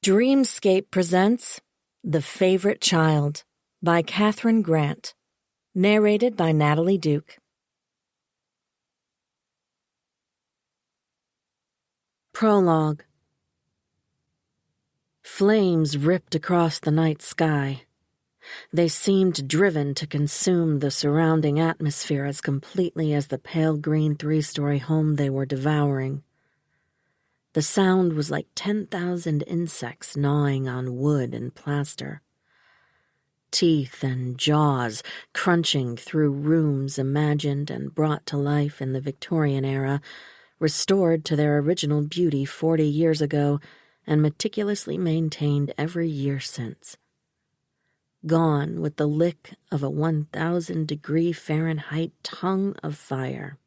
Dreamscape presents The Favorite Child by Cathryn Grant, narrated by Natalie Duke. Prologue. Flames ripped across the night sky. They seemed driven to consume the surrounding atmosphere as completely as the pale green three-story home they were devouring. The sound was like 10,000 insects gnawing on wood and plaster. Teeth and jaws crunching through rooms imagined and brought to life in the Victorian era, restored to their original beauty 40 years ago and meticulously maintained every year since. Gone with the lick of a 1,000-degree Fahrenheit tongue of fire.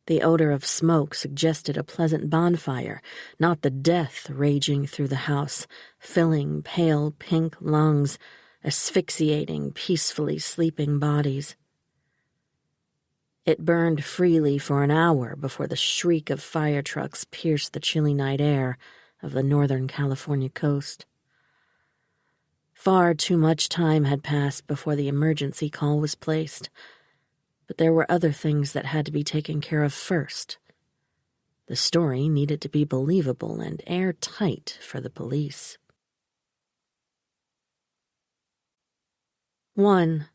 The odor of smoke suggested a pleasant bonfire, not the death raging through the house, filling pale pink lungs, asphyxiating peacefully sleeping bodies. It burned freely for an hour before the shriek of fire trucks pierced the chilly night air of the Northern California coast. Far too much time had passed before the emergency call was placed, but there were other things that had to be taken care of first. The story needed to be believable and airtight for the police. 1.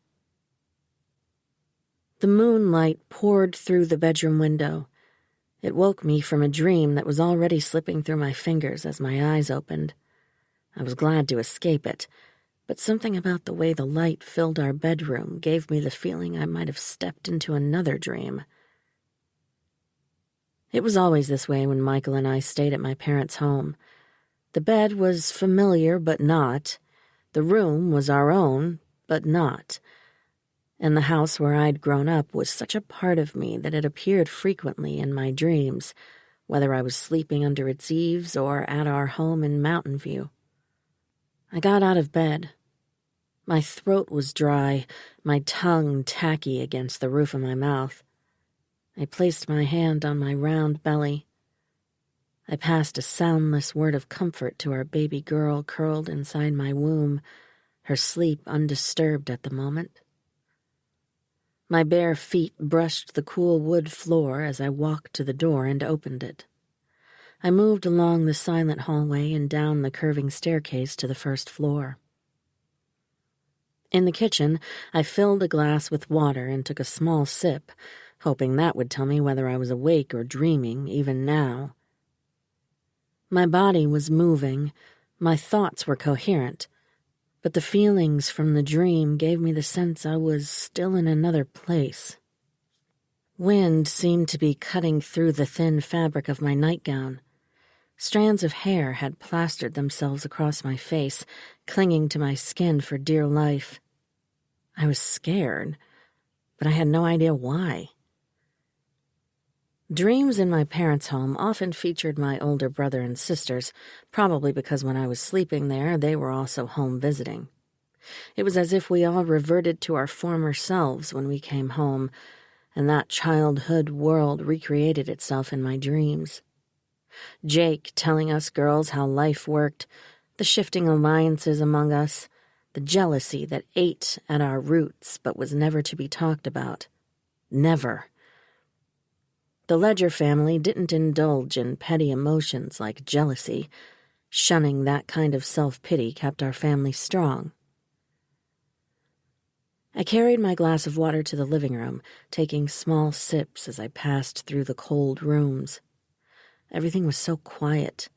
The moonlight poured through the bedroom window. It woke me from a dream that was already slipping through my fingers as my eyes opened. I was glad to escape it, but something about the way the light filled our bedroom gave me the feeling I might have stepped into another dream. It was always this way when Michael and I stayed at my parents' home. The bed was familiar but not. The room was our own but not. And the house where I'd grown up was such a part of me that it appeared frequently in my dreams, whether I was sleeping under its eaves or at our home in Mountain View. I got out of bed. My throat was dry, my tongue tacky against the roof of my mouth. I placed my hand on my round belly. I passed a soundless word of comfort to our baby girl curled inside my womb, her sleep undisturbed at the moment. My bare feet brushed the cool wood floor as I walked to the door and opened it. I moved along the silent hallway and down the curving staircase to the first floor. In the kitchen, I filled a glass with water and took a small sip, hoping that would tell me whether I was awake or dreaming, even now. My body was moving, my thoughts were coherent, but the feelings from the dream gave me the sense I was still in another place. Wind seemed to be cutting through the thin fabric of my nightgown. Strands of hair had plastered themselves across my face, clinging to my skin for dear life. I was scared, but I had no idea why. Dreams in my parents' home often featured my older brother and sisters, probably because when I was sleeping there, they were also home visiting. It was as if we all reverted to our former selves when we came home, and that childhood world recreated itself in my dreams. Jake telling us girls how life worked, the shifting alliances among us, the jealousy that ate at our roots but was never to be talked about. Never. The Ledger family didn't indulge in petty emotions like jealousy. Shunning that kind of self-pity kept our family strong. I carried my glass of water to the living room, taking small sips as I passed through the cold rooms. Everything was so quiet.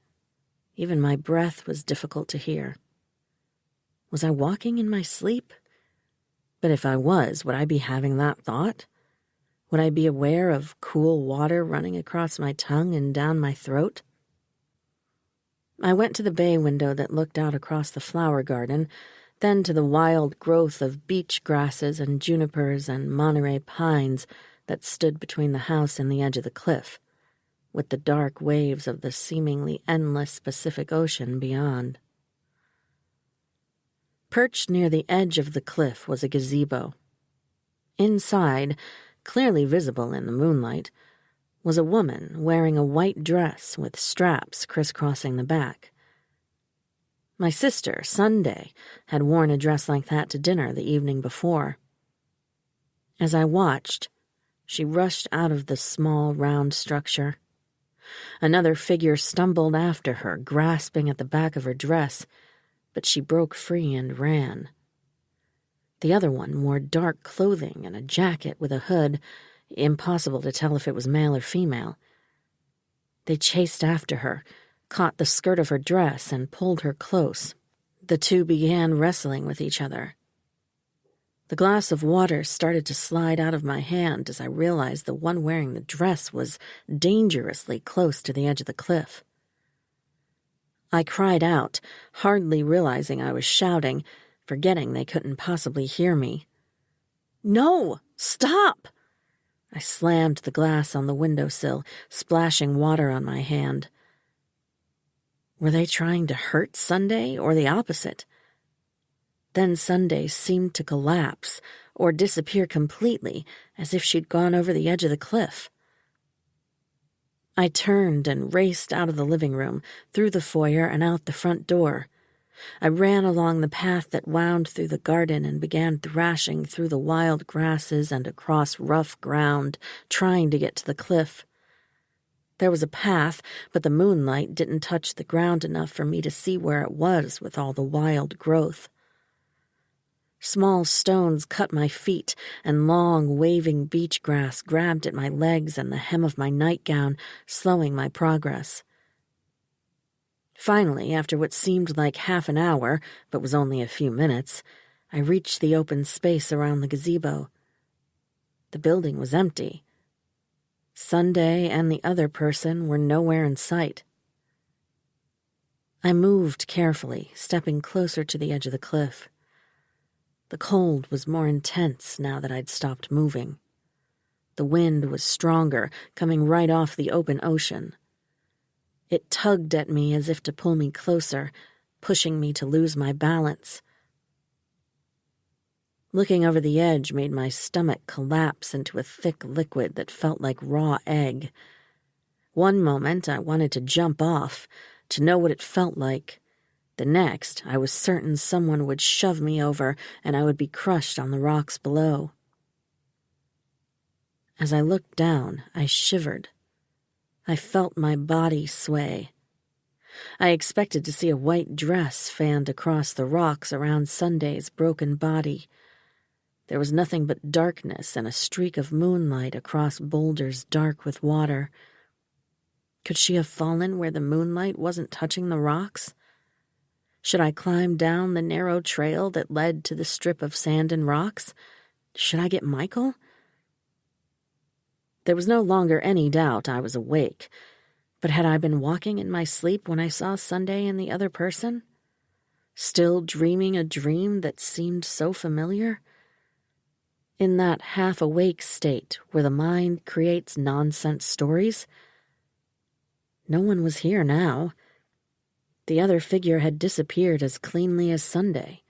Even my breath was difficult to hear. Was I walking in my sleep? But if I was, would I be having that thought? Would I be aware of cool water running across my tongue and down my throat? I went to the bay window that looked out across the flower garden, then to the wild growth of beach grasses and junipers and Monterey pines that stood between the house and the edge of the cliff, with the dark waves of the seemingly endless Pacific Ocean beyond. Perched near the edge of the cliff was a gazebo. Inside, clearly visible in the moonlight, was a woman wearing a white dress with straps crisscrossing the back. My sister, Sunday, had worn a dress like that to dinner the evening before. As I watched, she rushed out of the small, round structure. Another figure stumbled after her, grasping at the back of her dress, but she broke free and ran. The other one wore dark clothing and a jacket with a hood, impossible to tell if it was male or female. They chased after her, caught the skirt of her dress, and pulled her close. The two began wrestling with each other. The glass of water started to slide out of my hand as I realized the one wearing the dress was dangerously close to the edge of the cliff. I cried out, hardly realizing I was shouting, forgetting they couldn't possibly hear me. "No! Stop!" I slammed the glass on the windowsill, splashing water on my hand. Were they trying to hurt Sunday, or the opposite? Then Sunday seemed to collapse, or disappear completely, as if she'd gone over the edge of the cliff. I turned and raced out of the living room, through the foyer and out the front door. I ran along the path that wound through the garden and began thrashing through the wild grasses and across rough ground, trying to get to the cliff. There was a path, but the moonlight didn't touch the ground enough for me to see where it was with all the wild growth. Small stones cut my feet, and long, waving beach grass grabbed at my legs and the hem of my nightgown, slowing my progress. Finally, after what seemed like half an hour, but was only a few minutes, I reached the open space around the gazebo. The building was empty. Sunday and the other person were nowhere in sight. I moved carefully, stepping closer to the edge of the cliff. The cold was more intense now that I'd stopped moving. The wind was stronger, coming right off the open ocean. It tugged at me as if to pull me closer, pushing me to lose my balance. Looking over the edge made my stomach collapse into a thick liquid that felt like raw egg. One moment I wanted to jump off, to know what it felt like. The next, I was certain someone would shove me over and I would be crushed on the rocks below. As I looked down, I shivered. I felt my body sway. I expected to see a white dress fanned across the rocks around Sunday's broken body. There was nothing but darkness and a streak of moonlight across boulders dark with water. Could she have fallen where the moonlight wasn't touching the rocks? Should I climb down the narrow trail that led to the strip of sand and rocks? Should I get Michael? There was no longer any doubt I was awake, but had I been walking in my sleep when I saw Sunday and the other person? Still dreaming a dream that seemed so familiar? In that half-awake state where the mind creates nonsense stories? No one was here now. The other figure had disappeared as cleanly as Sunday.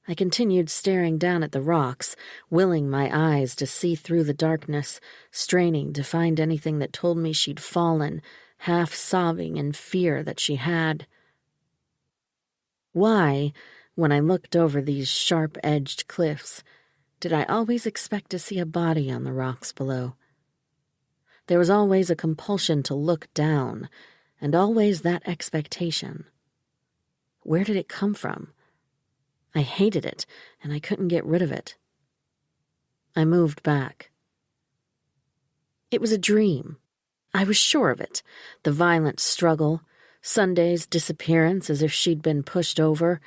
I continued staring down at the rocks, willing my eyes to see through the darkness, straining to find anything that told me she'd fallen, half sobbing in fear that she had. Why, when I looked over these sharp-edged cliffs, did I always expect to see a body on the rocks below? There was always a compulsion to look down, and always that expectation. Where did it come from? I hated it, and I couldn't get rid of it. I moved back. It was a dream. I was sure of it. The violent struggle, Sunday's disappearance as if she'd been pushed over.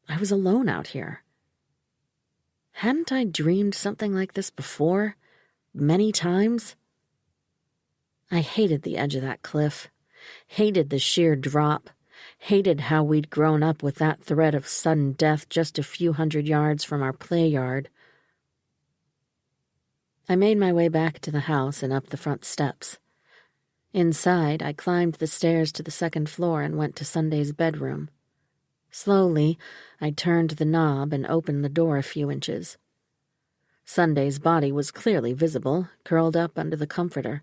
I was alone out here. Hadn't I dreamed something like this before? Many times? I hated the edge of that cliff. Hated the sheer drop, hated how we'd grown up with that threat of sudden death just a few 100 yards from our play yard. I made my way back to the house and up the front steps. Inside, I climbed the stairs to the second floor and went to Sunday's bedroom. Slowly, I turned the knob and opened the door a few inches. Sunday's body was clearly visible, curled up under the comforter.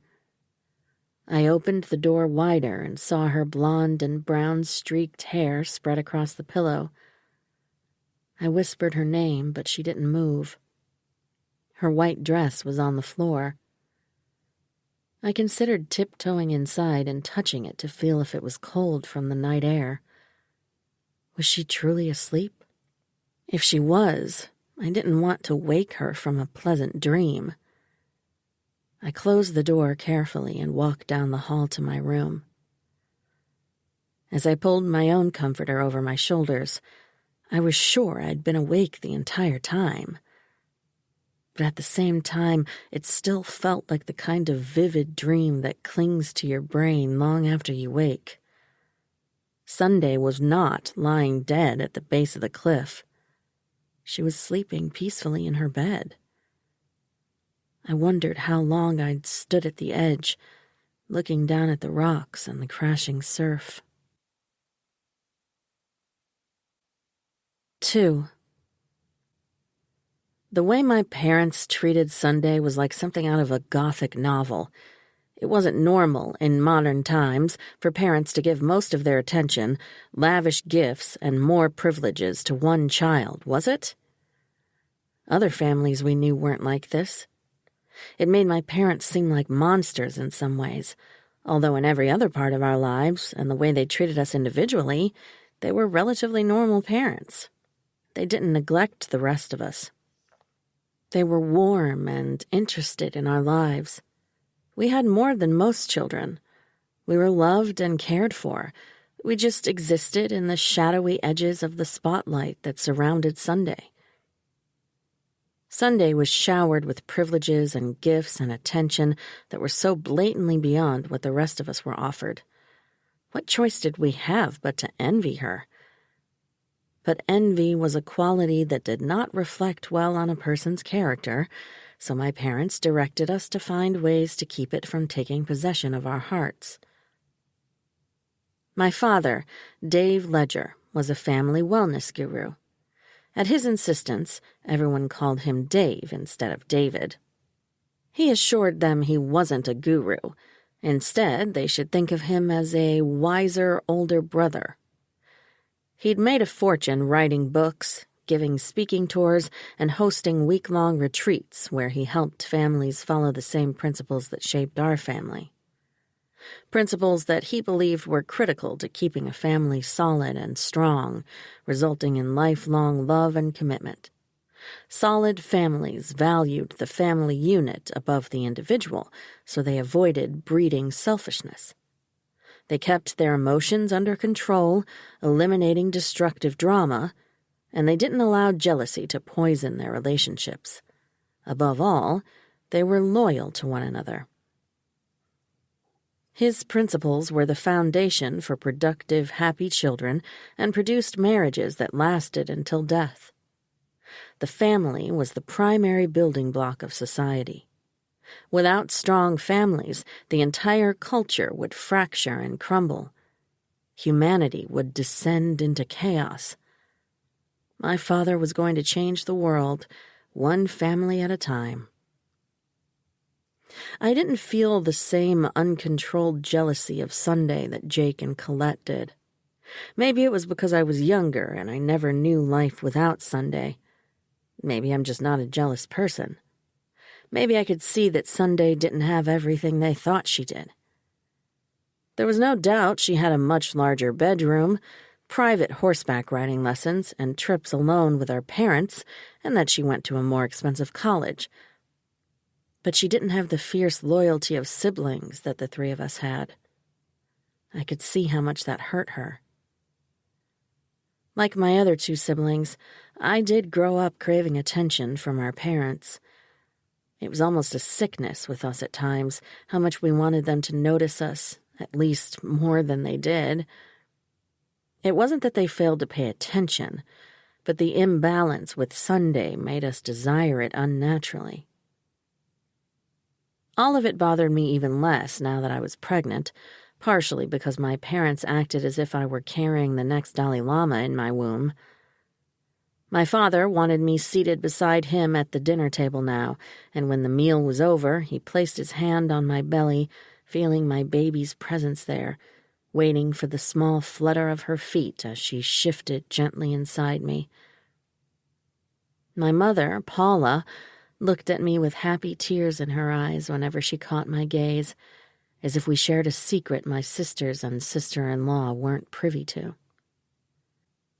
I opened the door wider and saw her blonde and brown-streaked hair spread across the pillow. I whispered her name, but she didn't move. Her white dress was on the floor. I considered tiptoeing inside and touching it to feel if it was cold from the night air. Was she truly asleep? If she was, I didn't want to wake her from a pleasant dream. I closed the door carefully and walked down the hall to my room. As I pulled my own comforter over my shoulders, I was sure I'd been awake the entire time. But at the same time, it still felt like the kind of vivid dream that clings to your brain long after you wake. Sunday was not lying dead at the base of the cliff. She was sleeping peacefully in her bed. I wondered how long I'd stood at the edge, looking down at the rocks and the crashing surf. 2. The way my parents treated Sunday was like something out of a Gothic novel. It wasn't normal in modern times for parents to give most of their attention, lavish gifts, and more privileges to one child, was it? Other families we knew weren't like this. It made my parents seem like monsters in some ways, although in every other part of our lives and the way they treated us individually, they were relatively normal parents. They didn't neglect the rest of us. They were warm and interested in our lives. We had more than most children. We were loved and cared for. We just existed in the shadowy edges of the spotlight that surrounded Sunday. Sunday was showered with privileges and gifts and attention that were so blatantly beyond what the rest of us were offered. What choice did we have but to envy her? But envy was a quality that did not reflect well on a person's character, so my parents directed us to find ways to keep it from taking possession of our hearts. My father, Dave Ledger, was a family wellness guru. At his insistence, everyone called him Dave instead of David. He assured them he wasn't a guru. Instead, they should think of him as a wiser older brother. He'd made a fortune writing books, giving speaking tours, and hosting week-long retreats where he helped families follow the same principles that shaped our family. Principles that he believed were critical to keeping a family solid and strong, resulting in lifelong love and commitment. Solid families valued the family unit above the individual, so they avoided breeding selfishness. They kept their emotions under control, eliminating destructive drama, and they didn't allow jealousy to poison their relationships. Above all, they were loyal to one another. His principles were the foundation for productive, happy children and produced marriages that lasted until death. The family was the primary building block of society. Without strong families, the entire culture would fracture and crumble. Humanity would descend into chaos. My father was going to change the world, one family at a time. I didn't feel the same uncontrolled jealousy of Sunday that Jake and Colette did. Maybe it was because I was younger and I never knew life without Sunday. Maybe I'm just not a jealous person. Maybe I could see that Sunday didn't have everything they thought she did. There was no doubt she had a much larger bedroom, private horseback riding lessons, and trips alone with her parents, and that she went to a more expensive college. But she didn't have the fierce loyalty of siblings that the three of us had. I could see how much that hurt her. Like my other two siblings, I did grow up craving attention from our parents. It was almost a sickness with us at times, how much we wanted them to notice us, at least more than they did. It wasn't that they failed to pay attention, but the imbalance with Sunday made us desire it unnaturally. All of it bothered me even less now that I was pregnant, partially because my parents acted as if I were carrying the next Dalai Lama in my womb. My father wanted me seated beside him at the dinner table now, and when the meal was over, he placed his hand on my belly feeling my baby's presence there, waiting for the small flutter of her feet as she shifted gently inside me. My mother, Paula, looked at me with happy tears in her eyes whenever she caught my gaze, as if we shared a secret my sisters and sister-in-law weren't privy to.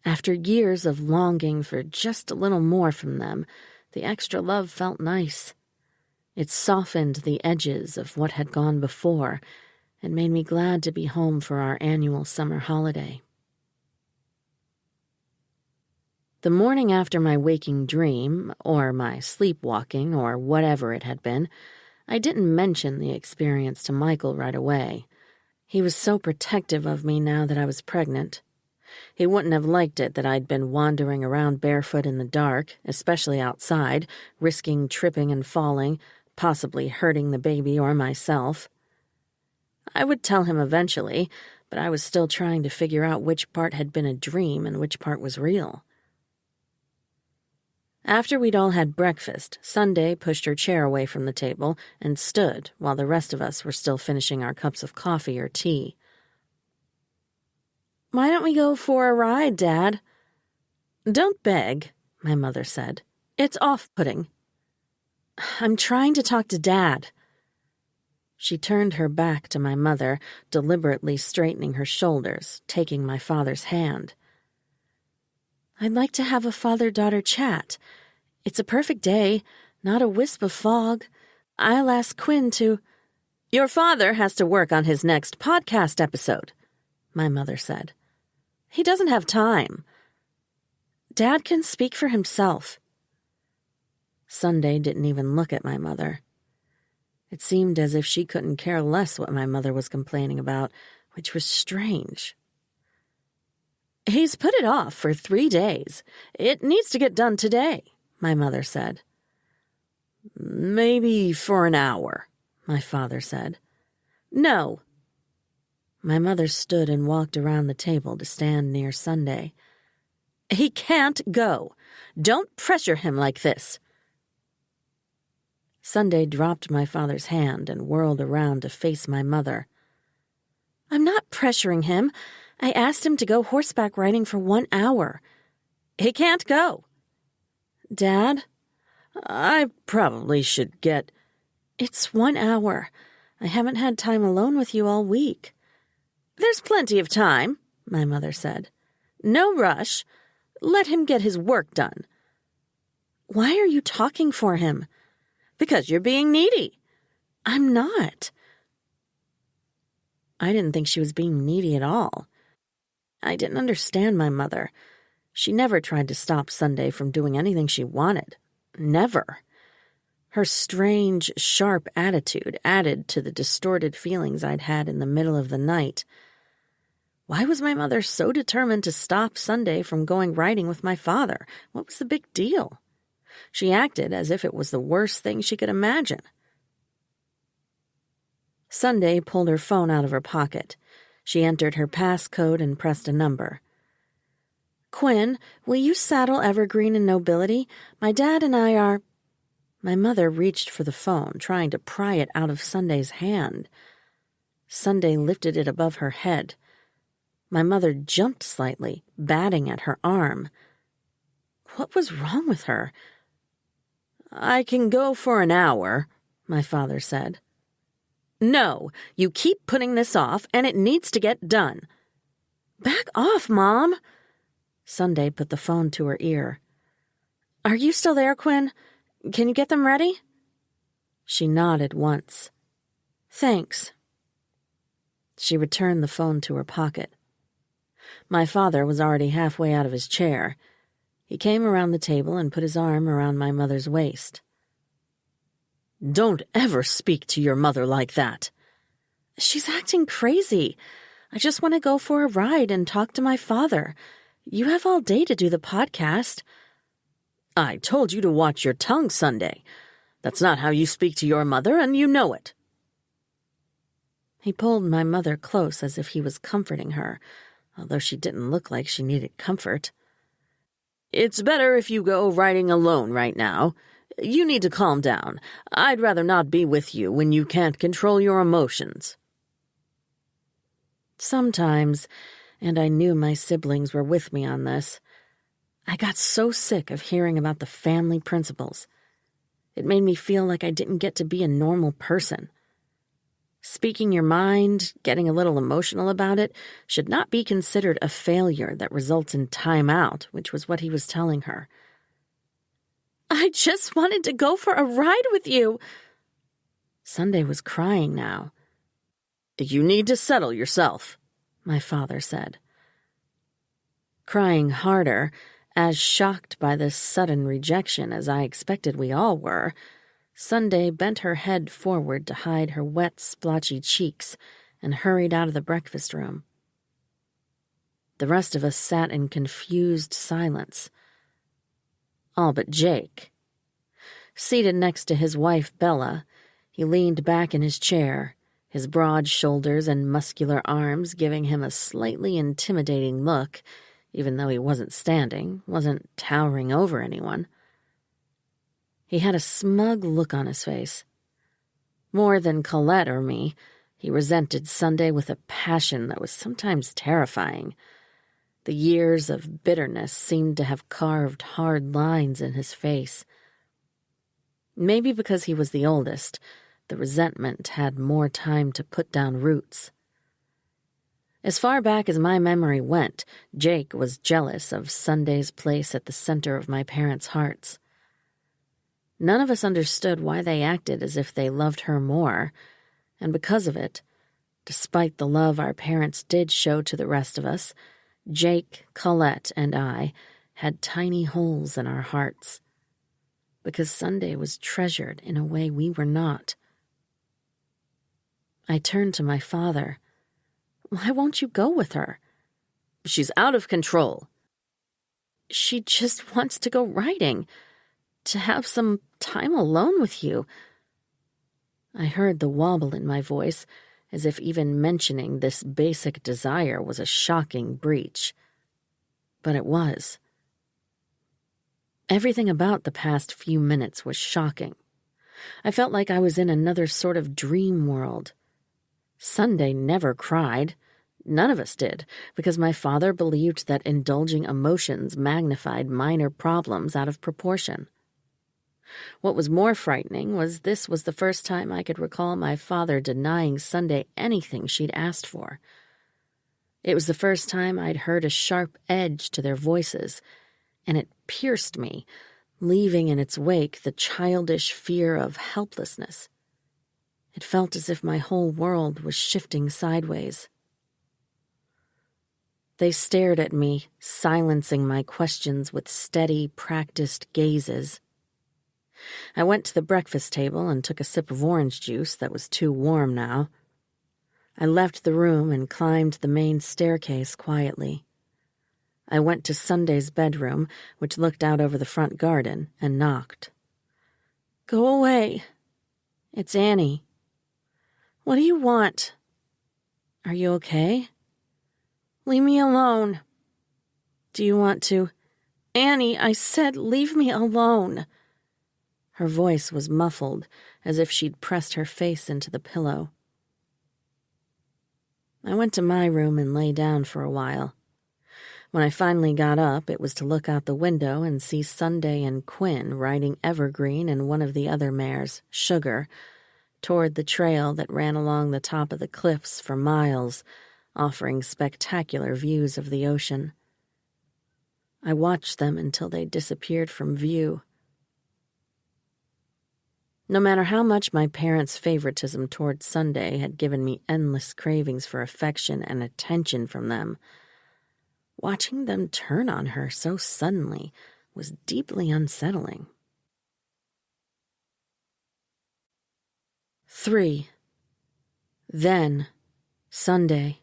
After years of longing for just a little more from them, the extra love felt nice. It softened the edges of what had gone before and made me glad to be home for our annual summer holiday. The morning after my waking dream, or my sleepwalking, or whatever it had been, I didn't mention the experience to Michael right away. He was so protective of me now that I was pregnant. He wouldn't have liked it that I'd been wandering around barefoot in the dark, especially outside, risking tripping and falling, possibly hurting the baby or myself. I would tell him eventually, but I was still trying to figure out which part had been a dream and which part was real. After we'd all had breakfast, Sunday pushed her chair away from the table and stood while the rest of us were still finishing our cups of coffee or tea. "Why don't we go for a ride, Dad?" "Don't beg," my mother said. "It's off-putting." "I'm trying to talk to Dad." She turned her back to my mother, deliberately straightening her shoulders, taking my father's hand. "I'd like to have a father-daughter chat. It's a perfect day, not a wisp of fog. I'll ask Quinn to—" "Your father has to work on his next podcast episode," my mother said. "He doesn't have time." "Dad can speak for himself." Sunday didn't even look at my mother. It seemed as if she couldn't care less what my mother was complaining about, which was strange. "He's put it off for 3 days. It needs to get done today," my mother said. "Maybe for an hour," my father said. "No." My mother stood and walked around the table to stand near Sunday. "He can't go. Don't pressure him like this." Sunday dropped my father's hand and whirled around to face my mother. "I'm not pressuring him. I asked him to go horseback riding for 1 hour. He can't go." "Dad, I probably should get—" "It's 1 hour. I haven't had time alone with you all week." "There's plenty of time," my mother said. "No rush. Let him get his work done." "Why are you talking for him?" "Because you're being needy." "I'm not." I didn't think she was being needy at all. I didn't understand my mother. She never tried to stop Sunday from doing anything she wanted. Never. Her strange, sharp attitude added to the distorted feelings I'd had in the middle of the night. Why was my mother so determined to stop Sunday from going riding with my father? What was the big deal? She acted as if it was the worst thing she could imagine. Sunday pulled her phone out of her pocket. She entered her passcode and pressed a number. "Quinn, will you saddle Evergreen and Nobility? My dad and I are—" My mother reached for the phone, trying to pry it out of Sunday's hand. Sunday lifted it above her head. My mother jumped slightly, batting at her arm. What was wrong with her? "I can go for an hour," my father said. "No, you keep putting this off, and it needs to get done." "Back off, Mom." Sunday put the phone to her ear. "Are you still there, Quinn? Can you get them ready?" She nodded once. "Thanks." She returned the phone to her pocket. My father was already halfway out of his chair. He came around the table and put his arm around my mother's waist. "Don't ever speak to your mother like that." "She's acting crazy. I just want to go for a ride and talk to my father. You have all day to do the podcast." "I told you to watch your tongue, Sunday. That's not how you speak to your mother, and you know it." He pulled my mother close as if he was comforting her, although she didn't look like she needed comfort. "It's better if you go riding alone right now. You need to calm down. I'd rather not be with you when you can't control your emotions." Sometimes, and I knew my siblings were with me on this, I got so sick of hearing about the family principles. It made me feel like I didn't get to be a normal person. Speaking your mind, getting a little emotional about it, should not be considered a failure that results in time out, which was what he was telling her. "I just wanted to go for a ride with you." Sunday was crying now. "You need to settle yourself," my father said. Crying harder, as shocked by this sudden rejection as I expected we all were, Sunday bent her head forward to hide her wet, splotchy cheeks and hurried out of the breakfast room. The rest of us sat in confused silence. All but Jake. Seated next to his wife, Bella, he leaned back in his chair, his broad shoulders and muscular arms giving him a slightly intimidating look, even though he wasn't standing, wasn't towering over anyone. He had a smug look on his face. More than Colette or me, he resented Sunday with a passion that was sometimes terrifying. The years of bitterness seemed to have carved hard lines in his face. Maybe because he was the oldest, the resentment had more time to put down roots. As far back as my memory went, Jake was jealous of Sunday's place at the center of my parents' hearts. None of us understood why they acted as if they loved her more, and because of it, despite the love our parents did show to the rest of us, Jake, Colette, and I had tiny holes in our hearts, because Sunday was treasured in a way we were not. I turned to my father. "Why won't you go with her?" "She's out of control." "She just wants to go riding, to have some time alone with you." I heard the wobble in my voice, as if even mentioning this basic desire was a shocking breach. But it was. Everything about the past few minutes was shocking. I felt like I was in another sort of dream world. Sunday never cried. None of us did, because my father believed that indulging emotions magnified minor problems out of proportion. What was more frightening was this was the first time I could recall my father denying Sunday anything she'd asked for. It was the first time I'd heard a sharp edge to their voices, and it pierced me, leaving in its wake the childish fear of helplessness. It felt as if my whole world was shifting sideways. They stared at me, silencing my questions with steady, practiced gazes. I went to the breakfast table and took a sip of orange juice that was too warm now. I left the room and climbed the main staircase quietly. I went to Sunday's bedroom, which looked out over the front garden, and knocked. "Go away. It's Annie." "What do you want?" "Are you okay?" "Leave me alone." "Do you want to—" "Annie, I said leave me alone." Her voice was muffled, as if she'd pressed her face into the pillow. I went to my room and lay down for a while. When I finally got up, it was to look out the window and see Sunday and Quinn riding Evergreen and one of the other mares, Sugar, toward the trail that ran along the top of the cliffs for miles, offering spectacular views of the ocean. I watched them until they disappeared from view. No matter how much my parents' favoritism toward Sunday had given me endless cravings for affection and attention from them, watching them turn on her so suddenly was deeply unsettling. 3. Then, Sunday.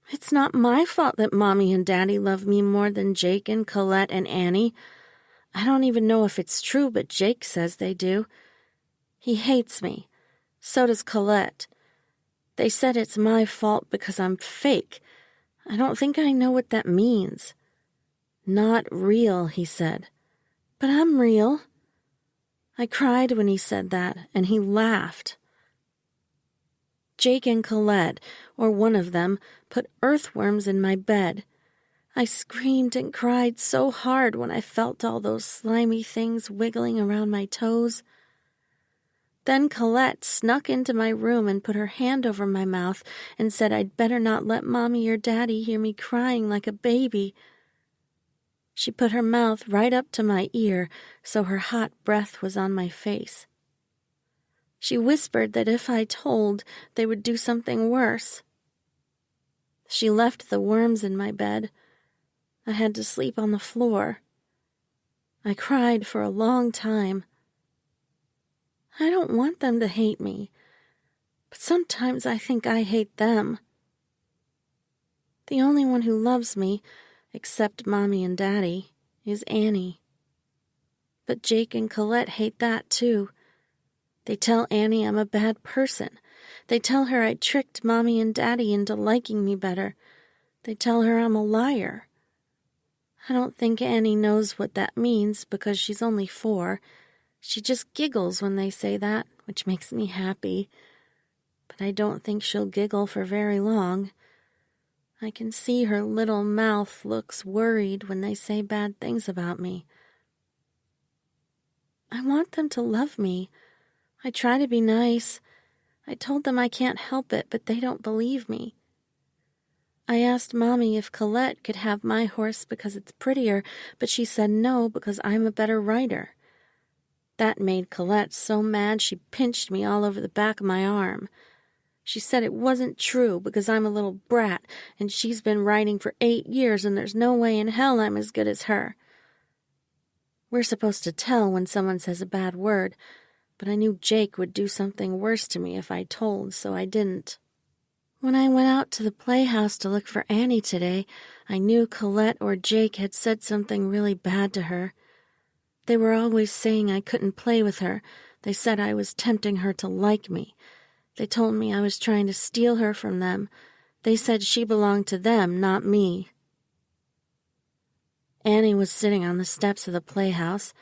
"It's not my fault that Mommy and Daddy love me more than Jake and Colette and Annie. I don't even know if it's true, but Jake says they do. He hates me. So does Colette. They said it's my fault because I'm fake. I don't think I know what that means. Not real, he said. But I'm real. I cried when he said that, and he laughed. Jake and Colette, or one of them, put earthworms in my bed. I screamed and cried so hard when I felt all those slimy things wiggling around my toes. Then Colette snuck into my room and put her hand over my mouth and said I'd better not let Mommy or Daddy hear me crying like a baby. She put her mouth right up to my ear, so her hot breath was on my face. She whispered that if I told, they would do something worse. She left the worms in my bed. I had to sleep on the floor. I cried for a long time. I don't want them to hate me, but sometimes I think I hate them. The only one who loves me, except Mommy and Daddy, is Annie. But Jake and Colette hate that too. They tell Annie I'm a bad person. They tell her I tricked Mommy and Daddy into liking me better. They tell her I'm a liar. I don't think Annie knows what that means because she's only 4. She just giggles when they say that, which makes me happy. But I don't think she'll giggle for very long. I can see her little mouth looks worried when they say bad things about me. I want them to love me. I try to be nice. I told them I can't help it, but they don't believe me. I asked Mommy if Colette could have my horse because it's prettier, but she said no because I'm a better rider. That made Colette so mad she pinched me all over the back of my arm. She said it wasn't true because I'm a little brat and she's been riding for 8 years and there's no way in hell I'm as good as her. We're supposed to tell when someone says a bad word, but I knew Jake would do something worse to me if I told, so I didn't. When I went out to the playhouse to look for Annie today, I knew Colette or Jake had said something really bad to her. They were always saying I couldn't play with her. They said I was tempting her to like me. They told me I was trying to steal her from them. They said she belonged to them, not me. Annie was sitting on the steps of the playhouse.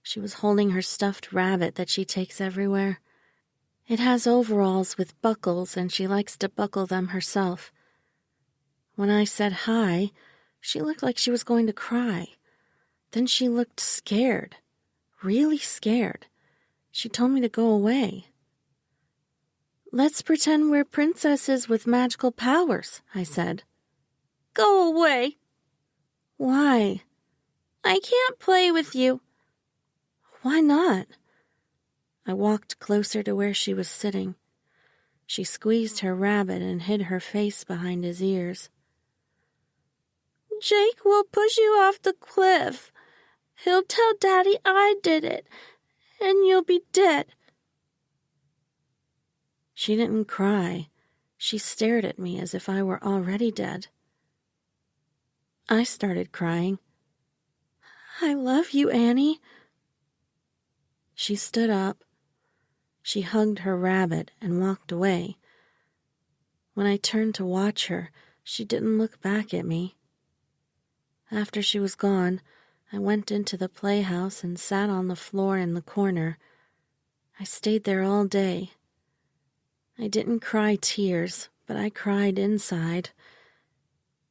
She was holding her stuffed rabbit that she takes everywhere. It has overalls with buckles, and she likes to buckle them herself. When I said hi, she looked like she was going to cry. Then she looked scared, really scared. She told me to go away. "Let's pretend we're princesses with magical powers," I said. "Go away." "Why?" "I can't play with you." "Why not?" I walked closer to where she was sitting. She squeezed her rabbit and hid her face behind his ears. "Jake will push you off the cliff. He'll tell Daddy I did it, and you'll be dead." She didn't cry. She stared at me as if I were already dead. I started crying. "I love you, Annie." She stood up. She hugged her rabbit and walked away. When I turned to watch her, she didn't look back at me. After she was gone, I went into the playhouse and sat on the floor in the corner. I stayed there all day. I didn't cry tears, but I cried inside.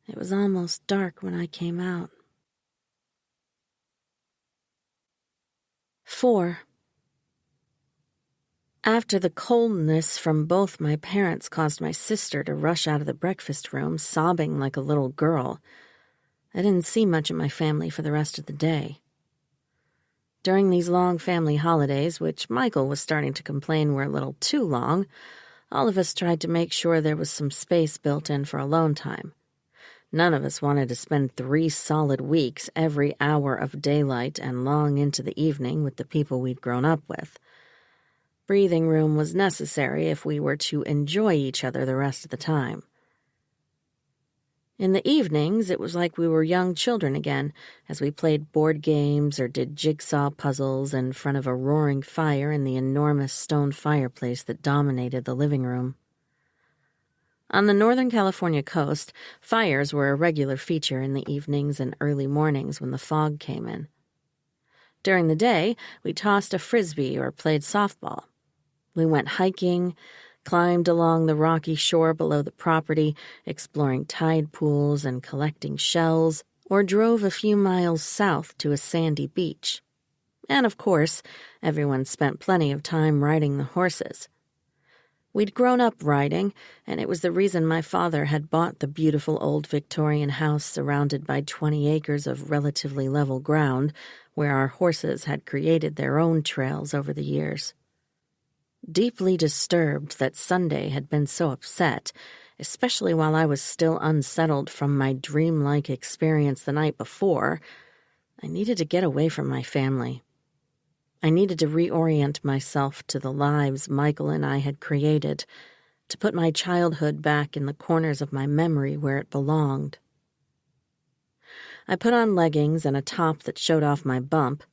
It was almost dark when I came out. 4. After the coldness from both my parents caused my sister to rush out of the breakfast room, sobbing like a little girl, I didn't see much of my family for the rest of the day. During these long family holidays, which Michael was starting to complain were a little too long, all of us tried to make sure there was some space built in for alone time. None of us wanted to spend 3 solid weeks every hour of daylight and long into the evening with the people we'd grown up with. Breathing room was necessary if we were to enjoy each other the rest of the time. In the evenings, it was like we were young children again, as we played board games or did jigsaw puzzles in front of a roaring fire in the enormous stone fireplace that dominated the living room. On the Northern California coast, fires were a regular feature in the evenings and early mornings when the fog came in. During the day, we tossed a frisbee or played softball. We went hiking, climbed along the rocky shore below the property, exploring tide pools and collecting shells, or drove a few miles south to a sandy beach. And of course, everyone spent plenty of time riding the horses. We'd grown up riding, and it was the reason my father had bought the beautiful old Victorian house surrounded by 20 acres of relatively level ground, where our horses had created their own trails over the years. Deeply disturbed that Sunday had been so upset, especially while I was still unsettled from my dreamlike experience the night before, I needed to get away from my family. I needed to reorient myself to the lives Michael and I had created, to put my childhood back in the corners of my memory where it belonged. I put on leggings and a top that showed off my bump,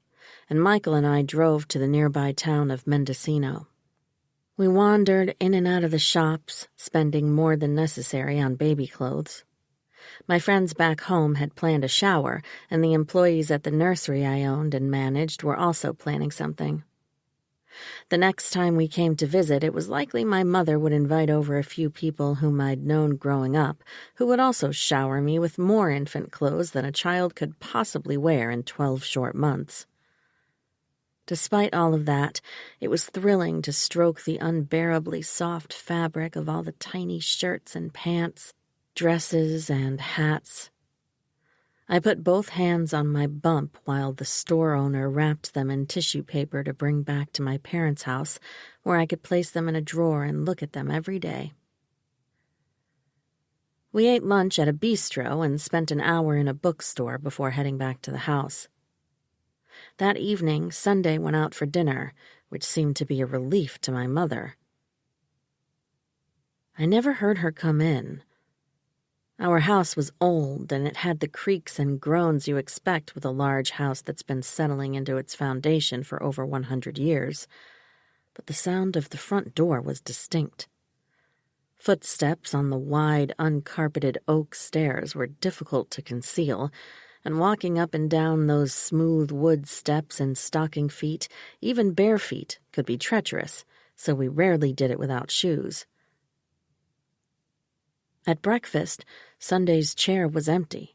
and Michael and I drove to the nearby town of Mendocino. We wandered in and out of the shops, spending more than necessary on baby clothes. My friends back home had planned a shower, and the employees at the nursery I owned and managed were also planning something. The next time we came to visit, it was likely my mother would invite over a few people whom I'd known growing up, who would also shower me with more infant clothes than a child could possibly wear in 12 short months. Despite all of that, it was thrilling to stroke the unbearably soft fabric of all the tiny shirts and pants, dresses and hats. I put both hands on my bump while the store owner wrapped them in tissue paper to bring back to my parents' house, where I could place them in a drawer and look at them every day. We ate lunch at a bistro and spent an hour in a bookstore before heading back to the house. That evening, Sunday went out for dinner, which seemed to be a relief to my mother. I never heard her come in. Our house was old, and it had the creaks and groans you expect with a large house that's been settling into its foundation for over 100 years. But the sound of the front door was distinct. Footsteps on the wide, uncarpeted oak stairs were difficult to conceal, and walking up and down those smooth wood steps in stocking feet, even bare feet, could be treacherous, so we rarely did it without shoes. At breakfast, Sunday's chair was empty.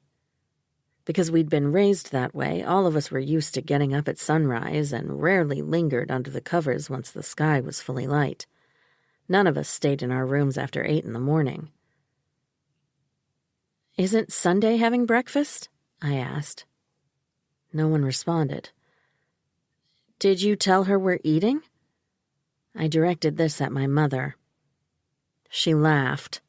Because we'd been raised that way, all of us were used to getting up at sunrise and rarely lingered under the covers once the sky was fully light. None of us stayed in our rooms after 8 in the morning. "Isn't Sunday having breakfast?" I asked. No one responded. "Did you tell her we're eating?" I directed this at my mother. She laughed.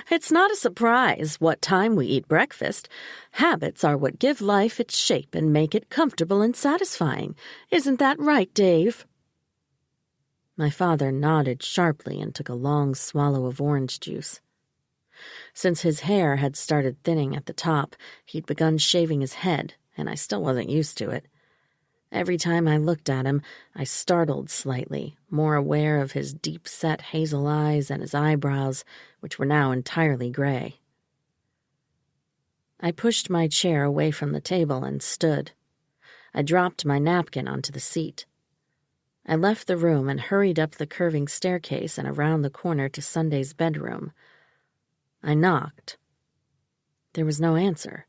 "It's not a surprise what time we eat breakfast. Habits are what give life its shape and make it comfortable and satisfying. Isn't that right, Dave?" My father nodded sharply and took a long swallow of orange juice. Since his hair had started thinning at the top, he'd begun shaving his head, and I still wasn't used to it. Every time I looked at him, I startled slightly, more aware of his deep-set hazel eyes and his eyebrows, which were now entirely gray. I pushed my chair away from the table and stood. I dropped my napkin onto the seat. I left the room and hurried up the curving staircase and around the corner to Sunday's bedroom. I knocked. There was no answer.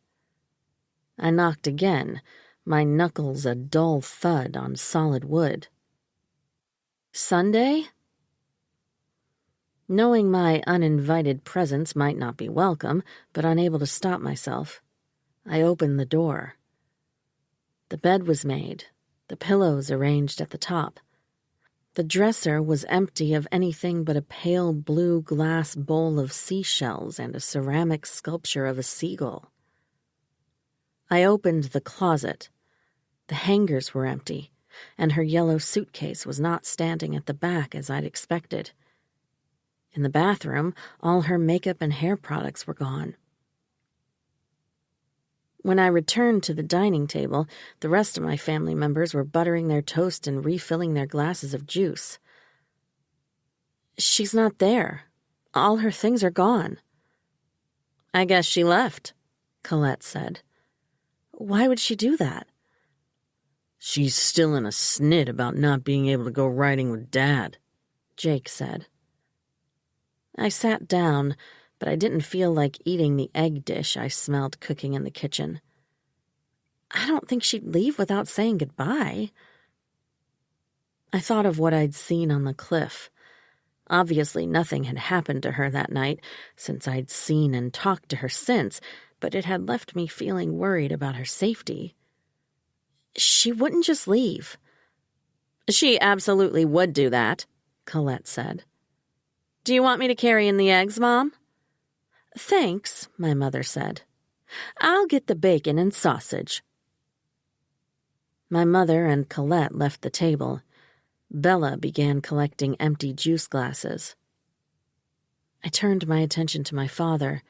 I knocked again, my knuckles a dull thud on solid wood. "Sunday?" Knowing my uninvited presence might not be welcome, but unable to stop myself, I opened the door. The bed was made, the pillows arranged at the top. The dresser was empty of anything but a pale blue glass bowl of seashells and a ceramic sculpture of a seagull. I opened the closet. The hangers were empty, and her yellow suitcase was not standing at the back as I'd expected. In the bathroom, all her makeup and hair products were gone. When I returned to the dining table, the rest of my family members were buttering their toast and refilling their glasses of juice. "She's not there. All her things are gone." "I guess she left," Colette said. "Why would she do that?" "She's still in a snit about not being able to go riding with Dad," Jake said. I sat down, but I didn't feel like eating the egg dish I smelled cooking in the kitchen. I don't think she'd leave without saying goodbye. I thought of what I'd seen on the cliff. Obviously, nothing had happened to her that night, since I'd seen and talked to her since, but it had left me feeling worried about her safety. She wouldn't just leave. "She absolutely would do that," Colette said. "Do you want me to carry in the eggs, Mom?" "Thanks," my mother said. "I'll get the bacon and sausage." My mother and Colette left the table. Bella began collecting empty juice glasses. I turned my attention to my father.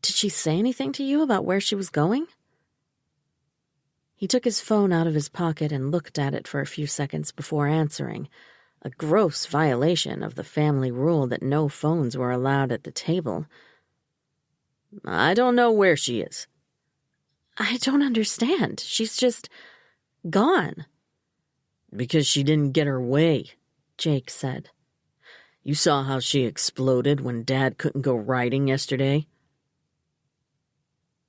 "Did she say anything to you about where she was going?" He took his phone out of his pocket and looked at it for a few seconds before answering, a gross violation of the family rule that no phones were allowed at the table. "I don't know where she is." "I don't understand. She's just gone." "Because she didn't get her way," Jake said. "You saw how she exploded when Dad couldn't go riding yesterday."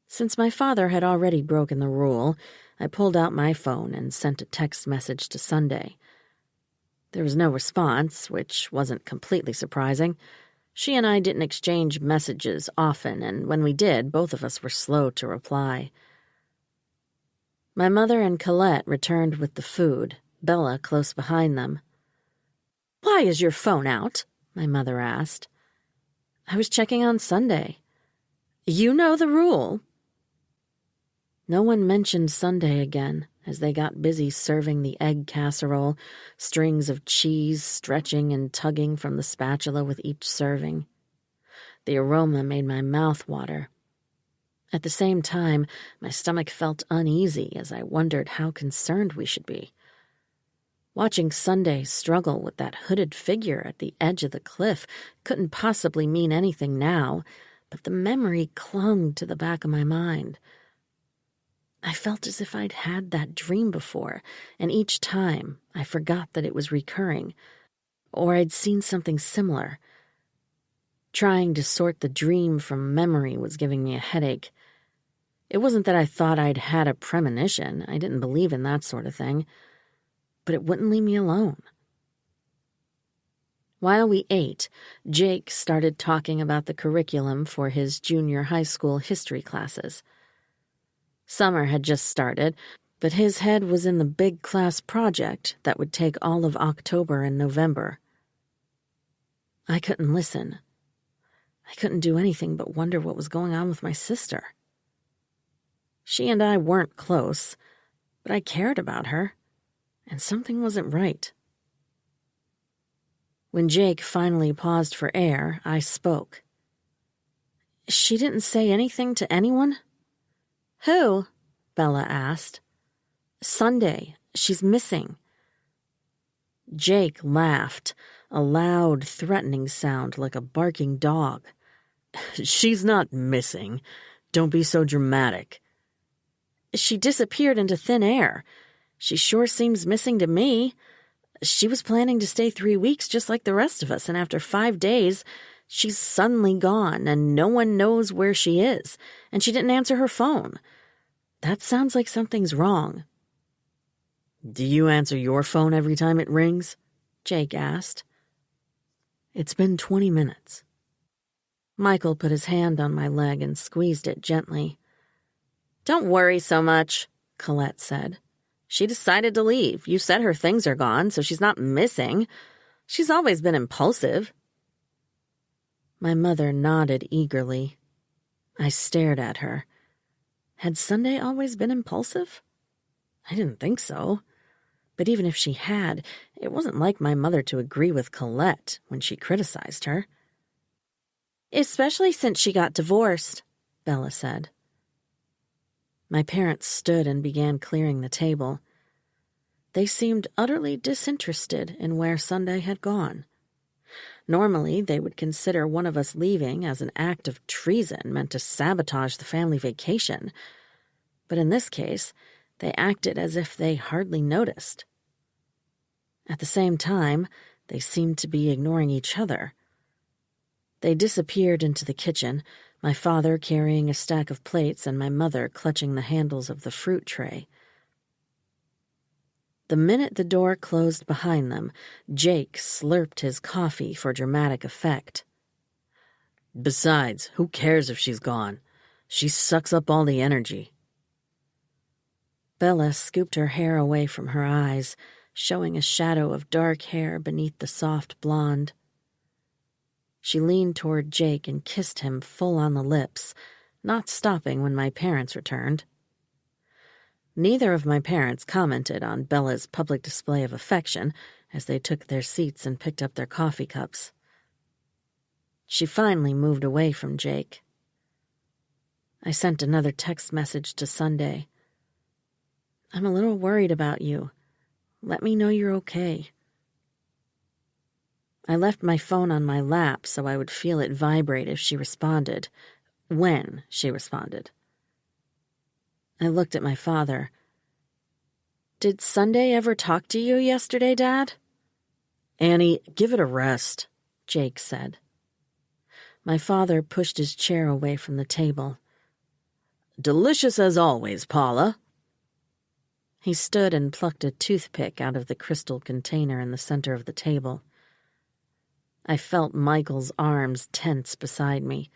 Since my father had already broken the rule, I pulled out my phone and sent a text message to Sunday. There was no response, which wasn't completely surprising. She and I didn't exchange messages often, and when we did, both of us were slow to reply. My mother and Colette returned with the food, Bella close behind them. "Why is your phone out?" my mother asked. "I was checking on Sunday." "You know the rule." No one mentioned Sunday again as they got busy serving the egg casserole, strings of cheese stretching and tugging from the spatula with each serving. The aroma made my mouth water. At the same time, my stomach felt uneasy as I wondered how concerned we should be. Watching Sunday struggle with that hooded figure at the edge of the cliff couldn't possibly mean anything now, but the memory clung to the back of my mind. I felt as if I'd had that dream before, and each time I forgot that it was recurring, or I'd seen something similar. Trying to sort the dream from memory was giving me a headache. It wasn't that I thought I'd had a premonition. I didn't believe in that sort of thing. But it wouldn't leave me alone. While we ate, Jake started talking about the curriculum for his junior high school history classes. Summer had just started, but his head was in the big class project that would take all of October and November. I couldn't listen. I couldn't do anything but wonder what was going on with my sister. She and I weren't close, but I cared about her, and something wasn't right. When Jake finally paused for air, I spoke. "She didn't say anything to anyone?" "Who?" Bella asked. "Sunday. She's missing." Jake laughed, a loud, threatening sound like a barking dog. "She's not missing. Don't be so dramatic." "She disappeared into thin air. She sure seems missing to me. She was planning to stay 3 weeks just like the rest of us, and after 5 days, she's suddenly gone, and no one knows where she is, and she didn't answer her phone. That sounds like something's wrong." "Do you answer your phone every time it rings?" Jake asked. "It's been 20 minutes. Michael put his hand on my leg and squeezed it gently. "Don't worry so much," Colette said. "She decided to leave. You said her things are gone, so she's not missing. She's always been impulsive." My mother nodded eagerly. I stared at her. Had Sunday always been impulsive? I didn't think so. But even if she had, it wasn't like my mother to agree with Colette when she criticized her. "Especially since she got divorced," Bella said. My parents stood and began clearing the table. They seemed utterly disinterested in where Sunday had gone. Normally, they would consider one of us leaving as an act of treason meant to sabotage the family vacation. But in this case, They acted as if they hardly noticed. At the same time, they seemed to be ignoring each other. They disappeared into the kitchen, my father carrying a stack of plates and my mother clutching the handles of the fruit tray. The minute the door closed behind them, Jake slurped his coffee for dramatic effect. Besides, who cares if she's gone? She sucks up all the energy. Bella scooped her hair away from her eyes, showing a shadow of dark hair beneath the soft blonde. She leaned toward Jake and kissed him full on the lips, not stopping when my parents returned. Neither of my parents commented on Bella's public display of affection as they took their seats and picked up their coffee cups. She finally moved away from Jake. I sent another text message to Sunday. I'm a little worried about you. Let me know you're okay. I left my phone on my lap so I would feel it vibrate if she responded. When she responded. I looked at my father. Did Sunday ever talk to you yesterday, Dad? Annie, give it a rest, Jake said. My father pushed his chair away from the table. Delicious as always, Paula. He stood and plucked a toothpick out of the crystal container in the center of the table. I felt Michael's arms tense beside me.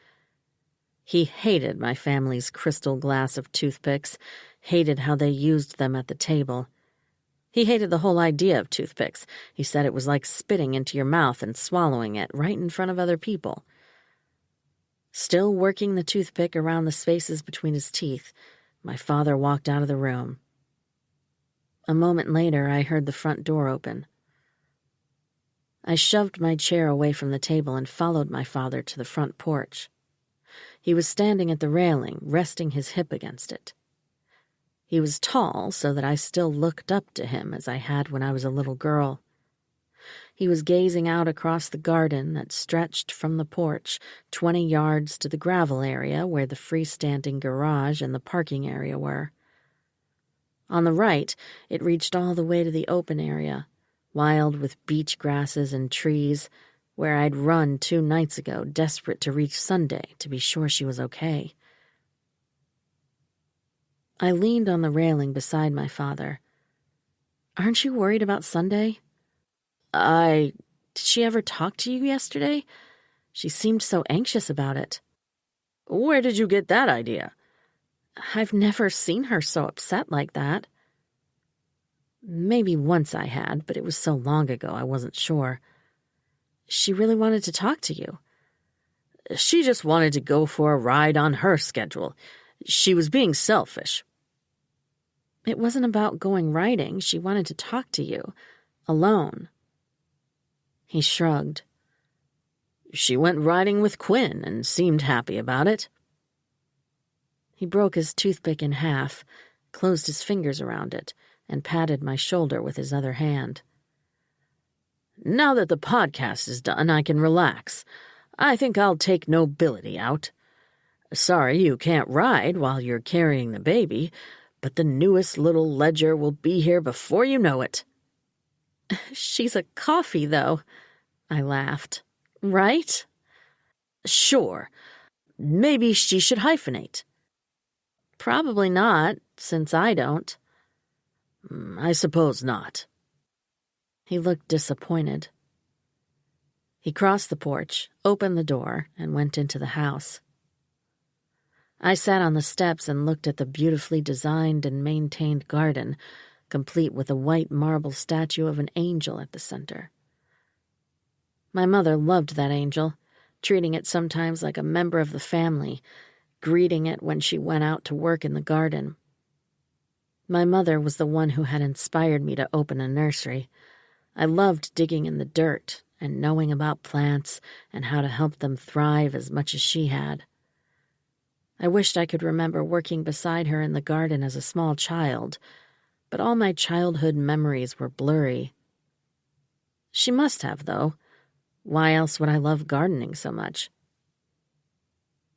He hated my family's crystal glass of toothpicks, hated how they used them at the table. He hated the whole idea of toothpicks. He said it was like spitting into your mouth and swallowing it right in front of other people. Still working the toothpick around the spaces between his teeth, my father walked out of the room. A moment later, I heard the front door open. I shoved my chair away from the table and followed my father to the front porch. He was standing at the railing, resting his hip against it. He was tall, so that I still looked up to him as I had when I was a little girl. He was gazing out across the garden that stretched from the porch 20 yards to the gravel area where the freestanding garage and the parking area were. On the right, it reached all the way to the open area, wild with beach grasses and trees, where I'd run 2 nights ago, desperate to reach Sunday to be sure she was okay. I leaned on the railing beside my father. Aren't you worried about Sunday? Did she ever talk to you yesterday? She seemed so anxious about it. Where did you get that idea? I've never seen her so upset like that. Maybe once I had, but it was so long ago I wasn't sure. She really wanted to talk to you. She just wanted to go for a ride on her schedule. She was being selfish. It wasn't about going riding. She wanted to talk to you. Alone. He shrugged. She went riding with Quinn and seemed happy about it. He broke his toothpick in half, closed his fingers around it, and patted my shoulder with his other hand. Now that the podcast is done, I can relax. I think I'll take Nobility out. Sorry you can't ride while you're carrying the baby, but the newest little ledger will be here before you know it. She's a coffee, though, I laughed. Right? Sure. Maybe she should hyphenate. Probably not, since I don't. I suppose not. He looked disappointed. He crossed the porch, opened the door, and went into the house. I sat on the steps and looked at the beautifully designed and maintained garden, complete with a white marble statue of an angel at the center. My mother loved that angel, treating it sometimes like a member of the family, greeting it when she went out to work in the garden. My mother was the one who had inspired me to open a nursery. I loved digging in the dirt and knowing about plants and how to help them thrive as much as she had. I wished I could remember working beside her in the garden as a small child, but all my childhood memories were blurry. She must have, though. Why else would I love gardening so much?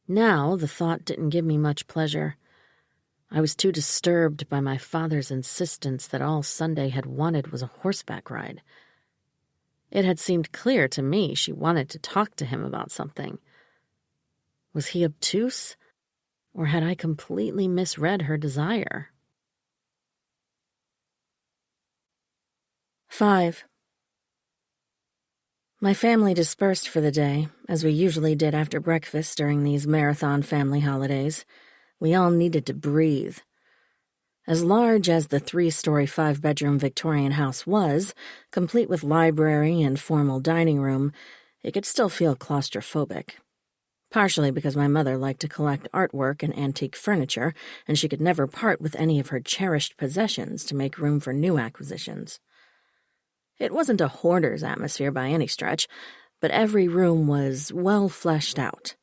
Now the thought didn't give me much pleasure. I was too disturbed by my father's insistence that all Sunday had wanted was a horseback ride. It had seemed clear to me she wanted to talk to him about something. Was he obtuse, or had I completely misread her desire? 5. My family dispersed for the day, as we usually did after breakfast during these marathon family holidays. We all needed to breathe. As large as the 3-story, 5-bedroom Victorian house was, complete with library and formal dining room, it could still feel claustrophobic. Partially because my mother liked to collect artwork and antique furniture, and she could never part with any of her cherished possessions to make room for new acquisitions. It wasn't a hoarder's atmosphere by any stretch, but every room was well fleshed out.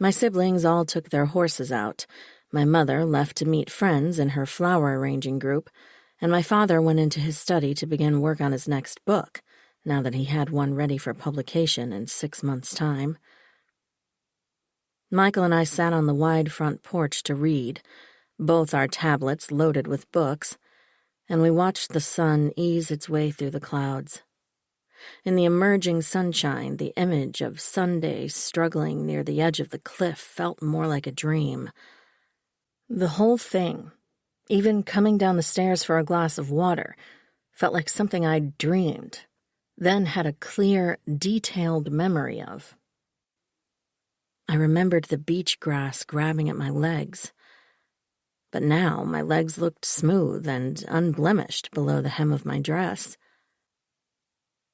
My siblings all took their horses out. My mother left to meet friends in her flower arranging group, and my father went into his study to begin work on his next book, now that he had one ready for publication in 6 months' time. Michael and I sat on the wide front porch to read, both our tablets loaded with books, and we watched the sun ease its way through the clouds. In the emerging sunshine, the image of Sunday struggling near the edge of the cliff felt more like a dream. The whole thing, even coming down the stairs for a glass of water, felt like something I'd dreamed, then had a clear, detailed memory of. I remembered the beach grass grabbing at my legs, but now my legs looked smooth and unblemished below the hem of my dress.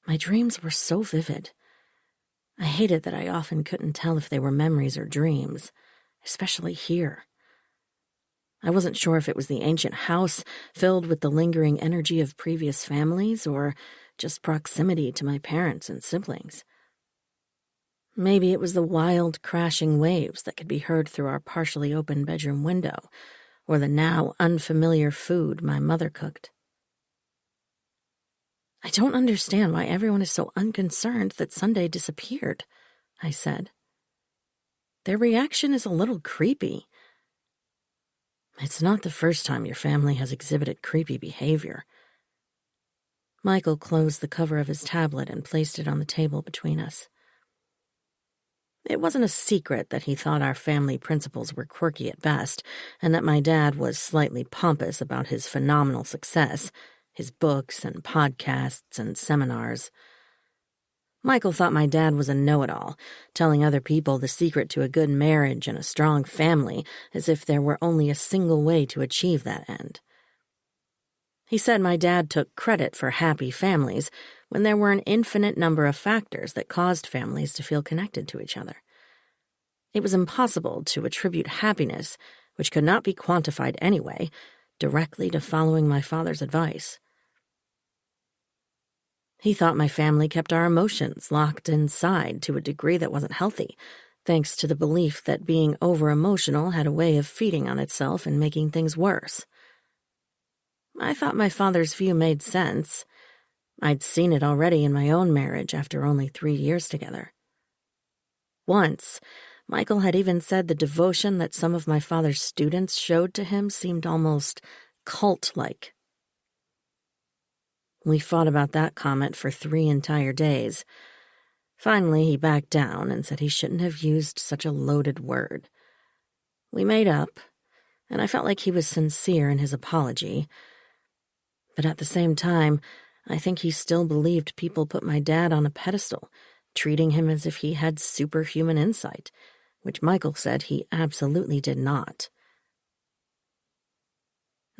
My dreams were so vivid. I hated that I often couldn't tell if they were memories or dreams, especially here. I wasn't sure if it was the ancient house filled with the lingering energy of previous families or just proximity to my parents and siblings. Maybe it was the wild, crashing waves that could be heard through our partially open bedroom window, or the now unfamiliar food my mother cooked. I don't understand why everyone is so unconcerned that Sunday disappeared, I said. Their reaction is a little creepy. It's not the first time your family has exhibited creepy behavior. Michael closed the cover of his tablet and placed it on the table between us. It wasn't a secret that he thought our family principles were quirky at best, and that my dad was slightly pompous about his phenomenal success, his books and podcasts and seminars. Michael thought my dad was a know-it-all, telling other people the secret to a good marriage and a strong family, as if there were only a single way to achieve that end. He said my dad took credit for happy families when there were an infinite number of factors that caused families to feel connected to each other. It was impossible to attribute happiness, which could not be quantified anyway, directly to following my father's advice. He thought my family kept our emotions locked inside to a degree that wasn't healthy, thanks to the belief that being over-emotional had a way of feeding on itself and making things worse. I thought my father's view made sense. I'd seen it already in my own marriage after only 3 years together. Once, Michael had even said the devotion that some of my father's students showed to him seemed almost cult-like. We fought about that comment for 3 entire days. Finally, he backed down and said he shouldn't have used such a loaded word. We made up, and I felt like he was sincere in his apology. But at the same time, I think he still believed people put my dad on a pedestal, treating him as if he had superhuman insight, which Michael said he absolutely did not.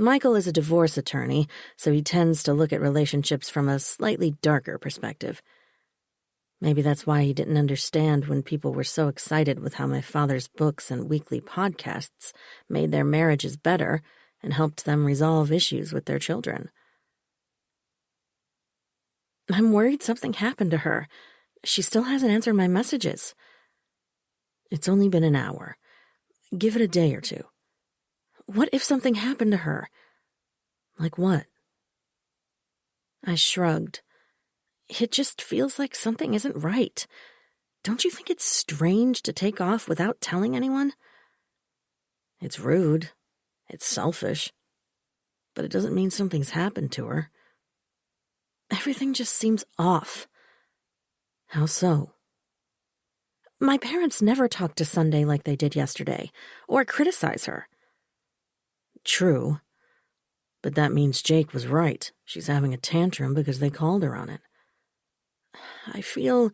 Michael is a divorce attorney, so he tends to look at relationships from a slightly darker perspective. Maybe that's why he didn't understand when people were so excited with how my father's books and weekly podcasts made their marriages better and helped them resolve issues with their children. I'm worried something happened to her. She still hasn't answered my messages. It's only been an hour. Give it a day or two. What if something happened to her? Like what? I shrugged. It just feels like something isn't right. Don't you think it's strange to take off without telling anyone? It's rude. It's selfish. But it doesn't mean something's happened to her. Everything just seems off. How so? My parents never talk to Sunday like they did yesterday, or criticize her. True. But that means Jake was right. She's having a tantrum because they called her on it. I feel...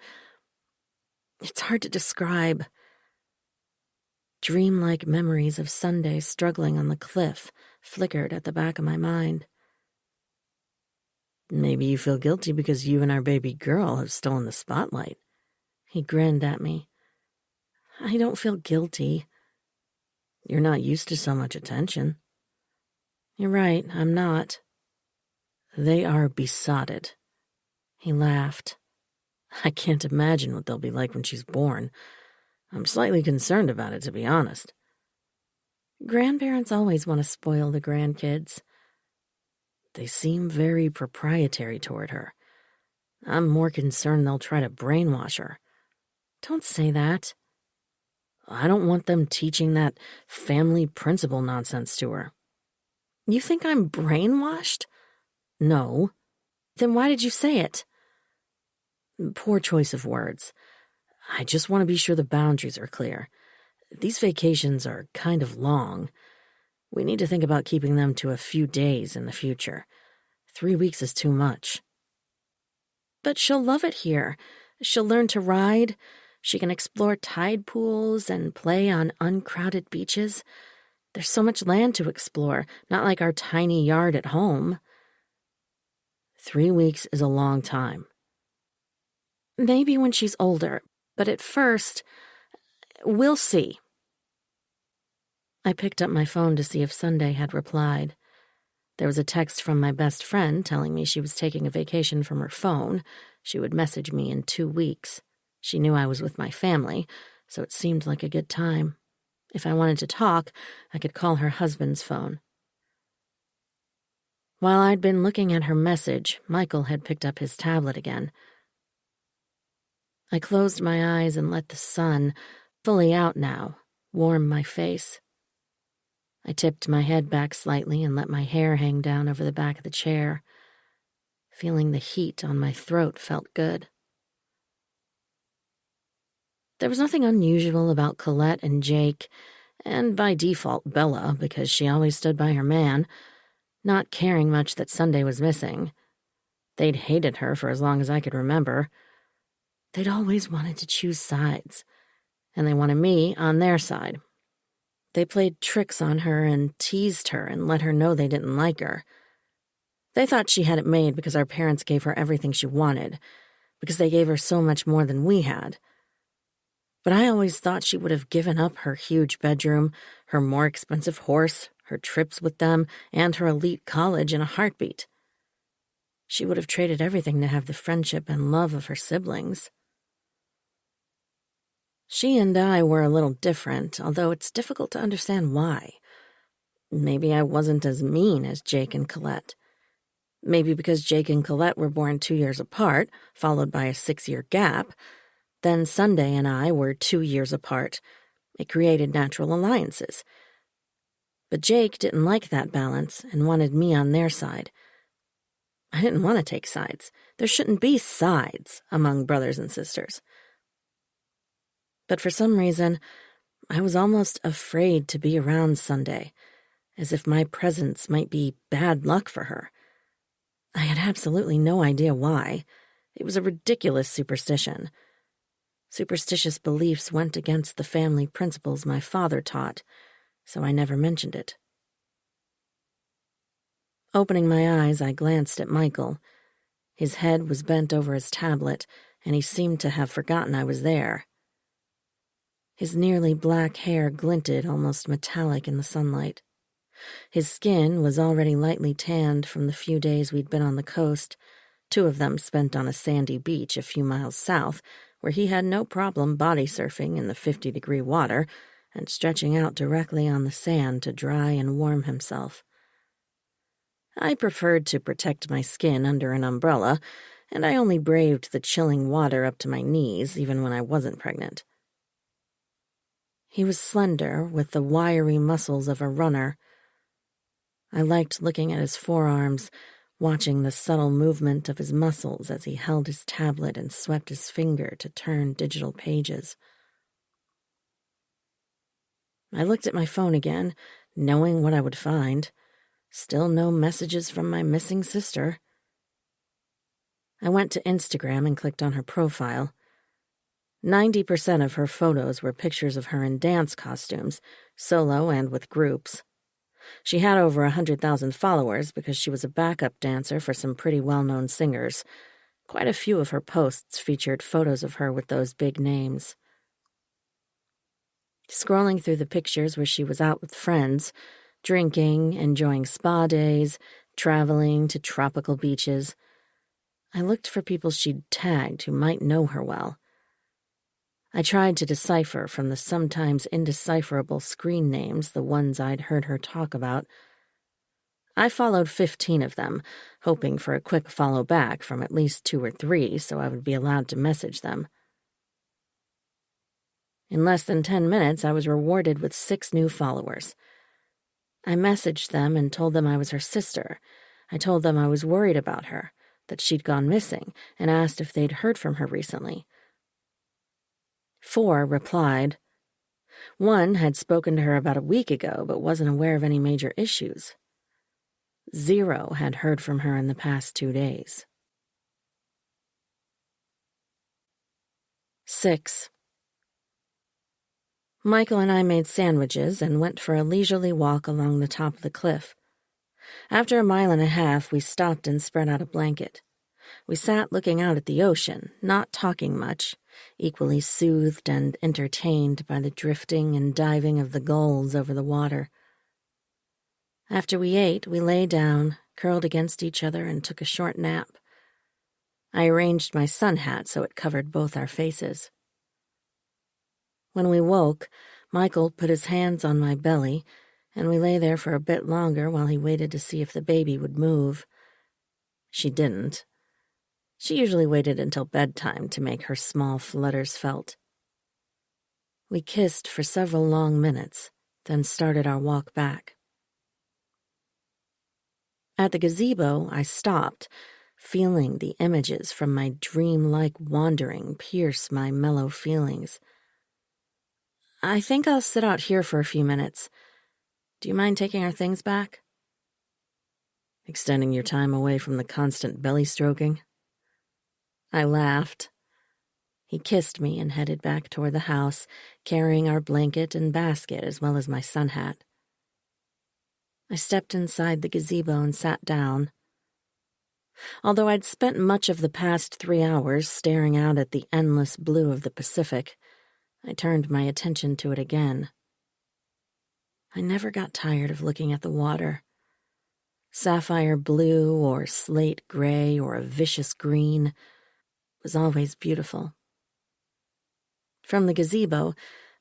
it's hard to describe. Dreamlike memories of Sunday struggling on the cliff flickered at the back of my mind. Maybe you feel guilty because you and our baby girl have stolen the spotlight. He grinned at me. I don't feel guilty. You're not used to so much attention. You're right, I'm not. They are besotted. He laughed. I can't imagine what they'll be like when she's born. I'm slightly concerned about it, to be honest. Grandparents always want to spoil the grandkids. They seem very proprietary toward her. I'm more concerned they'll try to brainwash her. Don't say that. I don't want them teaching that family principle nonsense to her. You think I'm brainwashed? No. Then why did you say it? Poor choice of words. I just want to be sure the boundaries are clear. These vacations are kind of long. We need to think about keeping them to a few days in the future. 3 weeks is too much. But she'll love it here. She'll learn to ride. She can explore tide pools and play on uncrowded beaches. There's so much land to explore, not like our tiny yard at home. 3 weeks is a long time. Maybe when she's older, but at first, we'll see. I picked up my phone to see if Sunday had replied. There was a text from my best friend telling me she was taking a vacation from her phone. She would message me in 2 weeks. She knew I was with my family, so it seemed like a good time. If I wanted to talk, I could call her husband's phone. While I'd been looking at her message, Michael had picked up his tablet again. I closed my eyes and let the sun, fully out now, warm my face. I tipped my head back slightly and let my hair hang down over the back of the chair. Feeling the heat on my throat felt good. There was nothing unusual about Colette and Jake, and by default Bella, because she always stood by her man, not caring much that Sunday was missing. They'd hated her for as long as I could remember. They'd always wanted to choose sides, and they wanted me on their side. They played tricks on her and teased her and let her know they didn't like her. They thought she had it made because our parents gave her everything she wanted, because they gave her so much more than we had. But I always thought she would have given up her huge bedroom, her more expensive horse, her trips with them, and her elite college in a heartbeat. She would have traded everything to have the friendship and love of her siblings. She and I were a little different, although it's difficult to understand why. Maybe I wasn't as mean as Jake and Colette. Maybe because Jake and Colette were born 2 years apart, followed by a 6-year gap. Then Sunday and I were 2 years apart. It created natural alliances. But Jake didn't like that balance and wanted me on their side. I didn't want to take sides. There shouldn't be sides among brothers and sisters. But for some reason, I was almost afraid to be around Sunday, as if my presence might be bad luck for her. I had absolutely no idea why. It was a ridiculous superstition. Superstitious beliefs went against the family principles my father taught, so I never mentioned it. Opening my eyes, I glanced at Michael. His head was bent over his tablet, and he seemed to have forgotten I was there. His nearly black hair glinted almost metallic in the sunlight. His skin was already lightly tanned from the few days we'd been on the coast, 2 of them spent on a sandy beach a few miles south, where he had no problem body surfing in the 50-degree water and stretching out directly on the sand to dry and warm himself. I preferred to protect my skin under an umbrella, and I only braved the chilling water up to my knees even when I wasn't pregnant. He was slender, with the wiry muscles of a runner. I liked looking at his forearms, watching the subtle movement of his muscles as he held his tablet and swept his finger to turn digital pages. I looked at my phone again, knowing what I would find. Still no messages from my missing sister. I went to Instagram and clicked on her profile. 90% of her photos were pictures of her in dance costumes, solo and with groups. She had over 100,000 followers because she was a backup dancer for some pretty well-known singers. Quite a few of her posts featured photos of her with those big names. Scrolling through the pictures where she was out with friends, drinking, enjoying spa days, traveling to tropical beaches, I looked for people she'd tagged who might know her well. I tried to decipher from the sometimes indecipherable screen names the ones I'd heard her talk about. I followed 15 of them, hoping for a quick follow back from at least 2 or 3 so I would be allowed to message them. In less than 10 minutes, I was rewarded with 6 new followers. I messaged them and told them I was her sister. I told them I was worried about her, that she'd gone missing, and asked if they'd heard from her recently. 4 replied. 1 had spoken to her about a week ago, but wasn't aware of any major issues. 0 had heard from her in the past 2 days. 6. Michael and I made sandwiches and went for a leisurely walk along the top of the cliff. After 1.5 miles, we stopped and spread out a blanket. We sat looking out at the ocean, not talking much, equally soothed and entertained by the drifting and diving of the gulls over the water. After we ate, we lay down, curled against each other, and took a short nap. I arranged my sun hat so it covered both our faces. When we woke, Michael put his hands on my belly, and we lay there for a bit longer while he waited to see if the baby would move. She didn't. She usually waited until bedtime to make her small flutters felt. We kissed for several long minutes, then started our walk back. At the gazebo, I stopped, feeling the images from my dream-like wandering pierce my mellow feelings. I think I'll sit out here for a few minutes. Do you mind taking our things back? Extending your time away from the constant belly stroking? I laughed. He kissed me and headed back toward the house, carrying our blanket and basket as well as my sun hat. I stepped inside the gazebo and sat down. Although I'd spent much of the past 3 hours staring out at the endless blue of the Pacific, I turned my attention to it again. I never got tired of looking at the water. Sapphire blue or slate gray or a vicious green was always beautiful. From the gazebo,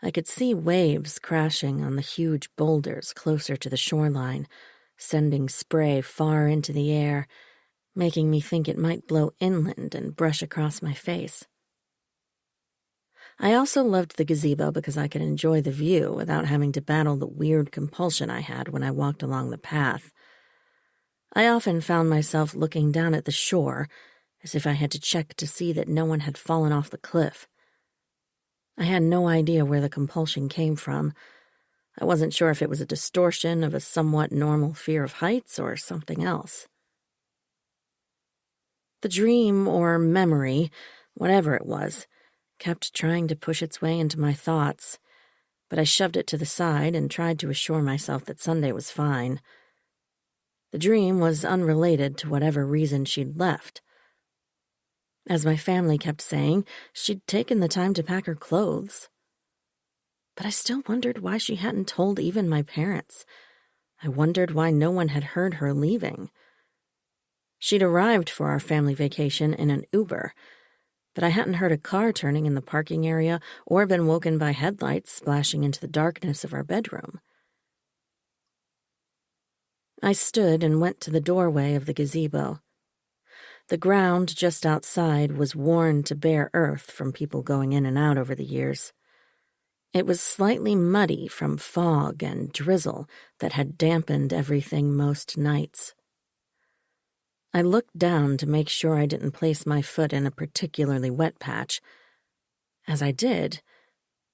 I could see waves crashing on the huge boulders closer to the shoreline, sending spray far into the air, making me think it might blow inland and brush across my face. I also loved the gazebo because I could enjoy the view without having to battle the weird compulsion I had when I walked along the path. I often found myself looking down at the shore, as if I had to check to see that no one had fallen off the cliff. I had no idea where the compulsion came from. I wasn't sure if it was a distortion of a somewhat normal fear of heights or something else. The dream or memory, whatever it was, kept trying to push its way into my thoughts, but I shoved it to the side and tried to assure myself that Sunday was fine. The dream was unrelated to whatever reason she'd left. As my family kept saying, she'd taken the time to pack her clothes. But I still wondered why she hadn't told even my parents. I wondered why no one had heard her leaving. She'd arrived for our family vacation in an Uber, but I hadn't heard a car turning in the parking area or been woken by headlights splashing into the darkness of our bedroom. I stood and went to the doorway of the gazebo. The ground just outside was worn to bare earth from people going in and out over the years. It was slightly muddy from fog and drizzle that had dampened everything most nights. I looked down to make sure I didn't place my foot in a particularly wet patch. As I did,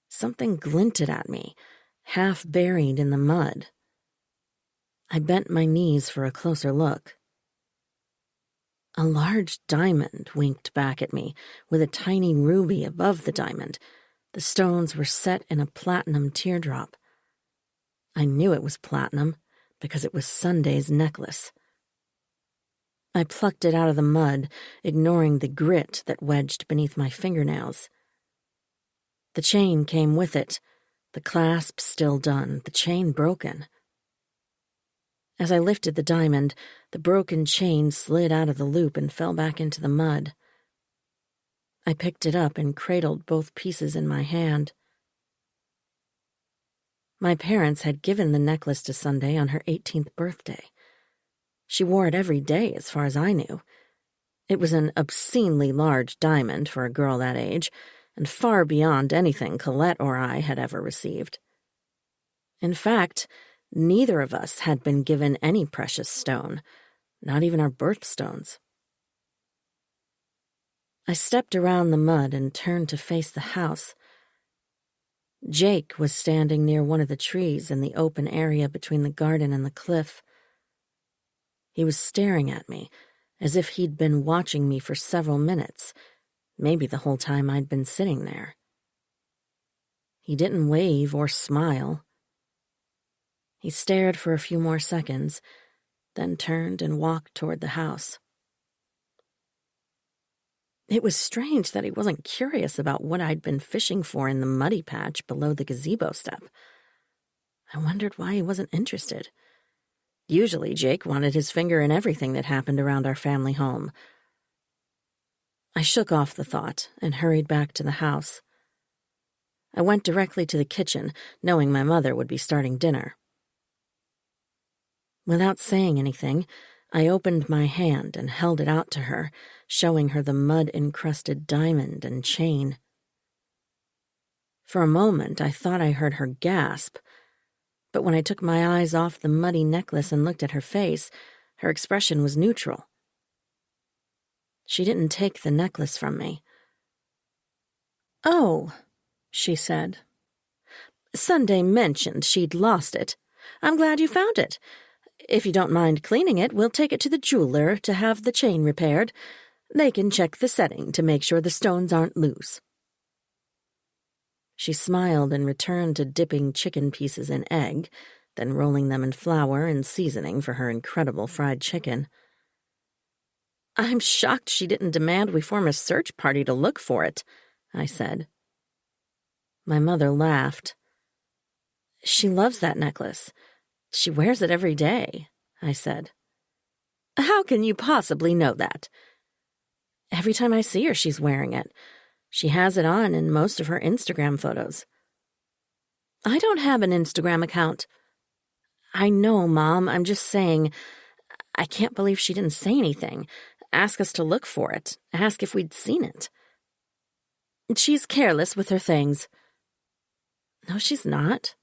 something glinted at me, half buried in the mud. I bent my knees for a closer look. A large diamond winked back at me, with a tiny ruby above the diamond. The stones were set in a platinum teardrop. I knew it was platinum because it was Sunday's necklace. I plucked it out of the mud, ignoring the grit that wedged beneath my fingernails. The chain came with it, the clasp still done, the chain broken. As I lifted the diamond, the broken chain slid out of the loop and fell back into the mud. I picked it up and cradled both pieces in my hand. My parents had given the necklace to Sunday on her 18th birthday. She wore it every day, as far as I knew. It was an obscenely large diamond for a girl that age, and far beyond anything Colette or I had ever received. In fact, neither of us had been given any precious stone, not even our birthstones. I stepped around the mud and turned to face the house. Jake was standing near one of the trees in the open area between the garden and the cliff. He was staring at me, as if he'd been watching me for several minutes, maybe the whole time I'd been sitting there. He didn't wave or smile. He stared for a few more seconds, then turned and walked toward the house. It was strange that he wasn't curious about what I'd been fishing for in the muddy patch below the gazebo step. I wondered why he wasn't interested. Usually Jake wanted his finger in everything that happened around our family home. I shook off the thought and hurried back to the house. I went directly to the kitchen, knowing my mother would be starting dinner. Without saying anything, I opened my hand and held it out to her, showing her the mud-encrusted diamond and chain. For a moment, I thought I heard her gasp, but when I took my eyes off the muddy necklace and looked at her face, her expression was neutral. She didn't take the necklace from me. "Oh," she said. "Sunday mentioned she'd lost it. I'm glad you found it. If you don't mind cleaning it, we'll take it to the jeweler to have the chain repaired. They can check the setting to make sure the stones aren't loose." She smiled and returned to dipping chicken pieces in egg, then rolling them in flour and seasoning for her incredible fried chicken. "I'm shocked she didn't demand we form a search party to look for it," I said. My mother laughed. "She loves that necklace. She wears it every day," I said. "How can you possibly know that?" "Every time I see her, she's wearing it. She has it on in most of her Instagram photos." "I don't have an Instagram account." "I know, Mom. I'm just saying, I can't believe she didn't say anything. Ask us to look for it. Ask if we'd seen it." "She's careless with her things." "No, she's not."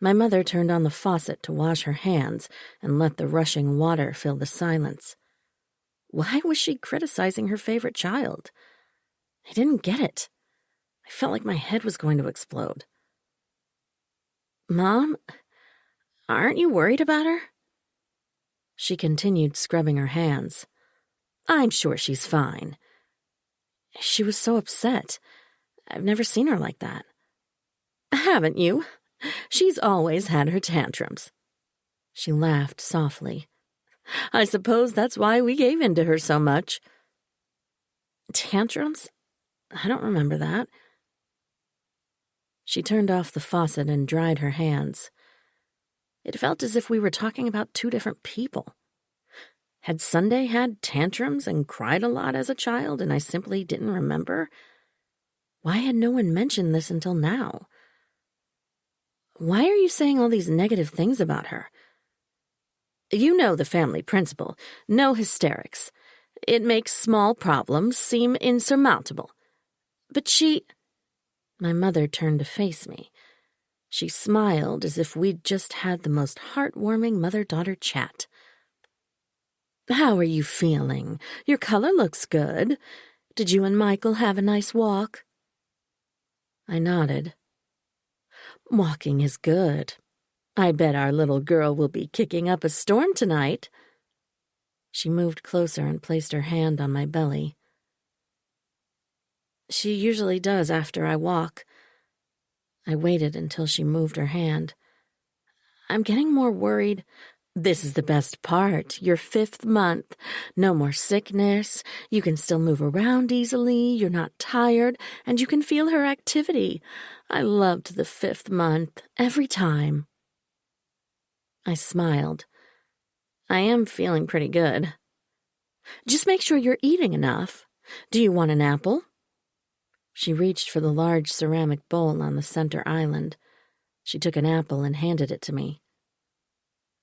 My mother turned on the faucet to wash her hands and let the rushing water fill the silence. Why was she criticizing her favorite child? I didn't get it. I felt like my head was going to explode. "Mom, aren't you worried about her?" She continued scrubbing her hands. "I'm sure she's fine." She was so upset. I've never seen her like that. "Haven't you? She's always had her tantrums." She laughed softly. "I suppose that's why we gave in to her so much." "Tantrums? I don't remember that." She turned off the faucet and dried her hands. It felt as if we were talking about two different people. Had Sunday had tantrums and cried a lot as a child, and I simply didn't remember? Why had no one mentioned this until now? "Why are you saying all these negative things about her?" "You know the family principle. No hysterics. It makes small problems seem insurmountable." "But she—" My mother turned to face me. She smiled as if we'd just had the most heartwarming mother-daughter chat. "How are you feeling? Your color looks good. Did you and Michael have a nice walk?" I nodded. "Walking is good. I bet our little girl will be kicking up a storm tonight." She moved closer and placed her hand on my belly. "She usually does after I walk." I waited until she moved her hand. "I'm getting more worried." "This is the best part. Your 5th month. No more sickness. You can still move around easily. You're not tired, and you can feel her activity. I loved the 5th month, every time." I smiled. "I am feeling pretty good." "Just make sure you're eating enough. Do you want an apple?" She reached for the large ceramic bowl on the center island. She took an apple and handed it to me.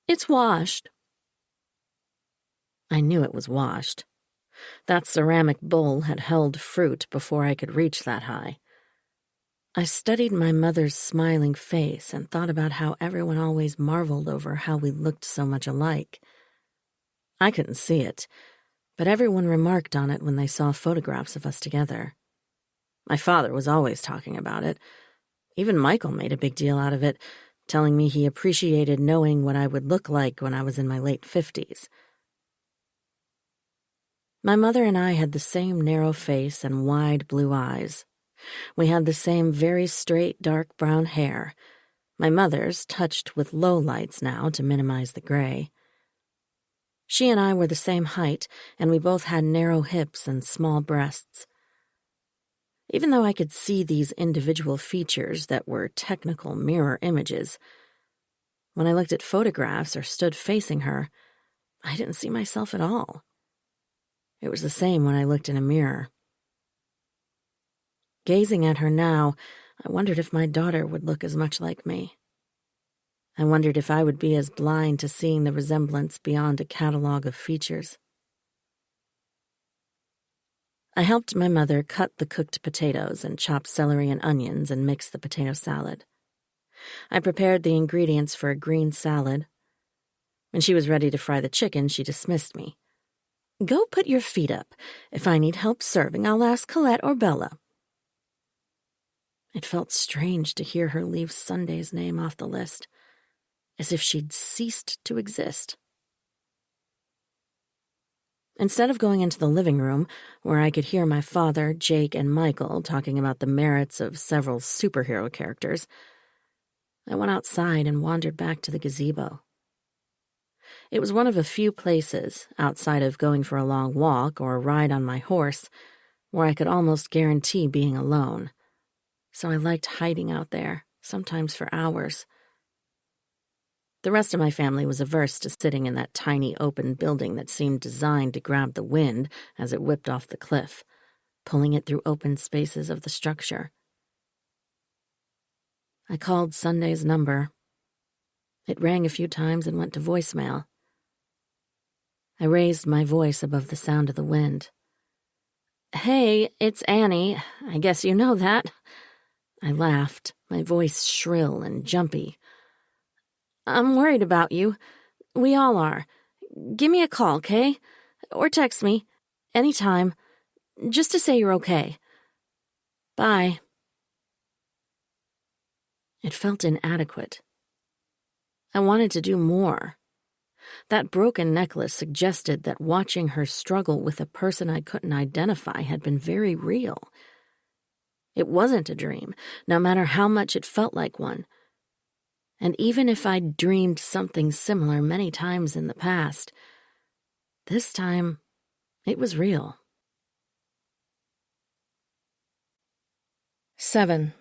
"It's washed." I knew it was washed. That ceramic bowl had held fruit before I could reach that high. I studied my mother's smiling face and thought about how everyone always marveled over how we looked so much alike. I couldn't see it, but everyone remarked on it when they saw photographs of us together. My father was always talking about it. Even Michael made a big deal out of it, telling me he appreciated knowing what I would look like when I was in my late 50s. My mother and I had the same narrow face and wide blue eyes. We had the same very straight dark brown hair, my mother's touched with low lights now to minimize the gray. She and I were the same height, and we both had narrow hips and small breasts. Even though I could see these individual features that were technical mirror images, when I looked at photographs or stood facing her, I didn't see myself at all. It was the same when I looked in a mirror. Gazing at her now, I wondered if my daughter would look as much like me. I wondered if I would be as blind to seeing the resemblance beyond a catalog of features. I helped my mother cut the cooked potatoes and chop celery and onions and mix the potato salad. I prepared the ingredients for a green salad. When she was ready to fry the chicken, she dismissed me. "Go put your feet up. If I need help serving, I'll ask Colette or Bella." It felt strange to hear her leave Sunday's name off the list, as if she'd ceased to exist. Instead of going into the living room, where I could hear my father, Jake, and Michael talking about the merits of several superhero characters, I went outside and wandered back to the gazebo. It was one of a few places, outside of going for a long walk or a ride on my horse, where I could almost guarantee being alone. So I liked hiding out there, sometimes for hours. The rest of my family was averse to sitting in that tiny open building that seemed designed to grab the wind as it whipped off the cliff, pulling it through open spaces of the structure. I called Sunday's number. It rang a few times and went to voicemail. I raised my voice above the sound of the wind. "Hey, it's Annie. I guess you know that." I laughed, my voice shrill and jumpy. "I'm worried about you. We all are. Give me a call, 'kay? Or text me. Anytime. Just to say you're okay. Bye." It felt inadequate. I wanted to do more. That broken necklace suggested that watching her struggle with a person I couldn't identify had been very real. It wasn't a dream, no matter how much it felt like one. And even if I'd dreamed something similar many times in the past, this time it was real. 7.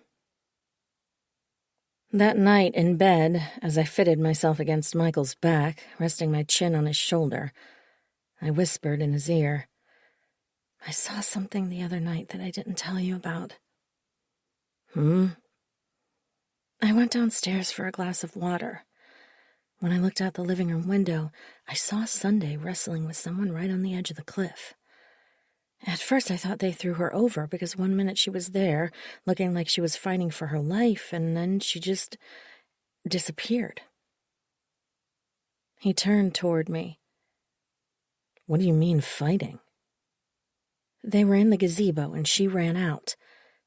That night in bed, as I fitted myself against Michael's back, resting my chin on his shoulder, I whispered in his ear, "I saw something the other night that I didn't tell you about." I went downstairs for a glass of water. When I looked out the living room window, I saw Sunday wrestling with someone right on the edge of the cliff. At first I thought they threw her over because one minute she was there, looking like she was fighting for her life, and then she just disappeared. He turned toward me. What do you mean, fighting? They were in the gazebo and she ran out.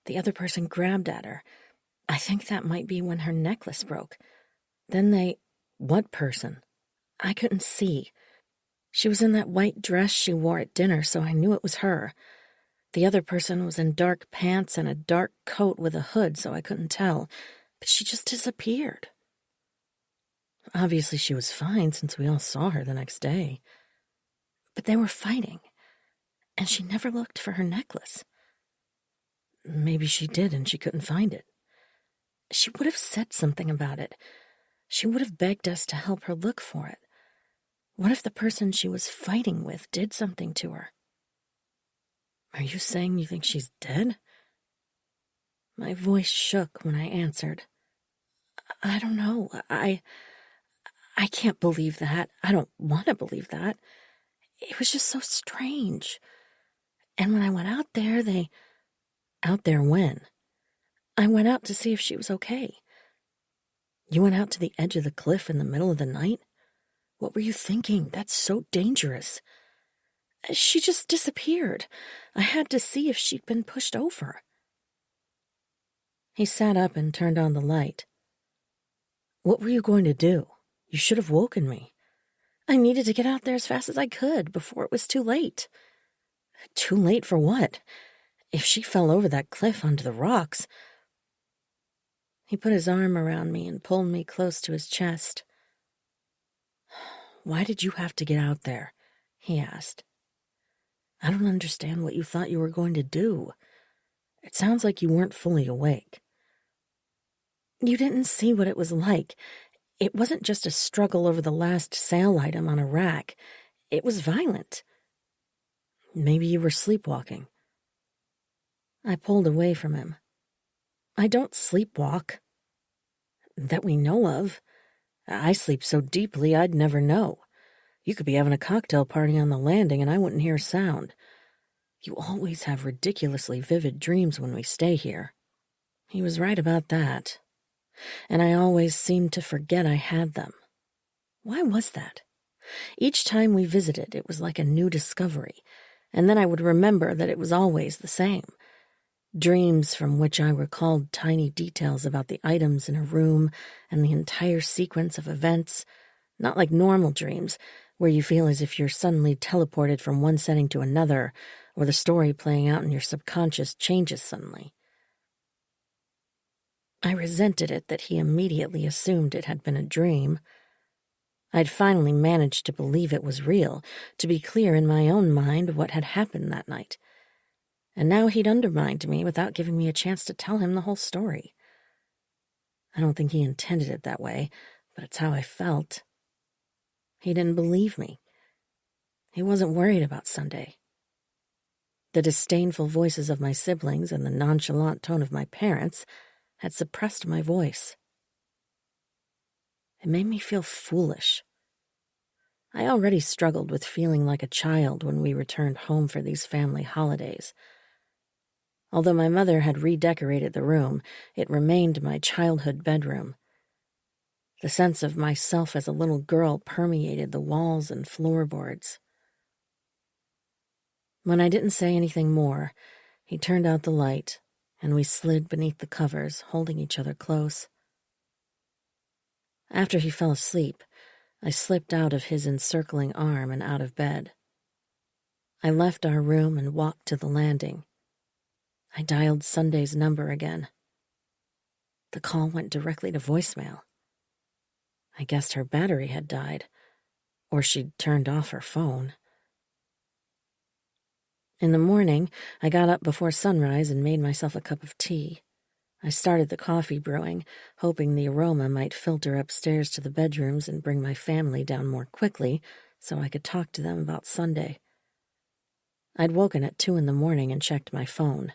The other person grabbed at her. I think that might be when her necklace broke. Then they... What person? I couldn't see. She was in that white dress she wore at dinner, so I knew it was her. The other person was in dark pants and a dark coat with a hood, so I couldn't tell. But she just disappeared. Obviously she was fine since we all saw her the next day. But they were fighting, and she never looked for her necklace. Maybe she did and she couldn't find it. She would have said something about it. She would have begged us to help her look for it. What if the person she was fighting with did something to her? Are you saying you think she's dead? My voice shook when I answered. I don't know. I can't believe that. I don't want to believe that. It was just so strange. And when I went out there, Out there when? I went out to see if she was okay. You went out to the edge of the cliff in the middle of the night? What were you thinking? That's so dangerous. She just disappeared. I had to see if she'd been pushed over. He sat up and turned on the light. What were you going to do? You should have woken me. I needed to get out there as fast as I could before it was too late. Too late for what? If she fell over that cliff onto the rocks... He put his arm around me and pulled me close to his chest. Why did you have to get out there? He asked. I don't understand what you thought you were going to do. It sounds like you weren't fully awake. You didn't see what it was like. It wasn't just a struggle over the last sale item on a rack. It was violent. Maybe you were sleepwalking. I pulled away from him. I don't sleepwalk. That we know of. I sleep so deeply I'd never know. You could be having a cocktail party on the landing and I wouldn't hear a sound. You always have ridiculously vivid dreams when we stay here. He was right about that. And I always seemed to forget I had them. Why was that? Each time we visited, it was like a new discovery, and then I would remember that it was always the same. Dreams from which I recalled tiny details about the items in a room and the entire sequence of events, not like normal dreams, where you feel as if you're suddenly teleported from one setting to another, or the story playing out in your subconscious changes suddenly. I resented it that he immediately assumed it had been a dream. I'd finally managed to believe it was real, to be clear in my own mind what had happened that night. And now he'd undermined me without giving me a chance to tell him the whole story. I don't think he intended it that way, but it's how I felt. He didn't believe me. He wasn't worried about Sunday. The disdainful voices of my siblings and the nonchalant tone of my parents had suppressed my voice. It made me feel foolish. I already struggled with feeling like a child when we returned home for these family holidays. Although my mother had redecorated the room, it remained my childhood bedroom. The sense of myself as a little girl permeated the walls and floorboards. When I didn't say anything more, he turned out the light, and we slid beneath the covers, holding each other close. After he fell asleep, I slipped out of his encircling arm and out of bed. I left our room and walked to the landing. I dialed Sunday's number again. The call went directly to voicemail. I guessed her battery had died, or she'd turned off her phone. In the morning, I got up before sunrise and made myself a cup of tea. I started the coffee brewing, hoping the aroma might filter upstairs to the bedrooms and bring my family down more quickly so I could talk to them about Sunday. I'd woken at 2 a.m. and checked my phone.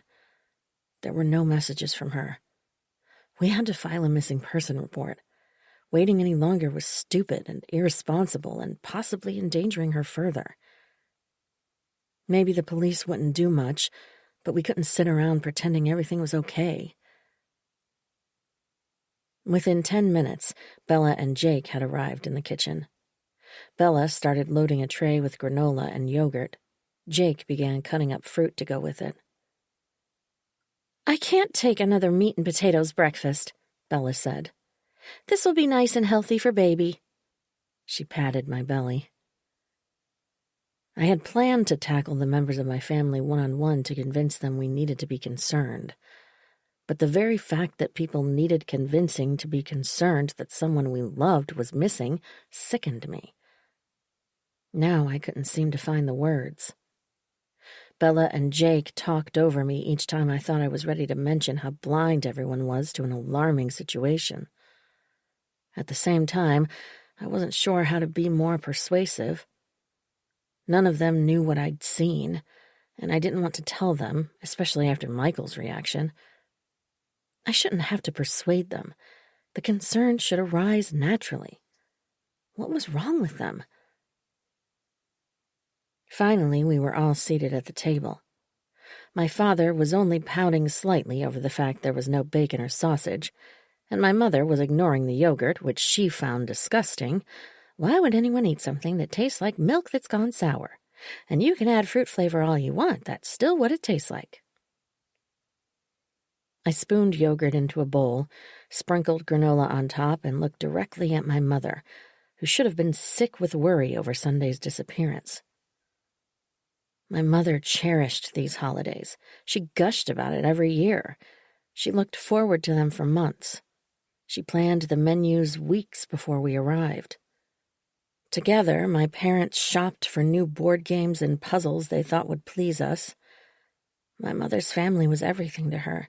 There were no messages from her. We had to file a missing person report. Waiting any longer was stupid and irresponsible and possibly endangering her further. Maybe the police wouldn't do much, but we couldn't sit around pretending everything was okay. Within 10 minutes, Bella and Jake had arrived in the kitchen. Bella started loading a tray with granola and yogurt. Jake began cutting up fruit to go with it. "I can't take another meat and potatoes breakfast," Bella said. "This will be nice and healthy for baby." She patted my belly. I had planned to tackle the members of my family one-on-one to convince them we needed to be concerned. But the very fact that people needed convincing to be concerned that someone we loved was missing sickened me. Now I couldn't seem to find the words. Bella and Jake talked over me each time I thought I was ready to mention how blind everyone was to an alarming situation. At the same time, I wasn't sure how to be more persuasive. None of them knew what I'd seen, and I didn't want to tell them, especially after Michael's reaction. I shouldn't have to persuade them. The concern should arise naturally. What was wrong with them? Finally, we were all seated at the table. My father was only pouting slightly over the fact there was no bacon or sausage, and my mother was ignoring the yogurt, which she found disgusting. Why would anyone eat something that tastes like milk that's gone sour? And you can add fruit flavor all you want, that's still what it tastes like. I spooned yogurt into a bowl, sprinkled granola on top, and looked directly at my mother, who should have been sick with worry over Sunday's disappearance. My mother cherished these holidays. She gushed about it every year. She looked forward to them for months. She planned the menus weeks before we arrived. Together, my parents shopped for new board games and puzzles they thought would please us. My mother's family was everything to her.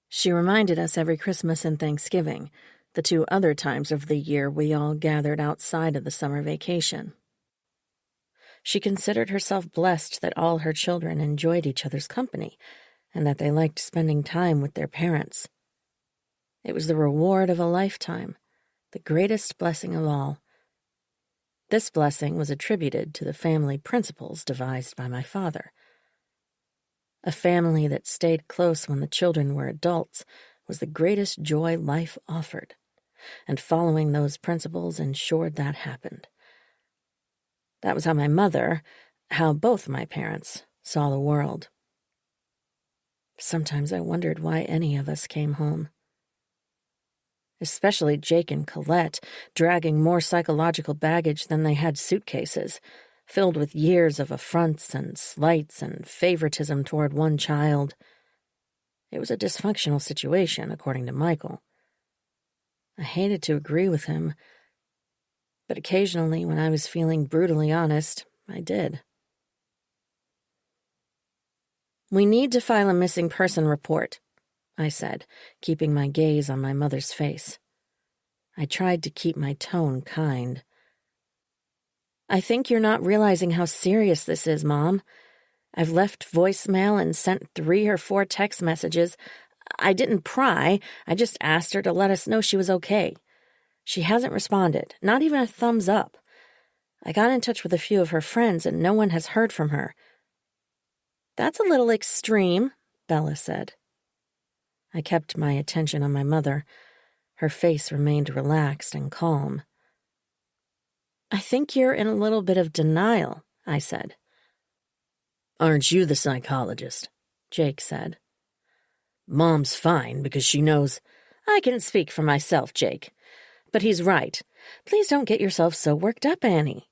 She reminded us every Christmas and Thanksgiving, the two other times of the year we all gathered outside of the summer vacation. She considered herself blessed that all her children enjoyed each other's company and that they liked spending time with their parents. It was the reward of a lifetime, the greatest blessing of all. This blessing was attributed to the family principles devised by my father. A family that stayed close when the children were adults was the greatest joy life offered, and following those principles ensured that happened. That was how both my parents saw the world. Sometimes I wondered why any of us came home. Especially Jake and Colette, dragging more psychological baggage than they had suitcases, filled with years of affronts and slights and favoritism toward one child. It was a dysfunctional situation, according to Michael. I hated to agree with him, but occasionally, when I was feeling brutally honest, I did. "We need to file a missing person report," I said, keeping my gaze on my mother's face. I tried to keep my tone kind. "I think you're not realizing how serious this is, Mom. I've left voicemail and sent 3 or 4 text messages. I didn't pry. I just asked her to let us know she was okay. She hasn't responded, not even a thumbs up. I got in touch with a few of her friends, and no one has heard from her." "That's a little extreme," Bella said. I kept my attention on my mother. Her face remained relaxed and calm. "I think you're in a little bit of denial," I said. "Aren't you the psychologist?" Jake said. "Mom's fine because she knows—" "I can speak for myself, Jake. But he's right. Please don't get yourself so worked up, Annie."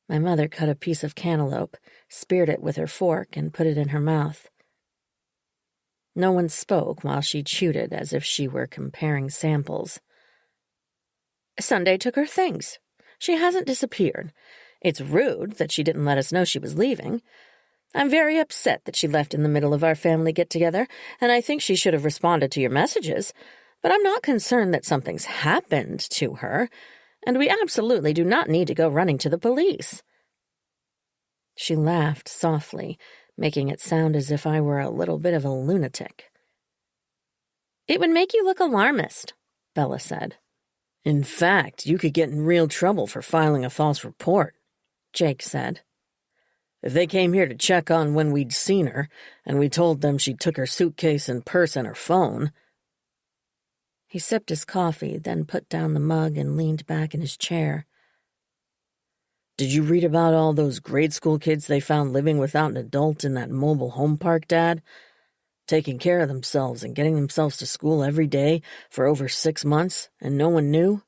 My mother cut a piece of cantaloupe, speared it with her fork, and put it in her mouth. No one spoke while she chewed it as if she were comparing samples. "Sunday took her things. She hasn't disappeared. It's rude that she didn't let us know she was leaving. I'm very upset that she left in the middle of our family get-together, and I think she should have responded to your messages. But I'm not concerned that something's happened to her, and we absolutely do not need to go running to the police." She laughed softly, making it sound as if I were a little bit of a lunatic. "It would make you look alarmist," Bella said. "In fact, you could get in real trouble for filing a false report," Jake said. If they came here to check on when we'd seen her, and we told them she took her suitcase and purse and her phone—" He sipped his coffee, then put down the mug and leaned back in his chair. "Did you read about all those grade school kids they found living without an adult in that mobile home park, Dad? Taking care of themselves and getting themselves to school every day for over 6 months, and no one knew?"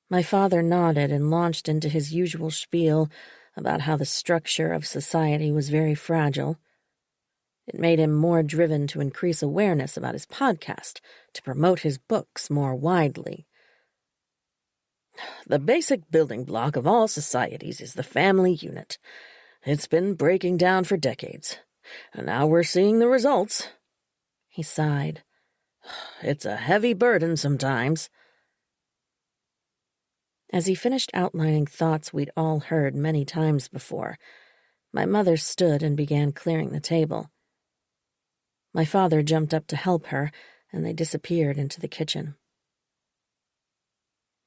My father nodded and launched into his usual spiel about how the structure of society was very fragile. It made him more driven to increase awareness about his podcast, to promote his books more widely. "The basic building block of all societies is the family unit. It's been breaking down for decades, and now we're seeing the results." He sighed. "It's a heavy burden sometimes." As he finished outlining thoughts we'd all heard many times before, my mother stood and began clearing the table. My father jumped up to help her, and they disappeared into the kitchen.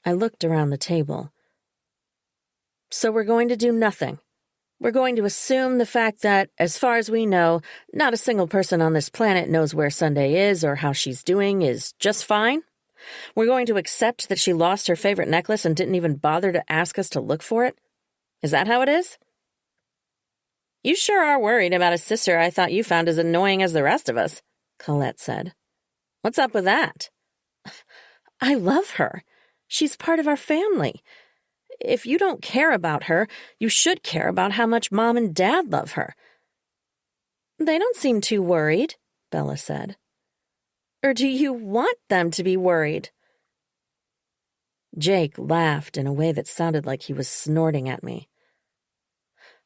I looked around the table. "So we're going to do nothing. We're going to assume the fact that, as far as we know, not a single person on this planet knows where Sunday is or how she's doing is just fine? We're going to accept that she lost her favorite necklace and didn't even bother to ask us to look for it? Is that how it is?" "You sure are worried about a sister I thought you found as annoying as the rest of us," Colette said. "What's up with that?" "I love her. She's part of our family. If you don't care about her, you should care about how much Mom and Dad love her." "They don't seem too worried," Bella said. "Or do you want them to be worried?" Jake laughed in a way that sounded like he was snorting at me.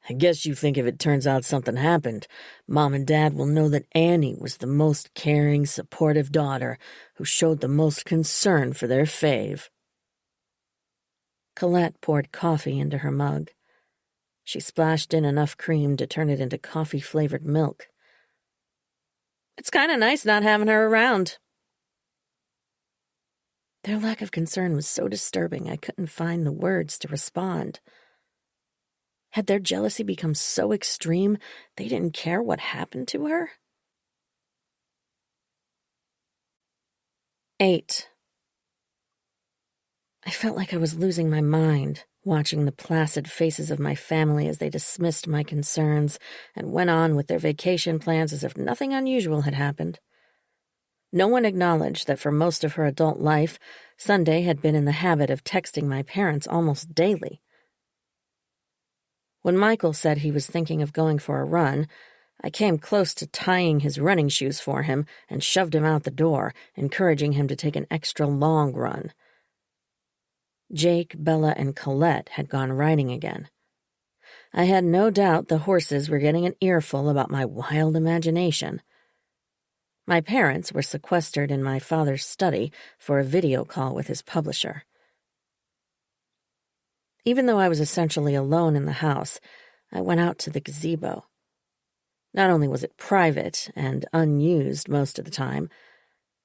"I guess you think if it turns out something happened, Mom and Dad will know that Annie was the most caring, supportive daughter who showed the most concern for their fave." Colette poured coffee into her mug. She splashed in enough cream to turn it into coffee-flavored milk. "It's kind of nice not having her around." Their lack of concern was so disturbing I couldn't find the words to respond. Had their jealousy become so extreme they didn't care what happened to her? 8. I felt like I was losing my mind, watching the placid faces of my family as they dismissed my concerns and went on with their vacation plans as if nothing unusual had happened. No one acknowledged that for most of her adult life, Sunday had been in the habit of texting my parents almost daily. When Michael said he was thinking of going for a run, I came close to tying his running shoes for him and shoved him out the door, encouraging him to take an extra long run. Jake, Bella, and Colette had gone riding again. I had no doubt the horses were getting an earful about my wild imagination. My parents were sequestered in my father's study for a video call with his publisher. Even though I was essentially alone in the house, I went out to the gazebo. Not only was it private and unused most of the time,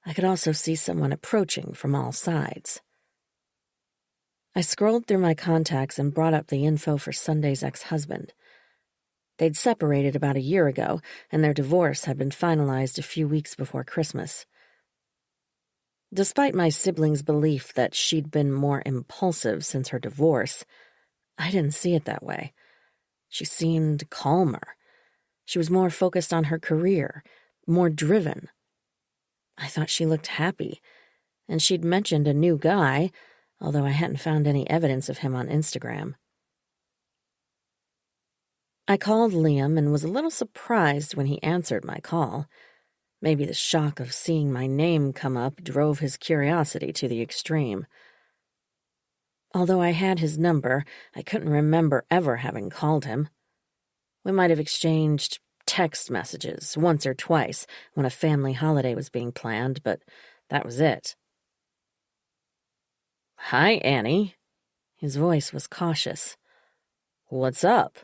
I could also see someone approaching from all sides. I scrolled through my contacts and brought up the info for Sunday's ex-husband. They'd separated about a year ago, and their divorce had been finalized a few weeks before Christmas. Despite my siblings' belief that she'd been more impulsive since her divorce, I didn't see it that way. She seemed calmer. She was more focused on her career, more driven. I thought she looked happy, and she'd mentioned a new guy, although I hadn't found any evidence of him on Instagram. I called Liam and was a little surprised when he answered my call. Maybe the shock of seeing my name come up drove his curiosity to the extreme. Although I had his number, I couldn't remember ever having called him. We might have exchanged text messages once or twice when a family holiday was being planned, but that was it. "Hi, Annie." His voice was cautious. "What's up?"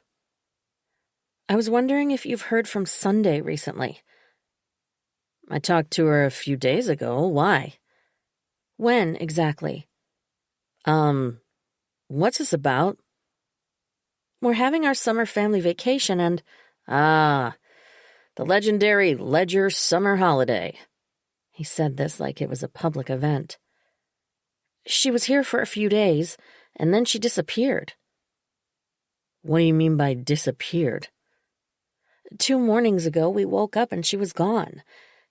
"I was wondering if you've heard from Sunday recently." "I talked to her a few days ago. Why?" "When exactly?" What's this about?" We're having our summer family vacation and— Ah, the legendary Ledger summer holiday. He said this like it was a public event. She was here for a few days, and then she disappeared. What do you mean by disappeared? 2 mornings ago, we woke up and she was gone.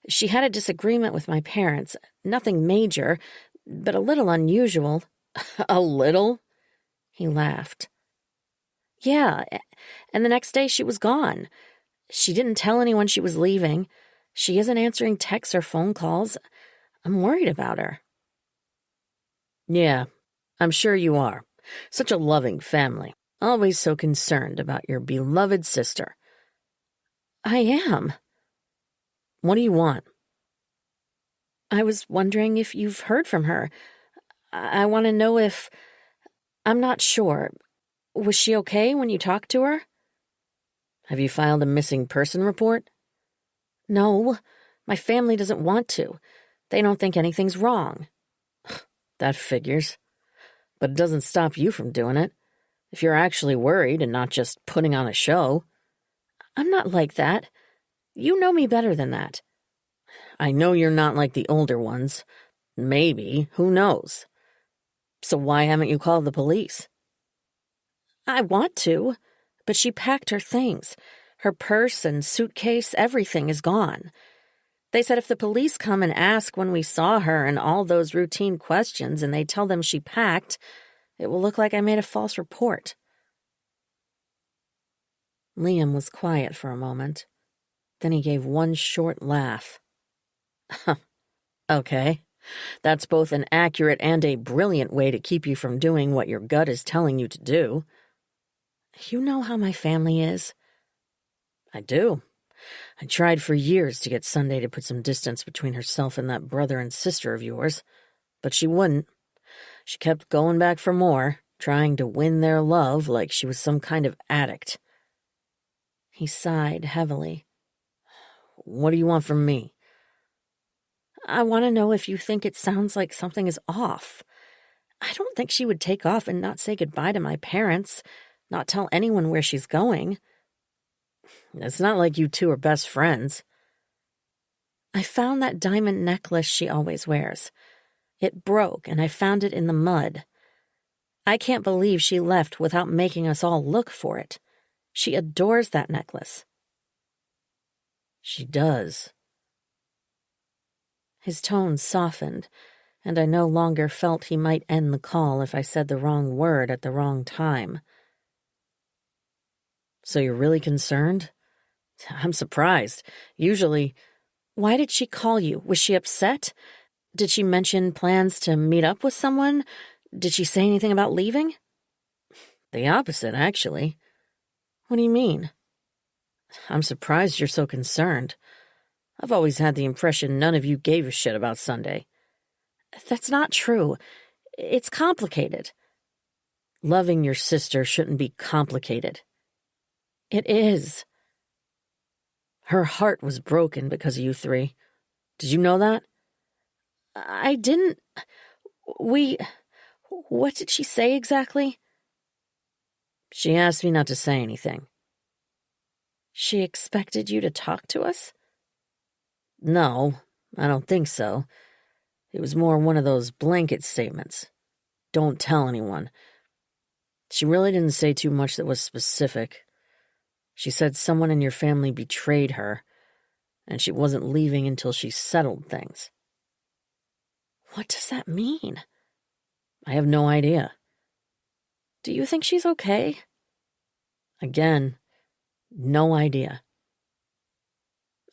She had a disagreement with my parents. Nothing major, but a little unusual. A little? He laughed. Yeah, and the next day she was gone. She didn't tell anyone she was leaving. She isn't answering texts or phone calls. I'm worried about her. Yeah, I'm sure you are. Such a loving family. Always so concerned about your beloved sister. I am. What do you want? I was wondering if you've heard from her. I want to know if— I'm not sure. Was she okay when you talked to her? Have you filed a missing person report? No, my family doesn't want to. They don't think anything's wrong. That figures. But it doesn't stop you from doing it. If you're actually worried and not just putting on a show. I'm not like that. You know me better than that. I know you're not like the older ones. Maybe. Who knows? So why haven't you called the police? I want to, but she packed her things. Her purse and suitcase, everything is gone. They said if the police come and ask when we saw her and all those routine questions and they tell them she packed, it will look like I made a false report. Liam was quiet for a moment. Then he gave one short laugh. Okay. That's both an accurate and a brilliant way to keep you from doing what your gut is telling you to do. You know how my family is. I do. I tried for years to get Sunday to put some distance between herself and that brother and sister of yours, but she wouldn't. She kept going back for more, trying to win their love like she was some kind of addict. He sighed heavily. What do you want from me? I want to know if you think it sounds like something is off. I don't think she would take off and not say goodbye to my parents, not tell anyone where she's going. It's not like you two are best friends. I found that diamond necklace she always wears. It broke, and I found it in the mud. I can't believe she left without making us all look for it. She adores that necklace. She does. His tone softened, and I no longer felt he might end the call if I said the wrong word at the wrong time. So you're really concerned? I'm surprised. Usually— Why did she call you? Was she upset? Did she mention plans to meet up with someone? Did she say anything about leaving? The opposite, actually. What do you mean? I'm surprised you're so concerned. I've always had the impression none of you gave a shit about Sunday. That's not true. It's complicated. Loving your sister shouldn't be complicated. It is. Her heart was broken because of you three. Did you know that? I didn't. What did she say exactly? She asked me not to say anything. She expected you to talk to us? No, I don't think so. It was more one of those blanket statements. Don't tell anyone. She really didn't say too much that was specific. She said someone in your family betrayed her, and she wasn't leaving until she settled things. What does that mean? I have no idea. Do you think she's okay? Again, no idea.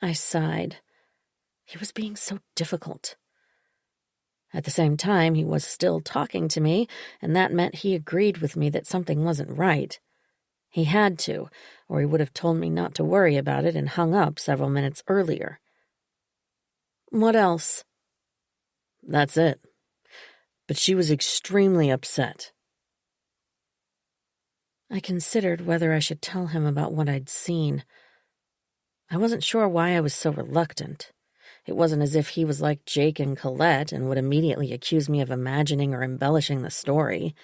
I sighed. He was being so difficult. At the same time, he was still talking to me, and that meant he agreed with me that something wasn't right. He had to, or he would have told me not to worry about it and hung up several minutes earlier. What else? That's it. But she was extremely upset. I considered whether I should tell him about what I'd seen. I wasn't sure why I was so reluctant. It wasn't as if he was like Jake and Colette and would immediately accuse me of imagining or embellishing the story.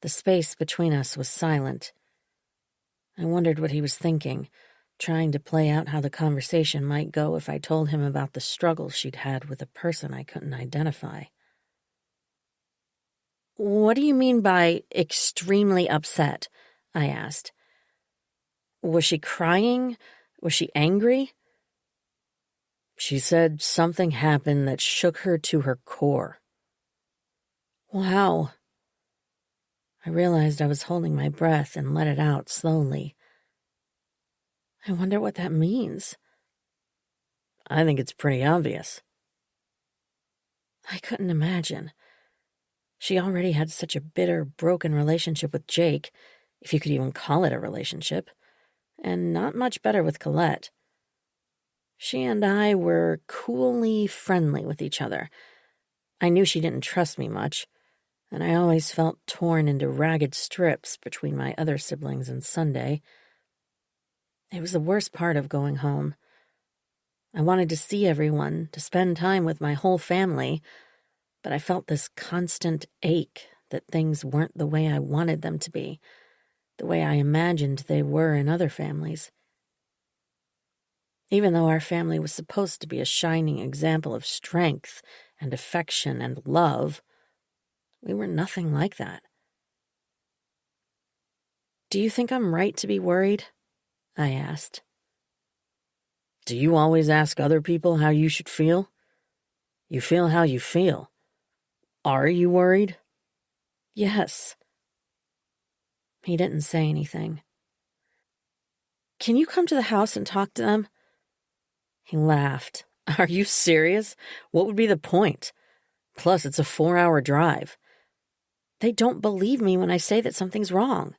The space between us was silent. I wondered what he was thinking, trying to play out how the conversation might go if I told him about the struggle she'd had with a person I couldn't identify. "What do you mean by extremely upset?" I asked. "Was she crying? Was she angry?" "She said something happened that shook her to her core." "Wow." I realized I was holding my breath and let it out slowly. I wonder what that means. "I think it's pretty obvious." I couldn't imagine. She already had such a bitter, broken relationship with Jake, if you could even call it a relationship, and not much better with Colette. She and I were coolly friendly with each other. I knew she didn't trust me much, and I always felt torn into ragged strips between my other siblings and Sunday. It was the worst part of going home. I wanted to see everyone, to spend time with my whole family, but I felt this constant ache that things weren't the way I wanted them to be, the way I imagined they were in other families. Even though our family was supposed to be a shining example of strength and affection and love, we were nothing like that. "Do you think I'm right to be worried?" I asked. "Do you always ask other people how you should feel? You feel how you feel. Are you worried?" "Yes." He didn't say anything. "Can you come to the house and talk to them?" He laughed. "Are you serious? What would be the point? Plus, it's a 4-hour drive." "They don't believe me when I say that something's wrong."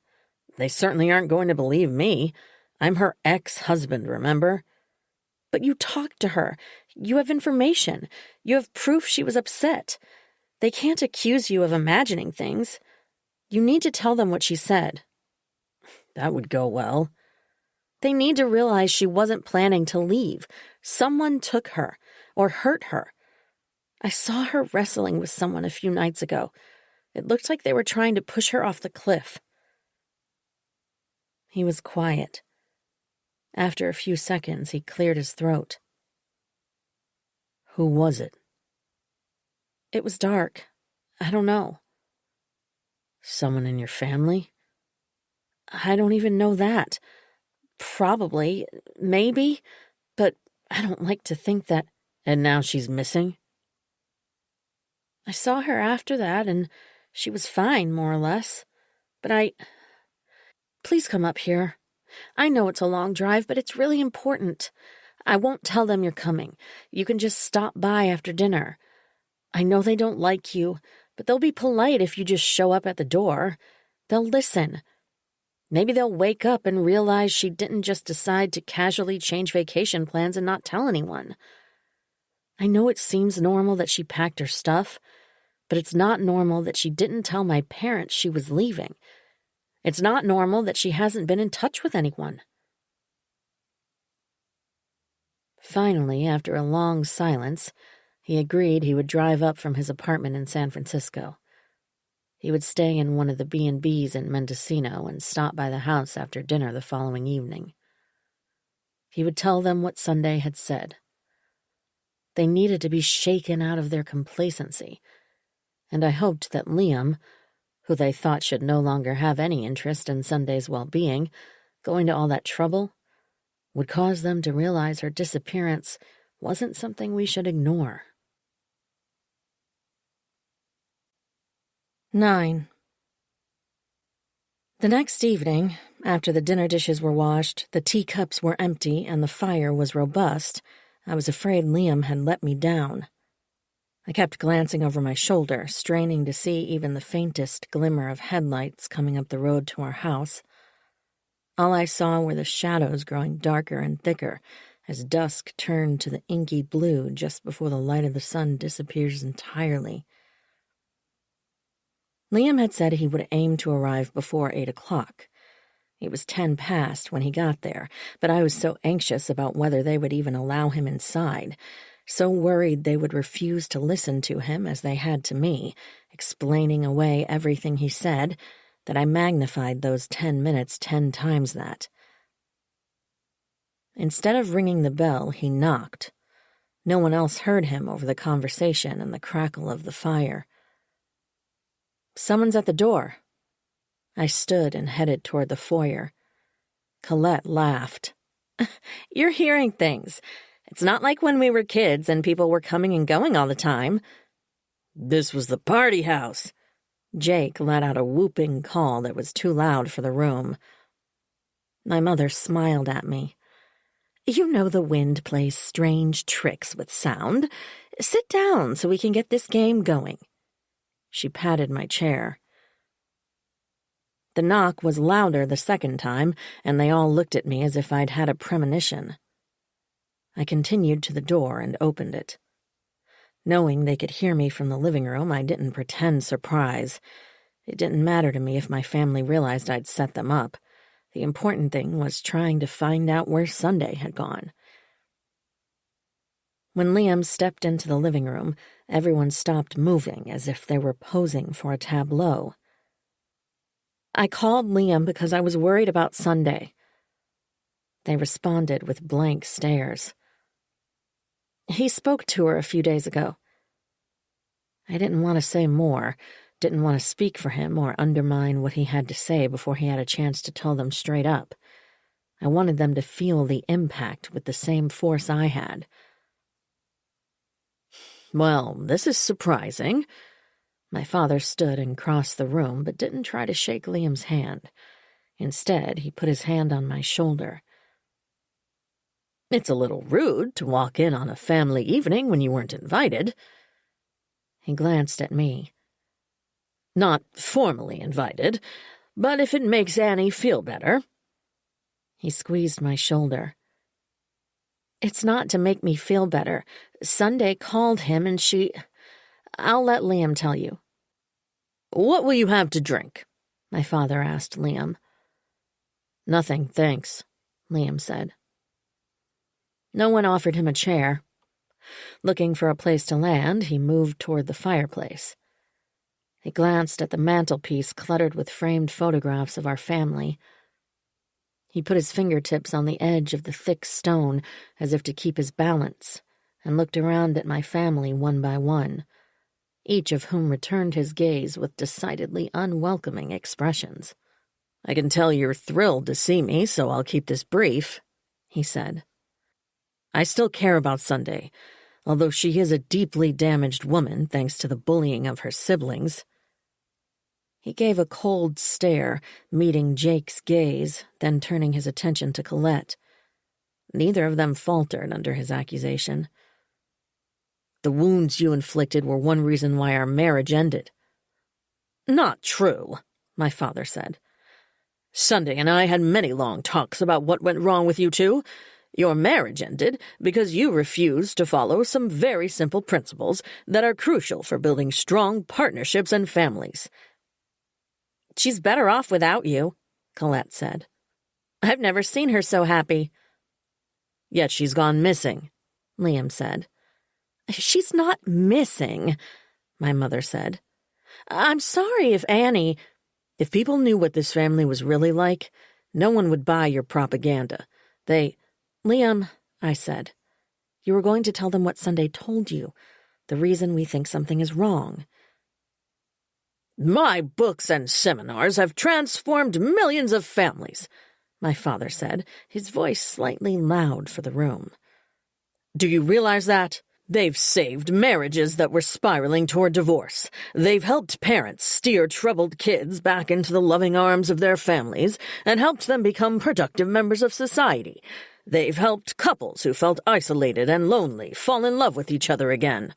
"They certainly aren't going to believe me. I'm her ex-husband, remember?" "But you talked to her. You have information. You have proof she was upset. They can't accuse you of imagining things. You need to tell them what she said." "That would go well." "They need to realize she wasn't planning to leave. Someone took her, or hurt her. I saw her wrestling with someone a few nights ago. It looked like they were trying to push her off the cliff." He was quiet. After a few seconds, he cleared his throat. "Who was it?" "It was dark. I don't know." "Someone in your family?" "I don't even know that. Probably, maybe, but I don't like to think that." "And now she's missing?" "I saw her after that, and she was fine, more or less. But Please come up here. I know it's a long drive, but it's really important. I won't tell them you're coming. You can just stop by after dinner. I know they don't like you, but they'll be polite if you just show up at the door. They'll listen. Maybe they'll wake up and realize she didn't just decide to casually change vacation plans and not tell anyone. I know it seems normal that she packed her stuff, but it's not normal that she didn't tell my parents she was leaving. It's not normal that she hasn't been in touch with anyone." Finally, after a long silence, he agreed he would drive up from his apartment in San Francisco. He would stay in one of the B&Bs in Mendocino and stop by the house after dinner the following evening. He would tell them what Sunday had said. They needed to be shaken out of their complacency, and I hoped that Liam, who they thought should no longer have any interest in Sunday's well-being, going to all that trouble, would cause them to realize her disappearance wasn't something we should ignore. 9. The next evening, after the dinner dishes were washed, the teacups were empty, and the fire was robust, I was afraid Liam had let me down. I kept glancing over my shoulder, straining to see even the faintest glimmer of headlights coming up the road to our house. All I saw were the shadows growing darker and thicker as dusk turned to the inky blue just before the light of the sun disappears entirely. Liam had said he would aim to arrive before 8 o'clock. It was 10 past when he got there, but I was so anxious about whether they would even allow him inside, so worried they would refuse to listen to him as they had to me, explaining away everything he said, that I magnified those 10 minutes 10 times that. Instead of ringing the bell, he knocked. No one else heard him over the conversation and the crackle of the fire. "Someone's at the door." I stood and headed toward the foyer. Colette laughed. "You're hearing things. It's not like when we were kids and people were coming and going all the time." "This was the party house." Jake let out a whooping call that was too loud for the room. My mother smiled at me. "You know the wind plays strange tricks with sound. Sit down so we can get this game going." She patted my chair. The knock was louder the second time, and they all looked at me as if I'd had a premonition. I continued to the door and opened it. Knowing they could hear me from the living room, I didn't pretend surprise. It didn't matter to me if my family realized I'd set them up. The important thing was trying to find out where Sunday had gone. When Liam stepped into the living room, everyone stopped moving as if they were posing for a tableau. "I called Liam because I was worried about Sunday." They responded with blank stares. "He spoke to her a few days ago." I didn't want to say more, didn't want to speak for him or undermine what he had to say before he had a chance to tell them straight up. I wanted them to feel the impact with the same force I had. "Well, this is surprising." My father stood and crossed the room, but didn't try to shake Liam's hand. Instead, he put his hand on my shoulder. "It's a little rude to walk in on a family evening when you weren't invited." He glanced at me. "Not formally invited, but if it makes Annie feel better." He squeezed my shoulder. "It's not to make me feel better. Sunday called him and I'll let Liam tell you." "What will you have to drink?" my father asked Liam. "Nothing, thanks," Liam said. No one offered him a chair. Looking for a place to land, he moved toward the fireplace. He glanced at the mantelpiece cluttered with framed photographs of our family. He put his fingertips on the edge of the thick stone as if to keep his balance, and looked around at my family one by one, each of whom returned his gaze with decidedly unwelcoming expressions. "I can tell you're thrilled to see me, so I'll keep this brief," he said. "I still care about Sunday, although she is a deeply damaged woman thanks to the bullying of her siblings." He gave a cold stare, meeting Jake's gaze, then turning his attention to Colette. Neither of them faltered under his accusation. "The wounds you inflicted were one reason why our marriage ended." "Not true," my father said. "Sunday and I had many long talks about what went wrong with you two. Your marriage ended because you refused to follow some very simple principles that are crucial for building strong partnerships and families." "She's better off without you," Colette said. "I've never seen her so happy." "Yet she's gone missing," Liam said. "She's not missing," my mother said. "I'm sorry if Annie—" "If people knew what this family was really like, no one would buy your propaganda. "Liam," I said, "you were going to tell them what Sunday told you, the reason we think something is wrong." "My books and seminars have transformed millions of families," my father said, his voice slightly loud for the room. "Do you realize that? They've saved marriages that were spiraling toward divorce. They've helped parents steer troubled kids back into the loving arms of their families and helped them become productive members of society. They've helped couples who felt isolated and lonely fall in love with each other again."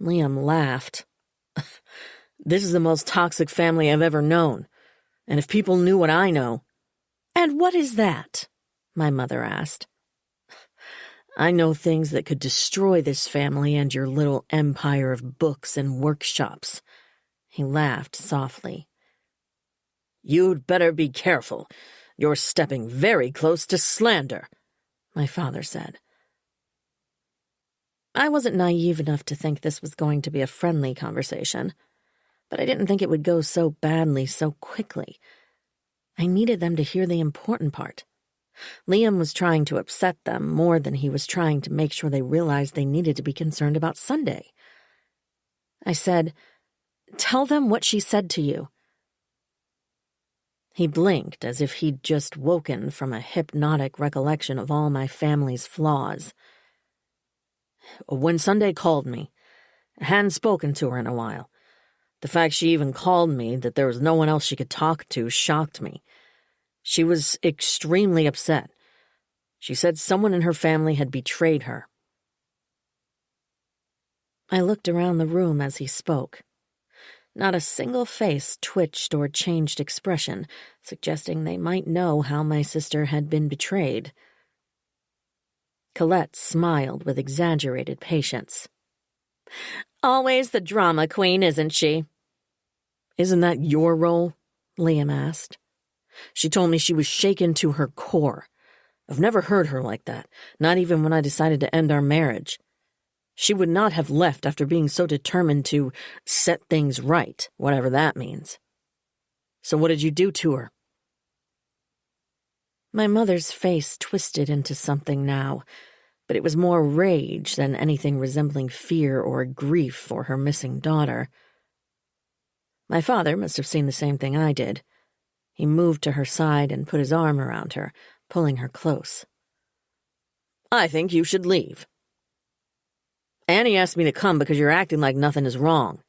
Liam laughed. "This is the most toxic family I've ever known. And if people knew what I know—" "And what is that?" my mother asked. "I know things that could destroy this family and your little empire of books and workshops." He laughed softly. "You'd better be careful. You're stepping very close to slander," my father said. I wasn't naive enough to think this was going to be a friendly conversation. But I didn't think it would go so badly so quickly. I needed them to hear the important part. Liam was trying to upset them more than he was trying to make sure they realized they needed to be concerned about Sunday. I said, "Tell them what she said to you." He blinked as if he'd just woken from a hypnotic recollection of all my family's flaws. "When Sunday called me, I hadn't spoken to her in a while. The fact she even called me, that there was no one else she could talk to, shocked me. She was extremely upset. She said someone in her family had betrayed her." I looked around the room as he spoke. Not a single face twitched or changed expression, suggesting they might know how my sister had been betrayed. Colette smiled with exaggerated patience. "Always the drama queen, isn't she?" "Isn't that your role?" Liam asked. "She told me she was shaken to her core. I've never heard her like that, not even when I decided to end our marriage. She would not have left after being so determined to set things right, whatever that means. So what did you do to her?" My mother's face twisted into something now, but it was more rage than anything resembling fear or grief for her missing daughter. My father must have seen the same thing I did. He moved to her side and put his arm around her, pulling her close. "I think you should leave. Annie asked me to come because you're acting like nothing is wrong.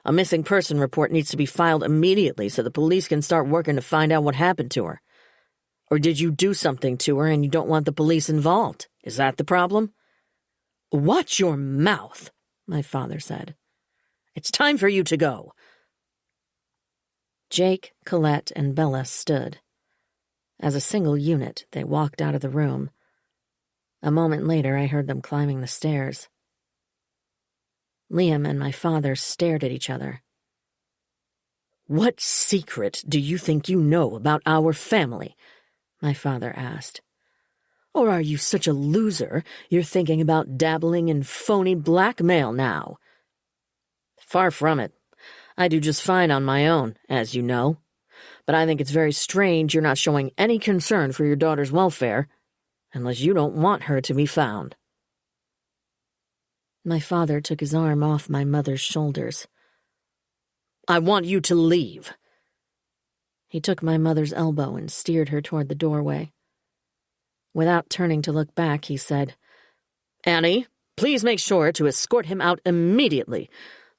A missing person report needs to be filed immediately so the police can start working to find out what happened to her. Or did you do something to her and you don't want the police involved? Is that the problem?" "Watch your mouth," my father said. "It's time for you to go." Jake, Colette, and Bella stood. As a single unit, they walked out of the room. A moment later, I heard them climbing the stairs. Liam and my father stared at each other. "What secret do you think you know about our family?" my father asked. "Or are you such a loser you're thinking about dabbling in phony blackmail now?" "Far from it. I do just fine on my own, as you know. But I think it's very strange you're not showing any concern for your daughter's welfare, unless you don't want her to be found." My father took his arm off my mother's shoulders. "I want you to leave." He took my mother's elbow and steered her toward the doorway. Without turning to look back, he said, "Annie, please make sure to escort him out immediately.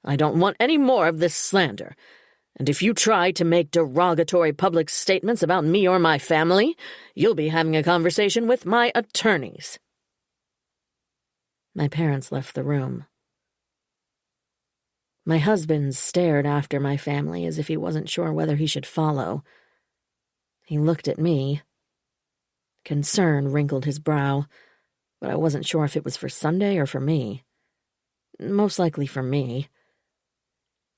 I don't want any more of this slander. And if you try to make derogatory public statements about me or my family, you'll be having a conversation with my attorneys." My parents left the room. My husband stared after my family as if he wasn't sure whether he should follow. He looked at me. Concern wrinkled his brow, but I wasn't sure if it was for Sunday or for me. Most likely for me.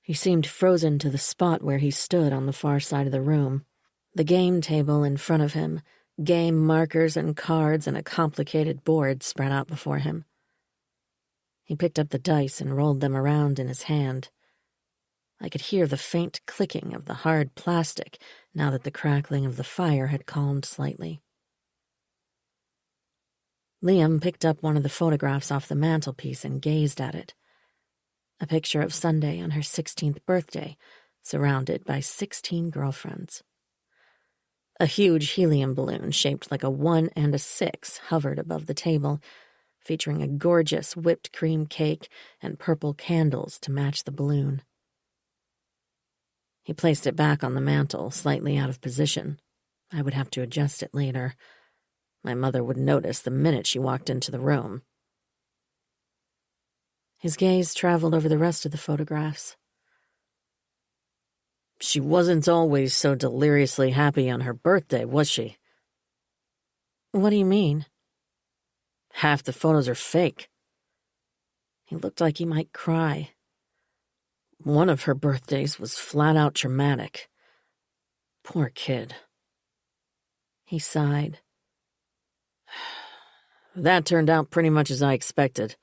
He seemed frozen to the spot where he stood on the far side of the room. The game table in front of him, game markers and cards and a complicated board spread out before him. He picked up the dice and rolled them around in his hand. I could hear the faint clicking of the hard plastic now that the crackling of the fire had calmed slightly. Liam picked up one of the photographs off the mantelpiece and gazed at it. A picture of Sunday on her 16th birthday, surrounded by 16 girlfriends. A huge helium balloon shaped like a 1 and a 6 hovered above the table, featuring a gorgeous whipped cream cake and purple candles to match the balloon. He placed it back on the mantel, slightly out of position. I would have to adjust it later. My mother would notice the minute she walked into the room. His gaze traveled over the rest of the photographs. "She wasn't always so deliriously happy on her birthday, was she?" "What do you mean?" "Half the photos are fake." He looked like he might cry. "One of her birthdays was flat-out traumatic. Poor kid." He sighed. "That turned out pretty much as I expected."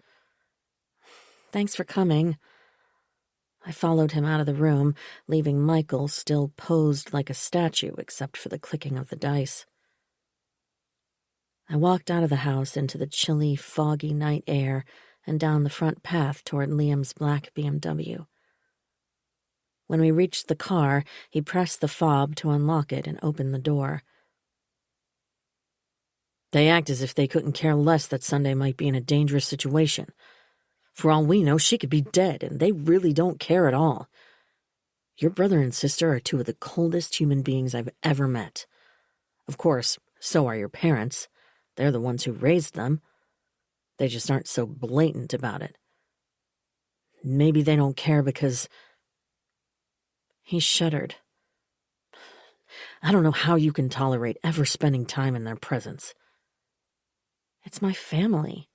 "Thanks for coming." I followed him out of the room, leaving Michael still posed like a statue except for the clicking of the dice. I walked out of the house into the chilly, foggy night air and down the front path toward Liam's black BMW. When we reached the car, he pressed the fob to unlock it and open the door. They act as if they couldn't care less that Sunday might be in a dangerous situation. For all we know, she could be dead, and they really don't care at all. Your brother and sister are two of the coldest human beings I've ever met. Of course, so are your parents. They're the ones who raised them. They just aren't so blatant about it. Maybe they don't care because... He shuddered. I don't know how you can tolerate ever spending time in their presence. It's my family.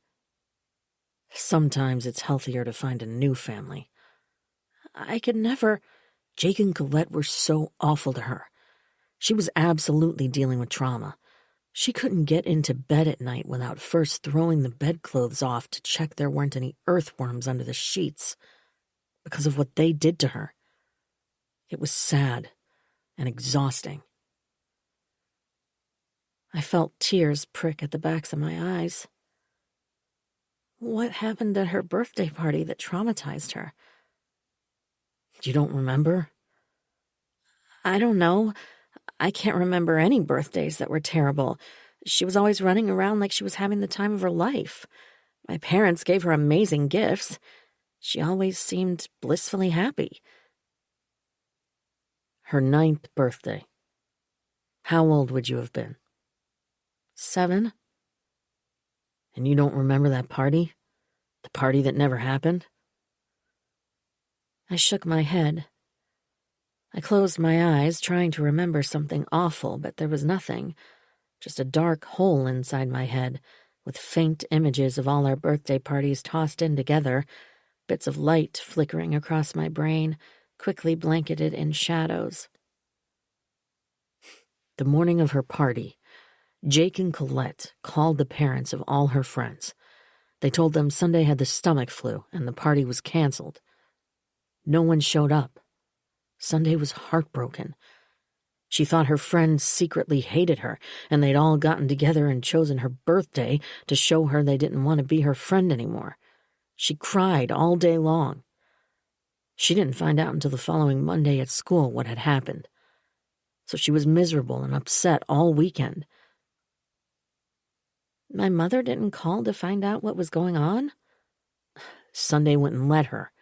Sometimes it's healthier to find a new family. I could never... Jake and Colette were so awful to her. She was absolutely dealing with trauma. She couldn't get into bed at night without first throwing the bedclothes off to check there weren't any earthworms under the sheets because of what they did to her. It was sad and exhausting. I felt tears prick at the backs of my eyes. What happened at her birthday party that traumatized her? You don't remember? I don't know. I can't remember any birthdays that were terrible. She was always running around like she was having the time of her life. My parents gave her amazing gifts. She always seemed blissfully happy. Her 9th birthday. How old would you have been? 7. And you don't remember that party? The party that never happened? I shook my head. I closed my eyes, trying to remember something awful, but there was nothing. Just a dark hole inside my head, with faint images of all our birthday parties tossed in together, bits of light flickering across my brain, quickly blanketed in shadows. The morning of her party, Jake and Colette called the parents of all her friends. They told them Sunday had the stomach flu and the party was canceled. No one showed up. Sunday was heartbroken. She thought her friends secretly hated her, and they'd all gotten together and chosen her birthday to show her they didn't want to be her friend anymore. She cried all day long. She didn't find out until the following Monday at school what had happened. So she was miserable and upset all weekend. My mother didn't call to find out what was going on? Sunday wouldn't let her.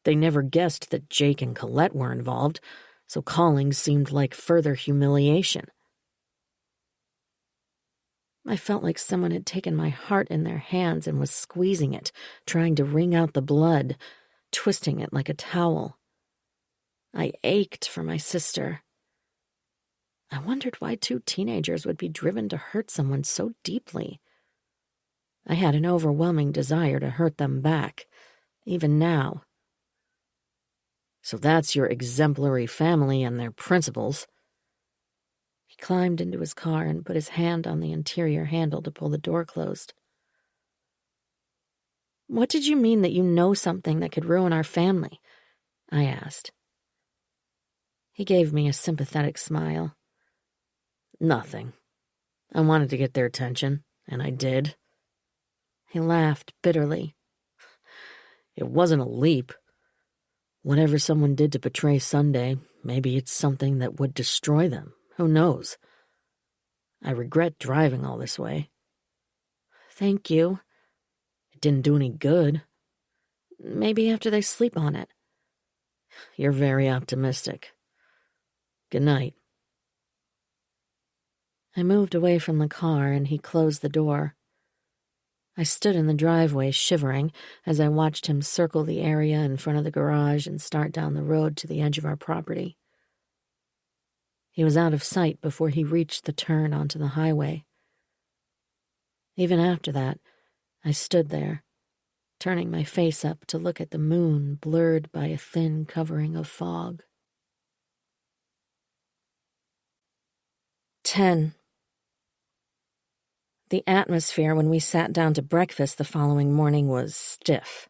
They never guessed that Jake and Colette were involved, so calling seemed like further humiliation. I felt like someone had taken my heart in their hands and was squeezing it, trying to wring out the blood, twisting it like a towel. I ached for my sister. I wondered why 2 teenagers would be driven to hurt someone so deeply. I had an overwhelming desire to hurt them back, even now. So that's your exemplary family and their principles. He climbed into his car and put his hand on the interior handle to pull the door closed. What did you mean that you know something that could ruin our family? I asked. He gave me a sympathetic smile. Nothing. I wanted to get their attention, and I did. He laughed bitterly. It wasn't a leap. Whatever someone did to betray Sunday, maybe it's something that would destroy them. Who knows? I regret driving all this way. Thank you. It didn't do any good. Maybe after they sleep on it. You're very optimistic. Good night. I moved away from the car and he closed the door. I stood in the driveway shivering as I watched him circle the area in front of the garage and start down the road to the edge of our property. He was out of sight before he reached the turn onto the highway. Even after that, I stood there, turning my face up to look at the moon blurred by a thin covering of fog. 10. The atmosphere when we sat down to breakfast the following morning was stiff.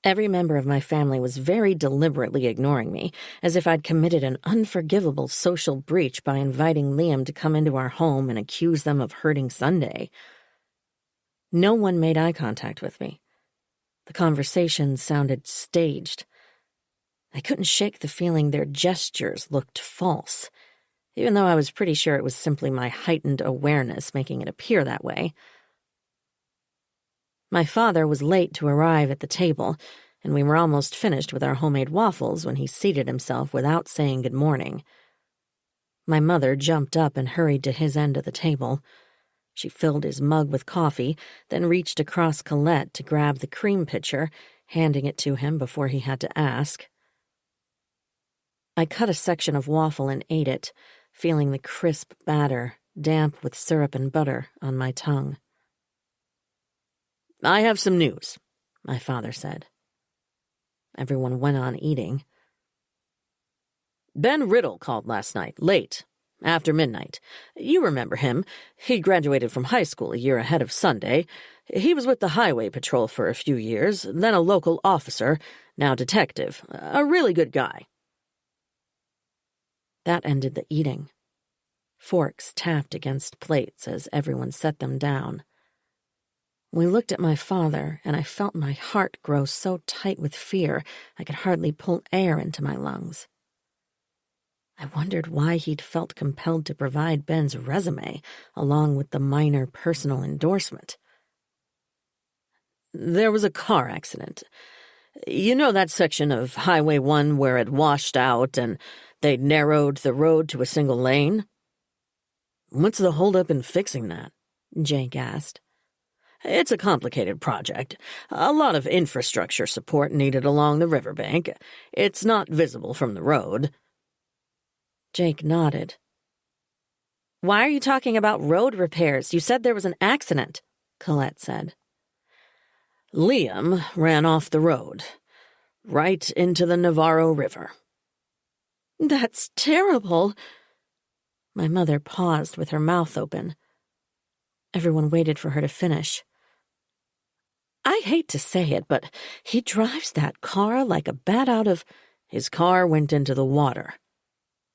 Every member of my family was very deliberately ignoring me, as if I'd committed an unforgivable social breach by inviting Liam to come into our home and accuse them of hurting Sunday. No one made eye contact with me. The conversation sounded staged. I couldn't shake the feeling their gestures looked false, even though I was pretty sure it was simply my heightened awareness making it appear that way. My father was late to arrive at the table, and we were almost finished with our homemade waffles when he seated himself without saying good morning. My mother jumped up and hurried to his end of the table. She filled his mug with coffee, then reached across Colette to grab the cream pitcher, handing it to him before he had to ask. I cut a section of waffle and ate it, feeling the crisp batter, damp with syrup and butter, on my tongue. "I have some news," my father said. Everyone went on eating. "Ben Riddle called last night, late, after midnight. You remember him. He graduated from high school a year ahead of Sunday. He was with the highway patrol for a few years, then a local officer, now detective. A really good guy." That ended the eating. Forks tapped against plates as everyone set them down. We looked at my father, and I felt my heart grow so tight with fear I could hardly pull air into my lungs. I wondered why he'd felt compelled to provide Ben's resume, along with the minor personal endorsement. "There was a car accident. You know that section of Highway 1 where it washed out and they narrowed the road to a single lane?" "What's the holdup in fixing that?" Jake asked. "It's a complicated project. A lot of infrastructure support needed along the riverbank. It's not visible from the road." Jake nodded. "Why are you talking about road repairs? You said there was an accident," Colette said. "Liam ran off the road, right into the Navarro River." "That's terrible." My mother paused with her mouth open. Everyone waited for her to finish. "I hate to say it, but he drives that car like a bat out of—" "His car went into the water,"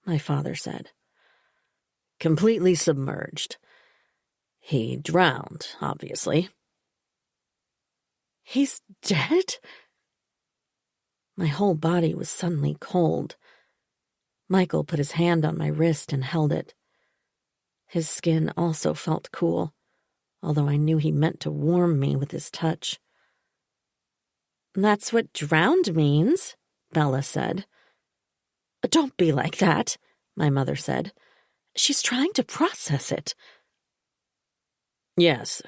my father said. "Completely submerged. He drowned, obviously." "He's dead?" My whole body was suddenly cold. Michael put his hand on my wrist and held it. His skin also felt cool, although I knew he meant to warm me with his touch. "That's what drowned means," Bella said. "Don't be like that," my mother said. "She's trying to process it." "Yes.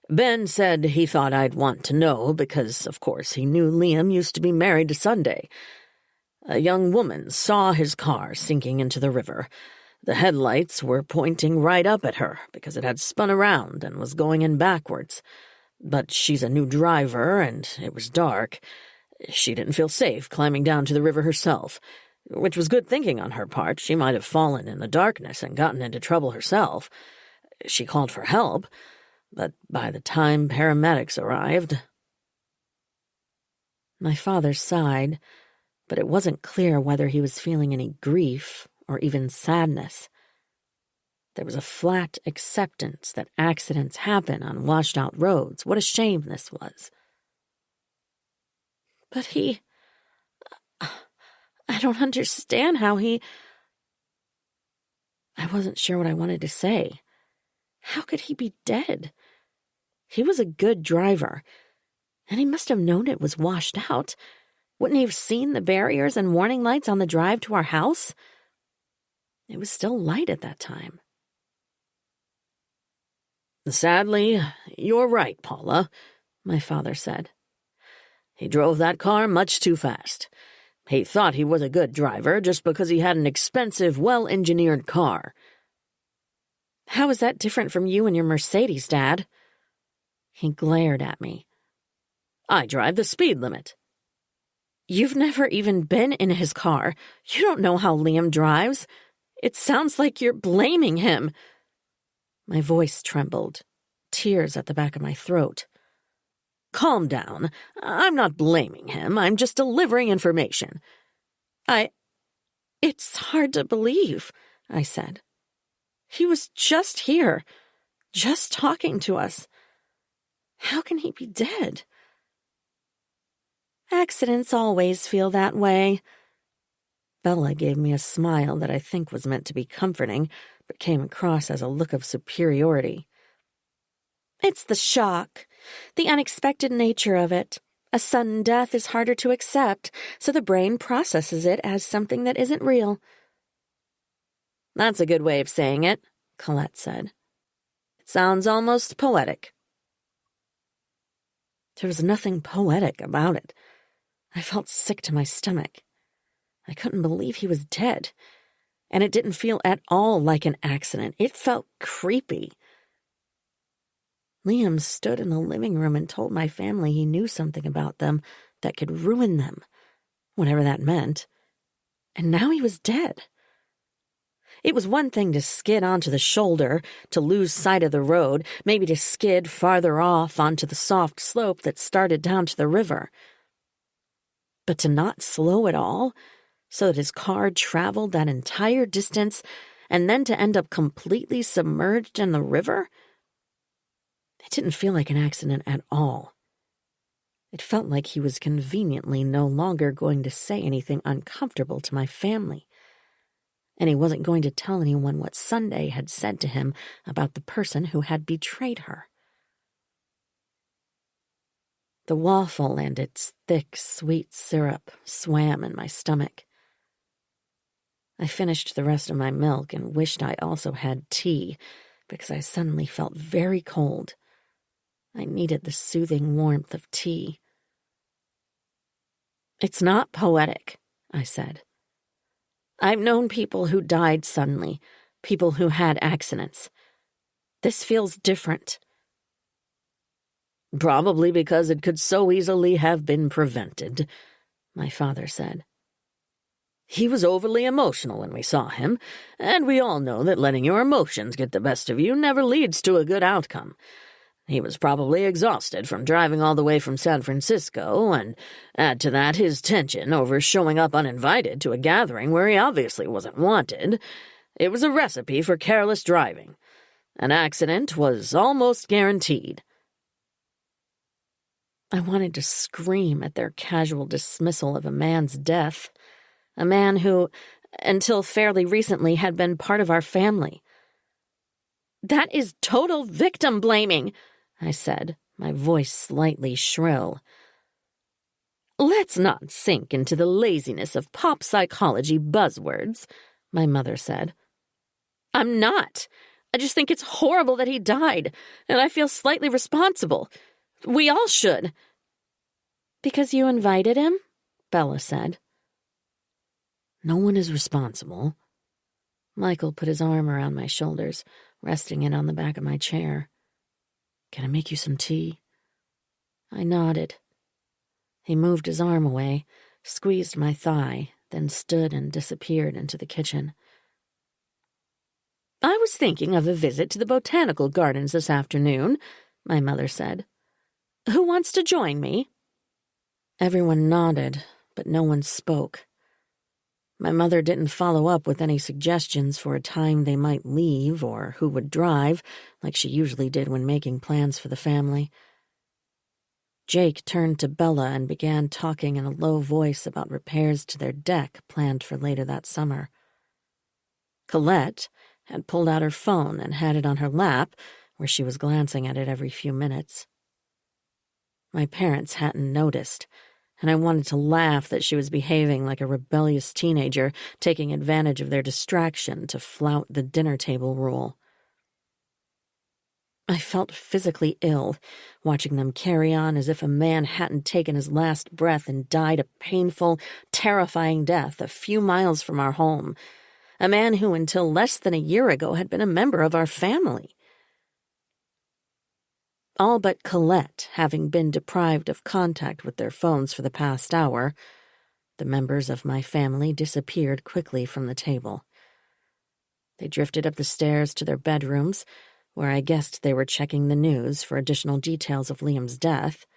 Ben said he thought I'd want to know because, of course, he knew Liam used to be married to Sunday. A young woman saw his car sinking into the river. The headlights were pointing right up at her because it had spun around and was going in backwards. But she's a new driver, and it was dark. She didn't feel safe climbing down to the river herself, which was good thinking on her part. She might have fallen in the darkness and gotten into trouble herself. She called for help, but by the time paramedics arrived..." My father sighed, but it wasn't clear whether he was feeling any grief or even sadness. There was a flat acceptance that accidents happen on washed-out roads. What a shame this was. "But I don't understand how he—" I wasn't sure what I wanted to say. How could he be dead? He was a good driver, and he must have known it was washed out. Wouldn't he have seen the barriers and warning lights on the drive to our house? It was still light at that time. "Sadly, you're right, Paula," my father said. "He drove that car much too fast. He thought he was a good driver just because he had an expensive, well-engineered car." "How is that different from you and your Mercedes, Dad?" He glared at me. "I drive the speed limit." "You've never even been in his car. You don't know how Liam drives. It sounds like you're blaming him." My voice trembled, tears at the back of my throat. calm down. I'm not blaming him. I'm just delivering information. It's hard to believe, I said. He was just here, just talking to us. How can he be dead? Accidents always feel that way. Bella gave me a smile that I think was meant to be comforting, but came across as a look of superiority. It's the shock, the unexpected nature of it. A sudden death is harder to accept, so the brain processes it as something that isn't real. That's a good way of saying it, Colette said. It sounds almost poetic. There was nothing poetic about it. I felt sick to my stomach. I couldn't believe he was dead, and it didn't feel at all like an accident. It felt creepy. Liam stood in the living room and told my family he knew something about them that could ruin them, whatever that meant. And now he was dead. It was one thing to skid onto the shoulder, to lose sight of the road, maybe to skid farther off onto the soft slope that started down to the river. But to not slow at all, so that his car traveled that entire distance, and then to end up completely submerged in the river? It didn't feel like an accident at all. It felt like he was conveniently no longer going to say anything uncomfortable to my family. And he wasn't going to tell anyone what Sunday had said to him about the person who had betrayed her. The waffle and its thick, sweet syrup swam in my stomach. I finished the rest of my milk and wished I also had tea, because I suddenly felt very cold. I needed the soothing warmth of tea. It's not poetic, I said. I've known people who died suddenly, people who had accidents. This feels different. Probably because it could so easily have been prevented, my father said. He was overly emotional when we saw him, and we all know that letting your emotions get the best of you never leads to a good outcome. He was probably exhausted from driving all the way from San Francisco, and add to that his tension over showing up uninvited to a gathering where he obviously wasn't wanted. It was a recipe for careless driving. An accident was almost guaranteed. I wanted to scream at their casual dismissal of a man's death, a man who, until fairly recently, had been part of our family. That is total victim blaming, I said, my voice slightly shrill. Let's not sink into the laziness of pop psychology buzzwords, my mother said. I'm not. I just think it's horrible that he died, and I feel slightly responsible. We all should. Because you invited him? Bella said. No one is responsible. Michael put his arm around my shoulders, resting it on the back of my chair. Can I make you some tea? I nodded. He moved his arm away, squeezed my thigh, then stood and disappeared into the kitchen. I was thinking of a visit to the botanical gardens this afternoon, my mother said. Who wants to join me? Everyone nodded, but no one spoke. My mother didn't follow up with any suggestions for a time they might leave or who would drive, like she usually did when making plans for the family. Jake turned to Bella and began talking in a low voice about repairs to their deck planned for later that summer. Colette had pulled out her phone and had it on her lap, where she was glancing at it every few minutes. My parents hadn't noticed, and I wanted to laugh that she was behaving like a rebellious teenager, taking advantage of their distraction to flout the dinner table rule. I felt physically ill, watching them carry on as if a man hadn't taken his last breath and died a painful, terrifying death a few miles from our home, a man who until less than a year ago had been a member of our family. All but Colette having been deprived of contact with their phones for the past hour, the members of my family disappeared quickly from the table. They drifted up the stairs to their bedrooms, where I guessed they were checking the news for additional details of Liam's death,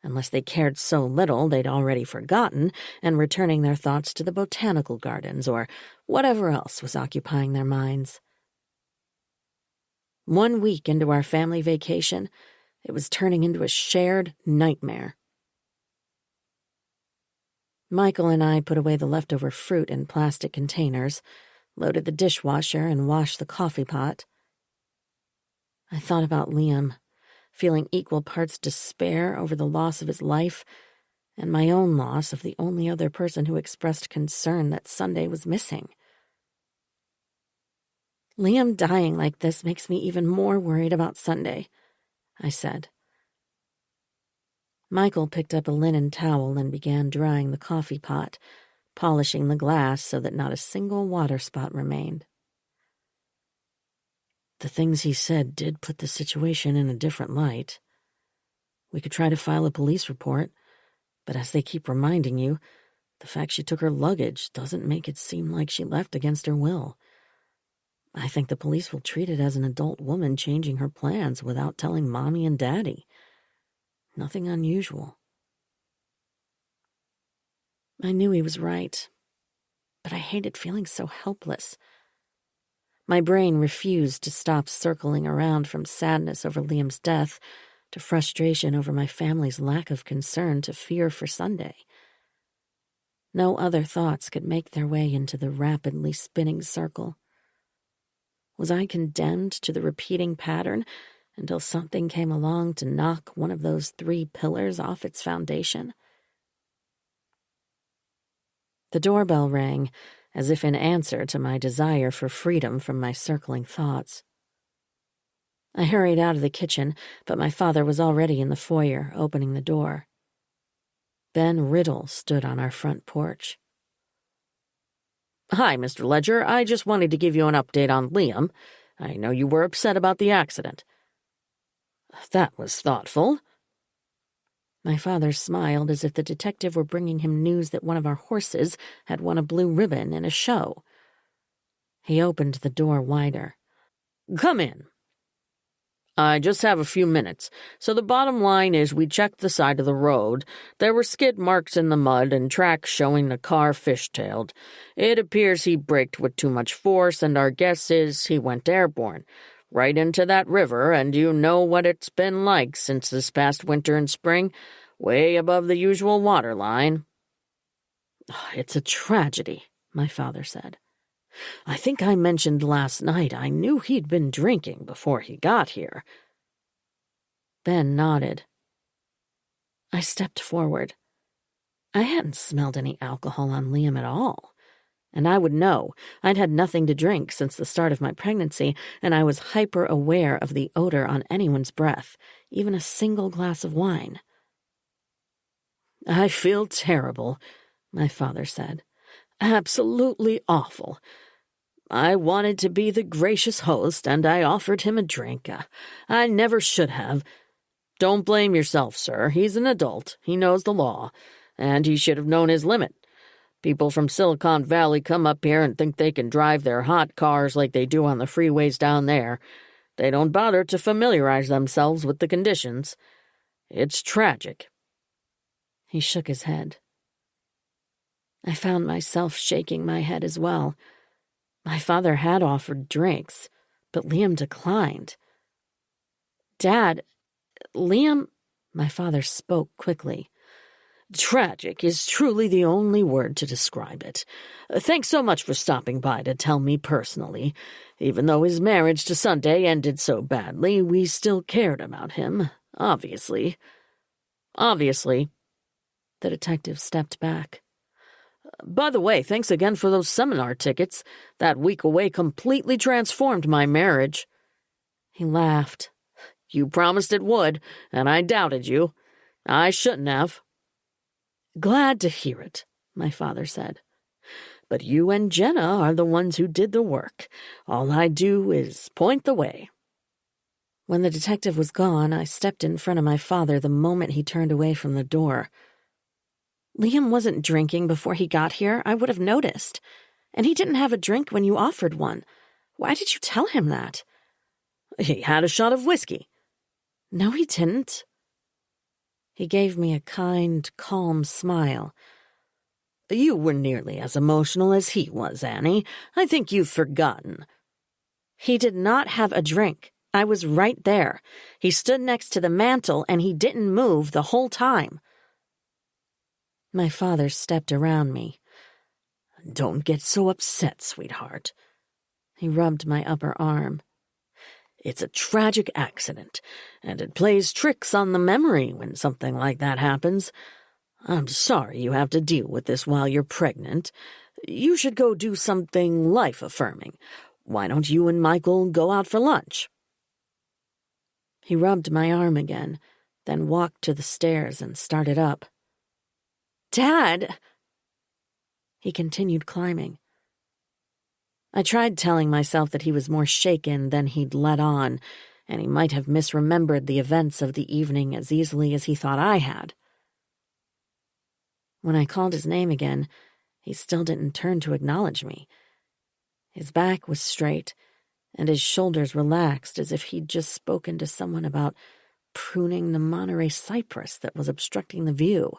unless they cared so little they'd already forgotten and returning their thoughts to the botanical gardens or whatever else was occupying their minds. 1 week into our family vacation, it was turning into a shared nightmare. Michael and I put away the leftover fruit in plastic containers, loaded the dishwasher, and washed the coffee pot. I thought about Liam, feeling equal parts despair over the loss of his life and my own loss of the only other person who expressed concern that Sunday was missing. Liam dying like this makes me even more worried about Sunday, I said. Michael picked up a linen towel and began drying the coffee pot, polishing the glass so that not a single water spot remained. The things he said did put the situation in a different light. We could try to file a police report, but as they keep reminding you, the fact she took her luggage doesn't make it seem like she left against her will. I think the police will treat it as an adult woman changing her plans without telling Mommy and Daddy. Nothing unusual. I knew he was right, but I hated feeling so helpless. My brain refused to stop circling around from sadness over Liam's death to frustration over my family's lack of concern to fear for Sunday. No other thoughts could make their way into the rapidly spinning circle. Was I condemned to the repeating pattern until something came along to knock one of those 3 pillars off its foundation? The doorbell rang, as if in answer to my desire for freedom from my circling thoughts. I hurried out of the kitchen, but my father was already in the foyer, opening the door. Ben Riddle stood on our front porch. "Hi, Mr. Ledger. I just wanted to give you an update on Liam. I know you were upset about the accident." "That was thoughtful." My father smiled as if the detective were bringing him news that one of our horses had won a blue ribbon in a show. He opened the door wider. "Come in. I just have a few minutes. So the bottom line is we checked the side of the road. There were skid marks in the mud and tracks showing the car fishtailed. It appears he braked with too much force, and our guess is he went airborne, right into that river, and you know what it's been like since this past winter and spring, way above the usual water line." "It's a tragedy," my father said. "I think I mentioned last night I knew he'd been drinking before he got here." Ben nodded. I stepped forward. I hadn't smelled any alcohol on Liam at all. And I would know. I'd had nothing to drink since the start of my pregnancy, and I was hyper-aware of the odor on anyone's breath, even a single glass of wine. "I feel terrible," my father said. "Absolutely awful. I wanted to be the gracious host, and I offered him a drink. I never should have. Don't blame yourself, sir. He's an adult. He knows the law, and he should have known his limit. People from Silicon Valley come up here and think they can drive their hot cars like they do on the freeways down there. They don't bother to familiarize themselves with the conditions. It's tragic." He shook his head. I found myself shaking my head as well. My father had offered drinks, but Liam declined. "Dad, Liam—" My father spoke quickly. "Tragic is truly the only word to describe it. Thanks so much for stopping by to tell me personally. Even though his marriage to Sunday ended so badly, we still cared about him, obviously." "Obviously." The detective stepped back. "By the way, thanks again for those seminar tickets. That week away completely transformed my marriage." He laughed. "You promised it would, and I doubted you. I shouldn't have." "Glad to hear it," my father said. "But you and Jenna are the ones who did the work. All I do is point the way." When the detective was gone, I stepped in front of my father the moment he turned away from the door. "Liam wasn't drinking before he got here. I would have noticed. And he didn't have a drink when you offered one. Why did you tell him that?" "He had a shot of whiskey." "No, he didn't." He gave me a kind, calm smile. You were nearly as emotional as he was, Annie. I think you've forgotten. He did not have a drink. I was right there. He stood next to the mantel, and he didn't move the whole time. My father stepped around me. Don't get so upset, sweetheart. He rubbed my upper arm. It's a tragic accident, and it plays tricks on the memory when something like that happens. I'm sorry you have to deal with this while you're pregnant. You should go do something life-affirming. Why don't you and Michael go out for lunch? He rubbed my arm again, then walked to the stairs and started up. Dad! He continued climbing. I tried telling myself that he was more shaken than he'd let on, and he might have misremembered the events of the evening as easily as he thought I had. When I called his name again, he still didn't turn to acknowledge me. His back was straight, and his shoulders relaxed as if he'd just spoken to someone about pruning the Monterey cypress that was obstructing the view,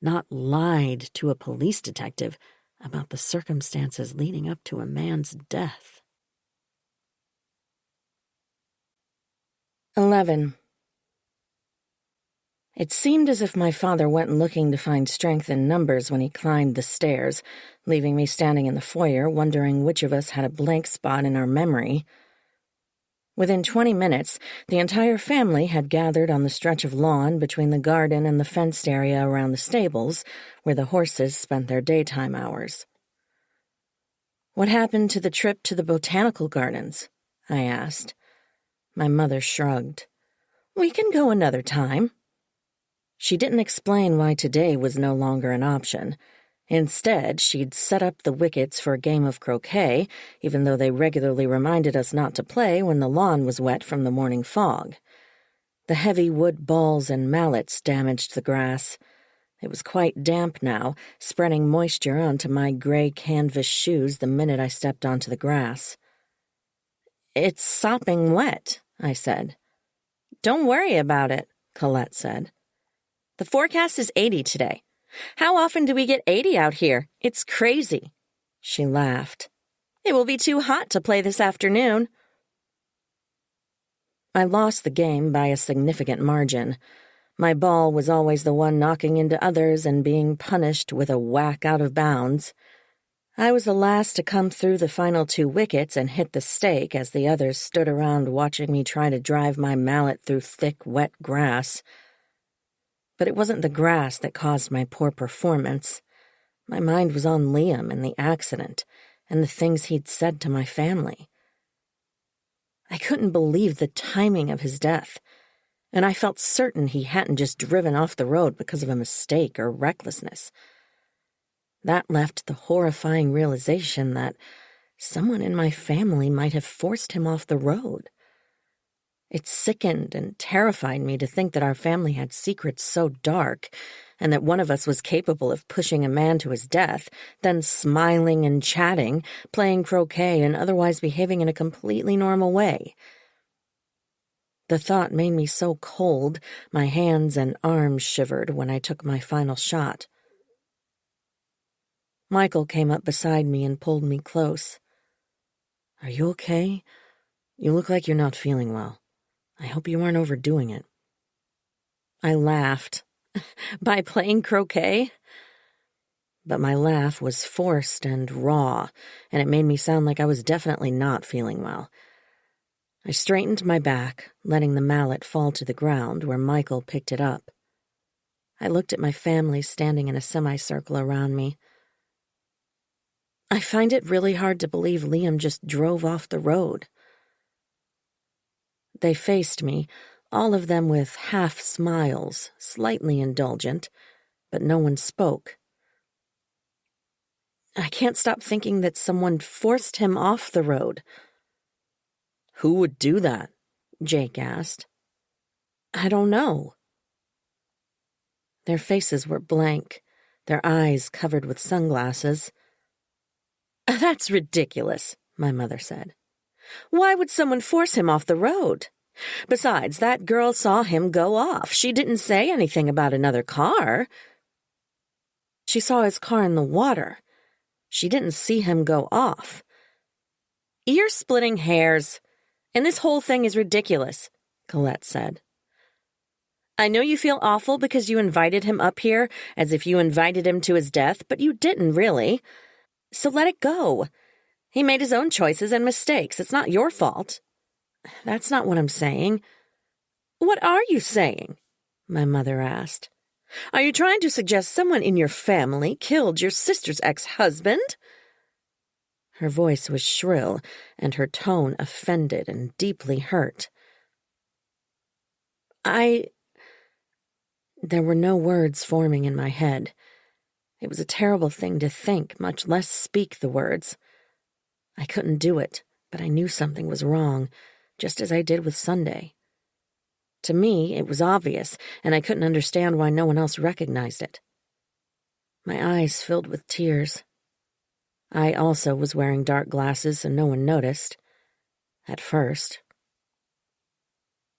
not lied to a police detective about the circumstances leading up to a man's death. 11. It seemed as if my father went looking to find strength in numbers when he climbed the stairs, leaving me standing in the foyer wondering which of us had a blank spot in our memory. Within 20 minutes, the entire family had gathered on the stretch of lawn between the garden and the fenced area around the stables, where the horses spent their daytime hours. "What happened to the trip to the botanical gardens?" I asked. My mother shrugged. "We can go another time." She didn't explain why today was no longer an option. Instead, she'd set up the wickets for a game of croquet, even though they regularly reminded us not to play when the lawn was wet from the morning fog. The heavy wood balls and mallets damaged the grass. It was quite damp now, spreading moisture onto my gray canvas shoes the minute I stepped onto the grass. "It's sopping wet," I said. "Don't worry about it," Colette said. "The forecast is 80 today. How often do we get 80 out here? It's crazy." She laughed. "It will be too hot to play this afternoon." I lost the game by a significant margin. My ball was always the one knocking into others and being punished with a whack out of bounds. I was the last to come through the final 2 wickets and hit the stake as the others stood around watching me try to drive my mallet through thick, wet grass. But it wasn't the grass that caused my poor performance. My mind was on Liam and the accident, and the things he'd said to my family. I couldn't believe the timing of his death, and I felt certain he hadn't just driven off the road because of a mistake or recklessness. That left the horrifying realization that someone in my family might have forced him off the road. It sickened and terrified me to think that our family had secrets so dark, and that one of us was capable of pushing a man to his death, then smiling and chatting, playing croquet, and otherwise behaving in a completely normal way. The thought made me so cold, my hands and arms shivered when I took my final shot. Michael came up beside me and pulled me close. "Are you okay? You look like you're not feeling well. I hope you aren't overdoing it." I laughed. By playing croquet? But my laugh was forced and raw, and it made me sound like I was definitely not feeling well. I straightened my back, letting the mallet fall to the ground where Michael picked it up. I looked at my family standing in a semicircle around me. "I find it really hard to believe Liam just drove off the road." They faced me, all of them with half smiles, slightly indulgent, but no one spoke. "I can't stop thinking that someone forced him off the road." "Who would do that?" Jake asked. "I don't know." Their faces were blank, their eyes covered with sunglasses. "That's ridiculous," my mother said. "Why would someone force him off the road?" Besides, that girl saw him go off. She didn't say anything about another car. She saw his car in the water. She didn't see him go off. You're splitting hairs, and this whole thing is ridiculous, Colette said. I know you feel awful because you invited him up here, as if you invited him to his death, but you didn't really. So let it go. He made his own choices and mistakes. It's not your fault. That's not what I'm saying. What are you saying? My mother asked. Are you trying to suggest someone in your family killed your sister's ex-husband? Her voice was shrill, and her tone offended and deeply hurt. There were no words forming in my head. It was a terrible thing to think, much less speak the words. I couldn't do it, but I knew something was wrong, just as I did with Sunday. To me, it was obvious, and I couldn't understand why no one else recognized it. My eyes filled with tears. I also was wearing dark glasses, so no one noticed. At first.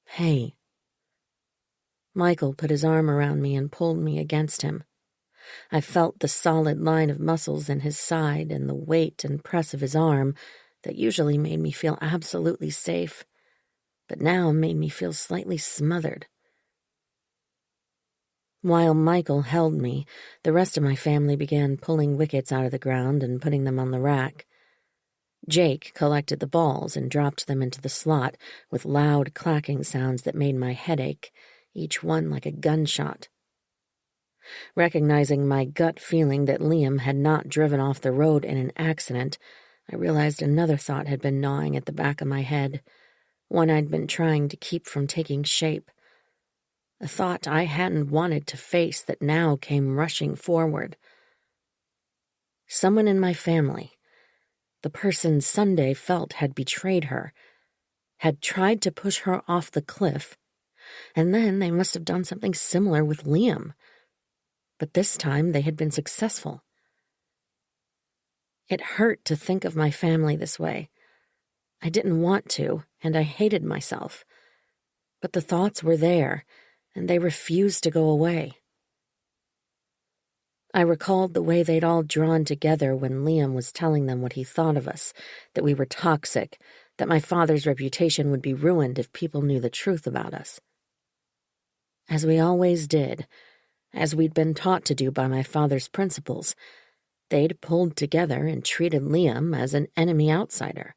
Hey. Michael put his arm around me and pulled me against him. I felt the solid line of muscles in his side and the weight and press of his arm that usually made me feel absolutely safe, but now made me feel slightly smothered. While Michael held me, the rest of my family began pulling wickets out of the ground and putting them on the rack. Jake collected the balls and dropped them into the slot with loud clacking sounds that made my head ache, each one like a gunshot. Recognizing my gut feeling that Liam had not driven off the road in an accident, I realized another thought had been gnawing at the back of my head, one I'd been trying to keep from taking shape. A thought I hadn't wanted to face that now came rushing forward. Someone in my family, the person Sunday felt had betrayed her, had tried to push her off the cliff, and then they must have done something similar with Liam. But this time they had been successful. It hurt to think of my family this way. I didn't want to, and I hated myself. But the thoughts were there, and they refused to go away. I recalled the way they'd all drawn together when Liam was telling them what he thought of us, that we were toxic, that my father's reputation would be ruined if people knew the truth about us. As we always did, as we'd been taught to do by my father's principles, they'd pulled together and treated Liam as an enemy outsider.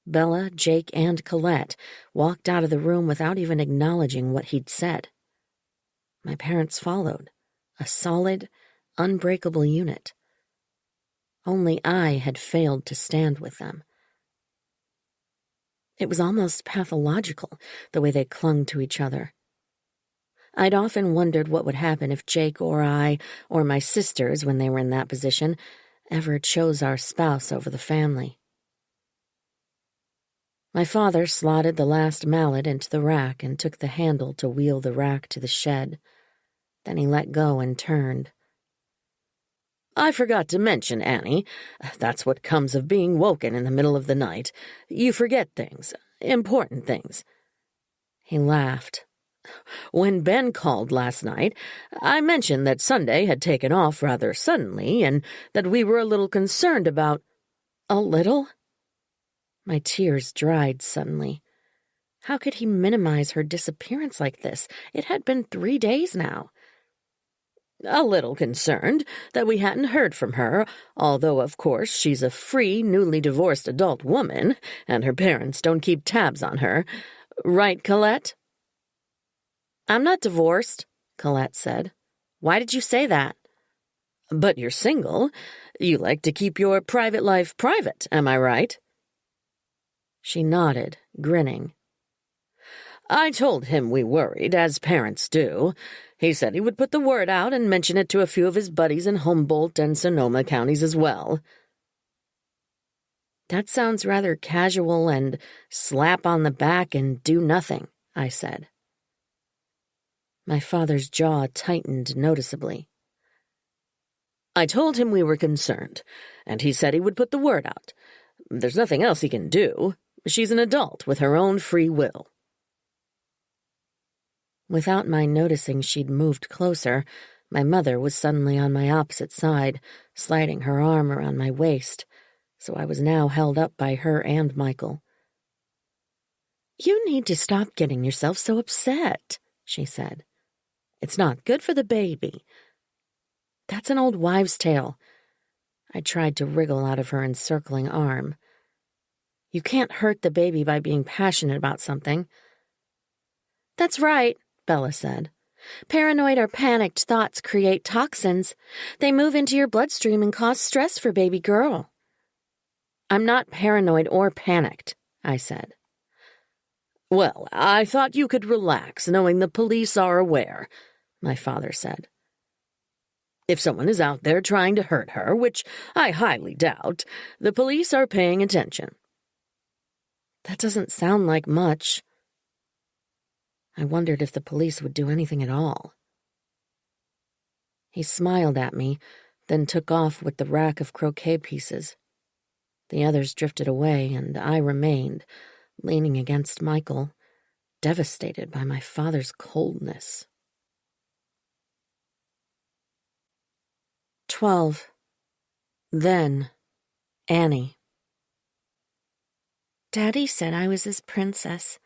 Bella, Jake, and Colette walked out of the room without even acknowledging what he'd said. My parents followed, a solid, unbreakable unit. Only I had failed to stand with them. It was almost pathological, the way they clung to each other. I'd often wondered what would happen if Jake or I, or my sisters when they were in that position, ever chose our spouse over the family. My father slotted the last mallet into the rack and took the handle to wheel the rack to the shed. Then he let go and turned. I forgot to mention, Annie. That's what comes of being woken in the middle of the night. You forget things, important things. He laughed. When Ben called last night, I mentioned that Sunday had taken off rather suddenly and that we were a little concerned about— A little? My tears dried suddenly. How could he minimize her disappearance like this? It had been 3 days now. A little concerned that we hadn't heard from her, although, of course, she's a free, newly divorced adult woman, and her parents don't keep tabs on her. Right, Colette? I'm not divorced, Colette said. Why did you say that? But you're single. You like to keep your private life private, am I right? She nodded, grinning. I told him we worried, as parents do. He said he would put the word out and mention it to a few of his buddies in Humboldt and Sonoma counties as well. That sounds rather casual and slap on the back and do nothing, I said. My father's jaw tightened noticeably. I told him we were concerned, and he said he would put the word out. There's nothing else he can do. She's an adult with her own free will." Without my noticing she'd moved closer, my mother was suddenly on my opposite side, sliding her arm around my waist, so I was now held up by her and Michael. "You need to stop getting yourself so upset," she said. "It's not good for the baby." "That's an old wives' tale." I tried to wriggle out of her encircling arm. "You can't hurt the baby by being passionate about something." "That's right," Bella said. "Paranoid or panicked thoughts create toxins. They move into your bloodstream and cause stress for baby girl." "I'm not paranoid or panicked," I said. "Well, I thought you could relax knowing the police are aware," my father said. "If someone is out there trying to hurt her, which I highly doubt, the police are paying attention." "That doesn't sound like much." I wondered if the police would do anything at all. He smiled at me, then took off with the rack of croquet pieces. The others drifted away, and I remained, leaning against Michael, devastated by my father's coldness. 12. Then, Annie. Daddy said I was his princess.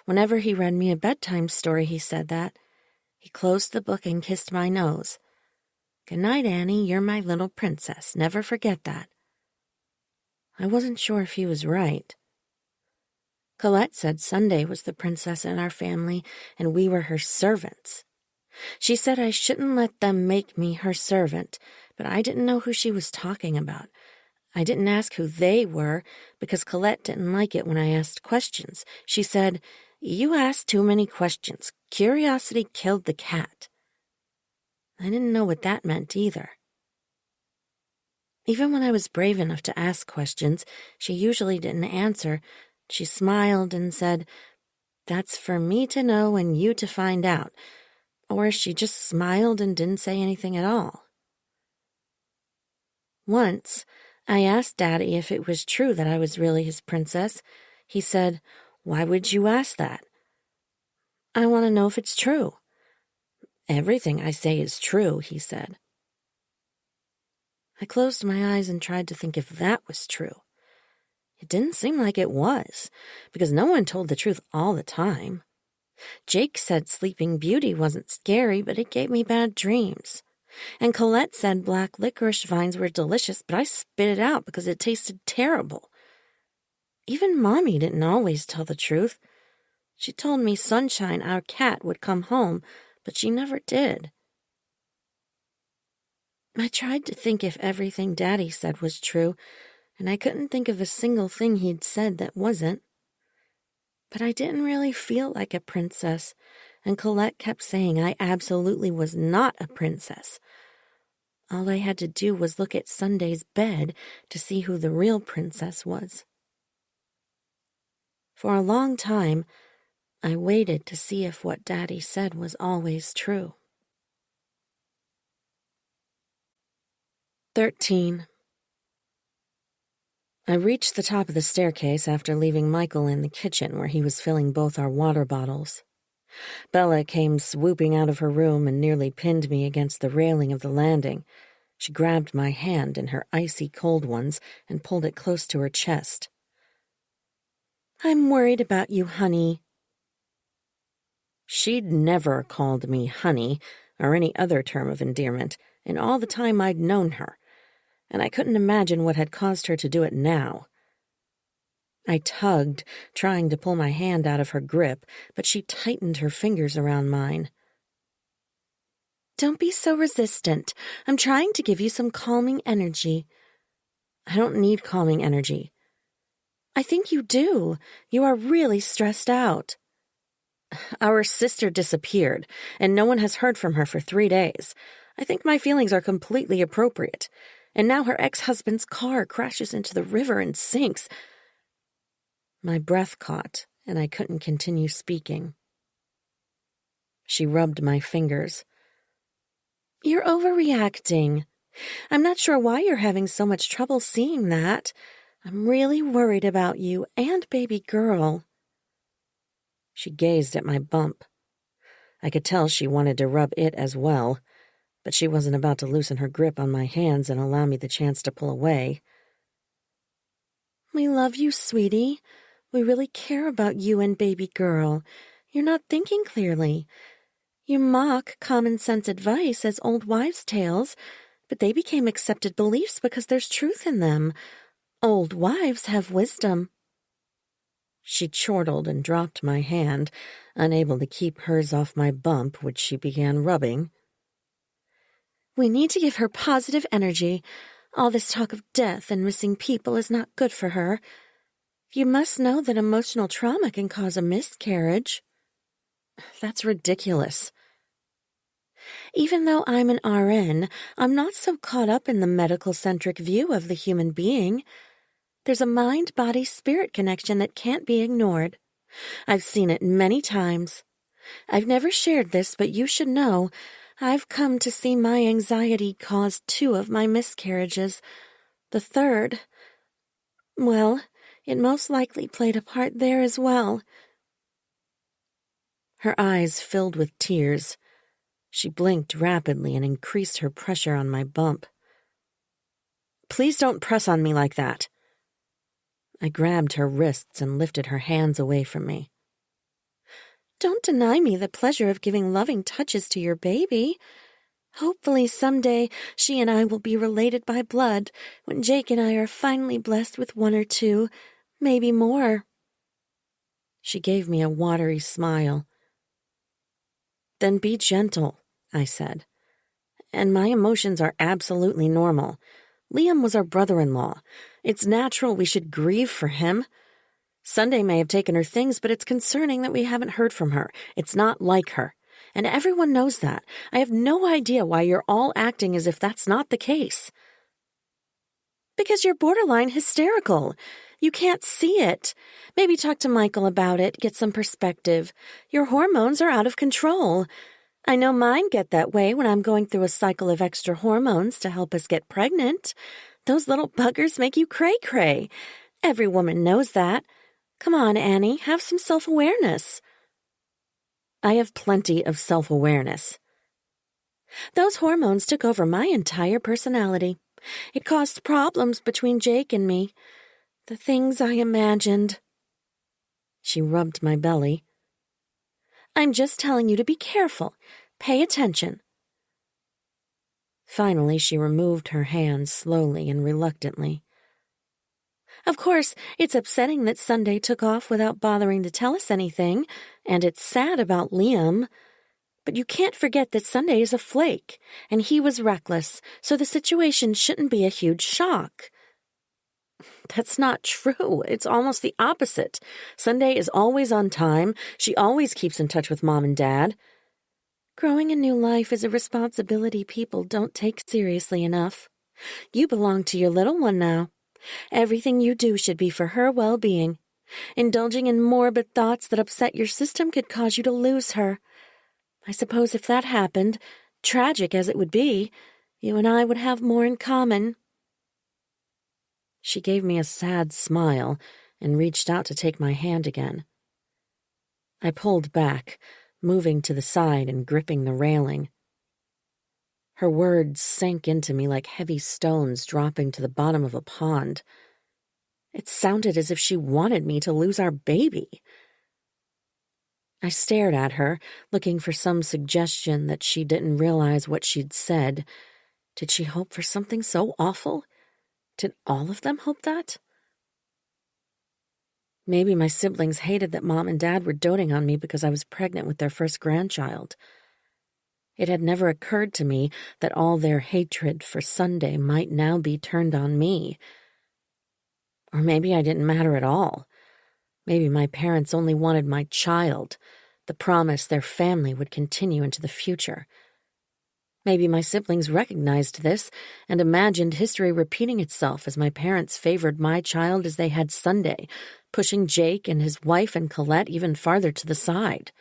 Whenever he read me a bedtime story, he said that. He closed the book and kissed my nose. "Good night, Annie. You're my little princess. Never forget that." I wasn't sure if he was right. Colette said Sunday was the princess in our family, and we were her servants. She said I shouldn't let them make me her servant, but I didn't know who she was talking about. I didn't ask who they were, because Colette didn't like it when I asked questions. She said, "You asked too many questions. Curiosity killed the cat." I didn't know what that meant either. Even when I was brave enough to ask questions, she usually didn't answer. She smiled and said, "That's for me to know and you to find out." Or she just smiled and didn't say anything at all. Once, I asked Daddy if it was true that I was really his princess. He said, "Why would you ask that?" "I want to know if it's true." "Everything I say is true," he said. I closed my eyes and tried to think if that was true. It didn't seem like it was, because no one told the truth all the time. Jake said Sleeping Beauty wasn't scary, but it gave me bad dreams. And Colette said black licorice vines were delicious, but I spit it out because it tasted terrible. Even Mommy didn't always tell the truth. She told me Sunshine, our cat, would come home, but she never did. I tried to think if everything Daddy said was true, and I couldn't think of a single thing he'd said that wasn't. But I didn't really feel like a princess, and Colette kept saying I absolutely was not a princess. All I had to do was look at Sunday's bed to see who the real princess was. For a long time, I waited to see if what Daddy said was always true. 13. I reached the top of the staircase after leaving Michael in the kitchen where he was filling both our water bottles. Bella came swooping out of her room and nearly pinned me against the railing of the landing. She grabbed my hand in her icy cold ones and pulled it close to her chest. "I'm worried about you, honey." She'd never called me honey or any other term of endearment in all the time I'd known her, and I couldn't imagine what had caused her to do it now. I tugged, trying to pull my hand out of her grip, but she tightened her fingers around mine. "Don't be so resistant. I'm trying to give you some calming energy." "I don't need calming energy." "I think you do. You are really stressed out." "Our sister disappeared, and no one has heard from her for 3 days. I think my feelings are completely appropriate. And now her ex-husband's car crashes into the river and sinks." My breath caught, and I couldn't continue speaking. She rubbed my fingers. "You're overreacting. I'm not sure why you're having so much trouble seeing that. I'm really worried about you and baby girl." She gazed at my bump. I could tell she wanted to rub it as well, but she wasn't about to loosen her grip on my hands and allow me the chance to pull away. "We love you, sweetie. We really care about you and baby girl. You're not thinking clearly. You mock common-sense advice as old wives' tales, but they became accepted beliefs because there's truth in them. Old wives have wisdom." She chortled and dropped my hand, unable to keep hers off my bump, which she began rubbing. "We need to give her positive energy. All this talk of death and missing people is not good for her. You must know that emotional trauma can cause a miscarriage." "That's ridiculous." "Even though I'm an RN, I'm not so caught up in the medical-centric view of the human being. There's a mind-body-spirit connection that can't be ignored. I've seen it many times. I've never shared this, but you should know I've come to see my anxiety cause 2 of my miscarriages. The third, well, it most likely played a part there as well." Her eyes filled with tears. She blinked rapidly and increased her pressure on my bump. "Please don't press on me like that." I grabbed her wrists and lifted her hands away from me. "Don't deny me the pleasure of giving loving touches to your baby. Hopefully someday she and I will be related by blood when Jake and I are finally blessed with 1 or 2, maybe more." She gave me a watery smile. "Then be gentle," I said. "And my emotions are absolutely normal. Liam was our brother-in-law. It's natural we should grieve for him. Sunday may have taken her things, but it's concerning that we haven't heard from her. It's not like her. And everyone knows that. I have no idea why you're all acting as if that's not the case." "Because you're borderline hysterical. You can't see it. Maybe talk to Michael about it, get some perspective. Your hormones are out of control. I know mine get that way when I'm going through a cycle of extra hormones to help us get pregnant. Those little buggers make you cray-cray. Every woman knows that. Come on, Annie, have some self-awareness." "I have plenty of self-awareness." "Those hormones took over my entire personality. It caused problems between Jake and me. The things I imagined." She rubbed my belly. "I'm just telling you to be careful. Pay attention." Finally, she removed her hands slowly and reluctantly. "Of course, it's upsetting that Sunday took off without bothering to tell us anything, and it's sad about Liam. But you can't forget that Sunday is a flake, and he was reckless, so the situation shouldn't be a huge shock." "That's not true. It's almost the opposite. Sunday is always on time. She always keeps in touch with Mom and Dad." "Growing a new life is a responsibility people don't take seriously enough. You belong to your little one now. Everything you do should be for her well-being. Indulging in morbid thoughts that upset your system could cause you to lose her. I suppose if that happened, tragic as it would be, you and I would have more in common." She gave me a sad smile and reached out to take my hand again. I pulled back, moving to the side and gripping the railing. Her words sank into me like heavy stones dropping to the bottom of a pond. It sounded as if she wanted me to lose our baby. I stared at her, looking for some suggestion that she didn't realize what she'd said. Did she hope for something so awful? Did all of them hope that? Maybe my siblings hated that Mom and Dad were doting on me because I was pregnant with their first grandchild. It had never occurred to me that all their hatred for Sunday might now be turned on me. Or maybe I didn't matter at all. Maybe my parents only wanted my child, the promise their family would continue into the future. Maybe my siblings recognized this and imagined history repeating itself as my parents favored my child as they had Sunday, pushing Jake and his wife and Colette even farther to the side.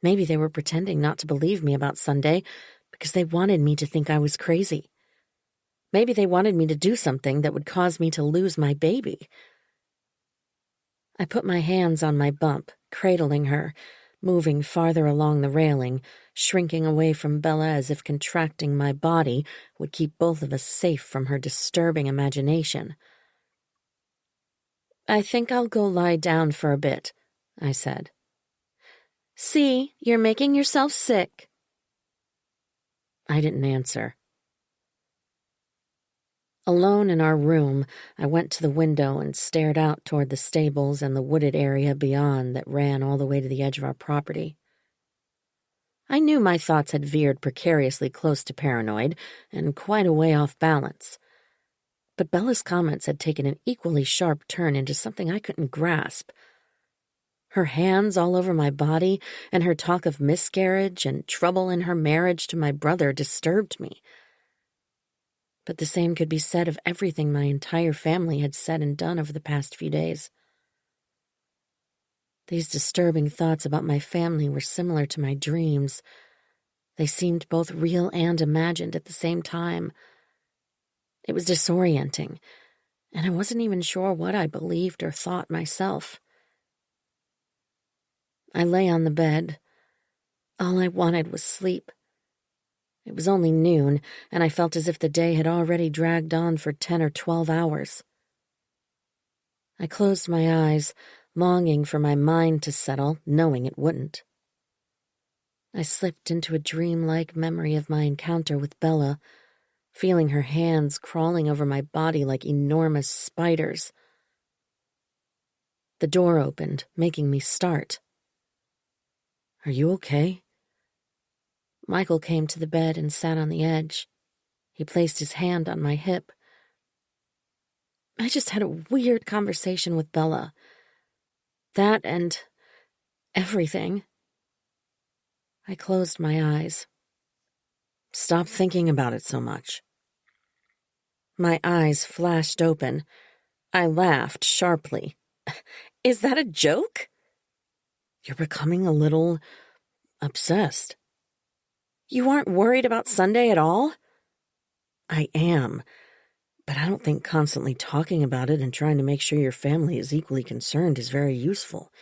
Maybe they were pretending not to believe me about Sunday because they wanted me to think I was crazy. Maybe they wanted me to do something that would cause me to lose my baby. I put my hands on my bump, cradling her, moving farther along the railing, shrinking away from Bella as if contracting my body would keep both of us safe from her disturbing imagination. "I think I'll go lie down for a bit," I said. "See, you're making yourself sick." I didn't answer. Alone in our room, I went to the window and stared out toward the stables and the wooded area beyond that ran all the way to the edge of our property. I knew my thoughts had veered precariously close to paranoid and quite a way off balance. But Bella's comments had taken an equally sharp turn into something I couldn't grasp. Her hands all over my body and her talk of miscarriage and trouble in her marriage to my brother disturbed me. But the same could be said of everything my entire family had said and done over the past few days. These disturbing thoughts about my family were similar to my dreams. They seemed both real and imagined at the same time. It was disorienting, and I wasn't even sure what I believed or thought myself. I lay on the bed. All I wanted was sleep. It was only noon, and I felt as if the day had already dragged on for 10 or 12 hours. I closed my eyes, longing for my mind to settle, knowing it wouldn't. I slipped into a dreamlike memory of my encounter with Bella, feeling her hands crawling over my body like enormous spiders. The door opened, making me start. "Are you okay?" Michael came to the bed and sat on the edge. He placed his hand on my hip. "I just had a weird conversation with Bella. That and everything." I closed my eyes. "Stop thinking about it so much." My eyes flashed open. I laughed sharply. "Is that a joke?" "You're becoming a little obsessed." "You aren't worried about Sunday at all?" "I am, but I don't think constantly talking about it and trying to make sure your family is equally concerned is very useful.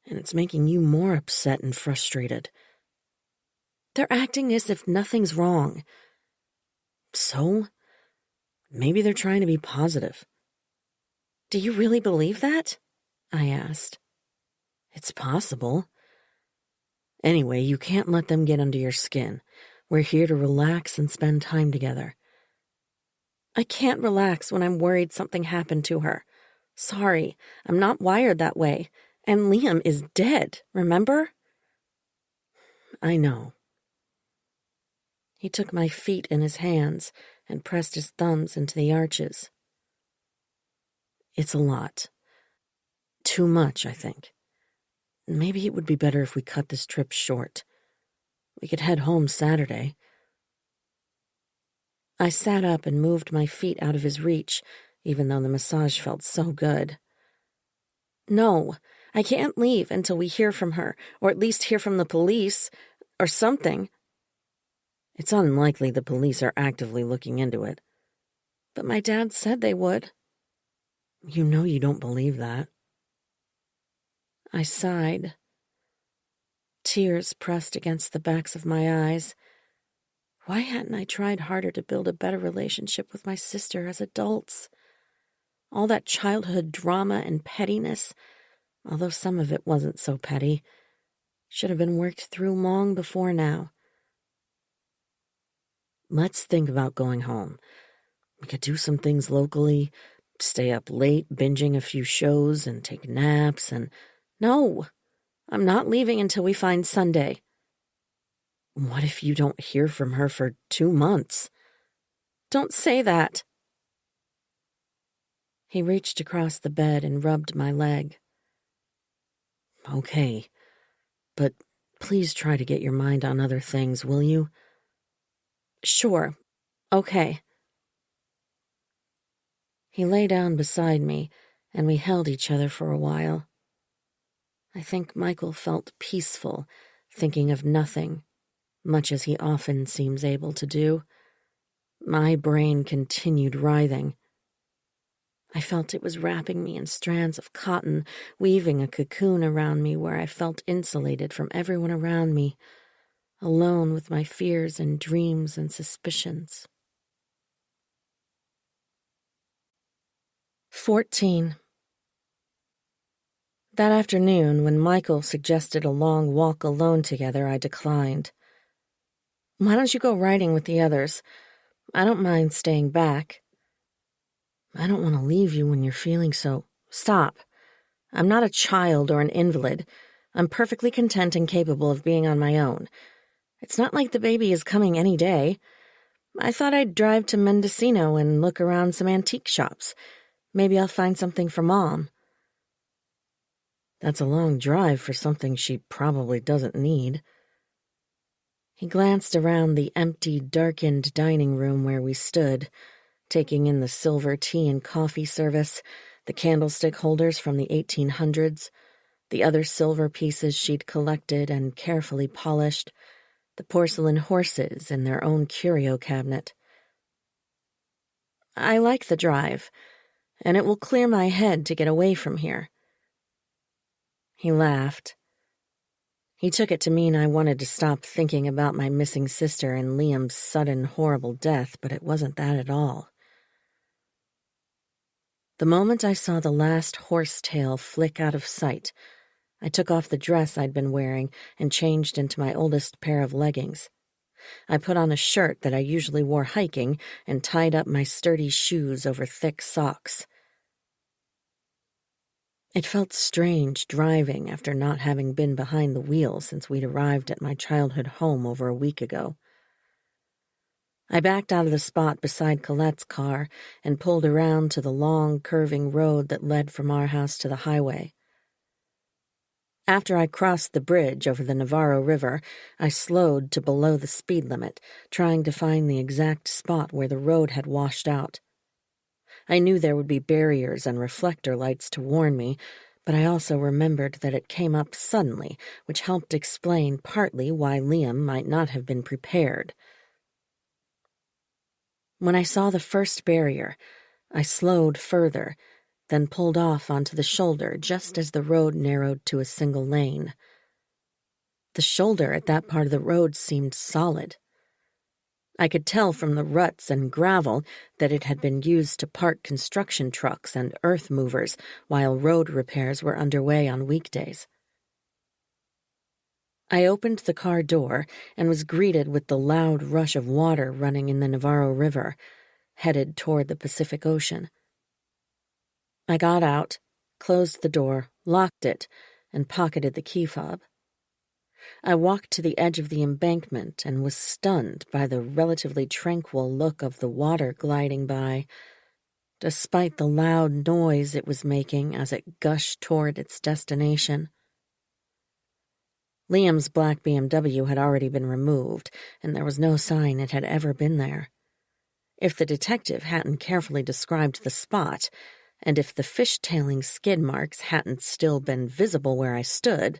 And it's making you more upset and frustrated." "They're acting as if nothing's wrong." "So? Maybe they're trying to be positive." "Do you really believe that?" I asked. "It's possible. Anyway, you can't let them get under your skin. We're here to relax and spend time together." "I can't relax when I'm worried something happened to her. Sorry, I'm not wired that way. And Liam is dead, remember?" "I know." He took my feet in his hands and pressed his thumbs into the arches. "It's a lot. Too much, I think. Maybe it would be better if we cut this trip short. We could head home Saturday." I sat up and moved my feet out of his reach, even though the massage felt so good. "No, I can't leave until we hear from her, or at least hear from the police, or something." "It's unlikely the police are actively looking into it." "But my dad said they would." "You know you don't believe that." I sighed. Tears pressed against the backs of my eyes. Why hadn't I tried harder to build a better relationship with my sister as adults? All that childhood drama and pettiness, although some of it wasn't so petty, should have been worked through long before now. "Let's think about going home. We could do some things locally, stay up late, binging a few shows and take naps and—" "No, I'm not leaving until we find Sunday." "What if you don't hear from her for 2 months?" "Don't say that." He reached across the bed and rubbed my leg. "Okay, but please try to get your mind on other things, will you?" "Sure. Okay." He lay down beside me, and we held each other for a while. I think Michael felt peaceful, thinking of nothing, much as he often seems able to do. My brain continued writhing. I felt it was wrapping me in strands of cotton, weaving a cocoon around me where I felt insulated from everyone around me, alone with my fears and dreams and suspicions. 14. That afternoon, when Michael suggested a long walk alone together, I declined. "Why don't you go riding with the others? I don't mind staying back." "I don't want to leave you when you're feeling so—" "Stop. I'm not a child or an invalid. I'm perfectly content and capable of being on my own. It's not like the baby is coming any day. I thought I'd drive to Mendocino and look around some antique shops. Maybe I'll find something for Mom." "That's a long drive for something she probably doesn't need." He glanced around the empty, darkened dining room where we stood, taking in the silver tea and coffee service, the candlestick holders from the 1800s, the other silver pieces she'd collected and carefully polished, the porcelain horses in their own curio cabinet. "I like the drive, and it will clear my head to get away from here." He laughed. He took it to mean I wanted to stop thinking about my missing sister and Liam's sudden, horrible death, but it wasn't that at all. The moment I saw the last horsetail flick out of sight, I took off the dress I'd been wearing and changed into my oldest pair of leggings. I put on a shirt that I usually wore hiking and tied up my sturdy shoes over thick socks. It felt strange driving after not having been behind the wheel since we'd arrived at my childhood home over a week ago. I backed out of the spot beside Colette's car and pulled around to the long, curving road that led from our house to the highway. After I crossed the bridge over the Navarro River, I slowed to below the speed limit, trying to find the exact spot where the road had washed out. I knew there would be barriers and reflector lights to warn me, but I also remembered that it came up suddenly, which helped explain partly why Liam might not have been prepared. When I saw the first barrier, I slowed further, then pulled off onto the shoulder just as the road narrowed to a single lane. The shoulder at that part of the road seemed solid. I could tell from the ruts and gravel that it had been used to park construction trucks and earth movers while road repairs were underway on weekdays. I opened the car door and was greeted with the loud rush of water running in the Navarro River, headed toward the Pacific Ocean. I got out, closed the door, locked it, and pocketed the key fob. I walked to the edge of the embankment and was stunned by the relatively tranquil look of the water gliding by, despite the loud noise it was making as it gushed toward its destination. Liam's black BMW had already been removed, and there was no sign it had ever been there. If the detective hadn't carefully described the spot, and if the fishtailing skid marks hadn't still been visible where I stood,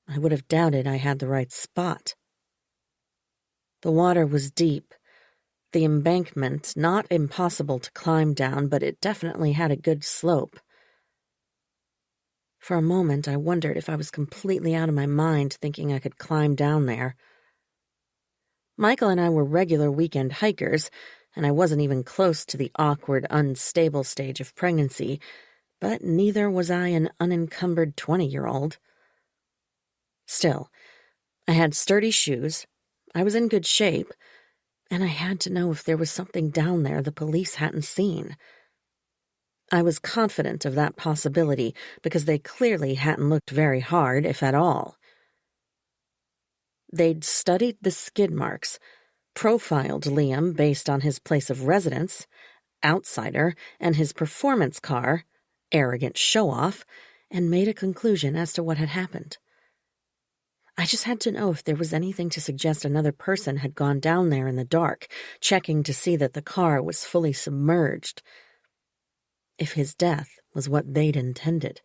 I would have doubted I had the right spot. The water was deep, the embankment not impossible to climb down, but it definitely had a good slope. For a moment, I wondered if I was completely out of my mind thinking I could climb down there. Michael and I were regular weekend hikers, and I wasn't even close to the awkward, unstable stage of pregnancy, but neither was I an unencumbered 20-year-old. Still, I had sturdy shoes, I was in good shape, and I had to know if there was something down there the police hadn't seen. I was confident of that possibility because they clearly hadn't looked very hard, if at all. They'd studied the skid marks, profiled Liam based on his place of residence, outsider, and his performance car, arrogant show-off, and made a conclusion as to what had happened. I just had to know if there was anything to suggest another person had gone down there in the dark, checking to see that the car was fully submerged. If his death was what they'd intended.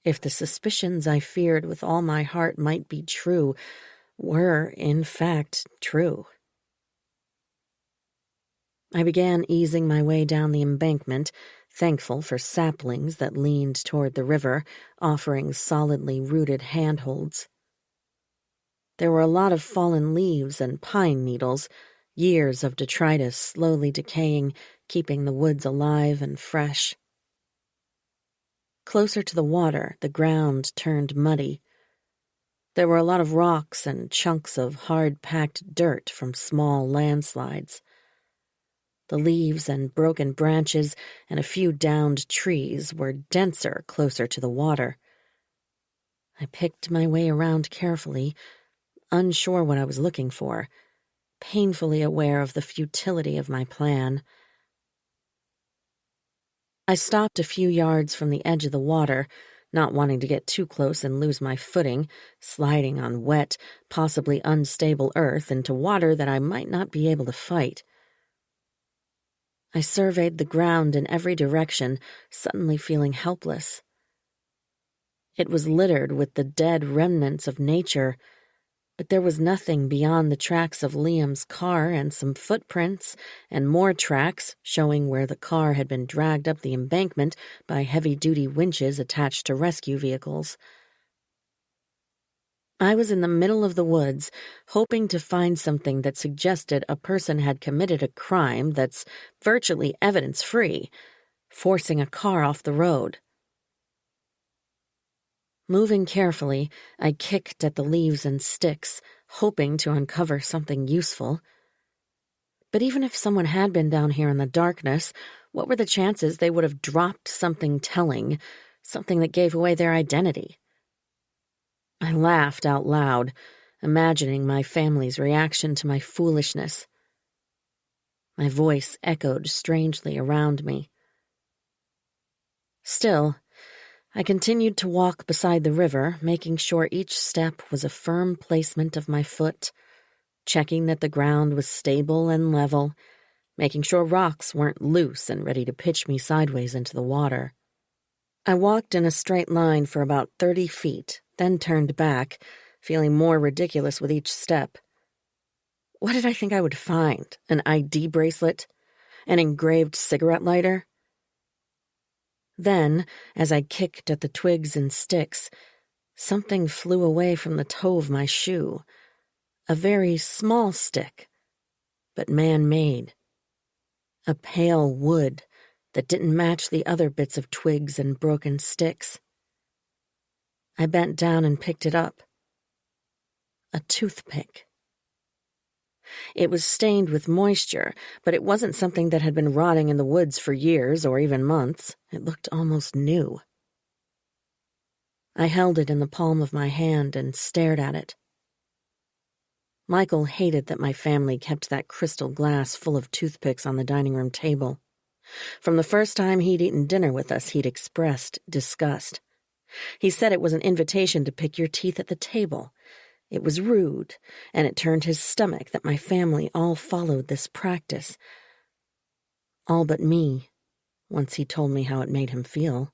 If the suspicions I feared with all my heart might be true, were, in fact, true. I began easing my way down the embankment, thankful for saplings that leaned toward the river, offering solidly rooted handholds. There were a lot of fallen leaves and pine needles, years of detritus slowly decaying, keeping the woods alive and fresh. Closer to the water, the ground turned muddy. There were a lot of rocks and chunks of hard-packed dirt from small landslides. The leaves and broken branches and a few downed trees were denser closer to the water. I picked my way around carefully, unsure what I was looking for, painfully aware of the futility of my plan. I stopped a few yards from the edge of the water, not wanting to get too close and lose my footing, sliding on wet, possibly unstable earth into water that I might not be able to fight. I surveyed the ground in every direction, suddenly feeling helpless. It was littered with the dead remnants of nature, but there was nothing beyond the tracks of Liam's car and some footprints and more tracks showing where the car had been dragged up the embankment by heavy-duty winches attached to rescue vehicles. I was in the middle of the woods, hoping to find something that suggested a person had committed a crime that's virtually evidence-free, forcing a car off the road. Moving carefully, I kicked at the leaves and sticks, hoping to uncover something useful. But even if someone had been down here in the darkness, what were the chances they would have dropped something telling, something that gave away their identity? I laughed out loud, imagining my family's reaction to my foolishness. My voice echoed strangely around me. Still, I continued to walk beside the river, making sure each step was a firm placement of my foot, checking that the ground was stable and level, making sure rocks weren't loose and ready to pitch me sideways into the water. I walked in a straight line for about 30 feet, then turned back, feeling more ridiculous with each step. What did I think I would find? An ID bracelet? An engraved cigarette lighter? Then, as I kicked at the twigs and sticks, something flew away from the toe of my shoe. A very small stick, but man-made. A pale wood that didn't match the other bits of twigs and broken sticks. I bent down and picked it up. A toothpick. It was stained with moisture, but it wasn't something that had been rotting in the woods for years or even months. It looked almost new. I held it in the palm of my hand and stared at it. Michael hated that my family kept that crystal glass full of toothpicks on the dining room table. From the first time he'd eaten dinner with us, he'd expressed disgust. He said it was an invitation to pick your teeth at the table. It was rude, and it turned his stomach that my family all followed this practice. All but me, once he told me how it made him feel.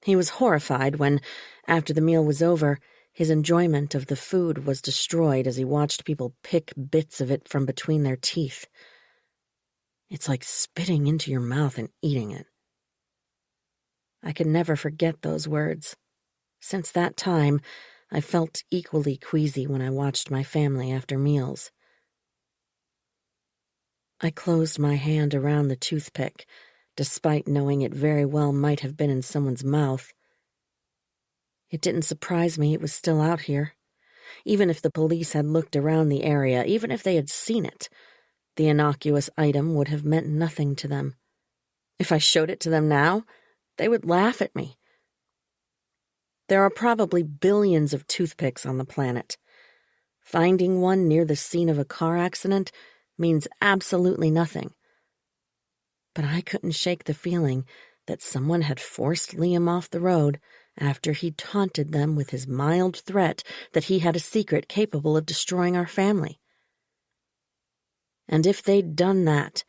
He was horrified when, after the meal was over, his enjoyment of the food was destroyed as he watched people pick bits of it from between their teeth. It's like spitting into your mouth and eating it. I could never forget those words. Since that time, I felt equally queasy when I watched my family after meals. I closed my hand around the toothpick, despite knowing it very well might have been in someone's mouth. It didn't surprise me it was still out here. Even if the police had looked around the area, even if they had seen it, the innocuous item would have meant nothing to them. If I showed it to them now, they would laugh at me. There are probably billions of toothpicks on the planet. Finding one near the scene of a car accident means absolutely nothing. But I couldn't shake the feeling that someone had forced Liam off the road after he taunted them with his mild threat that he had a secret capable of destroying our family. And if they'd done that,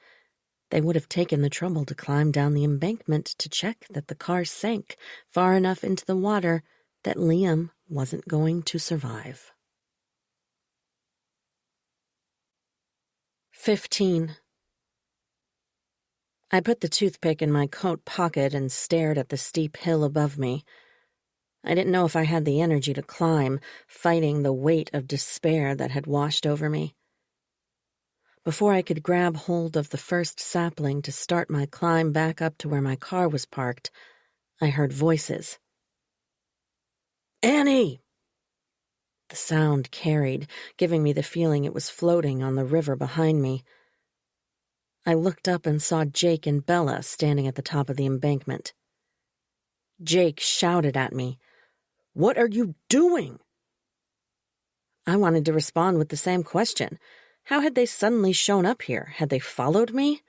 they would have taken the trouble to climb down the embankment to check that the car sank far enough into the water that Liam wasn't going to survive. 15. I put the toothpick in my coat pocket and stared at the steep hill above me. I didn't know if I had the energy to climb, fighting the weight of despair that had washed over me. Before I could grab hold of the first sapling to start my climb back up to where my car was parked, I heard voices. "Annie!" The sound carried, giving me the feeling it was floating on the river behind me. I looked up and saw Jake and Bella standing at the top of the embankment. Jake shouted at me, "What are you doing?" I wanted to respond with the same question. How had they suddenly shown up here? Had they followed me?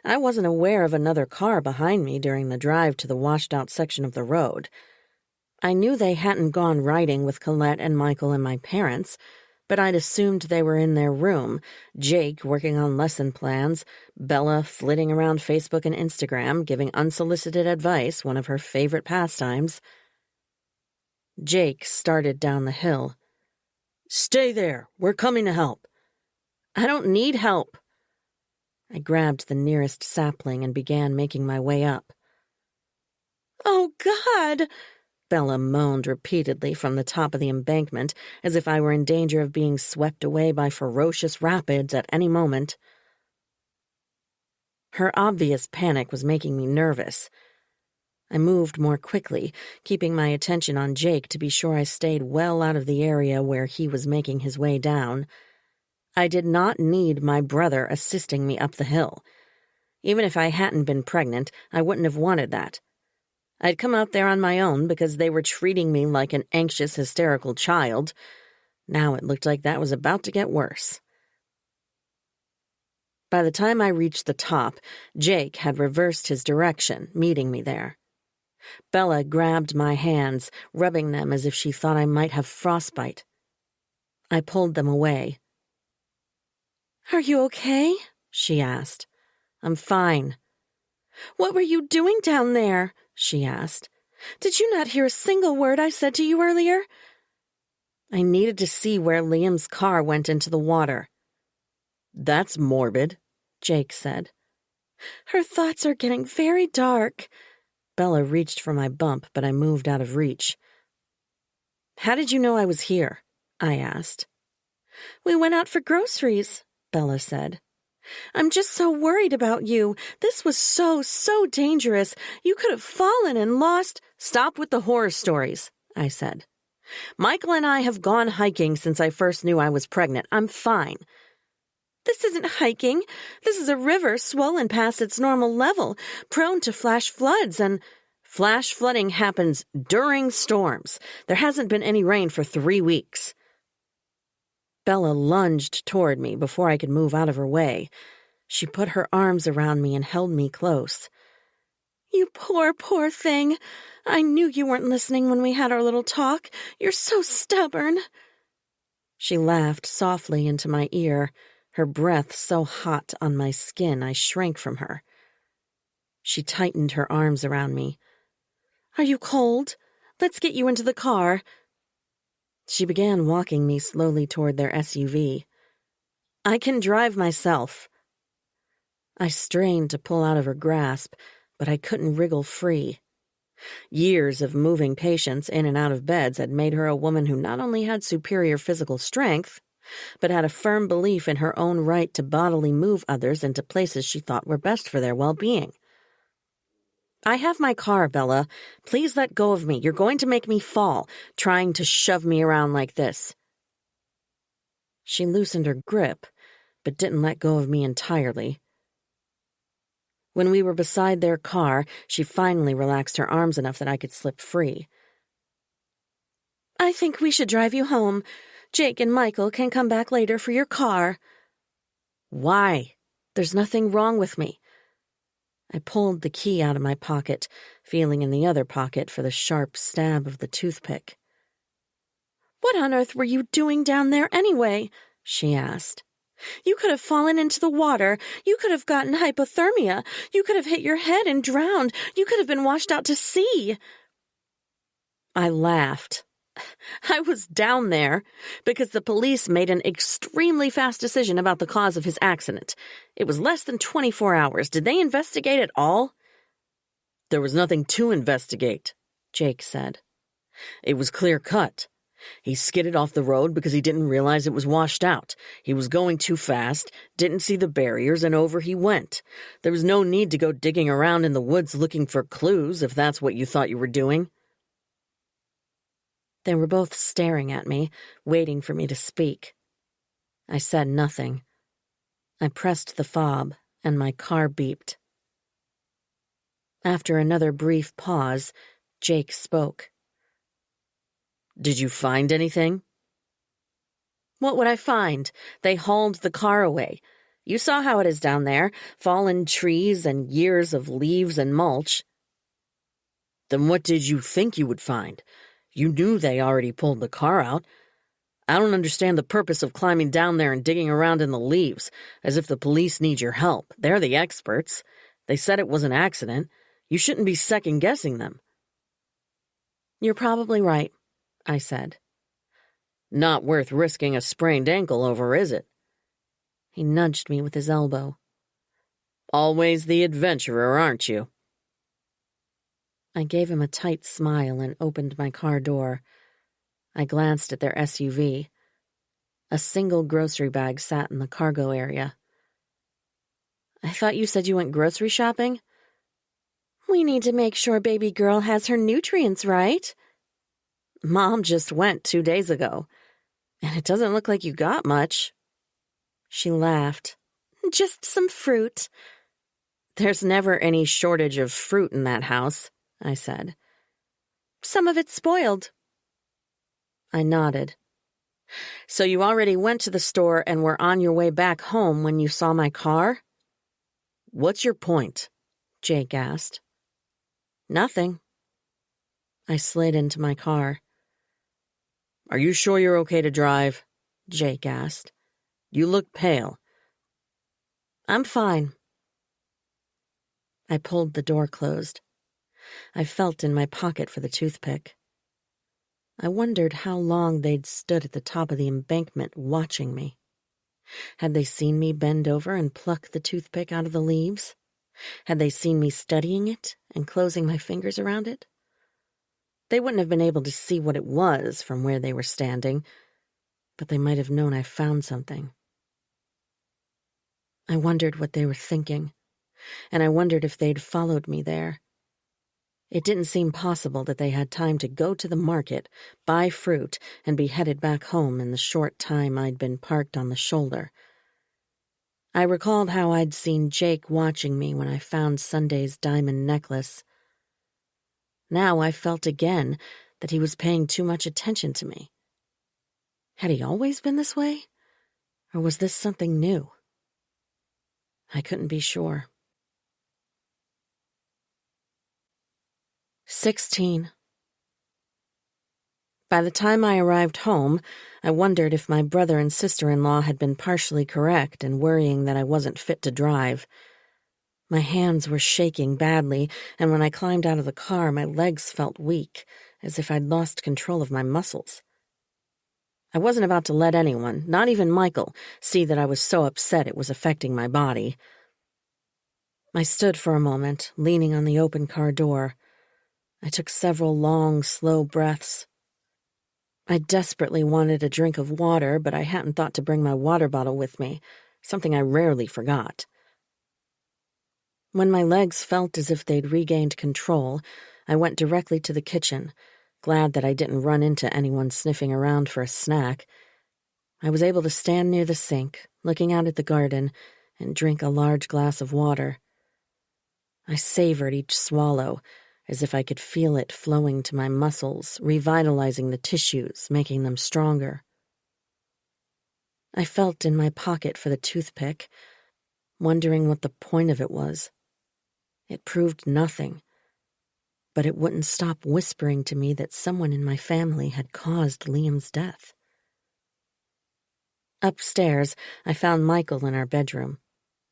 I wasn't aware of another car behind me during the drive to the washed-out section of the road. I knew they hadn't gone riding with Colette and Michael and my parents, but I'd assumed they were in their room, Jake working on lesson plans, Bella flitting around Facebook and Instagram, giving unsolicited advice, one of her favorite pastimes. Jake started down the hill. "Stay there. We're coming to help." "I don't need help." I grabbed the nearest sapling and began making my way up. "Oh, God!" Bella moaned repeatedly from the top of the embankment, as if I were in danger of being swept away by ferocious rapids at any moment. Her obvious panic was making me nervous. I moved more quickly, keeping my attention on Jake to be sure I stayed well out of the area where he was making his way down. I did not need my brother assisting me up the hill. Even if I hadn't been pregnant, I wouldn't have wanted that. I'd come out there on my own because they were treating me like an anxious, hysterical child. Now it looked like that was about to get worse. By the time I reached the top, Jake had reversed his direction, meeting me there. Bella grabbed my hands, rubbing them as if she thought I might have frostbite. I pulled them away. "Are you okay?" she asked. "I'm fine." "What were you doing down there?" she asked. "Did you not hear a single word I said to you earlier?" "I needed to see where Liam's car went into the water." "That's morbid," Jake said. "Her thoughts are getting very dark." Bella reached for my bump, but I moved out of reach. "How did you know I was here?" I asked. "We went out for groceries," Bella said. "I'm just so worried about you. This was so dangerous. You could have fallen and lost—" "Stop with the horror stories," I said. "Michael and I have gone hiking since I first knew I was pregnant. I'm fine." "This isn't hiking. This is a river swollen past its normal level, prone to flash floods, and—" "Flash flooding happens during storms. There hasn't been any rain for 3 weeks. Bella lunged toward me before I could move out of her way. She put her arms around me and held me close. "You poor thing. I knew you weren't listening when we had our little talk. You're so stubborn." She laughed softly into my ear, her breath so hot on my skin I shrank from her. She tightened her arms around me. "Are you cold? Let's get you into the car." She began walking me slowly toward their SUV. "I can drive myself." I strained to pull out of her grasp, but I couldn't wriggle free. Years of moving patients in and out of beds had made her a woman who not only had superior physical strength, but had a firm belief in her own right to bodily move others into places she thought were best for their well-being. "I have my car, Bella. Please let go of me. You're going to make me fall, trying to shove me around like this." She loosened her grip, but didn't let go of me entirely. When we were beside their car, she finally relaxed her arms enough that I could slip free. "I think we should drive you home. Jake and Michael can come back later for your car." "Why? There's nothing wrong with me." I pulled the key out of my pocket, feeling in the other pocket for the sharp stab of the toothpick. "What on earth were you doing down there anyway?" she asked. "You could have fallen into the water. You could have gotten hypothermia. You could have hit your head and drowned. You could have been washed out to sea." I laughed. I was down there because the police made an extremely fast decision about the cause of his accident. It was less than 24 hours. Did they investigate at all? There was nothing to investigate, Jake said. It was clear-cut. He skidded off the road because he didn't realize it was washed out. He was going too fast, didn't see the barriers, and over he went. There was no need to go digging around in the woods looking for clues if that's what you thought you were doing. They were both staring at me, waiting for me to speak. I said nothing. I pressed the fob, and my car beeped. After another brief pause, Jake spoke. Did you find anything? What would I find? They hauled the car away. You saw how it is down there, fallen trees and years of leaves and mulch. Then what did you think you would find? You knew they already pulled the car out. I don't understand the purpose of climbing down there and digging around in the leaves, as if the police need your help. They're the experts. They said it was an accident. You shouldn't be second-guessing them. You're probably right, I said. Not worth risking a sprained ankle over, is it? He nudged me with his elbow. Always the adventurer, aren't you? I gave him a tight smile and opened my car door. I glanced at their SUV. A single grocery bag sat in the cargo area. I thought you said you went grocery shopping? We need to make sure baby girl has her nutrients right. Mom just went 2 days ago, and it doesn't look like you got much. She laughed. Just some fruit. There's never any shortage of fruit in that house, I said. Some of it's spoiled. I nodded. So you already went to the store and were on your way back home when you saw my car? What's your point? Jake asked. Nothing. I slid into my car. Are you sure you're okay to drive? Jake asked. You look pale. I'm fine. I pulled the door closed. I felt in my pocket for the toothpick. I wondered how long they'd stood at the top of the embankment watching me. Had they seen me bend over and pluck the toothpick out of the leaves? Had they seen me studying it and closing my fingers around it? They wouldn't have been able to see what it was from where they were standing, but they might have known I found something. I wondered what they were thinking, and I wondered if they'd followed me there. It didn't seem possible that they had time to go to the market, buy fruit, and be headed back home in the short time I'd been parked on the shoulder. I recalled how I'd seen Jake watching me when I found Sunday's diamond necklace. Now I felt again that he was paying too much attention to me. Had he always been this way? Or was this something new? I couldn't be sure. 16. By the time I arrived home, I wondered if my brother and sister-in-law had been partially correct in worrying that I wasn't fit to drive. My hands were shaking badly, and when I climbed out of the car, my legs felt weak, as if I'd lost control of my muscles. I wasn't about to let anyone, not even Michael, see that I was so upset it was affecting my body. I stood for a moment, leaning on the open car door. I took several long, slow breaths. I desperately wanted a drink of water, but I hadn't thought to bring my water bottle with me, something I rarely forgot. When my legs felt as if they'd regained control, I went directly to the kitchen, glad that I didn't run into anyone sniffing around for a snack. I was able to stand near the sink, looking out at the garden, and drink a large glass of water. I savored each swallow, as if I could feel it flowing to my muscles, revitalizing the tissues, making them stronger. I felt in my pocket for the toothpick, wondering what the point of it was. It proved nothing, but it wouldn't stop whispering to me that someone in my family had caused Liam's death. Upstairs, I found Michael in our bedroom.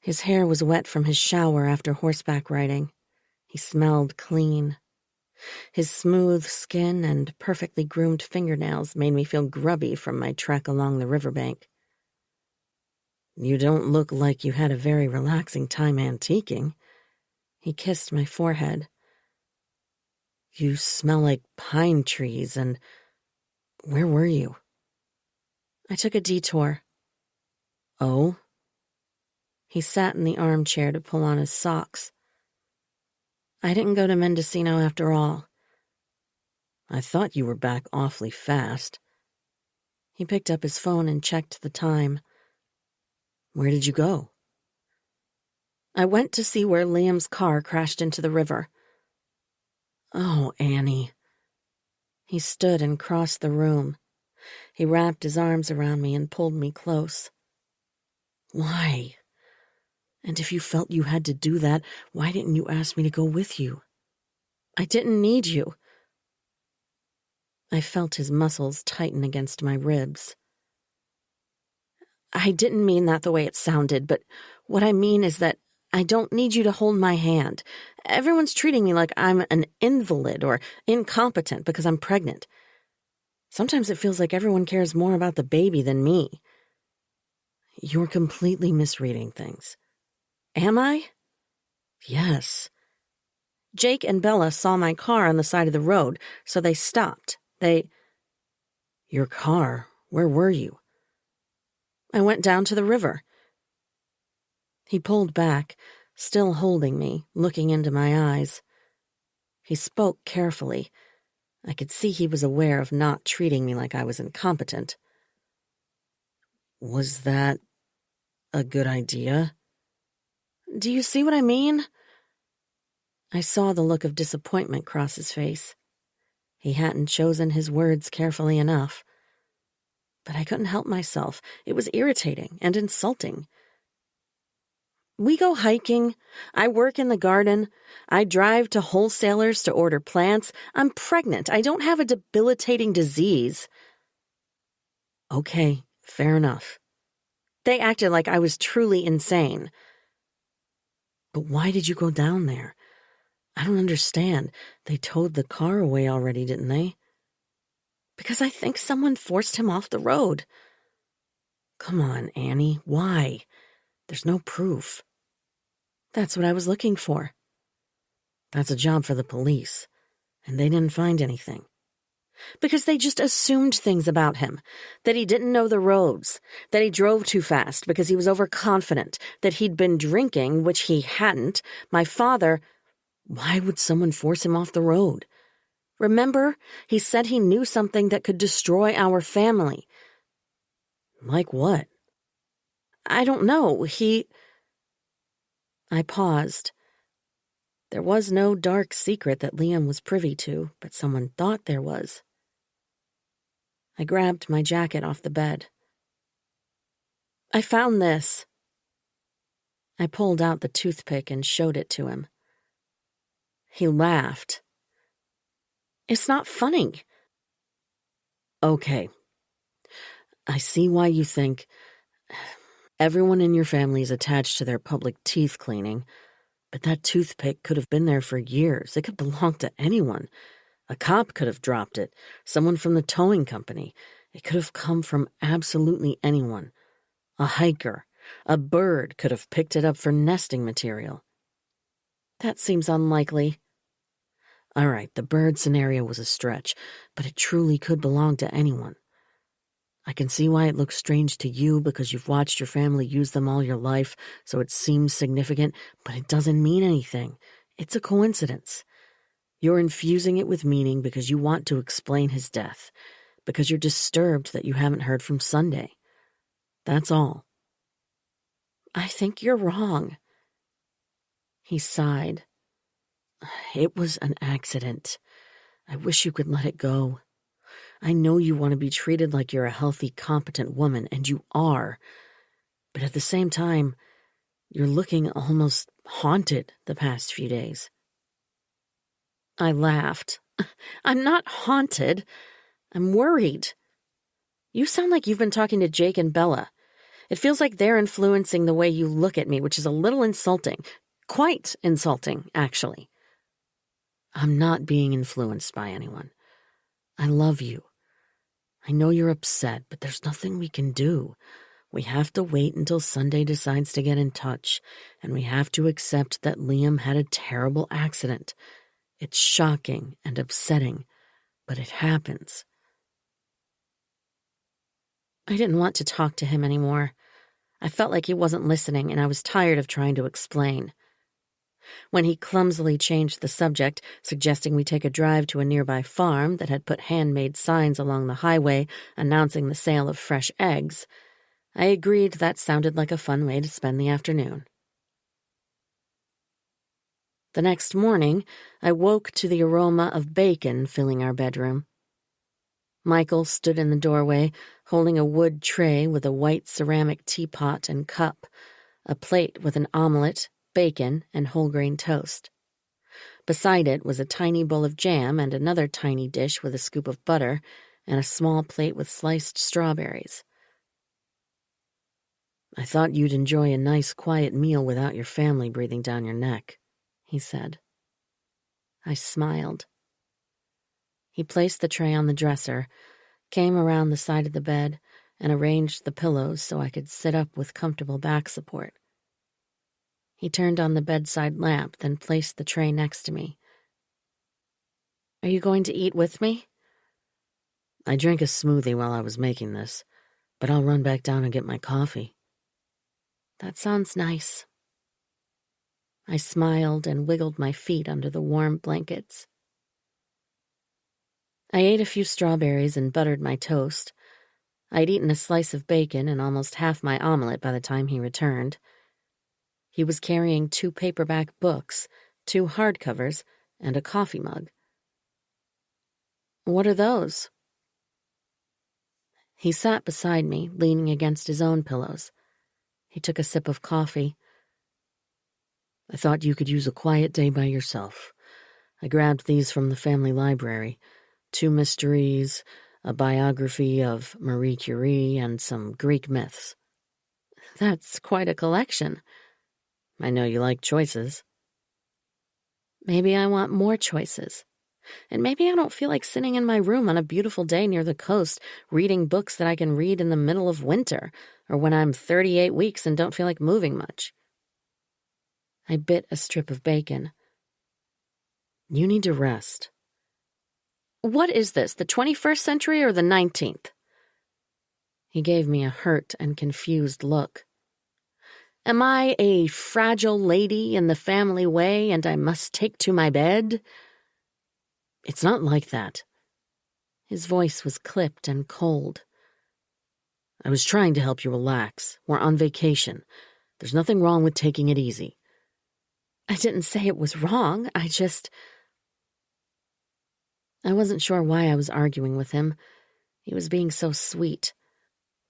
His hair was wet from his shower after horseback riding. He smelled clean. His smooth skin and perfectly groomed fingernails made me feel grubby from my trek along the riverbank. "You don't look like you had a very relaxing time antiquing." He kissed my forehead. "You smell like pine trees and... Where were you?" "I took a detour." "Oh?" He sat in the armchair to pull on his socks. "I didn't go to Mendocino after all." "I thought you were back awfully fast." He picked up his phone and checked the time. "Where did you go?" "I went to see where Liam's car crashed into the river." "Oh, Annie." He stood and crossed the room. He wrapped his arms around me and pulled me close. "Why? And if you felt you had to do that, why didn't you ask me to go with you?" "I didn't need you." I felt his muscles tighten against my ribs. "I didn't mean that the way it sounded, but what I mean is that I don't need you to hold my hand. Everyone's treating me like I'm an invalid or incompetent because I'm pregnant. Sometimes it feels like everyone cares more about the baby than me." "You're completely misreading things." "Am I?" "Yes." "Jake and Bella saw my car on the side of the road, so they stopped. Your car? Where were you?" "I went down to the river." He pulled back, still holding me, looking into my eyes. He spoke carefully. I could see he was aware of not treating me like I was incompetent. "Was that a good idea?" "Do you see what I mean?" I saw the look of disappointment cross his face. He hadn't chosen his words carefully enough. But I couldn't help myself. It was irritating and insulting. "We go hiking. I work in the garden. I drive to wholesalers to order plants. I'm pregnant. I don't have a debilitating disease." "Okay, fair enough." They acted like I was truly insane. "But why did you go down there? I don't understand. They towed the car away already, didn't they?" "Because I think someone forced him off the road." "Come on, Annie. Why? There's no proof." "That's what I was looking for." "That's a job for the police, and they didn't find anything." "Because they just assumed things about him. That he didn't know the roads, that he drove too fast because he was overconfident, that he'd been drinking, which he hadn't. My father—" "Why would someone force him off the road?" "Remember, he said he knew something that could destroy our family." "Like what?" "I don't know. I paused. There was no dark secret that Liam was privy to, but someone thought there was. I grabbed my jacket off the bed. "I found this." I pulled out the toothpick and showed it to him. He laughed. "It's not funny." "Okay. I see why you think everyone in your family is attached to their public teeth cleaning, but that toothpick could have been there for years. It could belong to anyone. A cop could have dropped it, someone from the towing company. It could have come from absolutely anyone. A hiker, a bird could have picked it up for nesting material." "That seems unlikely." "All right, the bird scenario was a stretch, but it truly could belong to anyone. I can see why it looks strange to you because you've watched your family use them all your life, so it seems significant, but it doesn't mean anything. It's a coincidence. You're infusing it with meaning because you want to explain his death, because you're disturbed that you haven't heard from Sunday. That's all." "I think you're wrong." He sighed. "It was an accident. I wish you could let it go. I know you want to be treated like you're a healthy, competent woman, and you are. But at the same time, you're looking almost haunted the past few days." I laughed. "I'm not haunted. I'm worried. You sound like you've been talking to Jake and Bella. It feels like they're influencing the way you look at me, which is a little insulting. Quite insulting, actually." I'm not being influenced by anyone. I love you. I know you're upset, but there's nothing we can do. We have to wait until Sunday decides to get in touch, and we have to accept that Liam had a terrible accident. It's shocking and upsetting, but it happens. I didn't want to talk to him anymore. I felt like he wasn't listening, and I was tired of trying to explain. When he clumsily changed the subject, suggesting we take a drive to a nearby farm that had put handmade signs along the highway announcing the sale of fresh eggs, I agreed that sounded like a fun way to spend the afternoon. The next morning, I woke to the aroma of bacon filling our bedroom. Michael stood in the doorway, holding a wood tray with a white ceramic teapot and cup, a plate with an omelet, bacon, and whole-grain toast. Beside it was a tiny bowl of jam and another tiny dish with a scoop of butter and a small plate with sliced strawberries. I thought you'd enjoy a nice, quiet meal without your family breathing down your neck, he said. I smiled. He placed the tray on the dresser, came around the side of the bed, and arranged the pillows so I could sit up with comfortable back support. He turned on the bedside lamp, then placed the tray next to me. Are you going to eat with me? I drank a smoothie while I was making this, but I'll run back down and get my coffee. That sounds nice. I smiled and wiggled my feet under the warm blankets. I ate a few strawberries and buttered my toast. I'd eaten a slice of bacon and almost half my omelet by the time he returned. He was carrying 2 paperback books, 2 hardcovers, and a coffee mug. What are those? He sat beside me, leaning against his own pillows. He took a sip of coffee. I thought you could use a quiet day by yourself. I grabbed these from the family library. 2 mysteries, a biography of Marie Curie, and some Greek myths. That's quite a collection. I know you like choices. Maybe I want more choices. And maybe I don't feel like sitting in my room on a beautiful day near the coast, reading books that I can read in the middle of winter, or when I'm 38 weeks and don't feel like moving much. I bit a strip of bacon. You need to rest. What is this, the 21st century or the 19th? He gave me a hurt and confused look. Am I a fragile lady in the family way and I must take to my bed? It's not like that. His voice was clipped and cold. I was trying to help you relax. We're on vacation. There's nothing wrong with taking it easy. I didn't say it was wrong. I wasn't sure why I was arguing with him. He was being so sweet.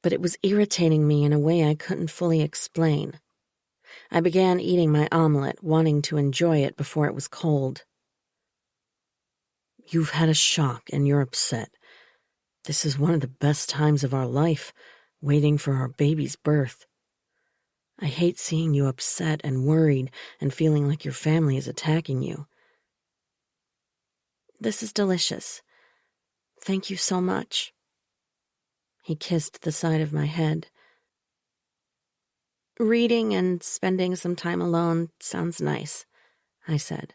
But it was irritating me in a way I couldn't fully explain. I began eating my omelet, wanting to enjoy it before it was cold. You've had a shock and you're upset. This is one of the best times of our life, waiting for our baby's birth. I hate seeing you upset and worried and feeling like your family is attacking you. This is delicious. Thank you so much. He kissed the side of my head. Reading and spending some time alone sounds nice, I said.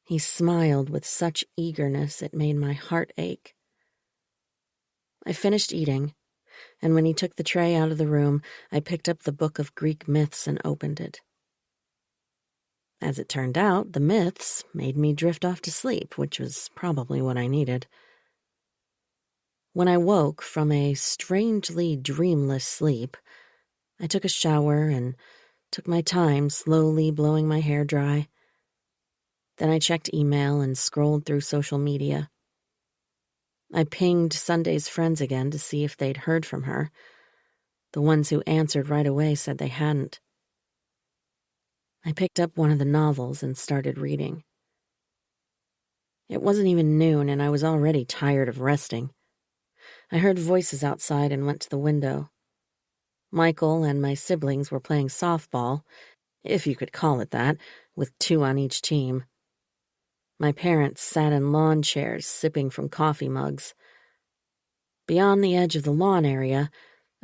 He smiled with such eagerness it made my heart ache. I finished eating, and when he took the tray out of the room, I picked up the book of Greek myths and opened it. As it turned out, the myths made me drift off to sleep, which was probably what I needed. When I woke from a strangely dreamless sleep, I took a shower and took my time slowly blowing my hair dry. Then I checked email and scrolled through social media. I pinged Sunday's friends again to see if they'd heard from her. The ones who answered right away said they hadn't. I picked up one of the novels and started reading. It wasn't even noon, and I was already tired of resting. I heard voices outside and went to the window. Michael and my siblings were playing softball, if you could call it that, with 2 on each team. My parents sat in lawn chairs, sipping from coffee mugs. Beyond the edge of the lawn area,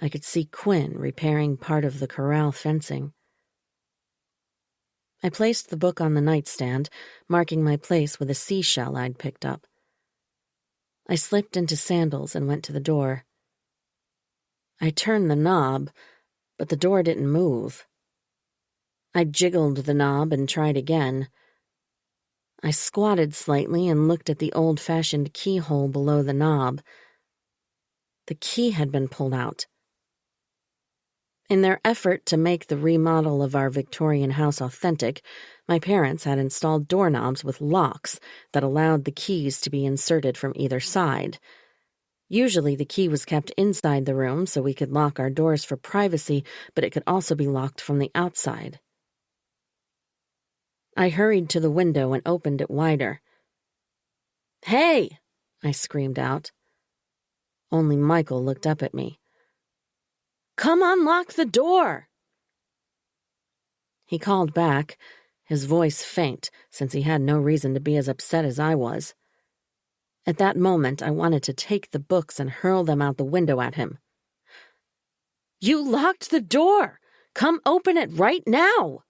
I could see Quinn repairing part of the corral fencing. I placed the book on the nightstand, marking my place with a seashell I'd picked up. I slipped into sandals and went to the door. I turned the knob, but the door didn't move. I jiggled the knob and tried again. I squatted slightly and looked at the old-fashioned keyhole below the knob. The key had been pulled out. In their effort to make the remodel of our Victorian house authentic, my parents had installed doorknobs with locks that allowed the keys to be inserted from either side. Usually the key was kept inside the room so we could lock our doors for privacy, but it could also be locked from the outside. I hurried to the window and opened it wider. "Hey!" I screamed out. Only Michael looked up at me. "Come unlock the door!" He called back, his voice faint, since he had no reason to be as upset as I was. At that moment, I wanted to take the books and hurl them out the window at him. "You locked the door! Come open it right now!"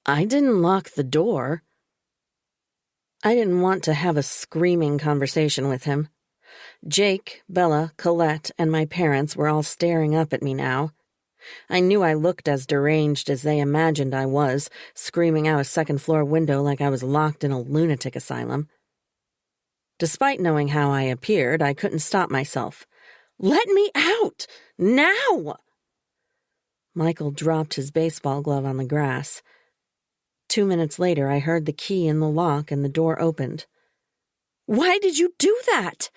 "I didn't lock the door." I didn't want to have a screaming conversation with him. Jake, Bella, Colette, and my parents were all staring up at me now. I knew I looked as deranged as they imagined I was, screaming out a second-floor window like I was locked in a lunatic asylum. Despite knowing how I appeared, I couldn't stop myself. "Let me out! Now!" Michael dropped his baseball glove on the grass. 2 minutes later, I heard the key in the lock and the door opened. "Why did you do that?"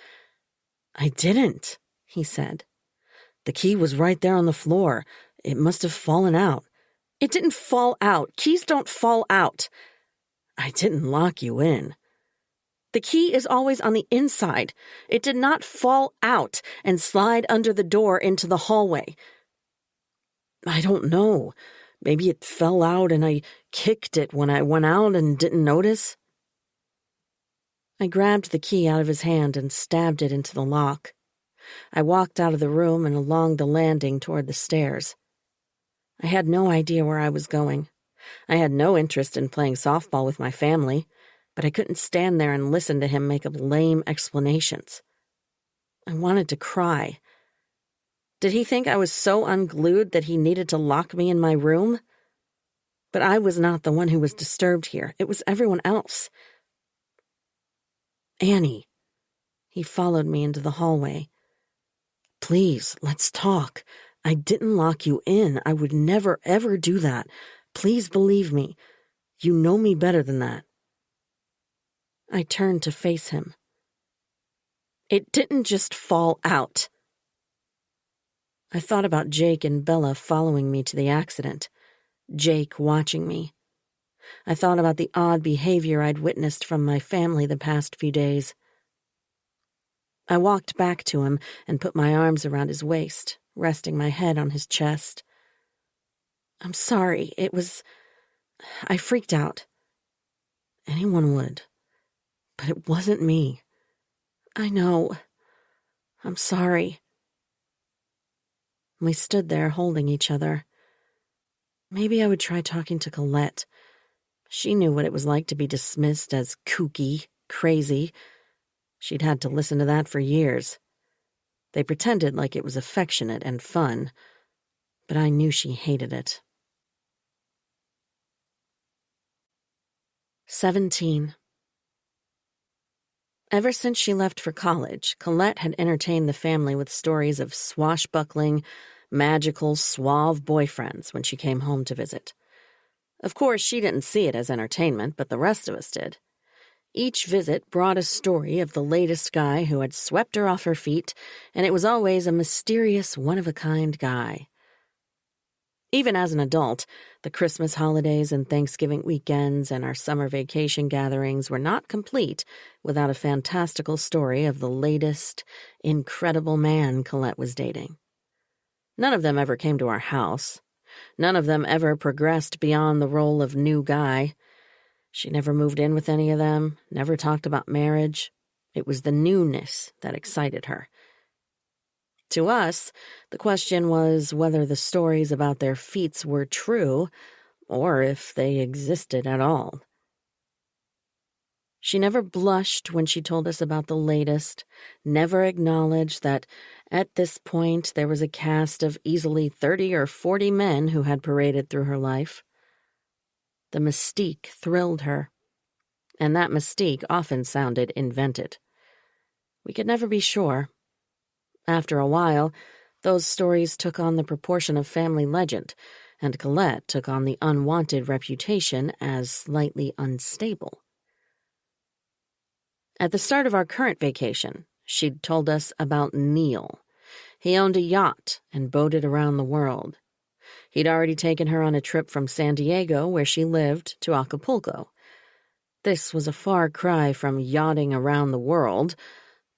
"I didn't," he said. "The key was right there on the floor. It must have fallen out." "It didn't fall out. Keys don't fall out." "I didn't lock you in." "The key is always on the inside. It did not fall out and slide under the door into the hallway." "I don't know. Maybe it fell out and I kicked it when I went out and didn't notice." I grabbed the key out of his hand and stabbed it into the lock. I walked out of the room and along the landing toward the stairs. I had no idea where I was going. I had no interest in playing softball with my family, but I couldn't stand there and listen to him make up lame explanations. I wanted to cry. Did he think I was so unglued that he needed to lock me in my room? But I was not the one who was disturbed here. It was everyone else. "Annie." He followed me into the hallway. "Please, let's talk. I didn't lock you in. I would never, ever do that. Please believe me. You know me better than that." I turned to face him. "It didn't just fall out." I thought about Jake and Bella following me to the accident. Jake watching me. I thought about the odd behavior I'd witnessed from my family the past few days. I walked back to him and put my arms around his waist, resting my head on his chest. "I'm sorry. I freaked out. Anyone would. But it wasn't me. I know. I'm sorry." We stood there holding each other. Maybe I would try talking to Colette. She knew what it was like to be dismissed as kooky, crazy. She'd had to listen to that for years. They pretended like it was affectionate and fun, but I knew she hated it. 17. Ever since she left for college, Colette had entertained the family with stories of swashbuckling, magical, suave boyfriends when she came home to visit. Of course, she didn't see it as entertainment, but the rest of us did. Each visit brought a story of the latest guy who had swept her off her feet, and it was always a mysterious, one-of-a-kind guy. Even as an adult, the Christmas holidays and Thanksgiving weekends and our summer vacation gatherings were not complete without a fantastical story of the latest, incredible man Colette was dating. None of them ever came to our house. None of them ever progressed beyond the role of new guy. She never moved in with any of them, never talked about marriage. It was the newness that excited her. To us, the question was whether the stories about their feats were true or if they existed at all. She never blushed when she told us about the latest, never acknowledged that at this point there was a cast of easily 30 or 40 men who had paraded through her life. The mystique thrilled her, and that mystique often sounded invented. We could never be sure. After a while, those stories took on the proportion of family legend, and Colette took on the unwanted reputation as slightly unstable. At the start of our current vacation, she'd told us about Neil. He owned a yacht and boated around the world. He'd already taken her on a trip from San Diego, where she lived, to Acapulco. This was a far cry from yachting around the world,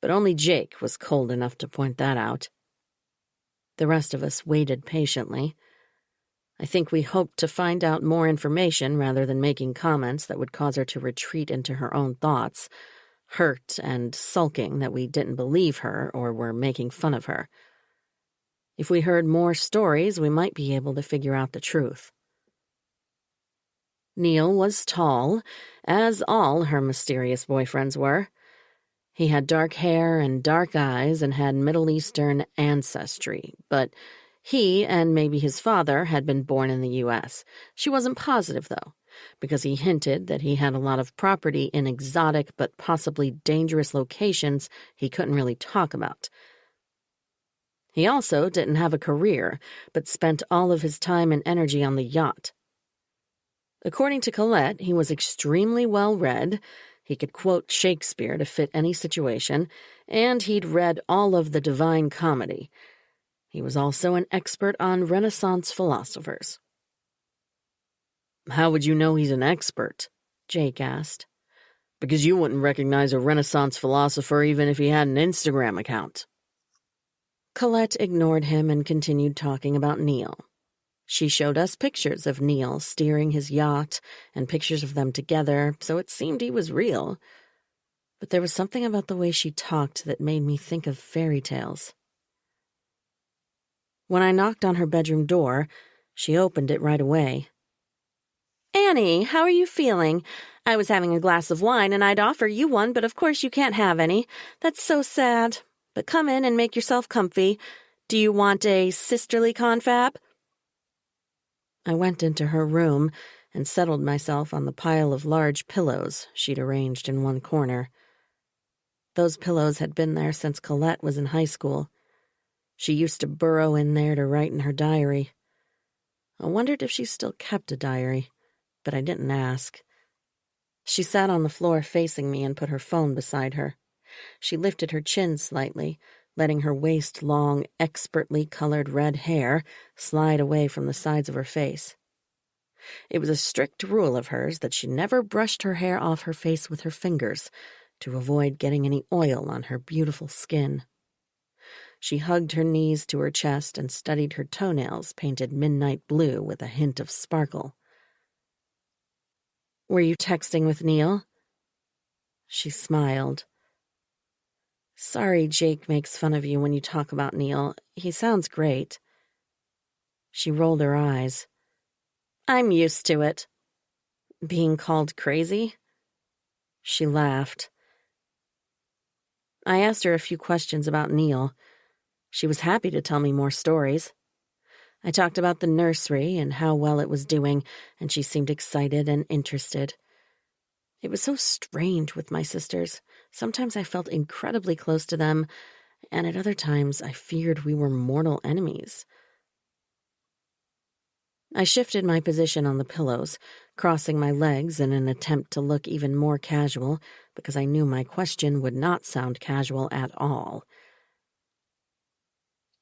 but only Jake was cold enough to point that out. The rest of us waited patiently. I think we hoped to find out more information rather than making comments that would cause her to retreat into her own thoughts, hurt and sulking that we didn't believe her or were making fun of her. If we heard more stories, we might be able to figure out the truth. Neil was tall, as all her mysterious boyfriends were. He had dark hair and dark eyes and had Middle Eastern ancestry, but he and maybe his father had been born in the U.S. She wasn't positive, though, because he hinted that he had a lot of property in exotic but possibly dangerous locations he couldn't really talk about. He also didn't have a career, but spent all of his time and energy on the yacht. According to Colette, he was extremely well-read. He could quote Shakespeare to fit any situation, and he'd read all of the Divine Comedy. He was also an expert on Renaissance philosophers. "How would you know he's an expert?" Jake asked. "Because you wouldn't recognize a Renaissance philosopher even if he had an Instagram account." Colette ignored him and continued talking about Neil. She showed us pictures of Neil steering his yacht and pictures of them together, so it seemed he was real. But there was something about the way she talked that made me think of fairy tales. When I knocked on her bedroom door, she opened it right away. "Annie, how are you feeling? I was having a glass of wine and I'd offer you one, but of course you can't have any. That's so sad. But come in and make yourself comfy. Do you want a sisterly confab?" I went into her room and settled myself on the pile of large pillows she'd arranged in one corner. Those pillows had been there since Colette was in high school. She used to burrow in there to write in her diary. I wondered if she still kept a diary, but I didn't ask. She sat on the floor facing me and put her phone beside her. She lifted her chin slightly, letting her waist-long, expertly colored red hair slide away from the sides of her face. It was a strict rule of hers that she never brushed her hair off her face with her fingers to avoid getting any oil on her beautiful skin. She hugged her knees to her chest and studied her toenails painted midnight blue with a hint of sparkle. "Were you texting with Neil?" She smiled. "Sorry Jake makes fun of you when you talk about Neil. He sounds great." She rolled her eyes. "I'm used to it." "Being called crazy?" She laughed. I asked her a few questions about Neil. She was happy to tell me more stories. I talked about the nursery and how well it was doing, and she seemed excited and interested. It was so strange with my sisters. Sometimes I felt incredibly close to them, and at other times I feared we were mortal enemies. I shifted my position on the pillows, crossing my legs in an attempt to look even more casual, because I knew my question would not sound casual at all.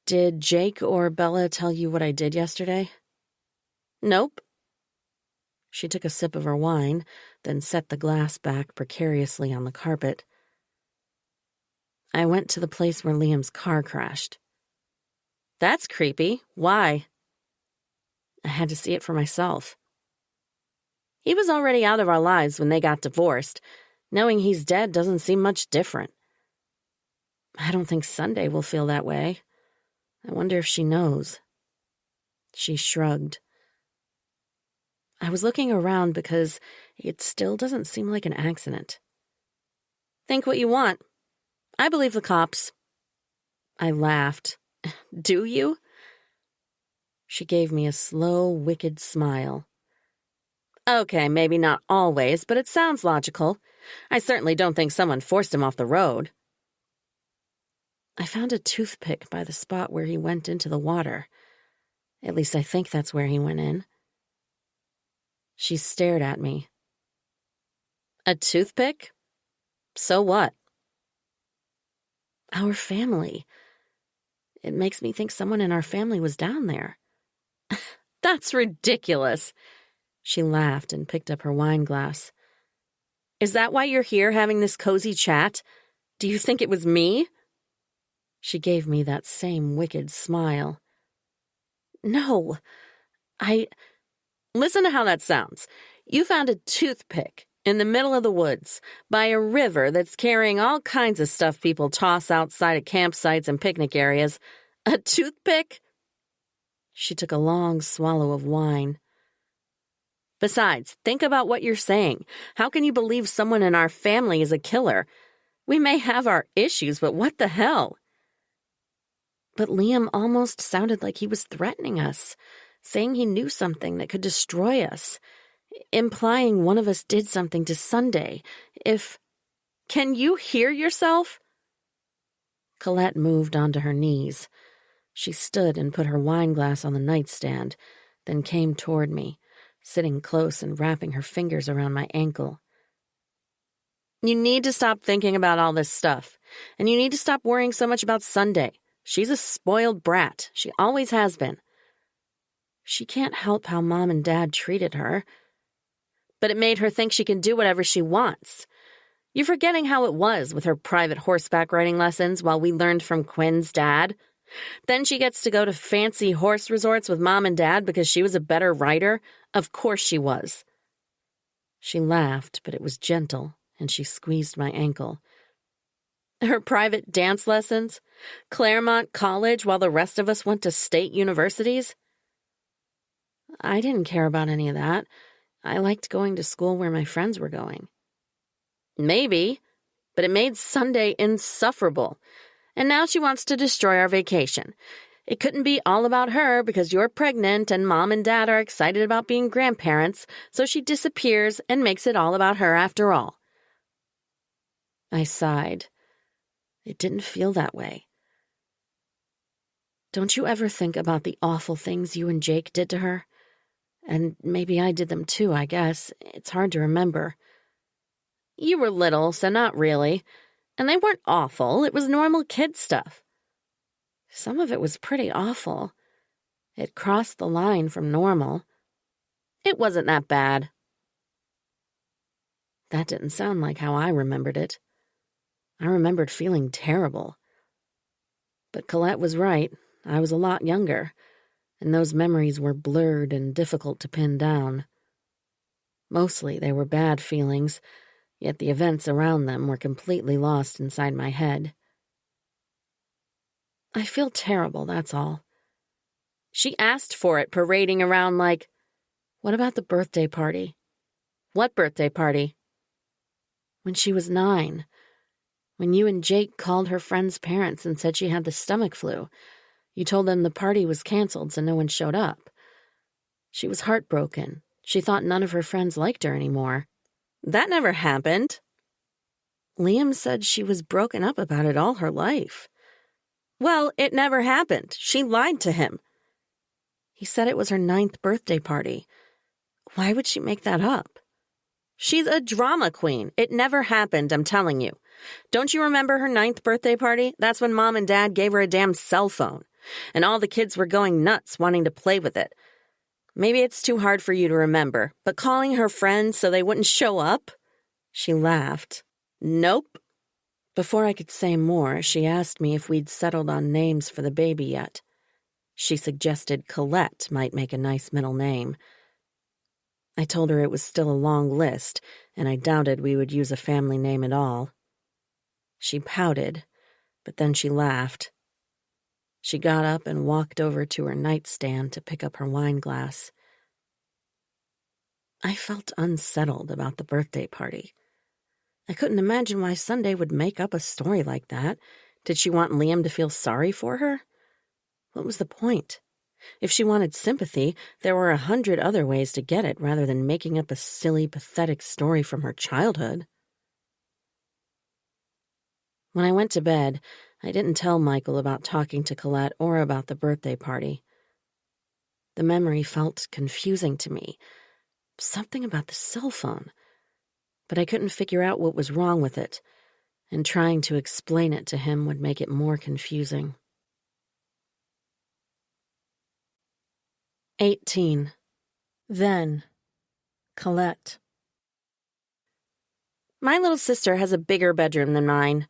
"Did Jake or Bella tell you what I did yesterday?" "Nope." She took a sip of her wine, then set the glass back precariously on the carpet. "I went to the place where Liam's car crashed." "That's creepy. Why?" "I had to see it for myself." He was already out of our lives when they got divorced. Knowing he's dead doesn't seem much different. I don't think Sunday will feel that way. I wonder if she knows. She shrugged. I was looking around because it still doesn't seem like an accident. Think what you want. I believe the cops. I laughed. Do you? She gave me a slow, wicked smile. Okay, maybe not always, but it sounds logical. I certainly don't think someone forced him off the road. I found a toothpick by the spot where he went into the water. At least I think that's where he went in. She stared at me. A toothpick? So what? Our family. It makes me think someone in our family was down there. That's ridiculous. She laughed and picked up her wine glass. Is that why you're here having this cozy chat? Do you think it was me? She gave me that same wicked smile. No, Listen to how that sounds. You found a toothpick in the middle of the woods by a river that's carrying all kinds of stuff people toss outside of campsites and picnic areas. A toothpick? She took a long swallow of wine. Besides, think about what you're saying. How can you believe someone in our family is a killer? We may have our issues, but what the hell? But Liam almost sounded like he was threatening us, saying he knew something that could destroy us, implying one of us did something to Sunday. Can you hear yourself? Colette moved onto her knees. She stood and put her wine glass on the nightstand, then came toward me, sitting close and wrapping her fingers around my ankle. You need to stop thinking about all this stuff, and you need to stop worrying so much about Sunday. She's a spoiled brat. She always has been. She can't help how Mom and Dad treated her. But it made her think she can do whatever she wants. You're forgetting how it was with her private horseback riding lessons while we learned from Quinn's dad. Then she gets to go to fancy horse resorts with Mom and Dad because she was a better rider. Of course she was. She laughed, but it was gentle, and she squeezed my ankle. Her private dance lessons? Claremont College while the rest of us went to state universities? I didn't care about any of that. I liked going to school where my friends were going. Maybe, but it made Sunday insufferable. And now she wants to destroy our vacation. It couldn't be all about her because you're pregnant and Mom and Dad are excited about being grandparents, so she disappears and makes it all about her after all. I sighed. It didn't feel that way. Don't you ever think about the awful things you and Jake did to her? And maybe I did them too, I guess. It's hard to remember. You were little, so not really. And they weren't awful. It was normal kid stuff. Some of it was pretty awful. It crossed the line from normal. It wasn't that bad. That didn't sound like how I remembered it. I remembered feeling terrible. But Colette was right. I was a lot younger, and those memories were blurred and difficult to pin down. Mostly they were bad feelings, yet the events around them were completely lost inside my head. I feel terrible, that's all. She asked for it, parading around like, what about the birthday party? What birthday party? When she was 9. When you and Jake called her friend's parents and said she had the stomach flu, you told them the party was canceled so no one showed up. She was heartbroken. She thought none of her friends liked her anymore. That never happened. Liam said she was broken up about it all her life. Well, it never happened. She lied to him. He said it was her 9th birthday party. Why would she make that up? She's a drama queen. It never happened, I'm telling you. Don't you remember her 9th birthday party? That's when Mom and Dad gave her a damn cell phone. And all the kids were going nuts wanting to play with it. Maybe it's too hard for you to remember, but calling her friends so they wouldn't show up? She laughed. Nope. Before I could say more, she asked me if we'd settled on names for the baby yet. She suggested Colette might make a nice middle name. I told her it was still a long list, and I doubted we would use a family name at all. She pouted, but then she laughed. She got up and walked over to her nightstand to pick up her wine glass. I felt unsettled about the birthday party. I couldn't imagine why Sunday would make up a story like that. Did she want Liam to feel sorry for her? What was the point? If she wanted sympathy, there were 100 other ways to get it rather than making up a silly, pathetic story from her childhood. When I went to bed, I didn't tell Michael about talking to Colette or about the birthday party. The memory felt confusing to me. Something about the cell phone. But I couldn't figure out what was wrong with it, and trying to explain it to him would make it more confusing. 18. Then, Colette. My little sister has a bigger bedroom than mine.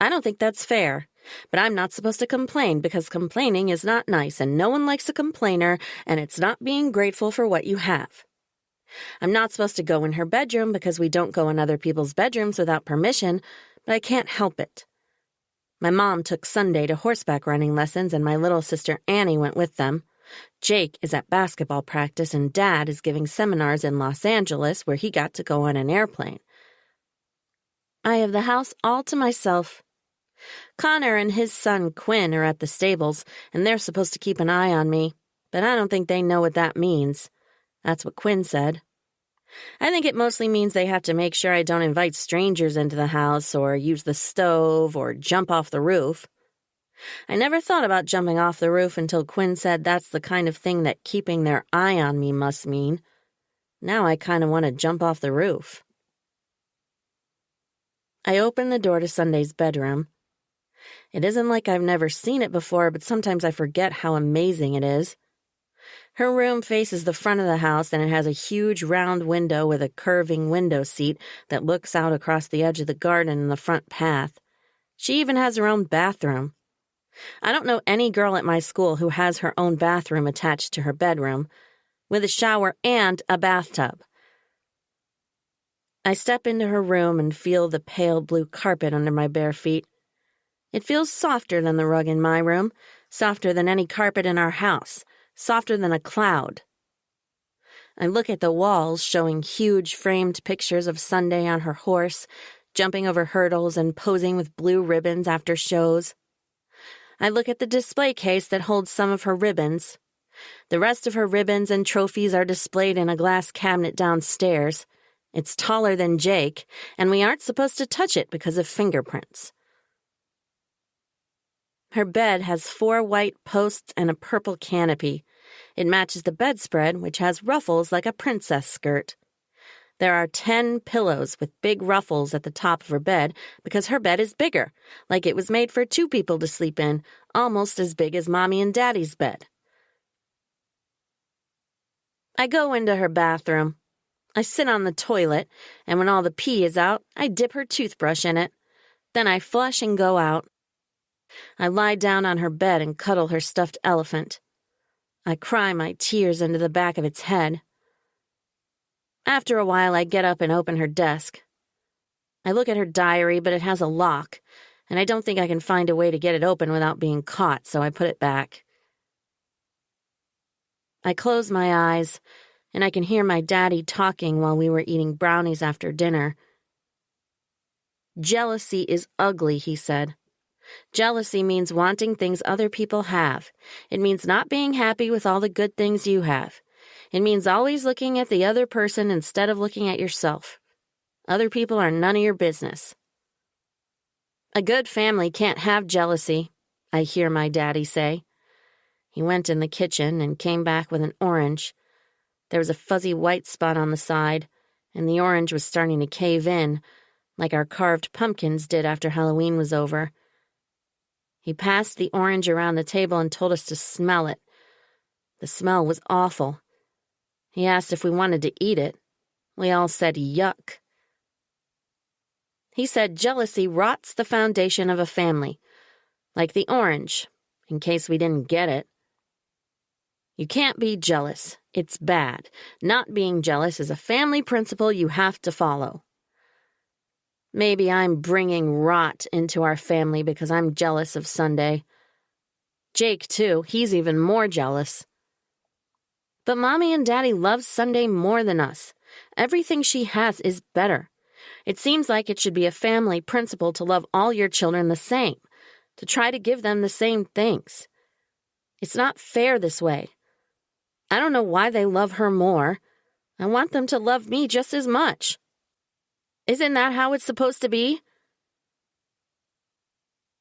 I don't think that's fair, but I'm not supposed to complain because complaining is not nice and no one likes a complainer, and it's not being grateful for what you have. I'm not supposed to go in her bedroom because we don't go in other people's bedrooms without permission, but I can't help it. My mom took Sunday to horseback riding lessons and my little sister Annie went with them. Jake is at basketball practice and Dad is giving seminars in Los Angeles where he got to go on an airplane. I have the house all to myself. Connor and his son Quinn are at the stables and they're supposed to keep an eye on me, but I don't think they know what that means. That's what Quinn said. I think it mostly means they have to make sure I don't invite strangers into the house or use the stove or jump off the roof. I never thought about jumping off the roof until Quinn said that's the kind of thing that keeping their eye on me must mean. Now I kind of want to jump off the roof. I opened the door to Sunday's bedroom. It isn't like I've never seen it before, but sometimes I forget how amazing it is. Her room faces the front of the house, and it has a huge round window with a curving window seat that looks out across the edge of the garden and the front path. She even has her own bathroom. I don't know any girl at my school who has her own bathroom attached to her bedroom, with a shower and a bathtub. I step into her room and feel the pale blue carpet under my bare feet. It feels softer than the rug in my room, softer than any carpet in our house, softer than a cloud. I look at the walls showing huge framed pictures of Sunday on her horse, jumping over hurdles and posing with blue ribbons after shows. I look at the display case that holds some of her ribbons. The rest of her ribbons and trophies are displayed in a glass cabinet downstairs. It's taller than Jake, and we aren't supposed to touch it because of fingerprints. Her bed has 4 white posts and a purple canopy. It matches the bedspread, which has ruffles like a princess skirt. There are 10 pillows with big ruffles at the top of her bed because her bed is bigger, like it was made for 2 people to sleep in, almost as big as Mommy and Daddy's bed. I go into her bathroom. I sit on the toilet, and when all the pee is out, I dip her toothbrush in it. Then I flush and go out. I lie down on her bed and cuddle her stuffed elephant. I cry my tears into the back of its head. After a while, I get up and open her desk. I look at her diary, but it has a lock, and I don't think I can find a way to get it open without being caught, so I put it back. I close my eyes, and I can hear my daddy talking while we were eating brownies after dinner. Jealousy is ugly, he said. Jealousy means wanting things other people have. It means not being happy with all the good things you have. It means always looking at the other person instead of looking at yourself. Other people are none of your business. A good family can't have jealousy, I hear my daddy say. He went in the kitchen and came back with an orange. There was a fuzzy white spot on the side, and the orange was starting to cave in, like our carved pumpkins did after Halloween was over. He passed the orange around the table and told us to smell it. The smell was awful. He asked if we wanted to eat it. We all said yuck. He said jealousy rots the foundation of a family, like the orange, in case we didn't get it. You can't be jealous. It's bad. Not being jealous is a family principle you have to follow. Maybe I'm bringing rot into our family because I'm jealous of Sunday. Jake, too, he's even more jealous. But Mommy and Daddy love Sunday more than us. Everything she has is better. It seems like it should be a family principle to love all your children the same, to try to give them the same things. It's not fair this way. I don't know why they love her more. I want them to love me just as much. Isn't that how it's supposed to be?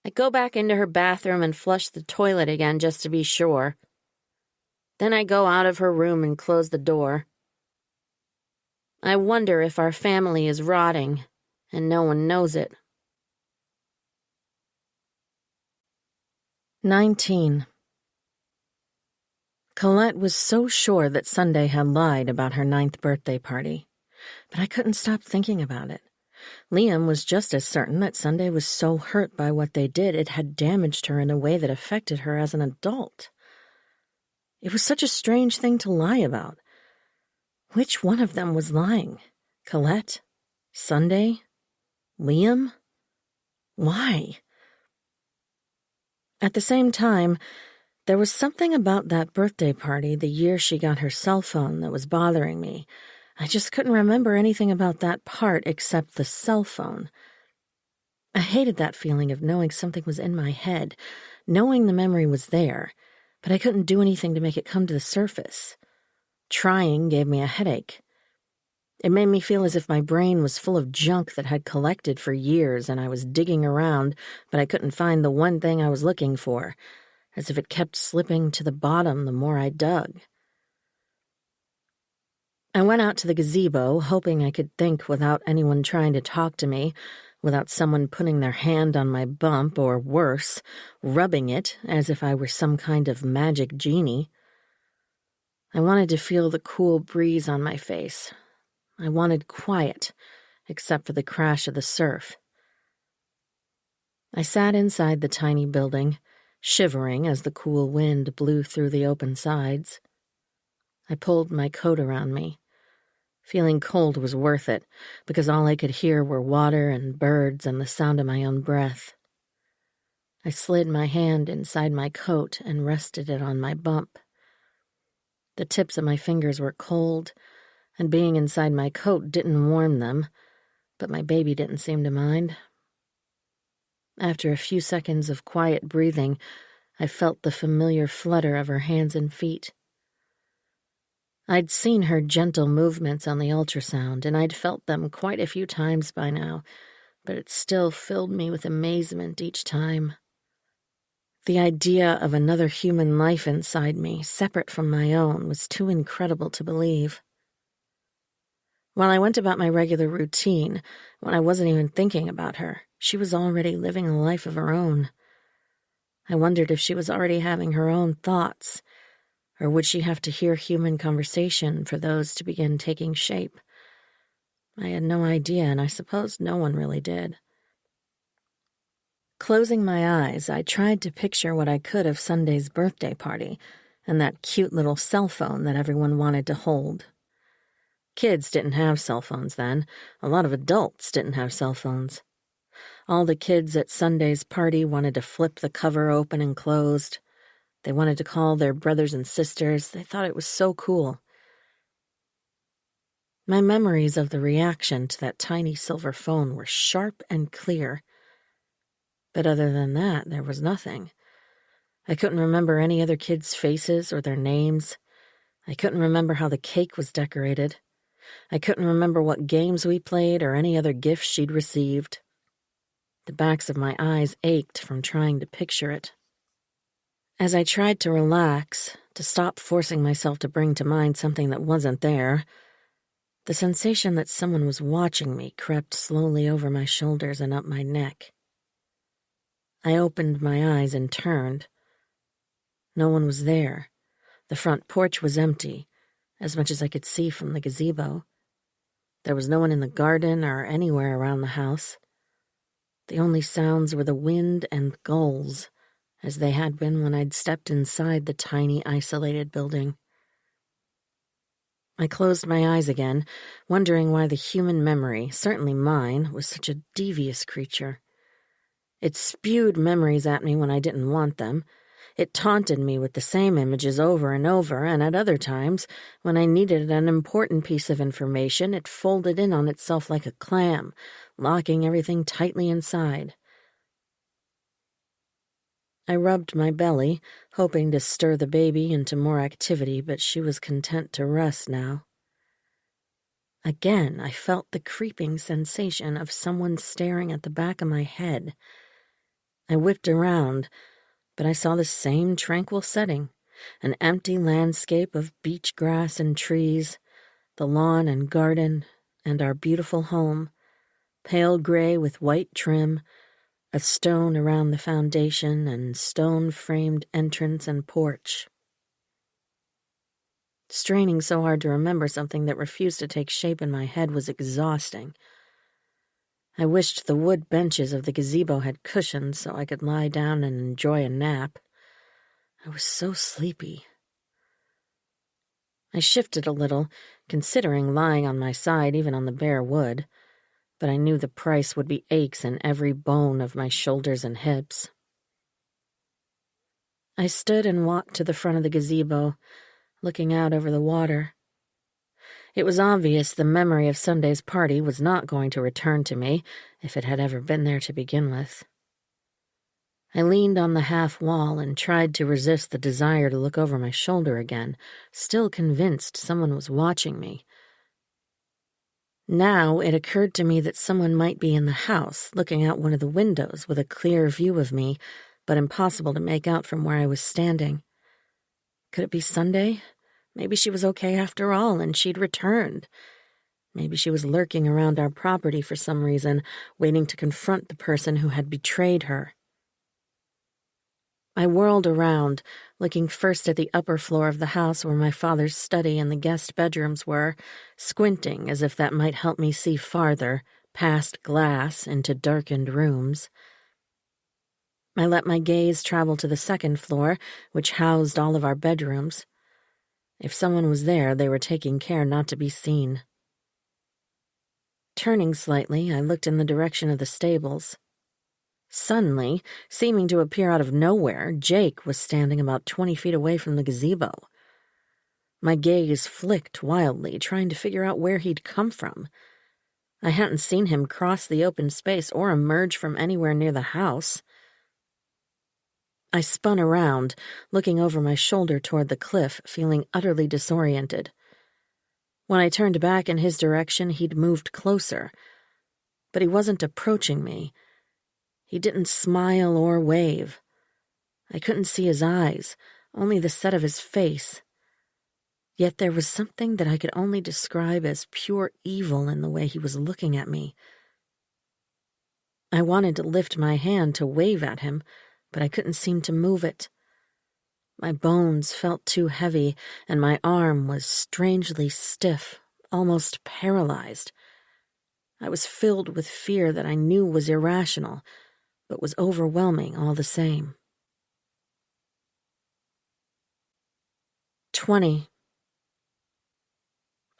I go back into her bathroom and flush the toilet again just to be sure. Then I go out of her room and close the door. I wonder if our family is rotting, and no one knows it. 19. Colette was so sure that Sunday had lied about her 9th birthday party, but I couldn't stop thinking about it. Liam was just as certain that Sunday was so hurt by what they did it had damaged her in a way that affected her as an adult. It was such a strange thing to lie about. Which one of them was lying? Colette? Sunday? Liam? Why? At the same time, there was something about that birthday party the year she got her cell phone that was bothering me. I just couldn't remember anything about that part except the cell phone. I hated that feeling of knowing something was in my head, knowing the memory was there, but I couldn't do anything to make it come to the surface. Trying gave me a headache. It made me feel as if my brain was full of junk that had collected for years and I was digging around, but I couldn't find the one thing I was looking for, as if it kept slipping to the bottom the more I dug. I went out to the gazebo, hoping I could think without anyone trying to talk to me, without someone putting their hand on my bump, or worse, rubbing it as if I were some kind of magic genie. I wanted to feel the cool breeze on my face. I wanted quiet, except for the crash of the surf. I sat inside the tiny building, shivering as the cool wind blew through the open sides. I pulled my coat around me. Feeling cold was worth it, because all I could hear were water and birds and the sound of my own breath. I slid my hand inside my coat and rested it on my bump. The tips of my fingers were cold, and being inside my coat didn't warm them, but my baby didn't seem to mind. After a few seconds of quiet breathing, I felt the familiar flutter of her hands and feet. I'd seen her gentle movements on the ultrasound, and I'd felt them quite a few times by now, but it still filled me with amazement each time. The idea of another human life inside me, separate from my own, was too incredible to believe. While I went about my regular routine, when I wasn't even thinking about her, she was already living a life of her own. I wondered if she was already having her own thoughts, or would she have to hear human conversation for those to begin taking shape? I had no idea, and I suppose no one really did. Closing my eyes, I tried to picture what I could of Sunday's birthday party and that cute little cell phone that everyone wanted to hold. Kids didn't have cell phones then. A lot of adults didn't have cell phones. All the kids at Sunday's party wanted to flip the cover open and closed. They wanted to call their brothers and sisters. They thought it was so cool. My memories of the reaction to that tiny silver phone were sharp and clear. But other than that, there was nothing. I couldn't remember any other kids' faces or their names. I couldn't remember how the cake was decorated. I couldn't remember what games we played or any other gifts she'd received. The backs of my eyes ached from trying to picture it. As I tried to relax, to stop forcing myself to bring to mind something that wasn't there, the sensation that someone was watching me crept slowly over my shoulders and up my neck. I opened my eyes and turned. No one was there. The front porch was empty, as much as I could see from the gazebo. There was no one in the garden or anywhere around the house. The only sounds were the wind and gulls, as they had been when I'd stepped inside the tiny, isolated building. I closed my eyes again, wondering why the human memory, certainly mine, was such a devious creature. It spewed memories at me when I didn't want them. It taunted me with the same images over and over, and at other times, when I needed an important piece of information, it folded in on itself like a clam, locking everything tightly inside. I rubbed my belly, hoping to stir the baby into more activity, but she was content to rest now. Again, I felt the creeping sensation of someone staring at the back of my head. I whipped around, but I saw the same tranquil setting, an empty landscape of beach grass and trees, the lawn and garden, and our beautiful home, pale gray with white trim, a stone around the foundation and stone-framed entrance and porch. Straining so hard to remember something that refused to take shape in my head was exhausting. I wished the wood benches of the gazebo had cushions so I could lie down and enjoy a nap. I was so sleepy. I shifted a little, considering lying on my side even on the bare wood, but I knew the price would be aches in every bone of my shoulders and hips. I stood and walked to the front of the gazebo, looking out over the water. It was obvious the memory of Sunday's party was not going to return to me, if it had ever been there to begin with. I leaned on the half wall and tried to resist the desire to look over my shoulder again, still convinced someone was watching me. Now it occurred to me that someone might be in the house, looking out one of the windows with a clear view of me, but impossible to make out from where I was standing. Could it be Sunday? Maybe she was okay after all, and she'd returned. Maybe she was lurking around our property for some reason, waiting to confront the person who had betrayed her. I whirled around, looking first at the upper floor of the house where my father's study and the guest bedrooms were, squinting as if that might help me see farther, past glass, into darkened rooms. I let my gaze travel to the second floor, which housed all of our bedrooms. If someone was there, they were taking care not to be seen. Turning slightly, I looked in the direction of the stables. Suddenly, seeming to appear out of nowhere, Jake was standing about 20 feet away from the gazebo. My gaze flicked wildly, trying to figure out where he'd come from. I hadn't seen him cross the open space or emerge from anywhere near the house. I spun around, looking over my shoulder toward the cliff, feeling utterly disoriented. When I turned back in his direction, he'd moved closer. But he wasn't approaching me. He didn't smile or wave. I couldn't see his eyes, only the set of his face. Yet there was something that I could only describe as pure evil in the way he was looking at me. I wanted to lift my hand to wave at him, but I couldn't seem to move it. My bones felt too heavy, and my arm was strangely stiff, almost paralyzed. I was filled with fear that I knew was irrational, but was overwhelming all the same. 20.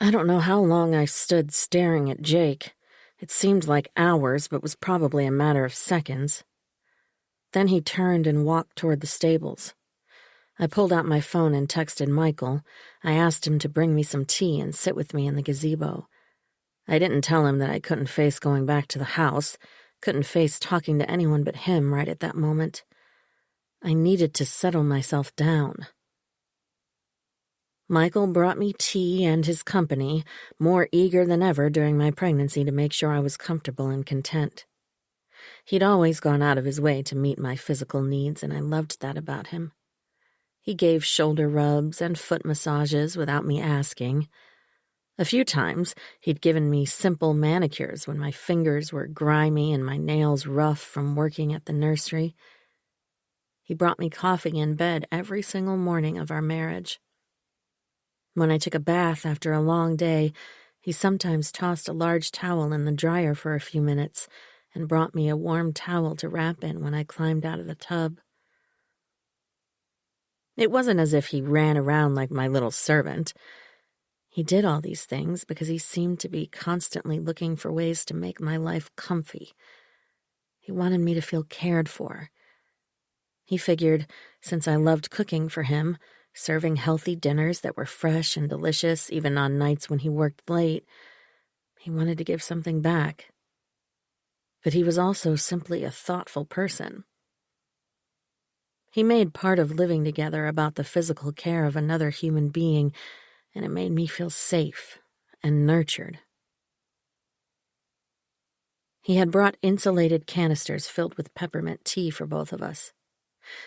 I don't know how long I stood staring at Jake. It seemed like hours, but was probably a matter of seconds. Then he turned and walked toward the stables. I pulled out my phone and texted Michael. I asked him to bring me some tea and sit with me in the gazebo. I didn't tell him that I couldn't face going back to the house, couldn't face talking to anyone but him right at that moment. I needed to settle myself down. Michael brought me tea and his company, more eager than ever during my pregnancy to make sure I was comfortable and content. He'd always gone out of his way to meet my physical needs, and I loved that about him. He gave shoulder rubs and foot massages without me asking. A few times, he'd given me simple manicures when my fingers were grimy and my nails rough from working at the nursery. He brought me coffee in bed every single morning of our marriage. When I took a bath after a long day, he sometimes tossed a large towel in the dryer for a few minutes and brought me a warm towel to wrap in when I climbed out of the tub. It wasn't as if he ran around like my little servant. He did all these things because he seemed to be constantly looking for ways to make my life comfy. He wanted me to feel cared for. He figured, since I loved cooking for him, serving healthy dinners that were fresh and delicious even on nights when he worked late, he wanted to give something back. But he was also simply a thoughtful person. He made part of living together about the physical care of another human being, and it made me feel safe and nurtured. He had brought insulated canisters filled with peppermint tea for both of us.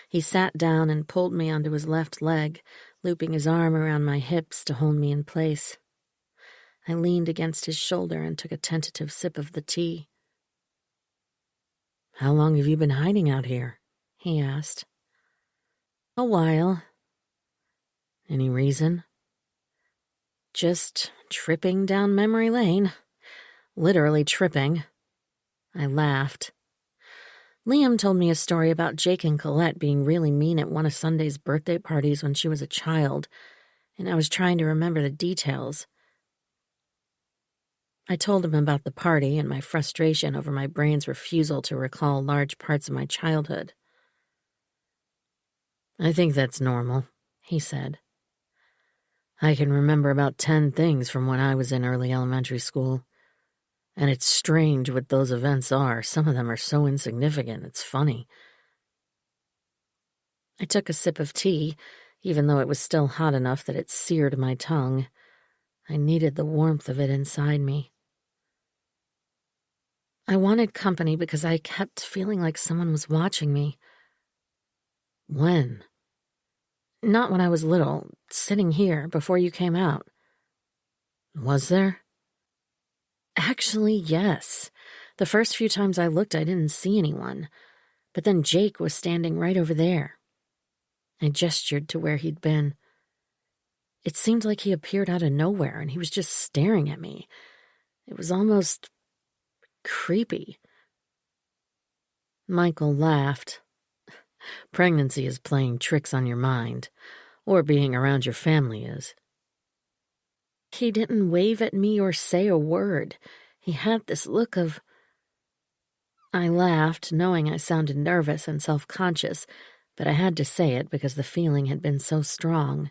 He sat down and pulled me onto his left leg, looping his arm around my hips to hold me in place. I leaned against his shoulder and took a tentative sip of the tea. "How long have you been hiding out here?" he asked. "A while." "Any reason?" "Just tripping down memory lane. Literally tripping." I laughed. Liam told me a story about Jake and Colette being really mean at one of Sunday's birthday parties when she was a child, and I was trying to remember the details. I told him about the party and my frustration over my brain's refusal to recall large parts of my childhood. "I think that's normal," he said. "I can remember about 10 things from when I was in early elementary school. And it's strange what those events are. Some of them are so insignificant, it's funny." I took a sip of tea, even though it was still hot enough that it seared my tongue. I needed the warmth of it inside me. I wanted company because I kept feeling like someone was watching me. "When?" "Not when I was little, sitting here before you came out." "Was there?" "Actually, yes. The first few times I looked, I didn't see anyone. But then Jake was standing right over there." I gestured to where he'd been. It seemed like he appeared out of nowhere, and he was just staring at me. It was almost creepy. Michael laughed. "Pregnancy is playing tricks on your mind, or being around your family is." He didn't wave at me or say a word. He had this look of... I laughed, knowing I sounded nervous and self-conscious, but I had to say it because the feeling had been so strong.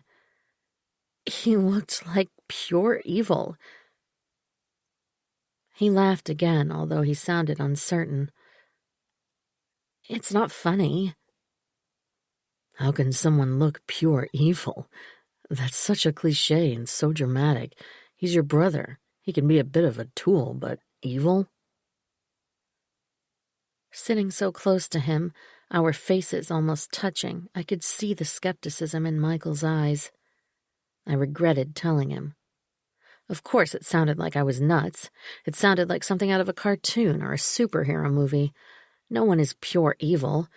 He looked like pure evil. He laughed again, although he sounded uncertain. "It's not funny." "How can someone look pure evil? That's such a cliché and so dramatic. He's your brother. He can be a bit of a tool, but evil?" Sitting so close to him, our faces almost touching, I could see the skepticism in Michael's eyes. I regretted telling him. Of course it sounded like I was nuts. It sounded like something out of a cartoon or a superhero movie. No one is pure evil,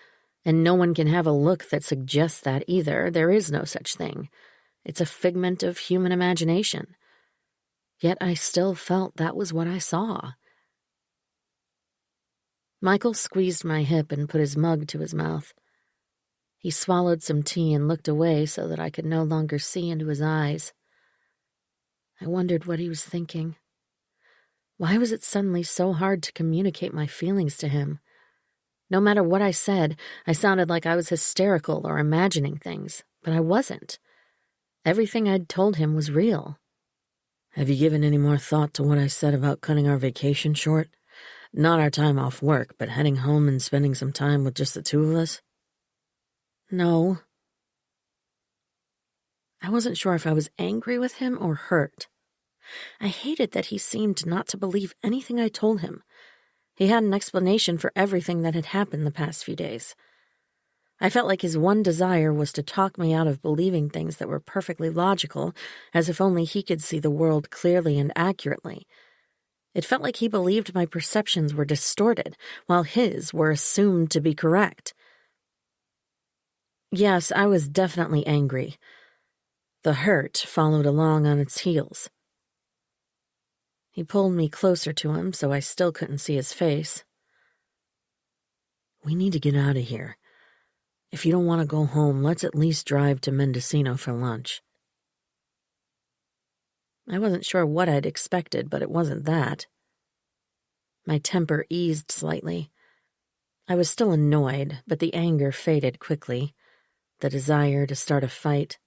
and no one can have a look that suggests that either. There is no such thing. It's a figment of human imagination. Yet I still felt that was what I saw. Michael squeezed my hip and put his mug to his mouth. He swallowed some tea and looked away so that I could no longer see into his eyes. I wondered what he was thinking. Why was it suddenly so hard to communicate my feelings to him? No matter what I said, I sounded like I was hysterical or imagining things, but I wasn't. Everything I'd told him was real. "Have you given any more thought to what I said about cutting our vacation short? Not our time off work, but heading home and spending some time with just the two of us?" "No." I wasn't sure if I was angry with him or hurt. I hated that he seemed not to believe anything I told him. He had an explanation for everything that had happened the past few days. I felt like his one desire was to talk me out of believing things that were perfectly logical, as if only he could see the world clearly and accurately. It felt like he believed my perceptions were distorted, while his were assumed to be correct. Yes, I was definitely angry. The hurt followed along on its heels. He pulled me closer to him so I still couldn't see his face. "We need to get out of here. If you don't want to go home, let's at least drive to Mendocino for lunch." I wasn't sure what I'd expected, but it wasn't that. My temper eased slightly. I was still annoyed, but the anger faded quickly, the desire to start a fight.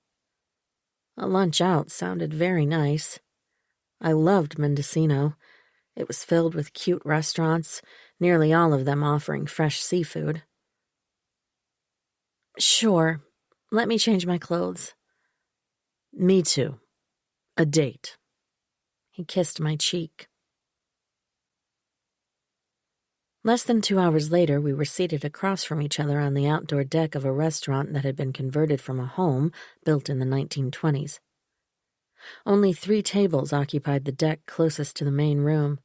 A lunch out sounded very nice. I loved Mendocino. It was filled with cute restaurants, nearly all of them offering fresh seafood. Sure, let me change my clothes. Me too. A date. He kissed my cheek. Less than 2 hours later, we were seated across from each other on the outdoor deck of a restaurant that had been converted from a home built in the 1920s. Only 3 tables occupied the deck closest to the main room.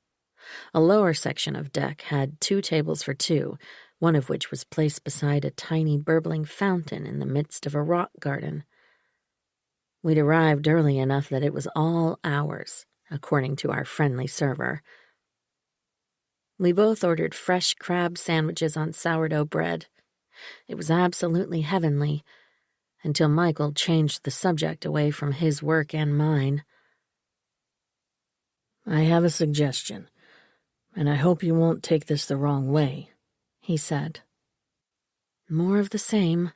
A lower section of deck had 2 tables for 2, one of which was placed beside a tiny burbling fountain in the midst of a rock garden. We'd arrived early enough that it was all ours, according to our friendly server. We both ordered fresh crab sandwiches on sourdough bread. It was absolutely heavenly, until Michael changed the subject away from his work and mine. I have a suggestion, and I hope you won't take this the wrong way, he said. More of the same.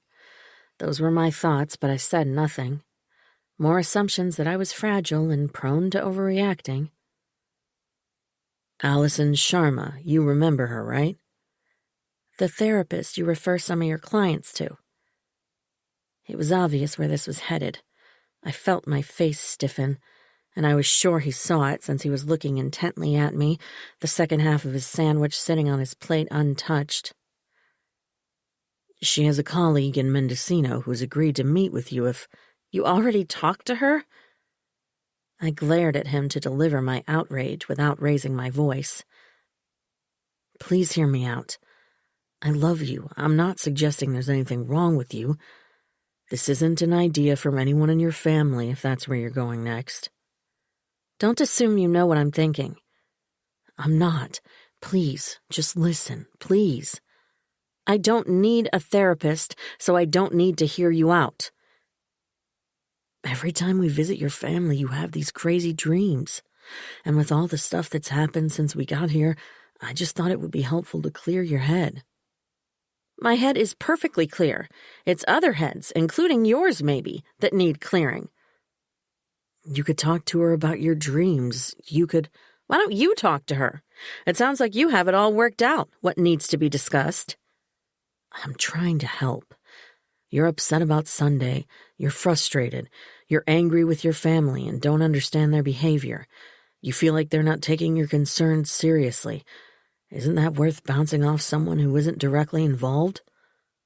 Those were my thoughts, but I said nothing. More assumptions that I was fragile and prone to overreacting. Allison Sharma, you remember her, right? The therapist you refer some of your clients to. It was obvious where this was headed. I felt my face stiffen, and I was sure he saw it since he was looking intently at me, the second half of his sandwich sitting on his plate untouched. She has a colleague in Mendocino who's agreed to meet with you if... You already talked to her? I glared at him to deliver my outrage without raising my voice. Please hear me out. I love you. I'm not suggesting there's anything wrong with you. This isn't an idea from anyone in your family, if that's where you're going next. Don't assume you know what I'm thinking. I'm not. Please, just listen, please. I don't need a therapist, so I don't need to hear you out. Every time we visit your family, you have these crazy dreams. And with all the stuff that's happened since we got here, I just thought it would be helpful to clear your head. My head is perfectly clear. It's other heads, including yours maybe, that need clearing. You could talk to her about your dreams. Why don't you talk to her? It sounds like you have it all worked out, what needs to be discussed. I'm trying to help. You're upset about Sunday. You're frustrated. You're angry with your family and don't understand their behavior. You feel like they're not taking your concerns seriously. Isn't that worth bouncing off someone who isn't directly involved?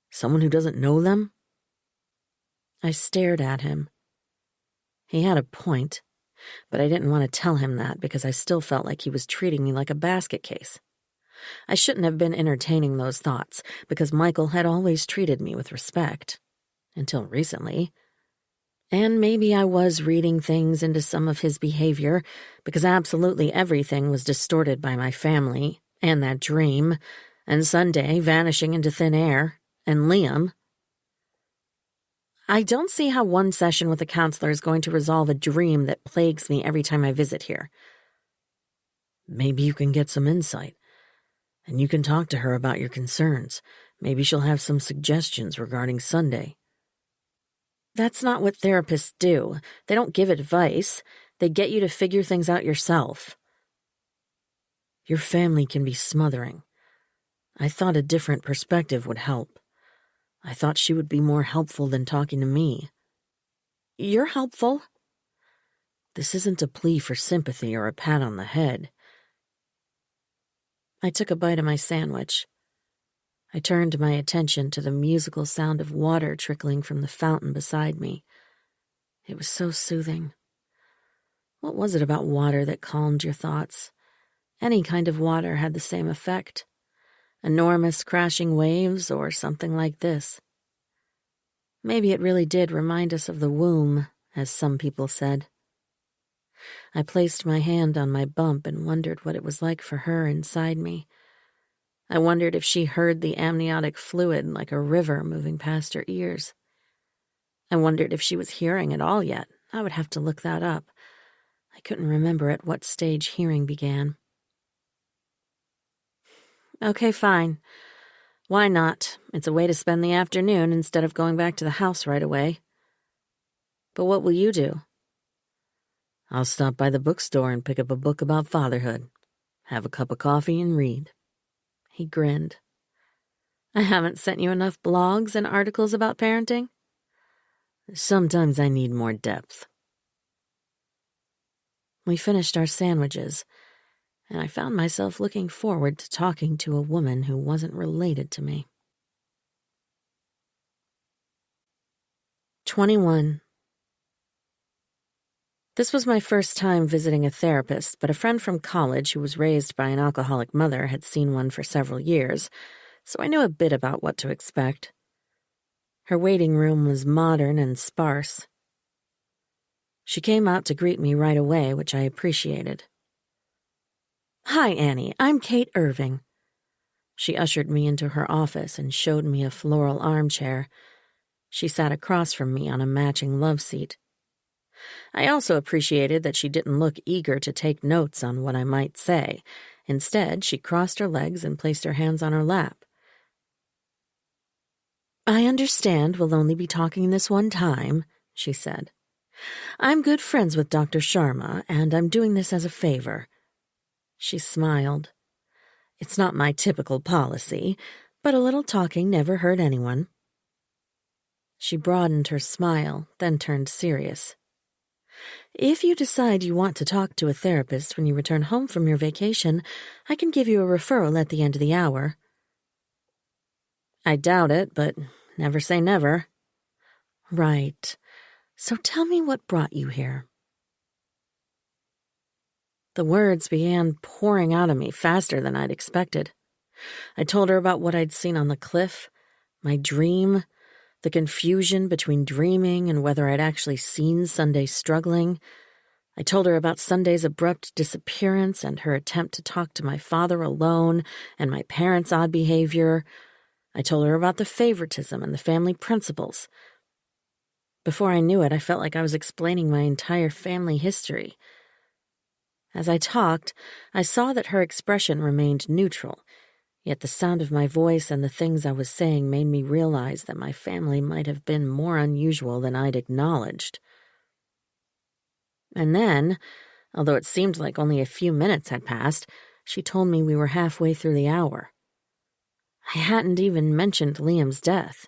Someone who doesn't know them? I stared at him. He had a point, but I didn't want to tell him that because I still felt like he was treating me like a basket case. I shouldn't have been entertaining those thoughts because Michael had always treated me with respect. Until recently. And maybe I was reading things into some of his behavior because absolutely everything was distorted by my family and that dream and Sunday vanishing into thin air and Liam. I don't see how one session with a counselor is going to resolve a dream that plagues me every time I visit here. Maybe you can get some insight. And you can talk to her about your concerns. Maybe she'll have some suggestions regarding Sunday. That's not what therapists do. They don't give advice. They get you to figure things out yourself. Your family can be smothering. I thought a different perspective would help. I thought she would be more helpful than talking to me. You're helpful. This isn't a plea for sympathy or a pat on the head. I took a bite of my sandwich. I turned my attention to the musical sound of water trickling from the fountain beside me. It was so soothing. What was it about water that calmed your thoughts? Any kind of water had the same effect. Enormous crashing waves or something like this. Maybe it really did remind us of the womb, as some people said. I placed my hand on my bump and wondered what it was like for her inside me. I wondered if she heard the amniotic fluid like a river moving past her ears. I wondered if she was hearing at all yet. I would have to look that up. I couldn't remember at what stage hearing began. Okay, fine. Why not? It's a way to spend the afternoon instead of going back to the house right away. But what will you do? I'll stop by the bookstore and pick up a book about fatherhood. Have a cup of coffee and read. He grinned. I haven't sent you enough blogs and articles about parenting? Sometimes I need more depth. We finished our sandwiches, and I found myself looking forward to talking to a woman who wasn't related to me. 21. This was my first time visiting a therapist, but a friend from college who was raised by an alcoholic mother had seen one for several years, so I knew a bit about what to expect. Her waiting room was modern and sparse. She came out to greet me right away, which I appreciated. Hi, Annie. I'm Kate Irving. She ushered me into her office and showed me a floral armchair. She sat across from me on a matching love seat. I also appreciated that she didn't look eager to take notes on what I might say. Instead, she crossed her legs and placed her hands on her lap. I understand we'll only be talking this one time, she said. I'm good friends with Dr. Sharma, and I'm doing this as a favor. She smiled. It's not my typical policy, but a little talking never hurt anyone. She broadened her smile, then turned serious. If you decide you want to talk to a therapist when you return home from your vacation, I can give you a referral at the end of the hour. I doubt it, but never say never. Right. So tell me what brought you here. The words began pouring out of me faster than I'd expected. I told her about what I'd seen on the cliff, my dream, the confusion between dreaming and whether I'd actually seen Sunday struggling. I told her about Sunday's abrupt disappearance and her attempt to talk to my father alone and my parents' odd behavior. I told her about the favoritism and the family principles. Before I knew it, I felt like I was explaining my entire family history. As I talked, I saw that her expression remained neutral, yet the sound of my voice and the things I was saying made me realize that my family might have been more unusual than I'd acknowledged. And then, although it seemed like only a few minutes had passed, she told me we were halfway through the hour. I hadn't even mentioned Liam's death.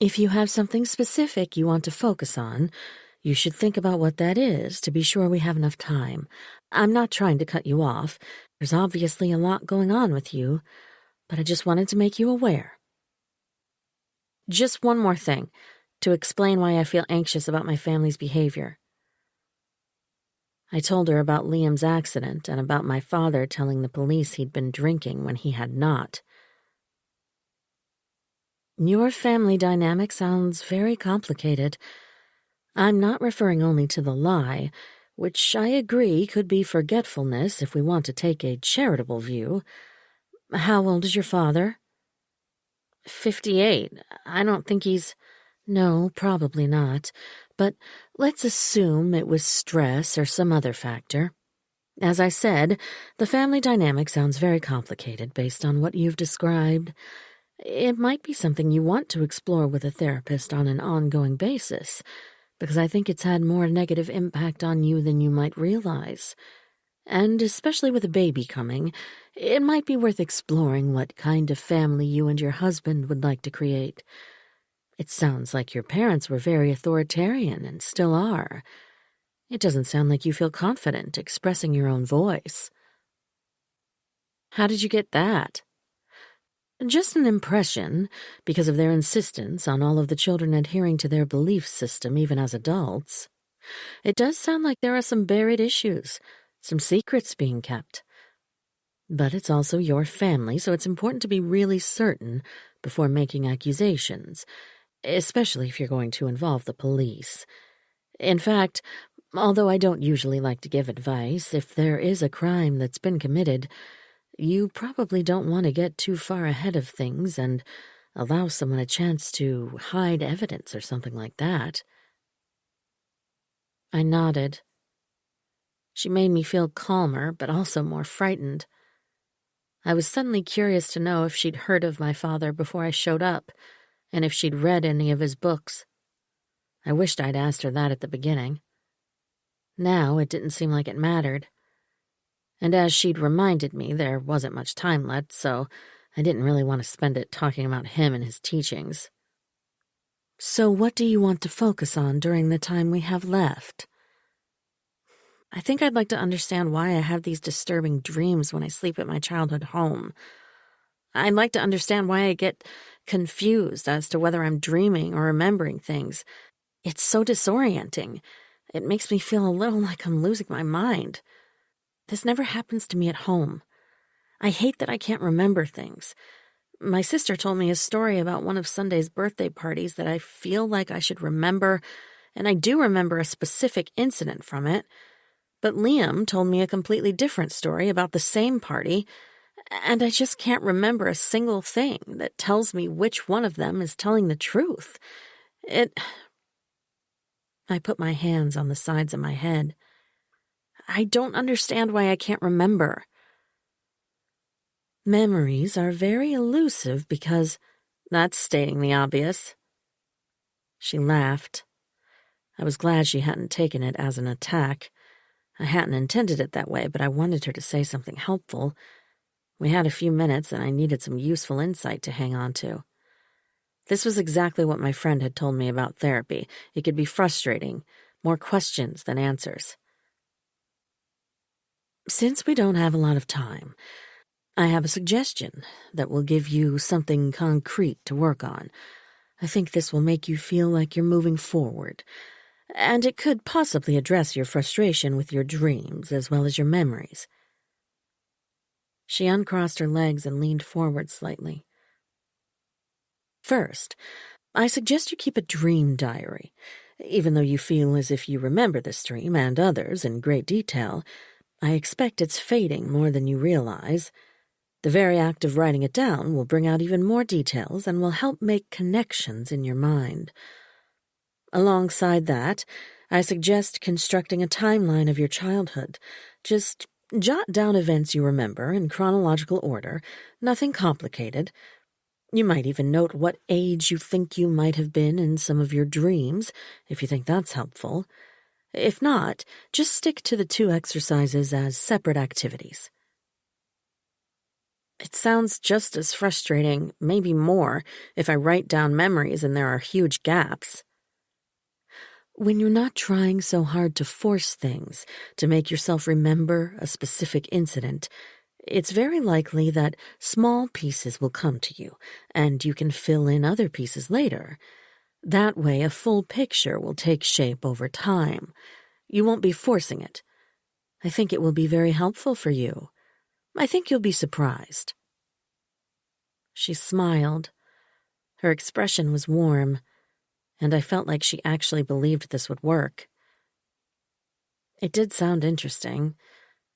If you have something specific you want to focus on, you should think about what that is to be sure we have enough time. I'm not trying to cut you off. There's obviously a lot going on with you, but I just wanted to make you aware. Just one more thing, to explain why I feel anxious about my family's behavior. I told her about Liam's accident and about my father telling the police he'd been drinking when he had not. Your family dynamic sounds very complicated. I'm not referring only to the lie, which I agree could be forgetfulness if we want to take a charitable view. How old is your father? 58. I don't think he's... No, probably not. But let's assume it was stress or some other factor. As I said, the family dynamic sounds very complicated based on what you've described. It might be something you want to explore with a therapist on an ongoing basis, because I think it's had more negative impact on you than you might realize. And especially with a baby coming, it might be worth exploring what kind of family you and your husband would like to create. It sounds like your parents were very authoritarian and still are. It doesn't sound like you feel confident expressing your own voice. How did you get that? Just an impression, because of their insistence on all of the children adhering to their belief system even as adults. It does sound like there are some buried issues, some secrets being kept. But it's also your family, so it's important to be really certain before making accusations, especially if you're going to involve the police. In fact, although I don't usually like to give advice, if there is a crime that's been committed, you probably don't want to get too far ahead of things and allow someone a chance to hide evidence or something like that. I nodded. She made me feel calmer, but also more frightened. I was suddenly curious to know if she'd heard of my father before I showed up, and if she'd read any of his books. I wished I'd asked her that at the beginning. Now it didn't seem like it mattered. And as she'd reminded me, there wasn't much time left, so I didn't really want to spend it talking about him and his teachings. So what do you want to focus on during the time we have left? I think I'd like to understand why I have these disturbing dreams when I sleep at my childhood home. I'd like to understand why I get confused as to whether I'm dreaming or remembering things. It's so disorienting. It makes me feel a little like I'm losing my mind. This never happens to me at home. I hate that I can't remember things. My sister told me a story about one of Sunday's birthday parties that I feel like I should remember, and I do remember a specific incident from it. But Liam told me a completely different story about the same party, and I just can't remember a single thing that tells me which one of them is telling the truth. I put my hands on the sides of my head. I don't understand why I can't remember. Memories are very elusive because that's stating the obvious. She laughed. I was glad she hadn't taken it as an attack. I hadn't intended it that way, but I wanted her to say something helpful. We had a few minutes, and I needed some useful insight to hang on to. This was exactly what my friend had told me about therapy. It could be frustrating, more questions than answers. Since we don't have a lot of time, I have a suggestion that will give you something concrete to work on. I think this will make you feel like you're moving forward, and it could possibly address your frustration with your dreams as well as your memories. She uncrossed her legs and leaned forward slightly. First, I suggest you keep a dream diary. Even though you feel as if you remember this dream and others in great detail, I expect it's fading more than you realize. The very act of writing it down will bring out even more details and will help make connections in your mind. Alongside that, I suggest constructing a timeline of your childhood. Just jot down events you remember in chronological order, nothing complicated. You might even note what age you think you might have been in some of your dreams, if you think that's helpful. If not, just stick to the 2 exercises as separate activities. It sounds just as frustrating, maybe more, if I write down memories and there are huge gaps. When you're not trying so hard to force things, to make yourself remember a specific incident, it's very likely that small pieces will come to you, and you can fill in other pieces later. That way, a full picture will take shape over time. You won't be forcing it. I think it will be very helpful for you. I think you'll be surprised. She smiled. Her expression was warm, and I felt like she actually believed this would work. It did sound interesting,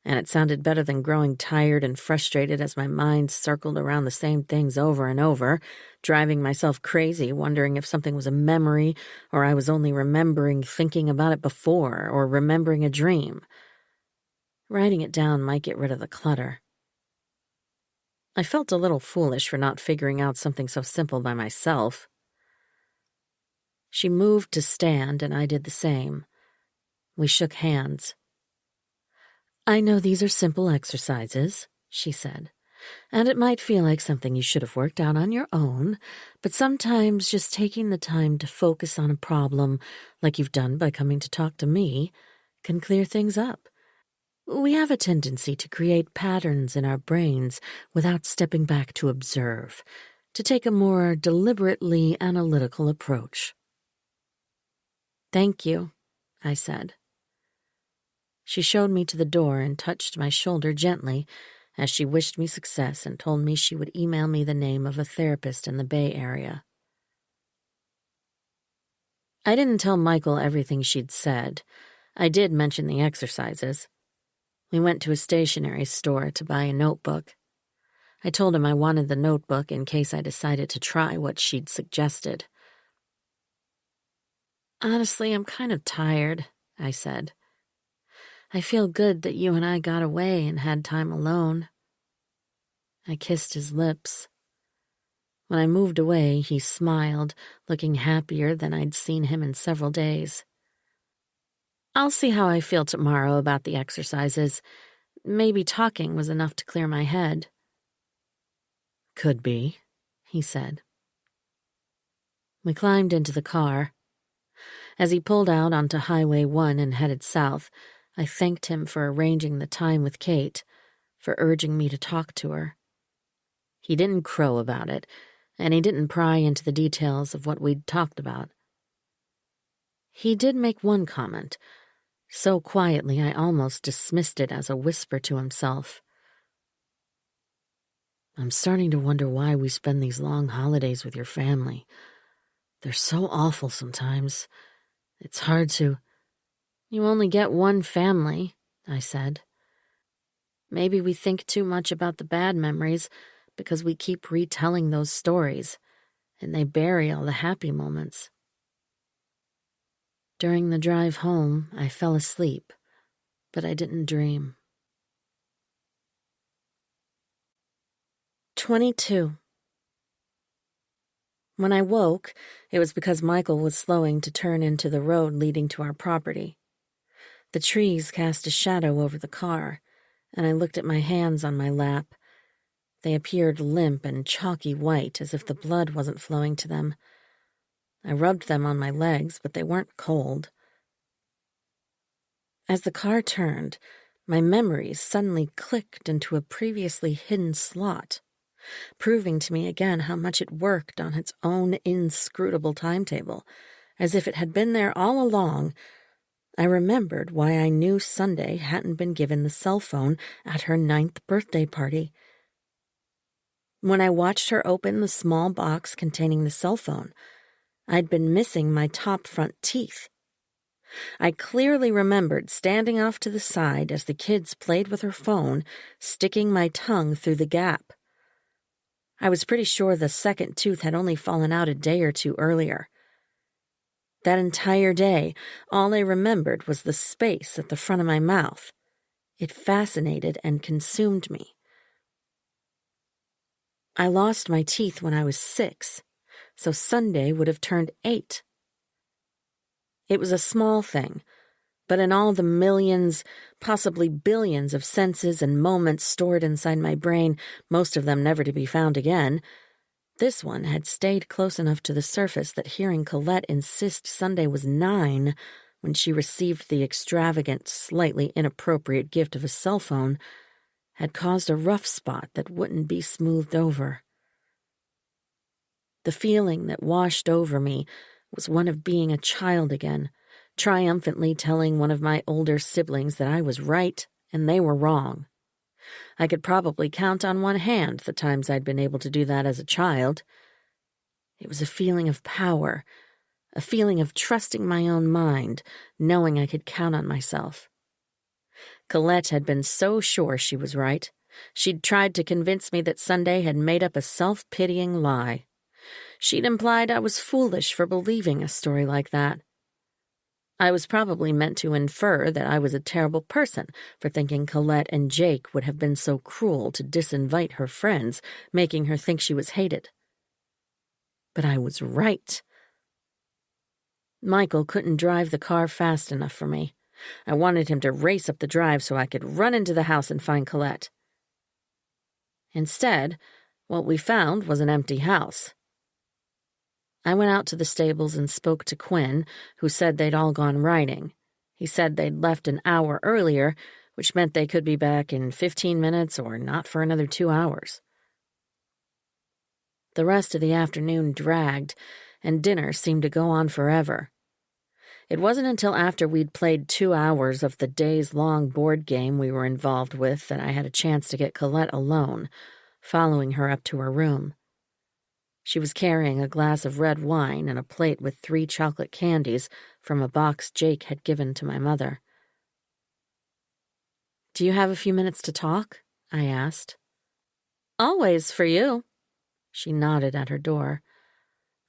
and it sounded better than growing tired and frustrated as my mind circled around the same things over and over, driving myself crazy, wondering if something was a memory or I was only remembering thinking about it before or remembering a dream. Writing it down might get rid of the clutter. I felt a little foolish for not figuring out something so simple by myself. She moved to stand, and I did the same. We shook hands. I know these are simple exercises, she said, and it might feel like something you should have worked out on your own, but sometimes just taking the time to focus on a problem, like you've done by coming to talk to me, can clear things up. We have a tendency to create patterns in our brains without stepping back to observe, to take a more deliberately analytical approach. Thank you, I said. She showed me to the door and touched my shoulder gently as she wished me success and told me she would email me the name of a therapist in the Bay Area. I didn't tell Michael everything she'd said. I did mention the exercises. We went to a stationery store to buy a notebook. I told him I wanted the notebook in case I decided to try what she'd suggested. Honestly, I'm kind of tired, I said. "I feel good that you and I got away and had time alone." I kissed his lips. When I moved away, he smiled, looking happier than I'd seen him in several days. "I'll see how I feel tomorrow about the exercises. Maybe talking was enough to clear my head." "Could be," he said. We climbed into the car. As he pulled out onto Highway 1 and headed south, I thanked him for arranging the time with Kate, for urging me to talk to her. He didn't crow about it, and he didn't pry into the details of what we'd talked about. He did make one comment, so quietly I almost dismissed it as a whisper to himself. "I'm starting to wonder why we spend these long holidays with your family. They're so awful sometimes. It's hard to—" "You only get one family," I said. "Maybe we think too much about the bad memories because we keep retelling those stories, and they bury all the happy moments." During the drive home, I fell asleep, but I didn't dream. 22. When I woke, it was because Michael was slowing to turn into the road leading to our property. The trees cast a shadow over the car, and I looked at my hands on my lap. They appeared limp and chalky white, as if the blood wasn't flowing to them. I rubbed them on my legs, but they weren't cold. As the car turned, my memories suddenly clicked into a previously hidden slot, proving to me again how much it worked on its own inscrutable timetable, as if it had been there all along. I remembered why I knew Sunday hadn't been given the cell phone at her 9th birthday party. When I watched her open the small box containing the cell phone, I'd been missing my top front teeth. I clearly remembered standing off to the side as the kids played with her phone, sticking my tongue through the gap. I was pretty sure the second tooth had only fallen out a day or two earlier. That entire day, all I remembered was the space at the front of my mouth. It fascinated and consumed me. I lost my teeth when I was 6, so Sunday would have turned 8. It was a small thing, but in all the millions, possibly billions of senses and moments stored inside my brain, most of them never to be found again, this one had stayed close enough to the surface that hearing Colette insist Sunday was 9 when she received the extravagant, slightly inappropriate gift of a cell phone had caused a rough spot that wouldn't be smoothed over. The feeling that washed over me was one of being a child again, triumphantly telling one of my older siblings that I was right and they were wrong. I could probably count on one hand the times I'd been able to do that as a child. It was a feeling of power, a feeling of trusting my own mind, knowing I could count on myself. Colette had been so sure she was right. She'd tried to convince me that Sunday had made up a self-pitying lie. She'd implied I was foolish for believing a story like that. I was probably meant to infer that I was a terrible person for thinking Colette and Jake would have been so cruel to disinvite her friends, making her think she was hated. But I was right. Michael couldn't drive the car fast enough for me. I wanted him to race up the drive so I could run into the house and find Colette. Instead, what we found was an empty house. I went out to the stables and spoke to Quinn, who said they'd all gone riding. He said they'd left an hour earlier, which meant they could be back in 15 minutes or not for another 2 hours. The rest of the afternoon dragged, and dinner seemed to go on forever. It wasn't until after we'd played 2 hours of the days-long board game we were involved with that I had a chance to get Colette alone, following her up to her room. She was carrying a glass of red wine and a plate with 3 chocolate candies from a box Jake had given to my mother. "Do you have a few minutes to talk?" I asked. "Always for you." She nodded at her door.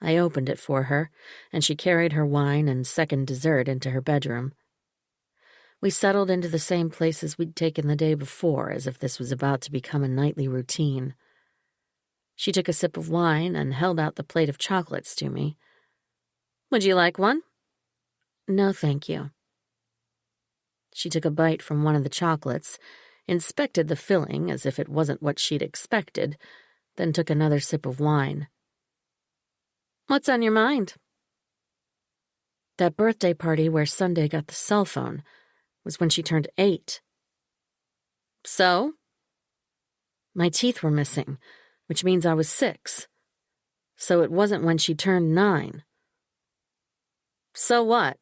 I opened it for her, and she carried her wine and second dessert into her bedroom. We settled into the same places we'd taken the day before, as if this was about to become a nightly routine. She took a sip of wine and held out the plate of chocolates to me. "Would you like one?" "No, thank you." She took a bite from one of the chocolates, inspected the filling as if it wasn't what she'd expected, then took another sip of wine. "What's on your mind?" That birthday party where Sunday got the cell phone was when she turned 8. "So?" "My teeth were missing, which means I was 6. So it wasn't when she turned 9. "So what?"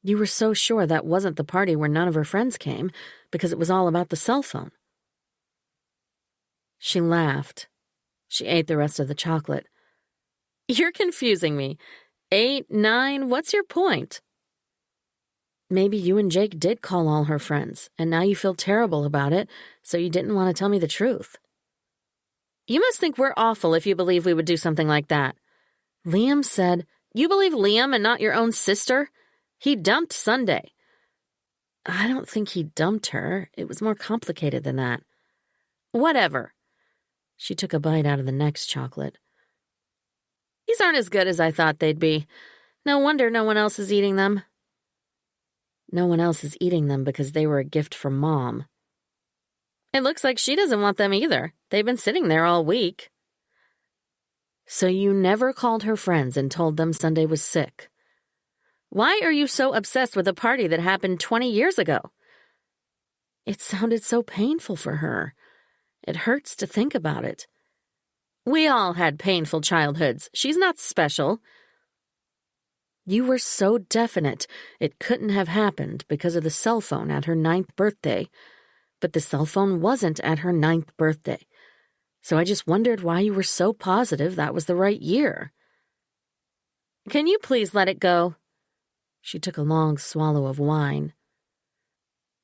"You were so sure that wasn't the party where none of her friends came because it was all about the cell phone." She laughed. She ate the rest of the chocolate. "You're confusing me. 8, 9, what's your point?" "Maybe you and Jake did call all her friends, and now you feel terrible about it, so you didn't want to tell me the truth." "You must think we're awful if you believe we would do something like that." Liam said, "You believe Liam and not your own sister? He dumped Sunday." "I don't think he dumped her. It was more complicated than that." "Whatever." She took a bite out of the next chocolate. "These aren't as good as I thought they'd be. No wonder no one else is eating them." "No one else is eating them because they were a gift from Mom." "It looks like she doesn't want them either. They've been sitting there all week." "So you never called her friends and told them Sunday was sick?" "Why are you so obsessed with a party that happened 20 years ago?" "It sounded so painful for her. It hurts to think about it." "We all had painful childhoods. She's not special." "You were so definite it couldn't have happened because of the cell phone at her 9th birthday, but the cell phone wasn't at her 9th birthday. So I just wondered why you were so positive that was the right year." "Can you please let it go?" She took a long swallow of wine.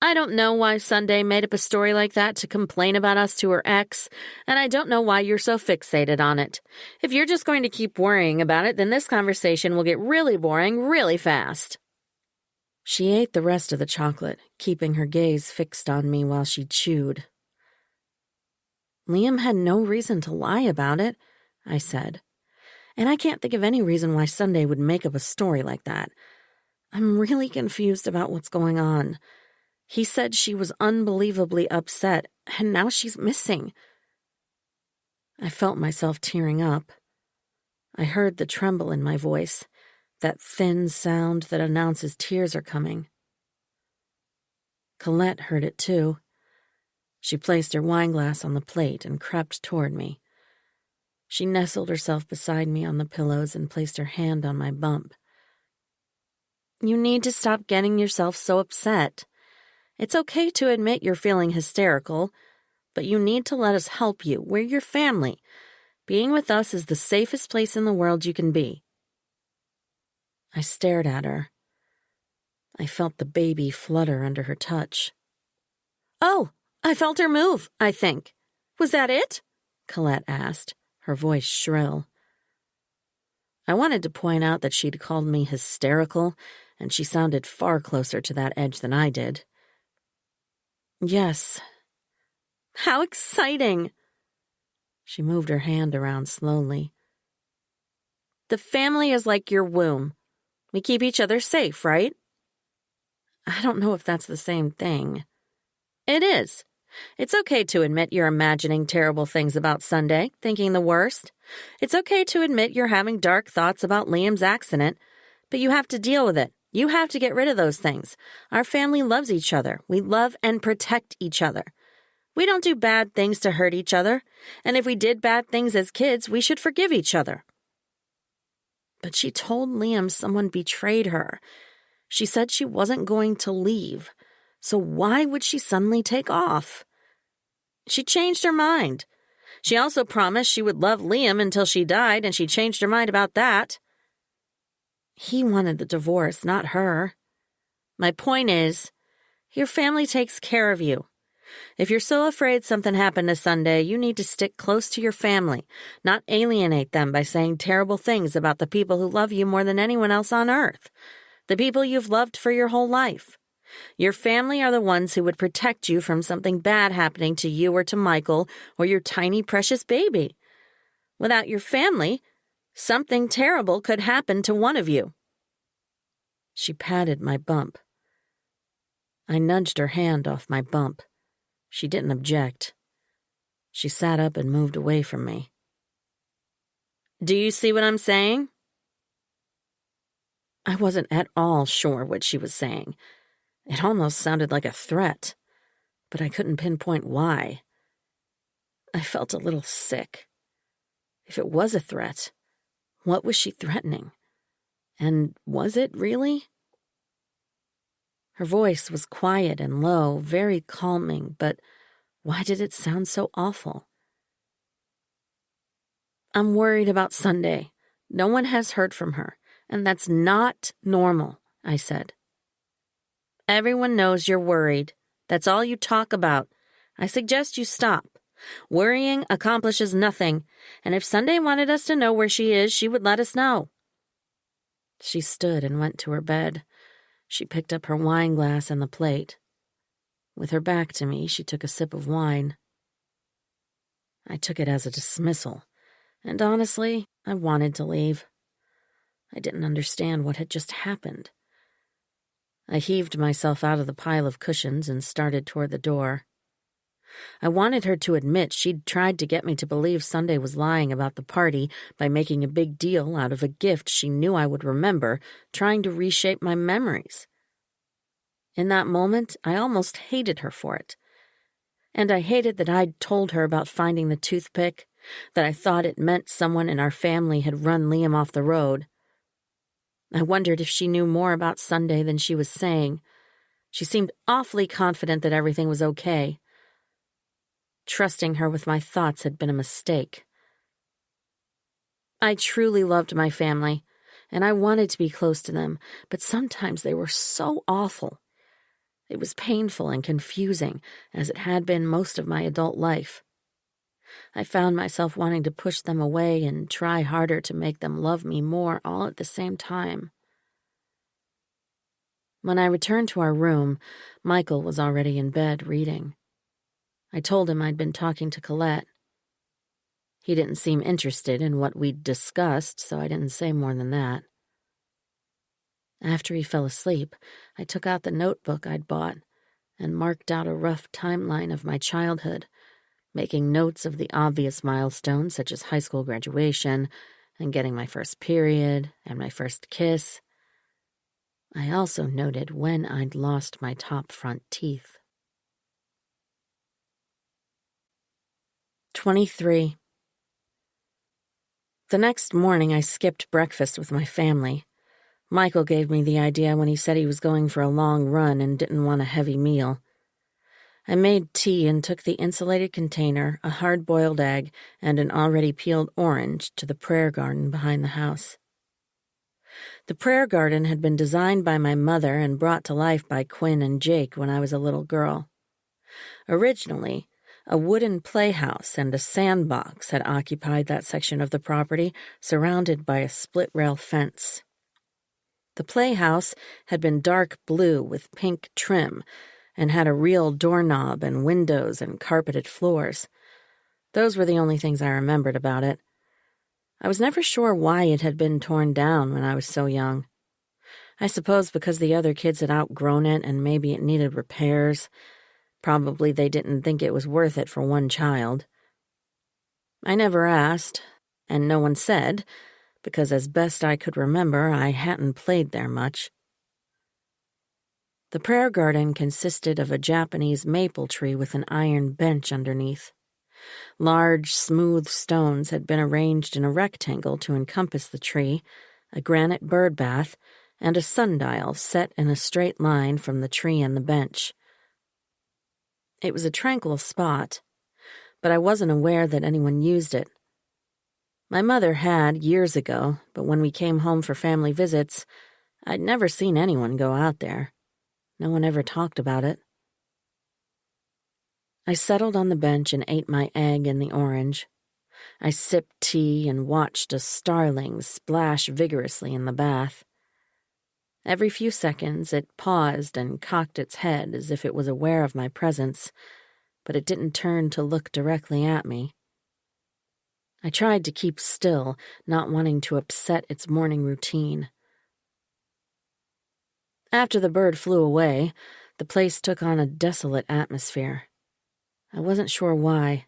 "I don't know why Sunday made up a story like that to complain about us to her ex, and I don't know why you're so fixated on it. If you're just going to keep worrying about it, then this conversation will get really boring really fast." She ate the rest of the chocolate, keeping her gaze fixed on me while she chewed. "Liam had no reason to lie about it," I said. "And I can't think of any reason why Sunday would make up a story like that. I'm really confused about what's going on. He said she was unbelievably upset, and now she's missing." I felt myself tearing up. I heard the tremble in my voice, that thin sound that announces tears are coming. Colette heard it too. She placed her wineglass on the plate and crept toward me. She nestled herself beside me on the pillows and placed her hand on my bump. "You need to stop getting yourself so upset. It's okay to admit you're feeling hysterical, but you need to let us help you. We're your family. Being with us is the safest place in the world you can be." I stared at her. I felt the baby flutter under her touch. "Oh, I felt her move, I think. Was that it?" Colette asked, her voice shrill. I wanted to point out that she'd called me hysterical, and she sounded far closer to that edge than I did. "Yes." "How exciting!" She moved her hand around slowly. "The family is like your womb. We keep each other safe, right?" "I don't know if that's the same thing." "It is. It's okay to admit you're imagining terrible things about Sunday, thinking the worst. It's okay to admit you're having dark thoughts about Liam's accident, but you have to deal with it. You have to get rid of those things. Our family loves each other. We love and protect each other. We don't do bad things to hurt each other, and if we did bad things as kids, we should forgive each other." But she told Liam someone betrayed her. She said she wasn't going to leave, so why would she suddenly take off? She changed her mind. She also promised she would love Liam until she died, and she changed her mind about that. He wanted the divorce, not her. My point is, your family takes care of you. If you're so afraid something happened to Sunday, you need to stick close to your family, not alienate them by saying terrible things about the people who love you more than anyone else on earth, the people you've loved for your whole life. Your family are the ones who would protect you from something bad happening to you or to Michael or your tiny precious baby. Without your family, something terrible could happen to one of you." She patted my bump. I nudged her hand off my bump. She didn't object. She sat up and moved away from me. "Do you see what I'm saying?" I wasn't at all sure what she was saying. It almost sounded like a threat, but I couldn't pinpoint why. I felt a little sick. If it was a threat, what was she threatening? And was it really? Her voice was quiet and low, very calming, but why did it sound so awful? "I'm worried about Sunday. No one has heard from her, and that's not normal," I said. "Everyone knows you're worried. That's all you talk about. I suggest you stop. Worrying accomplishes nothing, and if Sunday wanted us to know where she is, she would let us know." She stood and went to her bed. She picked up her wine glass and the plate. With her back to me, she took a sip of wine. I took it as a dismissal, and honestly, I wanted to leave. I didn't understand what had just happened. I heaved myself out of the pile of cushions and started toward the door. I wanted her to admit she'd tried to get me to believe Sunday was lying about the party by making a big deal out of a gift she knew I would remember, trying to reshape my memories. In that moment, I almost hated her for it. And I hated that I'd told her about finding the toothpick, that I thought it meant someone in our family had run Liam off the road. I wondered if she knew more about Sunday than she was saying. She seemed awfully confident that everything was okay. Trusting her with my thoughts had been a mistake. I truly loved my family, and I wanted to be close to them, but sometimes they were so awful. It was painful and confusing, as it had been most of my adult life. I found myself wanting to push them away and try harder to make them love me more all at the same time. When I returned to our room, Michael was already in bed reading. I told him I'd been talking to Colette. He didn't seem interested in what we'd discussed, so I didn't say more than that. After he fell asleep, I took out the notebook I'd bought and marked out a rough timeline of my childhood, making notes of the obvious milestones such as high school graduation and getting my first period and my first kiss. I also noted when I'd lost my top front teeth. 23. The next morning, I skipped breakfast with my family. Michael gave me the idea when he said he was going for a long run and didn't want a heavy meal. I made tea and took the insulated container, a hard-boiled egg, and an already peeled orange to the prayer garden behind the house. The prayer garden had been designed by my mother and brought to life by Quinn and Jake when I was a little girl. Originally, a wooden playhouse and a sandbox had occupied that section of the property, surrounded by a split-rail fence. The playhouse had been dark blue with pink trim and had a real doorknob and windows and carpeted floors. Those were the only things I remembered about it. I was never sure why it had been torn down when I was so young. I suppose because the other kids had outgrown it and maybe it needed repairs. Probably they didn't think it was worth it for one child. I never asked, and no one said, because as best I could remember, I hadn't played there much. The prayer garden consisted of a Japanese maple tree with an iron bench underneath. Large, smooth stones had been arranged in a rectangle to encompass the tree, a granite bird bath, and a sundial set in a straight line from the tree and the bench. It was a tranquil spot, but I wasn't aware that anyone used it. My mother had years ago, but when we came home for family visits, I'd never seen anyone go out there. No one ever talked about it. I settled on the bench and ate my egg and the orange. I sipped tea and watched a starling splash vigorously in the bath. Every few seconds it paused and cocked its head as if it was aware of my presence, but it didn't turn to look directly at me. I tried to keep still, not wanting to upset its morning routine. After the bird flew away, the place took on a desolate atmosphere. I wasn't sure why.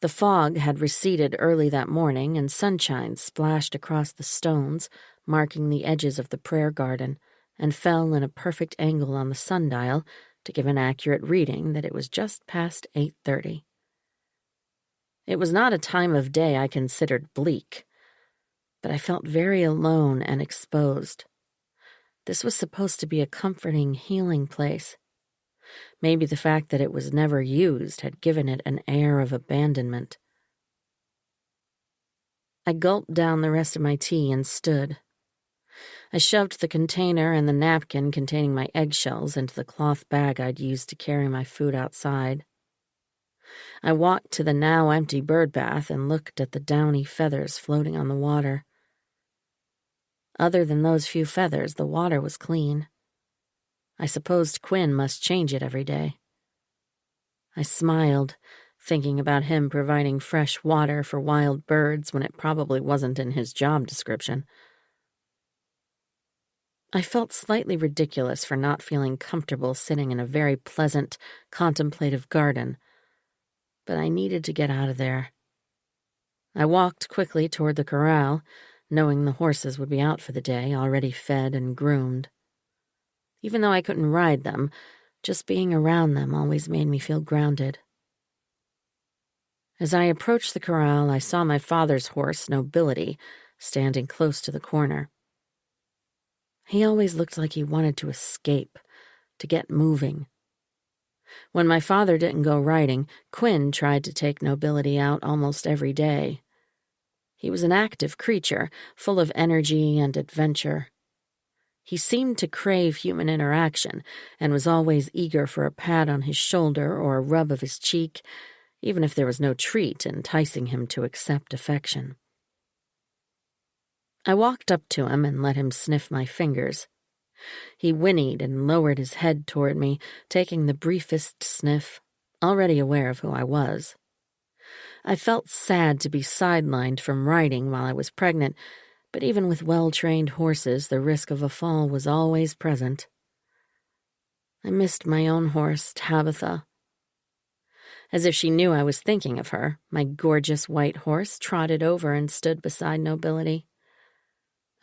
The fog had receded early that morning, and sunshine splashed across the stones, marking the edges of the prayer garden, and fell in a perfect angle on the sundial to give an accurate reading that it was just past 8:30. It was not a time of day I considered bleak, but I felt very alone and exposed. This was supposed to be a comforting, healing place. Maybe the fact that it was never used had given it an air of abandonment. I gulped down the rest of my tea and stood. I shoved the container and the napkin containing my eggshells into the cloth bag I'd used to carry my food outside. I walked to the now empty bird bath and looked at the downy feathers floating on the water. Other than those few feathers, the water was clean. I supposed Quinn must change it every day. I smiled, thinking about him providing fresh water for wild birds when it probably wasn't in his job description. I felt slightly ridiculous for not feeling comfortable sitting in a very pleasant, contemplative garden, but I needed to get out of there. I walked quickly toward the corral, knowing the horses would be out for the day, already fed and groomed. Even though I couldn't ride them, just being around them always made me feel grounded. As I approached the corral, I saw my father's horse, Nobility, standing close to the corner. He always looked like he wanted to escape, to get moving. When my father didn't go riding, Quinn tried to take Nobility out almost every day. He was an active creature, full of energy and adventure. He seemed to crave human interaction and was always eager for a pat on his shoulder or a rub of his cheek, even if there was no treat enticing him to accept affection. I walked up to him and let him sniff my fingers. He whinnied and lowered his head toward me, taking the briefest sniff, already aware of who I was. I felt sad to be sidelined from riding while I was pregnant, but even with well-trained horses, the risk of a fall was always present. I missed my own horse, Tabitha. As if she knew I was thinking of her, my gorgeous white horse trotted over and stood beside Nobility.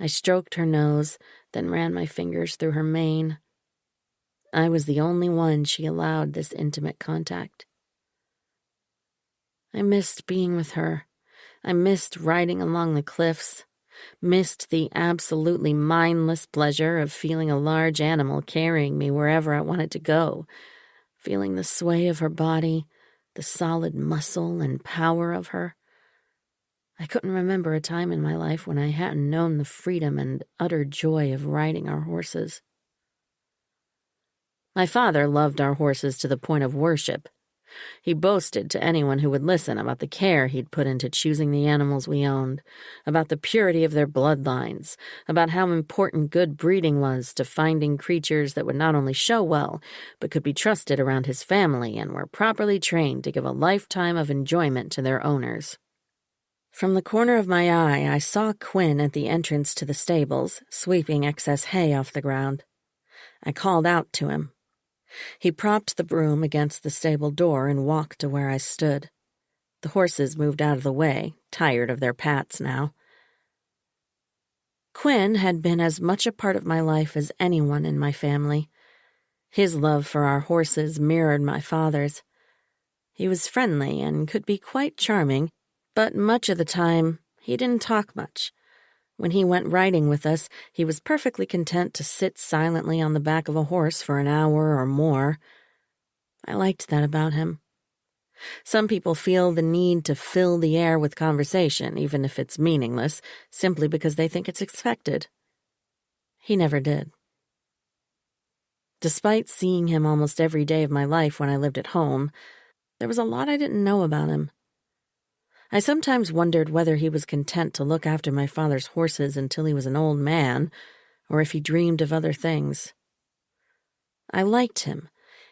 I stroked her nose, then ran my fingers through her mane. I was the only one she allowed this intimate contact. I missed being with her. I missed riding along the cliffs, missed the absolutely mindless pleasure of feeling a large animal carrying me wherever I wanted to go, feeling the sway of her body, the solid muscle and power of her. I couldn't remember a time in my life when I hadn't known the freedom and utter joy of riding our horses. My father loved our horses to the point of worship. He boasted to anyone who would listen about the care he'd put into choosing the animals we owned, about the purity of their bloodlines, about how important good breeding was to finding creatures that would not only show well, but could be trusted around his family and were properly trained to give a lifetime of enjoyment to their owners. From the corner of my eye, I saw Quinn at the entrance to the stables, sweeping excess hay off the ground. I called out to him. He propped the broom against the stable door and walked to where I stood. The horses moved out of the way, tired of their pats now. Quinn had been as much a part of my life as anyone in my family. His love for our horses mirrored my father's. He was friendly and could be quite charming, but much of the time, he didn't talk much. When he went riding with us, he was perfectly content to sit silently on the back of a horse for an hour or more. I liked that about him. Some people feel the need to fill the air with conversation, even if it's meaningless, simply because they think it's expected. He never did. Despite seeing him almost every day of my life when I lived at home, there was a lot I didn't know about him. I sometimes wondered whether he was content to look after my father's horses until he was an old man, or if he dreamed of other things. I liked him,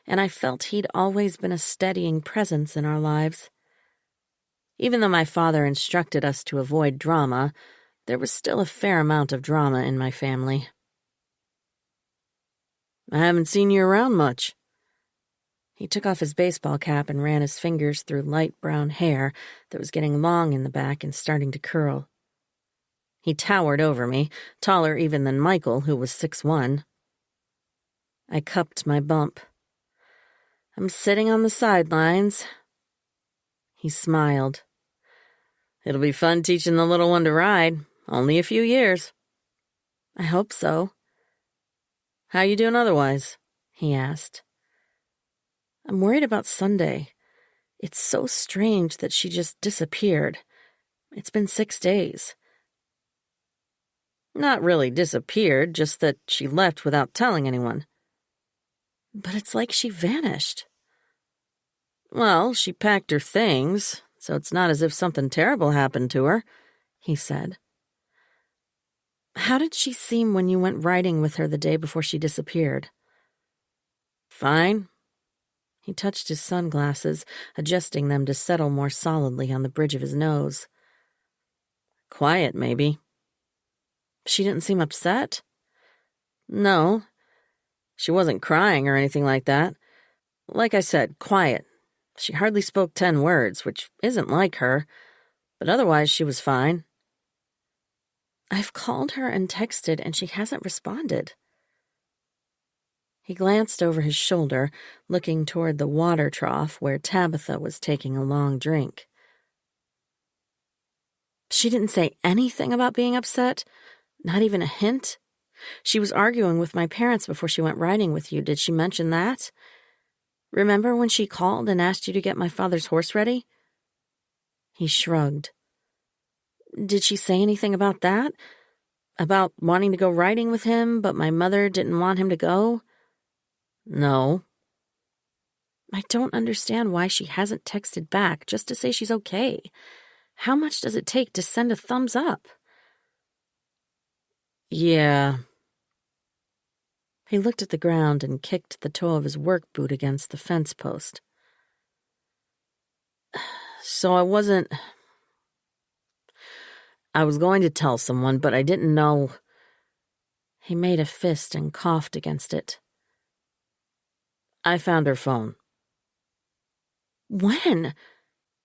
and I felt he'd always been a steadying presence in our lives. Even though my father instructed us to avoid drama, there was still a fair amount of drama in my family. I haven't seen you around much. He took off his baseball cap and ran his fingers through light brown hair that was getting long in the back and starting to curl. He towered over me, taller even than Michael, who was 6'1". I cupped my bump. I'm sitting on the sidelines. He smiled. It'll be fun teaching the little one to ride. Only a few years. I hope so. How you doing otherwise? He asked. I'm worried about Sunday. It's so strange that she just disappeared. It's been 6 days. Not really disappeared, just that she left without telling anyone. But it's like she vanished. Well, she packed her things, so it's not as if something terrible happened to her, he said. How did she seem when you went riding with her the day before she disappeared? Fine. He touched his sunglasses, adjusting them to settle more solidly on the bridge of his nose. Quiet, maybe. She didn't seem upset? No. She wasn't crying or anything like that. Like I said, quiet. She hardly spoke 10 words, which isn't like her, but otherwise she was fine. I've called her and texted, and she hasn't responded. He glanced over his shoulder, looking toward the water trough where Tabitha was taking a long drink. She didn't say anything about being upset? Not even a hint? She was arguing with my parents before she went riding with you. Did she mention that? Remember when she called and asked you to get my father's horse ready? He shrugged. Did she say anything about that? About wanting to go riding with him, but my mother didn't want him to go? No. I don't understand why she hasn't texted back just to say she's okay. How much does it take to send a thumbs up? Yeah. He looked at the ground and kicked the toe of his work boot against the fence post. So I was going to tell someone, but I didn't know. He made a fist and coughed against it. I found her phone. When?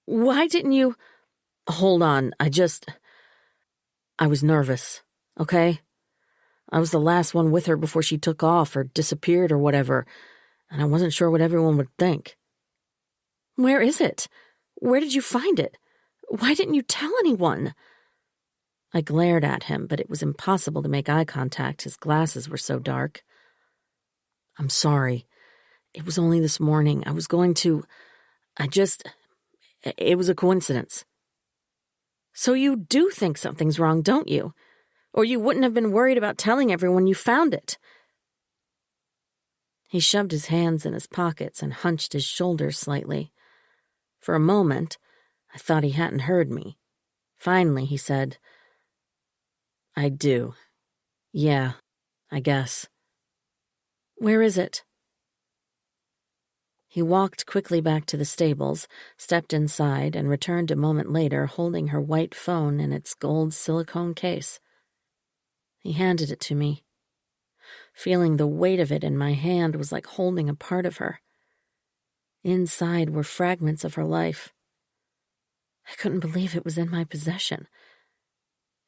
Why didn't you... Hold on, I was nervous, okay? I was the last one with her before she took off or disappeared or whatever, and I wasn't sure what everyone would think. Where is it? Where did you find it? Why didn't you tell anyone? I glared at him, but it was impossible to make eye contact. His glasses were so dark. I'm sorry. It was only this morning. I was going to... It was a coincidence. So you do think something's wrong, don't you? Or you wouldn't have been worried about telling everyone you found it. He shoved his hands in his pockets and hunched his shoulders slightly. For a moment, I thought he hadn't heard me. Finally, he said, I do. Yeah, I guess. Where is it? He walked quickly back to the stables, stepped inside, and returned a moment later holding her white phone in its gold silicone case. He handed it to me. Feeling the weight of it in my hand was like holding a part of her. Inside were fragments of her life. I couldn't believe it was in my possession.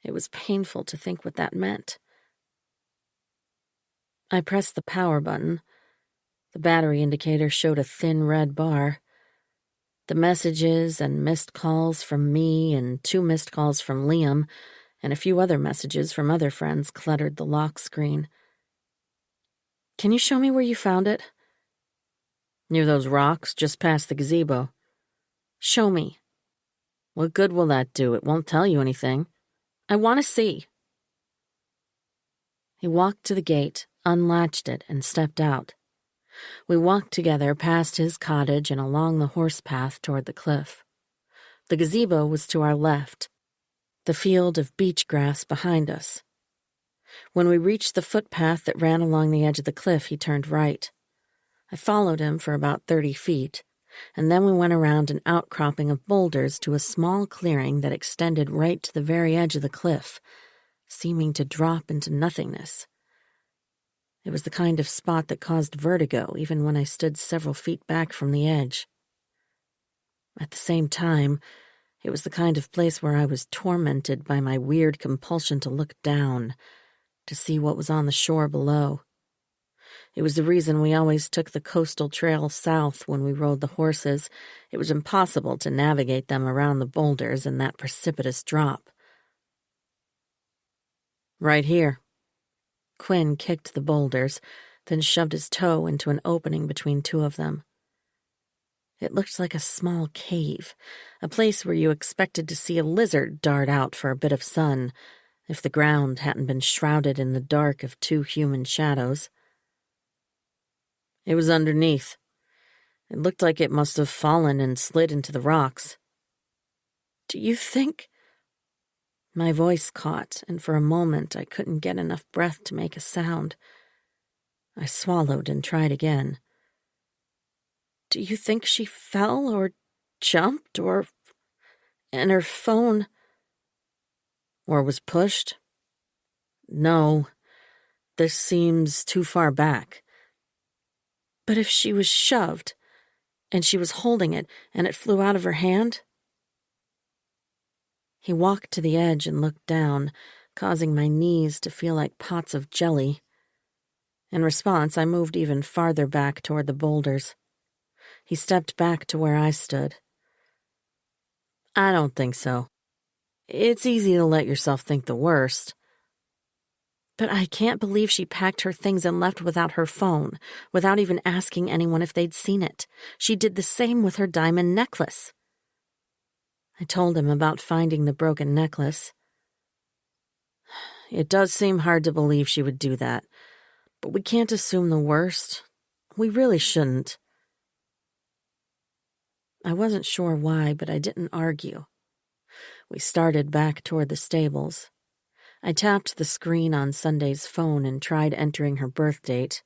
It was painful to think what that meant. I pressed the power button. The battery indicator showed a thin red bar. The messages and missed calls from me and 2 missed calls from Liam and a few other messages from other friends cluttered the lock screen. Can you show me where you found it? Near those rocks, just past the gazebo. Show me. What good will that do? It won't tell you anything. I want to see. He walked to the gate, unlatched it, and stepped out. We walked together past his cottage and along the horse path toward the cliff. The gazebo was to our left, the field of beach grass behind us. When we reached the footpath that ran along the edge of the cliff, he turned right. I followed him for about 30 feet, and then we went around an outcropping of boulders to a small clearing that extended right to the very edge of the cliff, seeming to drop into nothingness. It was the kind of spot that caused vertigo even when I stood several feet back from the edge. At the same time, it was the kind of place where I was tormented by my weird compulsion to look down, to see what was on the shore below. It was the reason we always took the coastal trail south when we rode the horses. It was impossible to navigate them around the boulders in that precipitous drop. Right here. Quinn kicked the boulders, then shoved his toe into an opening between two of them. It looked like a small cave, a place where you expected to see a lizard dart out for a bit of sun, if the ground hadn't been shrouded in the dark of 2 human shadows. It was underneath. It looked like it must have fallen and slid into the rocks. Do you think... My voice caught, and for a moment I couldn't get enough breath to make a sound. I swallowed and tried again. Do you think she fell or jumped or... and her phone... or was pushed? No, this seems too far back. But if she was shoved, and she was holding it, and it flew out of her hand? He walked to the edge and looked down, causing my knees to feel like pots of jelly. In response, I moved even farther back toward the boulders. He stepped back to where I stood. I don't think so. It's easy to let yourself think the worst. But I can't believe she packed her things and left without her phone, without even asking anyone if they'd seen it. She did the same with her diamond necklace. I told him about finding the broken necklace. It does seem hard to believe she would do that, but we can't assume the worst. We really shouldn't. I wasn't sure why, but I didn't argue. We started back toward the stables. I tapped the screen on Sunday's phone and tried entering her birth date.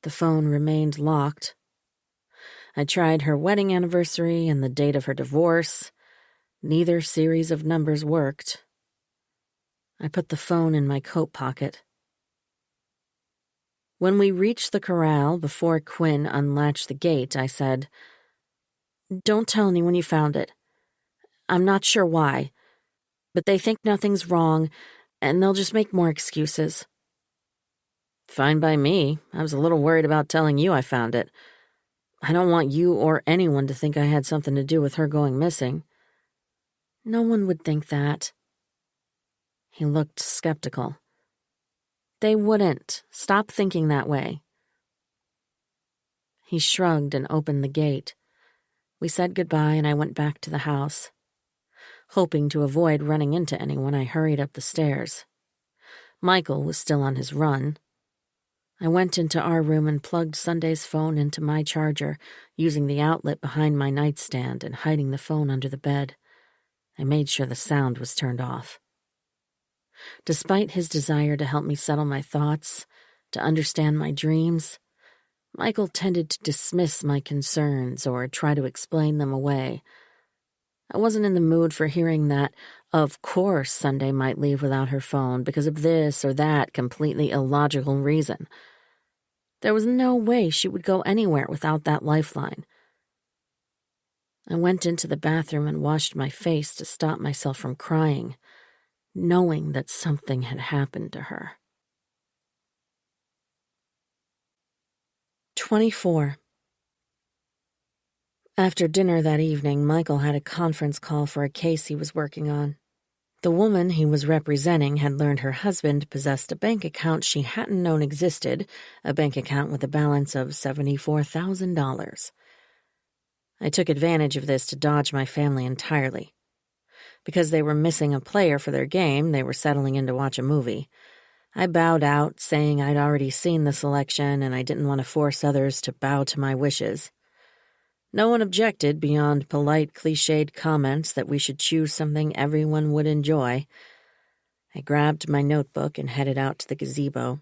The phone remained locked. I tried her wedding anniversary and the date of her divorce. Neither series of numbers worked. I put the phone in my coat pocket. When we reached the corral before Quinn unlatched the gate, I said, "Don't tell anyone you found it. I'm not sure why, but they think nothing's wrong, and they'll just make more excuses." Fine by me. I was a little worried about telling you I found it. I don't want you or anyone to think I had something to do with her going missing. No one would think that. He looked skeptical. They wouldn't. Stop thinking that way. He shrugged and opened the gate. We said goodbye and I went back to the house. Hoping to avoid running into anyone, I hurried up the stairs. Michael was still on his run. I went into our room and plugged Sunday's phone into my charger, using the outlet behind my nightstand and hiding the phone under the bed. I made sure the sound was turned off. Despite his desire to help me settle my thoughts, to understand my dreams, Michael tended to dismiss my concerns or try to explain them away. I wasn't in the mood for hearing that, of course, Sunday might leave without her phone because of this or that completely illogical reason. There was no way she would go anywhere without that lifeline. I went into the bathroom and washed my face to stop myself from crying, knowing that something had happened to her. 24. After dinner that evening, Michael had a conference call for a case he was working on. The woman he was representing had learned her husband possessed a bank account she hadn't known existed, a bank account with a balance of $74,000. I took advantage of this to dodge my family entirely. Because they were missing a player for their game, they were settling in to watch a movie. I bowed out, saying I'd already seen the selection and I didn't want to force others to bow to my wishes. No one objected beyond polite, cliched comments that we should choose something everyone would enjoy. I grabbed my notebook and headed out to the gazebo.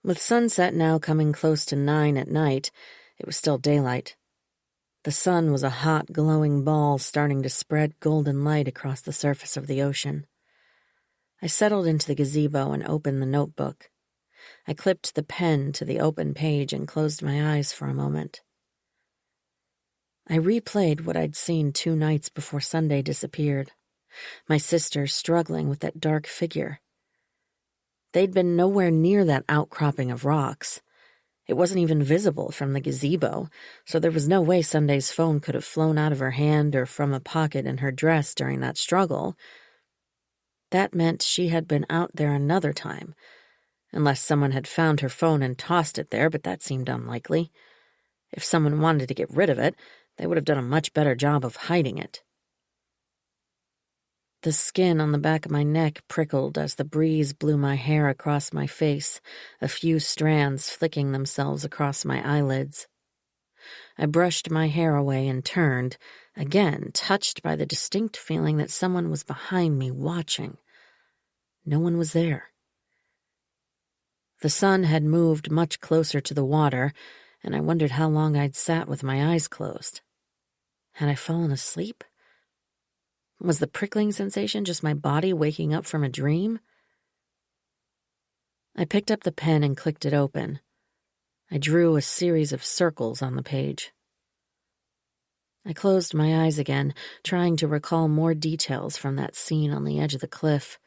With sunset now coming close to 9 at night, it was still daylight. The sun was a hot, glowing ball starting to spread golden light across the surface of the ocean. I settled into the gazebo and opened the notebook. I clipped the pen to the open page and closed my eyes for a moment. I replayed what I'd seen 2 nights before Sunday disappeared. My sister struggling with that dark figure. They'd been nowhere near that outcropping of rocks. It wasn't even visible from the gazebo, so there was no way Sunday's phone could have flown out of her hand or from a pocket in her dress during that struggle. That meant she had been out there another time, unless someone had found her phone and tossed it there, but that seemed unlikely. If someone wanted to get rid of it, they would have done a much better job of hiding it. The skin on the back of my neck prickled as the breeze blew my hair across my face, a few strands flicking themselves across my eyelids. I brushed my hair away and turned, again touched by the distinct feeling that someone was behind me watching. No one was there. The sun had moved much closer to the water, and I wondered how long I'd sat with my eyes closed. Had I fallen asleep? Was the prickling sensation just my body waking up from a dream? I picked up the pen and clicked it open. I drew a series of circles on the page. I closed my eyes again, trying to recall more details from that scene on the edge of the cliff,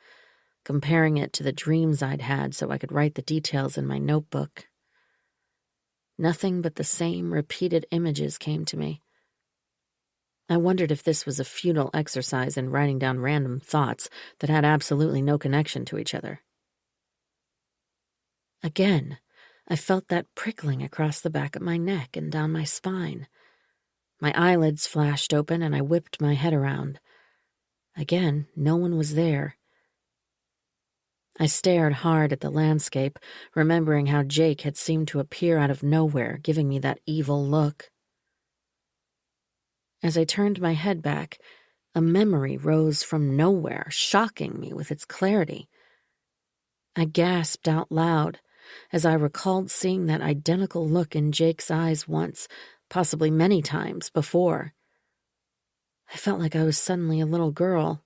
comparing it to the dreams I'd had so I could write the details in my notebook. Nothing but the same repeated images came to me. I wondered if this was a futile exercise in writing down random thoughts that had absolutely no connection to each other. Again, I felt that prickling across the back of my neck and down my spine. My eyelids flashed open and I whipped my head around. Again, no one was there. I stared hard at the landscape, remembering how Jake had seemed to appear out of nowhere, giving me that evil look. As I turned my head back, a memory rose from nowhere, shocking me with its clarity. I gasped out loud as I recalled seeing that identical look in Jake's eyes once, possibly many times before. I felt like I was suddenly a little girl.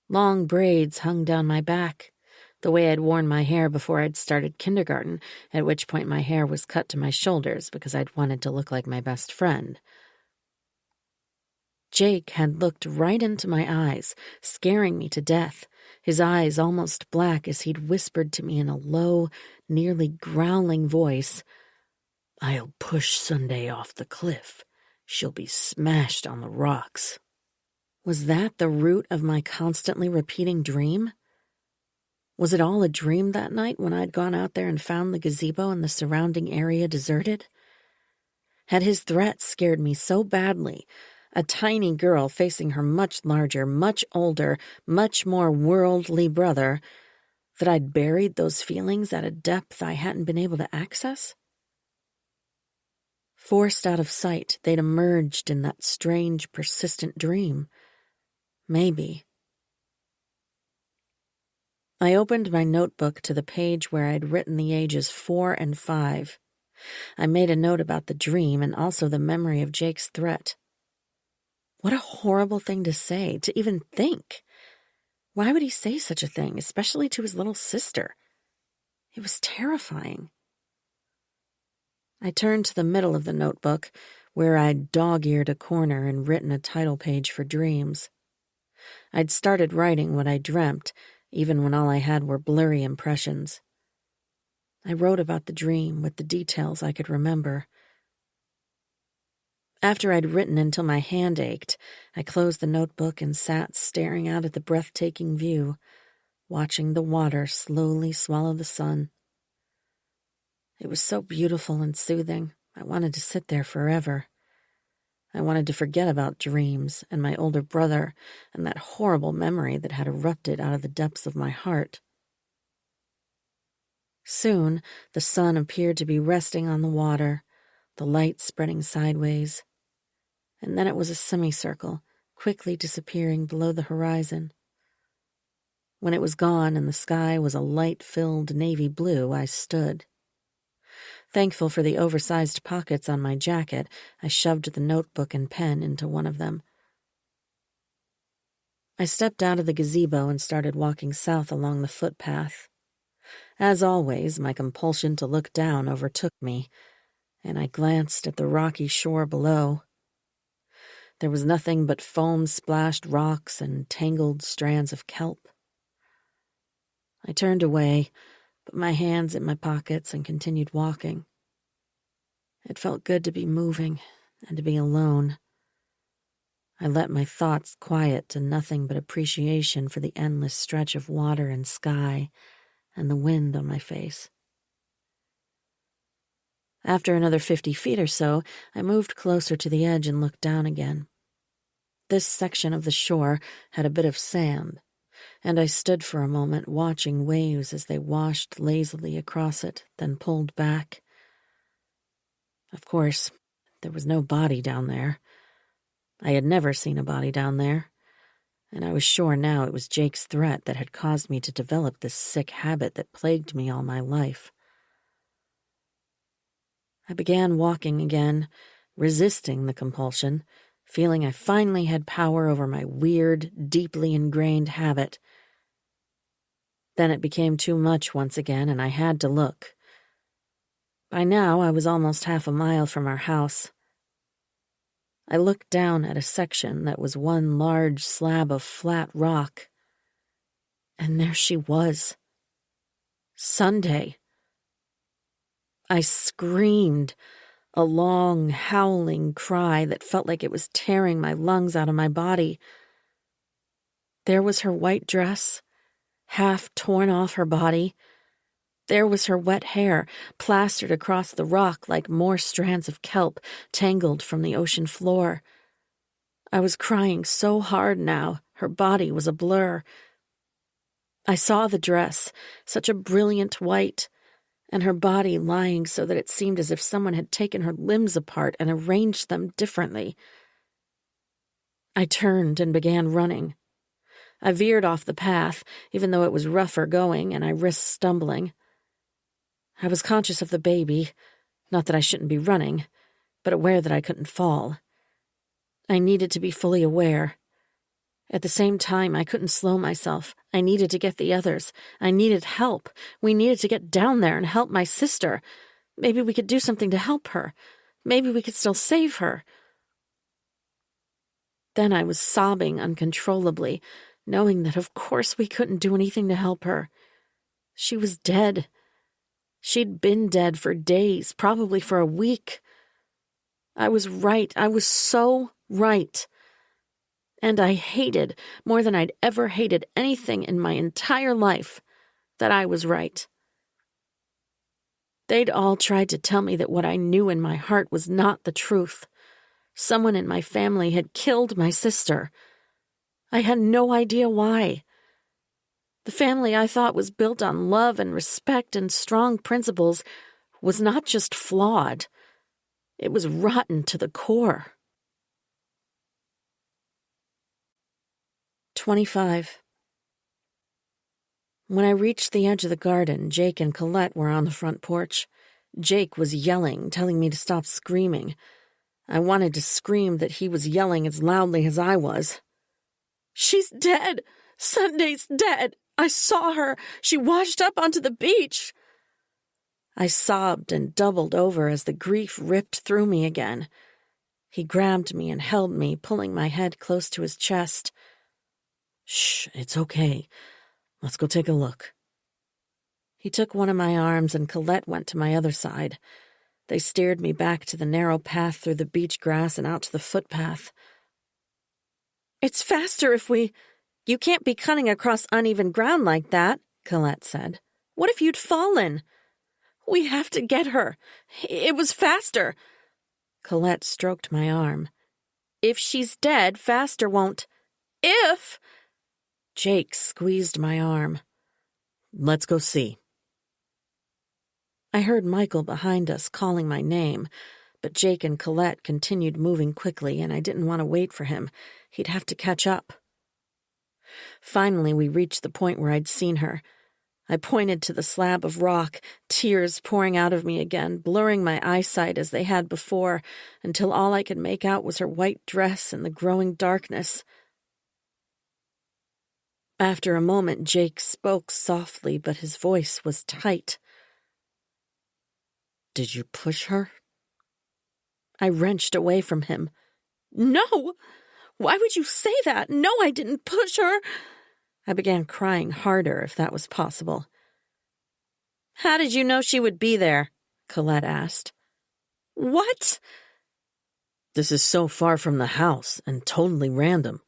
Long braids hung down my back, the way I'd worn my hair before I'd started kindergarten, at which point my hair was cut to my shoulders because I'd wanted to look like my best friend. Jake had looked right into my eyes, scaring me to death, his eyes almost black as he'd whispered to me in a low, nearly growling voice, "I'll push Sunday off the cliff. She'll be smashed on the rocks." Was that the root of my constantly repeating dream? Was it all a dream that night when I'd gone out there and found the gazebo and the surrounding area deserted? Had his threat scared me so badly, a tiny girl facing her much larger, much older, much more worldly brother, that I'd buried those feelings at a depth I hadn't been able to access? Forced out of sight, they'd emerged in that strange, persistent dream. Maybe. I opened my notebook to the page where I'd written the ages 4 and 5. I made a note about the dream and also the memory of Jake's threat. What a horrible thing to say, to even think. Why would he say such a thing, especially to his little sister? It was terrifying. I turned to the middle of the notebook, where I'd dog-eared a corner and written a title page for dreams. I'd started writing what I dreamt, even when all I had were blurry impressions. I wrote about the dream with the details I could remember. After I'd written until my hand ached, I closed the notebook and sat staring out at the breathtaking view, watching the water slowly swallow the sun. It was so beautiful and soothing. I wanted to sit there forever. I wanted to forget about dreams and my older brother and that horrible memory that had erupted out of the depths of my heart. Soon, the sun appeared to be resting on the water, the light spreading sideways. And then it was a semicircle, quickly disappearing below the horizon. When it was gone and the sky was a light-filled navy blue, I stood. Thankful for the oversized pockets on my jacket, I shoved the notebook and pen into one of them. I stepped out of the gazebo and started walking south along the footpath. As always, my compulsion to look down overtook me, and I glanced at the rocky shore below. There was nothing but foam-splashed rocks and tangled strands of kelp. I turned away, put my hands in my pockets, and continued walking. It felt good to be moving and to be alone. I let my thoughts quiet to nothing but appreciation for the endless stretch of water and sky and the wind on my face. After another 50 feet or so, I moved closer to the edge and looked down again. This section of the shore had a bit of sand, and I stood for a moment watching waves as they washed lazily across it, then pulled back. Of course, there was no body down there. I had never seen a body down there, and I was sure now it was Jake's threat that had caused me to develop this sick habit that plagued me all my life. I began walking again, resisting the compulsion, feeling I finally had power over my weird, deeply ingrained habit. Then it became too much once again, and I had to look. By now, I was almost half a mile from our house. I looked down at a section that was one large slab of flat rock, and there she was. Sunday. I screamed, a long, howling cry that felt like it was tearing my lungs out of my body. There was her white dress, half torn off her body. There was her wet hair, plastered across the rock like more strands of kelp tangled from the ocean floor. I was crying so hard now, her body was a blur. I saw the dress, such a brilliant white, and her body lying so that it seemed as if someone had taken her limbs apart and arranged them differently. I turned and began running. I veered off the path, even though it was rougher going and I risked stumbling. I was conscious of the baby, not that I shouldn't be running, but aware that I couldn't fall. I needed to be fully aware. At the same time, I couldn't slow myself. I needed to get the others. I needed help. We needed to get down there and help my sister. Maybe we could do something to help her. Maybe we could still save her. Then I was sobbing uncontrollably, knowing that of course we couldn't do anything to help her. She was dead. She'd been dead for days, probably for a week. I was right. I was so right. And I hated, more than I'd ever hated anything in my entire life, that I was right. They'd all tried to tell me that what I knew in my heart was not the truth. Someone in my family had killed my sister. I had no idea why. The family I thought was built on love and respect and strong principles was not just flawed. It was rotten to the core. 25. When I reached the edge of the garden, Jake and Colette were on the front porch. Jake was yelling, telling me to stop screaming. I wanted to scream that he was yelling as loudly as I was. "She's dead! Sunday's dead! I saw her! She washed up onto the beach!" I sobbed and doubled over as the grief ripped through me again. He grabbed me and held me, pulling my head close to his chest. "Shh, it's okay. Let's go take a look." He took one of my arms and Colette went to my other side. They steered me back to the narrow path through the beach grass and out to the footpath. "It's faster if we—" "You can't be cutting across uneven ground like that," Colette said. "What if you'd fallen?" "We have to get her. It was faster." Colette stroked my arm. "If she's dead, faster won't—" "If—" Jake squeezed my arm. "Let's go see." I heard Michael behind us calling my name, but Jake and Colette continued moving quickly, and I didn't want to wait for him. He'd have to catch up. Finally, we reached the point where I'd seen her. I pointed to the slab of rock, tears pouring out of me again, blurring my eyesight as they had before, until all I could make out was her white dress in the growing darkness. After a moment, Jake spoke softly, but his voice was tight. "Did you push her?" I wrenched away from him. "No! Why would you say that? No, I didn't push her!" I began crying harder, if that was possible. "How did you know she would be there?" Colette asked. "What?" "This is so far from the house and totally random.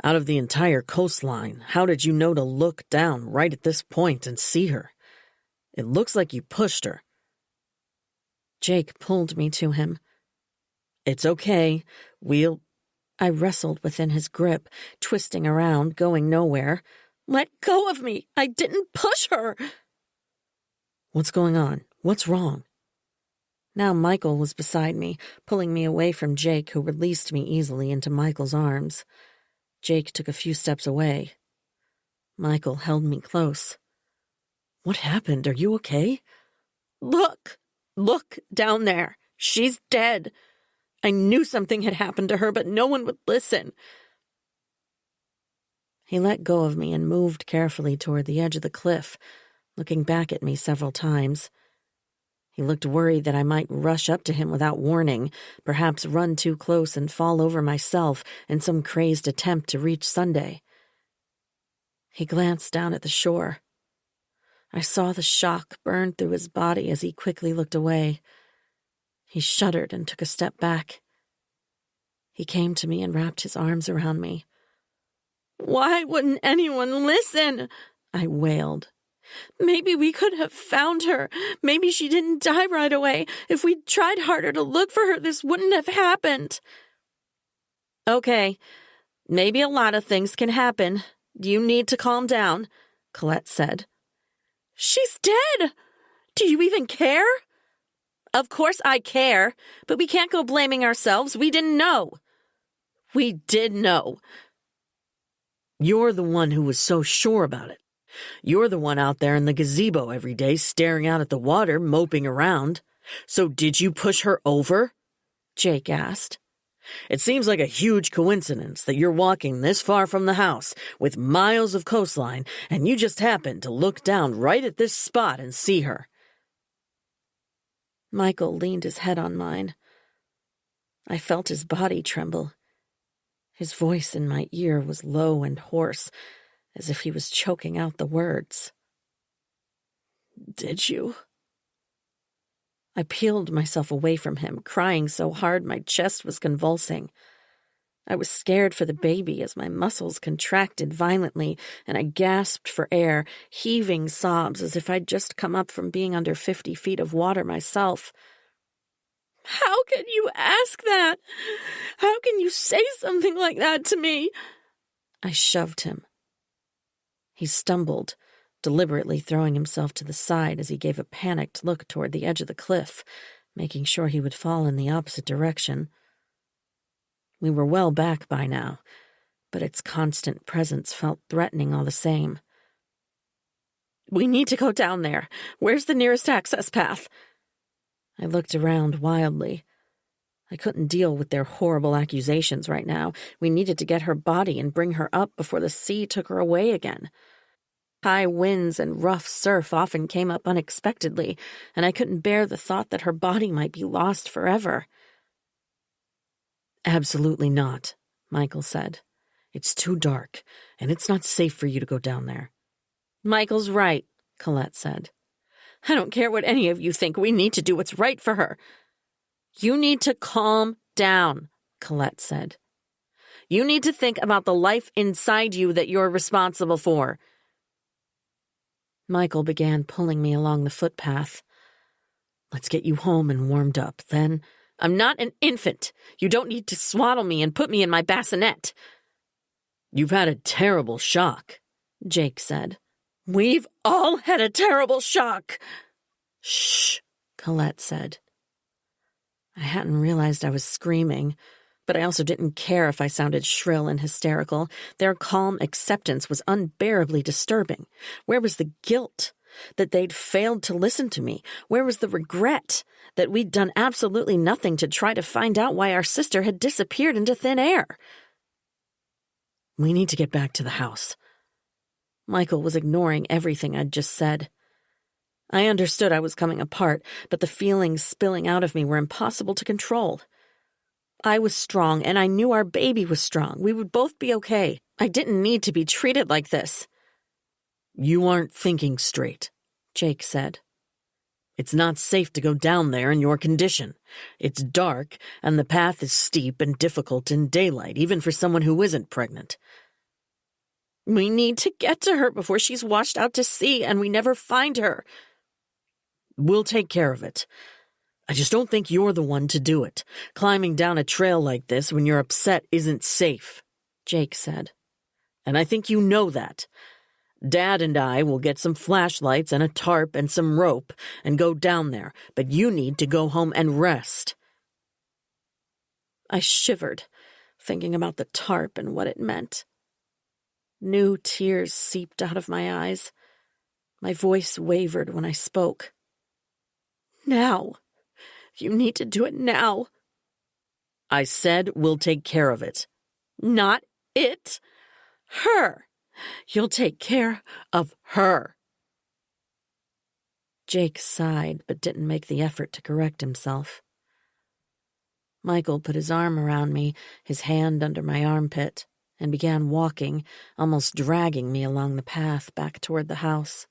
Out of the entire coastline, how did you know to look down right at this point and see her? It looks like you pushed her." Jake pulled me to him. "It's okay. I wrestled within his grip, twisting around, going nowhere. "Let go of me! I didn't push her!" "What's going on? What's wrong?" Now Michael was beside me, pulling me away from Jake, who released me easily into Michael's arms. Jake took a few steps away. Michael held me close. "What happened? Are you okay?" Look down there. She's dead. I knew something had happened to her, but no one would listen." He let go of me and moved carefully toward the edge of the cliff, looking back at me several times. He looked worried that I might rush up to him without warning, perhaps run too close and fall over myself in some crazed attempt to reach Sunday. He glanced down at the shore. I saw the shock burn through his body as he quickly looked away. He shuddered and took a step back. He came to me and wrapped his arms around me. "Why wouldn't anyone listen?" I wailed. "Maybe we could have found her. Maybe she didn't die right away. If we'd tried harder to look for her, this wouldn't have happened." "Okay, maybe a lot of things can happen. You need to calm down," Colette said. "She's dead! Do you even care?" "Of course I care, but we can't go blaming ourselves. We didn't know." "We did know." "You're the one who was so sure about it. You're the one out there in the gazebo every day staring out at the water, moping around. So did you push her over?" Jake asked. "It seems like a huge coincidence that you're walking this far from the house with miles of coastline and you just happened to look down right at this spot and see her." Michael leaned his head on mine. I felt his body tremble. His voice in my ear was low and hoarse, as if he was choking out the words. "Did you?" I peeled myself away from him, crying so hard my chest was convulsing. I was scared for the baby as my muscles contracted violently, and I gasped for air, heaving sobs as if I'd just come up from being under 50 feet of water myself. "How can you ask that? How can you say something like that to me?" I shoved him. He stumbled, deliberately throwing himself to the side as he gave a panicked look toward the edge of the cliff, making sure he would fall in the opposite direction. We were well back by now, but its constant presence felt threatening all the same. "We need to go down there. Where's the nearest access path?" I looked around wildly. I couldn't deal with their horrible accusations right now. We needed to get her body and bring her up before the sea took her away again. High winds and rough surf often came up unexpectedly, and I couldn't bear the thought that her body might be lost forever. "Absolutely not," Michael said. "It's too dark, and it's not safe for you to go down there." "Michael's right," Colette said. "I don't care what any of you think. We need to do what's right for her." "You need to calm down," Colette said. "You need to think about the life inside you that you're responsible for." Michael began pulling me along the footpath. "Let's get you home and warmed up, then—" "I'm not an infant. You don't need to swaddle me and put me in my bassinet." "You've had a terrible shock," Jake said. "We've all had a terrible shock." "Shh," Colette said. I hadn't realized I was screaming, But I also didn't care if I sounded shrill and hysterical. Their calm acceptance was unbearably disturbing. Where was the guilt that they'd failed to listen to me? Where was the regret that we'd done absolutely nothing to try to find out why our sister had disappeared into thin air? We need to get back to the house. Michael was ignoring everything I'd just said. I understood I was coming apart, but the feelings spilling out of me were impossible to control. I was strong, and I knew our baby was strong. We would both be okay. I didn't need to be treated like this. You aren't thinking straight, Jake said. It's not safe to go down there in your condition. It's dark, and the path is steep and difficult in daylight, even for someone who isn't pregnant. We need to get to her before she's washed out to sea and we never find her. We'll take care of it. I just don't think you're the one to do it. Climbing down a trail like this when you're upset isn't safe, Jake said. And I think you know that. Dad and I will get some flashlights and a tarp and some rope and go down there, but you need to go home and rest. I shivered, thinking about the tarp and what it meant. New tears seeped out of my eyes. My voice wavered when I spoke. Now. You need to do it now. I said we'll take care of it. Not it. Her. You'll take care of her. Jake sighed, but didn't make the effort to correct himself. Michael put his arm around me, his hand under my armpit, and began walking, almost dragging me along the path back toward the house.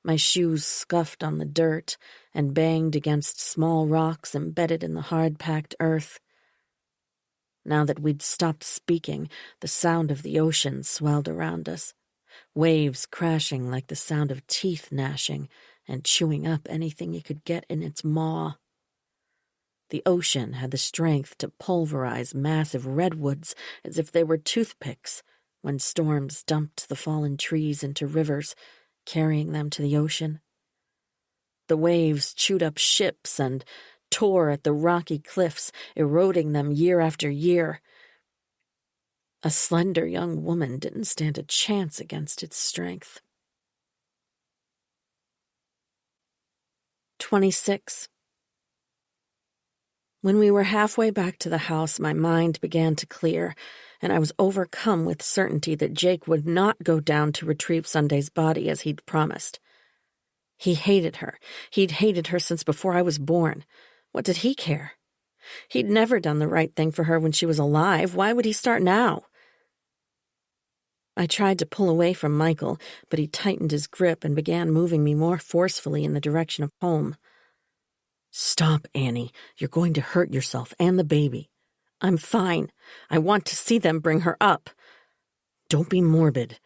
My shoes scuffed on the dirt and banged against small rocks embedded in the hard-packed earth. Now that we'd stopped speaking, the sound of the ocean swelled around us, waves crashing like the sound of teeth gnashing and chewing up anything it could get in its maw. The ocean had the strength to pulverize massive redwoods as if they were toothpicks when storms dumped the fallen trees into rivers, carrying them to the ocean. The waves chewed up ships and tore at the rocky cliffs, eroding them year after year. A slender young woman didn't stand a chance against its strength. 26. When we were halfway back to the house, my mind began to clear, and I was overcome with certainty that Jake would not go down to retrieve Sunday's body as he'd promised. He hated her. He'd hated her since before I was born. What did he care? He'd never done the right thing for her when she was alive. Why would he start now? I tried to pull away from Michael, but he tightened his grip and began moving me more forcefully in the direction of home. Stop, Annie. You're going to hurt yourself and the baby. I'm fine. I want to see them bring her up. Don't be morbid.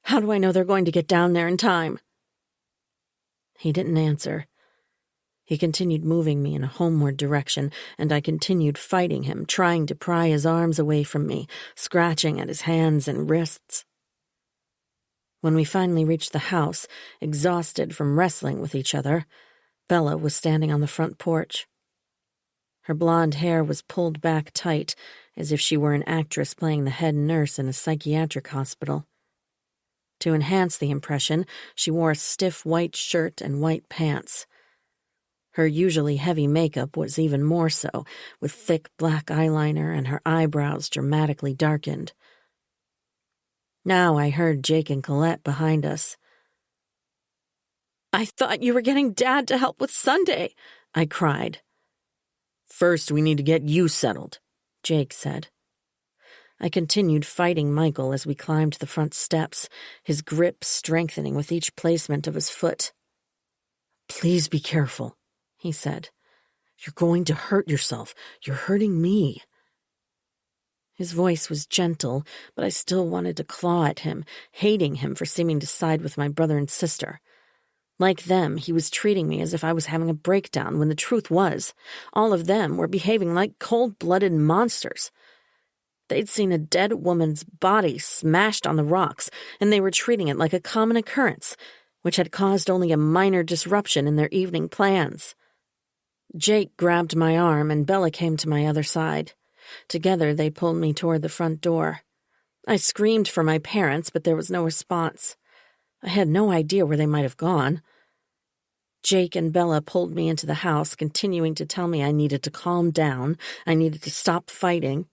How do I know they're going to get down there in time? He didn't answer. He continued moving me in a homeward direction, and I continued fighting him, trying to pry his arms away from me, scratching at his hands and wrists. When we finally reached the house, exhausted from wrestling with each other, Bella was standing on the front porch. Her blonde hair was pulled back tight, as if she were an actress playing the head nurse in a psychiatric hospital. To enhance the impression, she wore a stiff white shirt and white pants. Her usually heavy makeup was even more so, with thick black eyeliner and her eyebrows dramatically darkened. Now I heard Jake and Colette behind us. I thought you were getting Dad to help with Sunday, I cried. First, we need to get you settled, Jake said. I continued fighting Michael as we climbed the front steps, his grip strengthening with each placement of his foot. Please be careful, he said. You're going to hurt yourself. You're hurting me. His voice was gentle, but I still wanted to claw at him, hating him for seeming to side with my brother and sister. Like them, he was treating me as if I was having a breakdown, when the truth was, all of them were behaving like cold-blooded monsters. They'd seen a dead woman's body smashed on the rocks, and they were treating it like a common occurrence, which had caused only a minor disruption in their evening plans. Jake grabbed my arm, and Bella came to my other side. Together, they pulled me toward the front door. I screamed for my parents, but there was no response. I had no idea where they might have gone. Jake and Bella pulled me into the house, continuing to tell me I needed to calm down, I needed to stop fighting.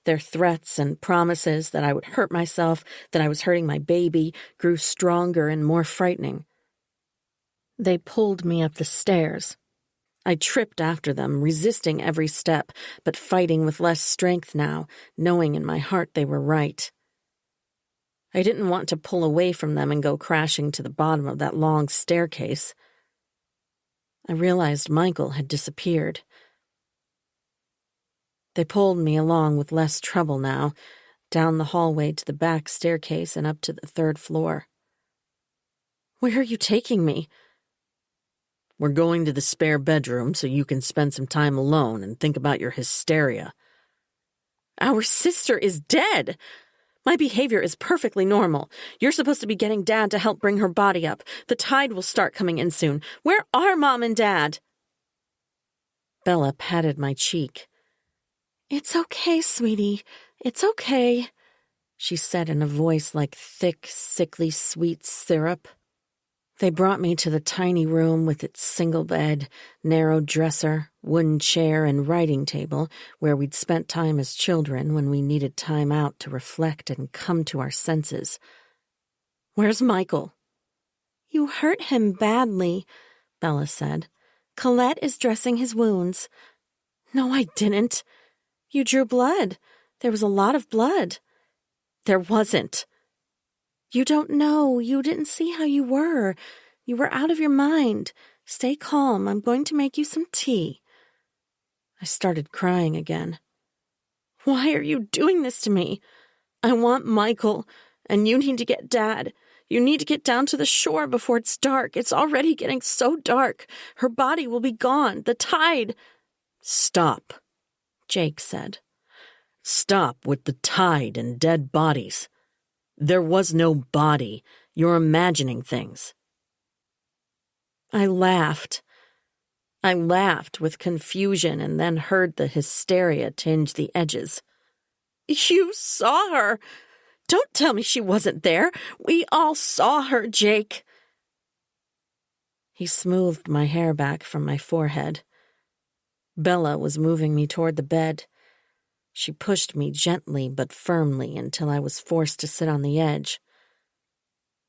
Their threats and promises that I would hurt myself, that I was hurting my baby, grew stronger and more frightening. They pulled me up the stairs. I tripped after them, resisting every step, but fighting with less strength now, knowing in my heart they were right. I didn't want to pull away from them and go crashing to the bottom of that long staircase. I realized Michael had disappeared. They pulled me along with less trouble now, down the hallway to the back staircase and up to the 3rd floor. "Where are you taking me?" "We're going to the spare bedroom so you can spend some time alone and think about your hysteria." "Our sister is dead! My behavior is perfectly normal. You're supposed to be getting Dad to help bring her body up. The tide will start coming in soon. Where are Mom and Dad?" Bella patted my cheek. "It's okay, sweetie. It's okay," she said in a voice like thick, sickly sweet syrup. They brought me to the tiny room with its single bed, narrow dresser, wooden chair, and writing table where we'd spent time as children when we needed time out to reflect and come to our senses. "Where's Michael?" "You hurt him badly," Bella said. "Colette is dressing his wounds." "No, I didn't. You drew blood. There was a lot of blood." "There wasn't." "You don't know. You didn't see how you were. You were out of your mind. Stay calm. I'm going to make you some tea." I started crying again. "Why are you doing this to me? I want Michael, and you need to get Dad. You need to get down to the shore before it's dark. It's already getting so dark. Her body will be gone. The tide—" "Stop," Jake said. "Stop with the tide and dead bodies. There was no body. You're imagining things." I laughed. I laughed with confusion and then heard the hysteria tinge the edges. "You saw her! Don't tell me she wasn't there! We all saw her, Jake!" He smoothed my hair back from my forehead. Bella was moving me toward the bed. She pushed me gently but firmly until I was forced to sit on the edge.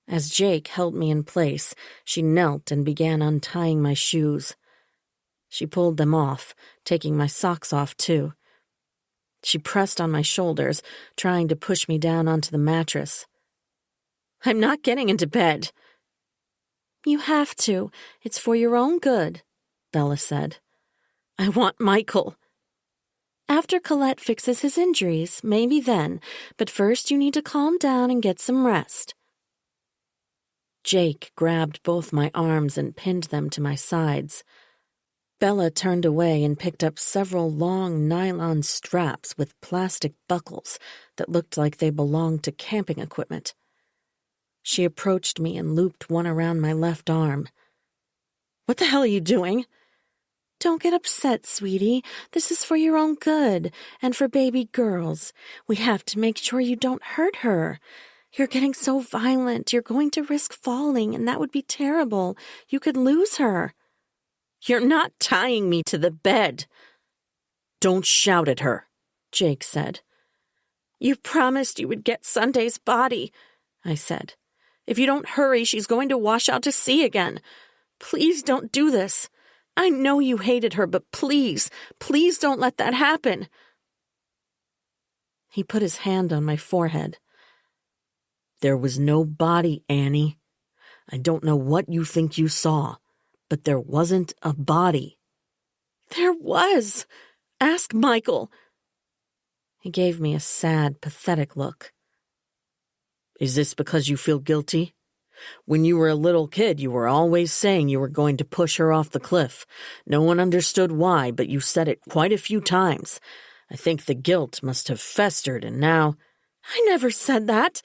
As Jake held me in place, she knelt and began untying my shoes. She pulled them off, taking my socks off too. She pressed on my shoulders, trying to push me down onto the mattress. "I'm not getting into bed." "You have to. It's for your own good," Bella said. "I want Michael." "After Colette fixes his injuries, maybe then, but first you need to calm down and get some rest." Jake grabbed both my arms and pinned them to my sides. Bella turned away and picked up several long nylon straps with plastic buckles that looked like they belonged to camping equipment. She approached me and looped one around my left arm. "What the hell are you doing?" "Don't get upset, sweetie. This is for your own good, and for baby girls. We have to make sure you don't hurt her. You're getting so violent, you're going to risk falling, and that would be terrible. You could lose her." "You're not tying me to the bed." "Don't shout at her," Jake said. "You promised you would get Sunday's body," I said. "If you don't hurry, she's going to wash out to sea again. Please don't do this. I know you hated her, but please, please don't let that happen." He put his hand on my forehead. "There was no body, Annie. I don't know what you think you saw, but there wasn't a body." "There was. Ask Michael." He gave me a sad, pathetic look. "Is this because you feel guilty? When you were a little kid, you were always saying you were going to push her off the cliff. No one understood why, but you said it quite a few times. I think the guilt must have festered, and now—" "I never said that.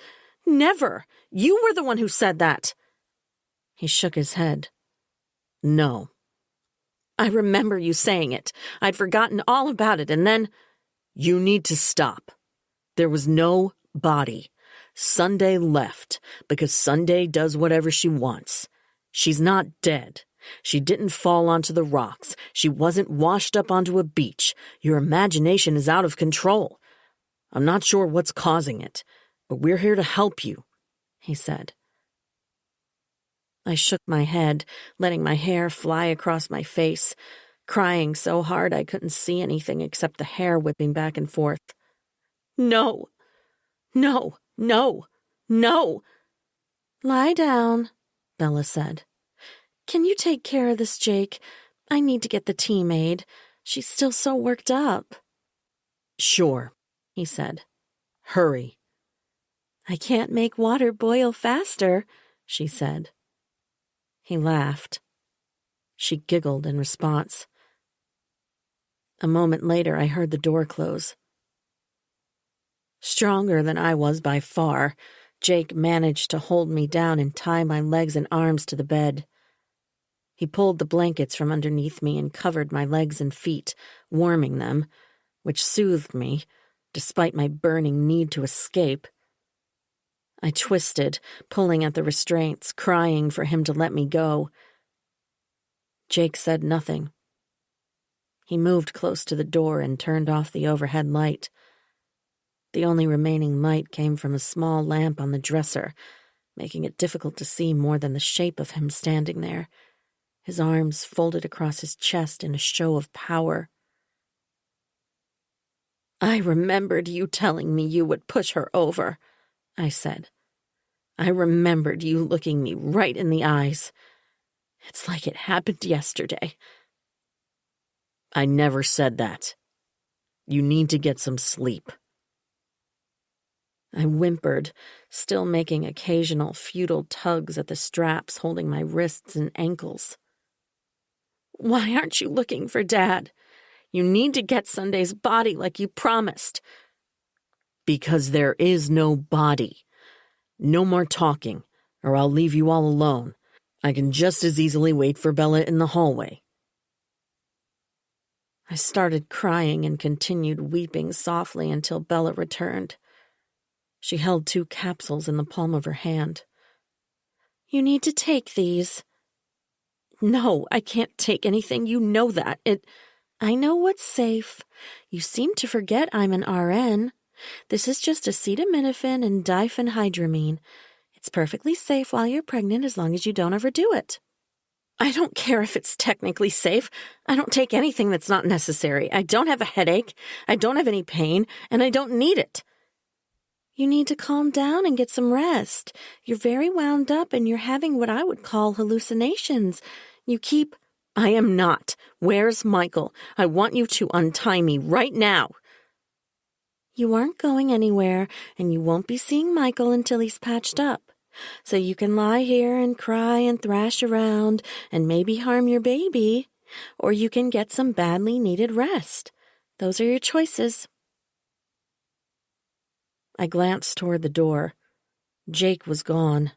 Never. You were the one who said that." He shook his head. "No." "I remember you saying it. I'd forgotten all about it, and then—" You need to stop. There was no body. Sunday left because Sunday does whatever she wants. She's not dead. She didn't fall onto the rocks. She wasn't washed up onto a beach. Your imagination is out of control. I'm not sure what's causing it, but we're here to help you, he said. I shook my head, letting my hair fly across my face, crying so hard I couldn't see anything except the hair whipping back and forth. No, no, no, no. Lie down, Bella said. Can you take care of this, Jake? I need to get the tea made. She's still so worked up. Sure, he said. Hurry. I can't make water boil faster, she said. He laughed. She giggled in response. A moment later, I heard the door close. Stronger than I was by far, Jake managed to hold me down and tie my legs and arms to the bed. He pulled the blankets from underneath me and covered my legs and feet, warming them, which soothed me, despite my burning need to escape. I twisted, pulling at the restraints, crying for him to let me go. Jake said nothing. He moved close to the door and turned off the overhead light. The only remaining light came from a small lamp on the dresser, making it difficult to see more than the shape of him standing there, his arms folded across his chest in a show of power. I remembered you telling me you would push her over, I said. I remembered you looking me right in the eyes. It's like it happened yesterday. I never said that. You need to get some sleep. I whimpered, still making occasional futile tugs at the straps holding my wrists and ankles. Why aren't you looking for Dad? You need to get Sunday's body like you promised. Because there is no body. No more talking, or I'll leave you all alone. I can just as easily wait for Bella in the hallway. I started crying and continued weeping softly until Bella returned. She held 2 capsules in the palm of her hand. You need to take these. No, I can't take anything. You know that. I know what's safe. You seem to forget I'm an RN. This is just acetaminophen and diphenhydramine. It's perfectly safe while you're pregnant as long as you don't overdo it. I don't care if it's technically safe. I don't take anything that's not necessary. I don't have a headache. I don't have any pain, and I don't need it. You need to calm down and get some rest. You're very wound up and you're having what I would call hallucinations. I am not. Where's Michael? I want you to untie me right now. You aren't going anywhere, and you won't be seeing Michael until he's patched up. So you can lie here and cry and thrash around and maybe harm your baby, or you can get some badly needed rest. Those are your choices. I glanced toward the door. Jake was gone.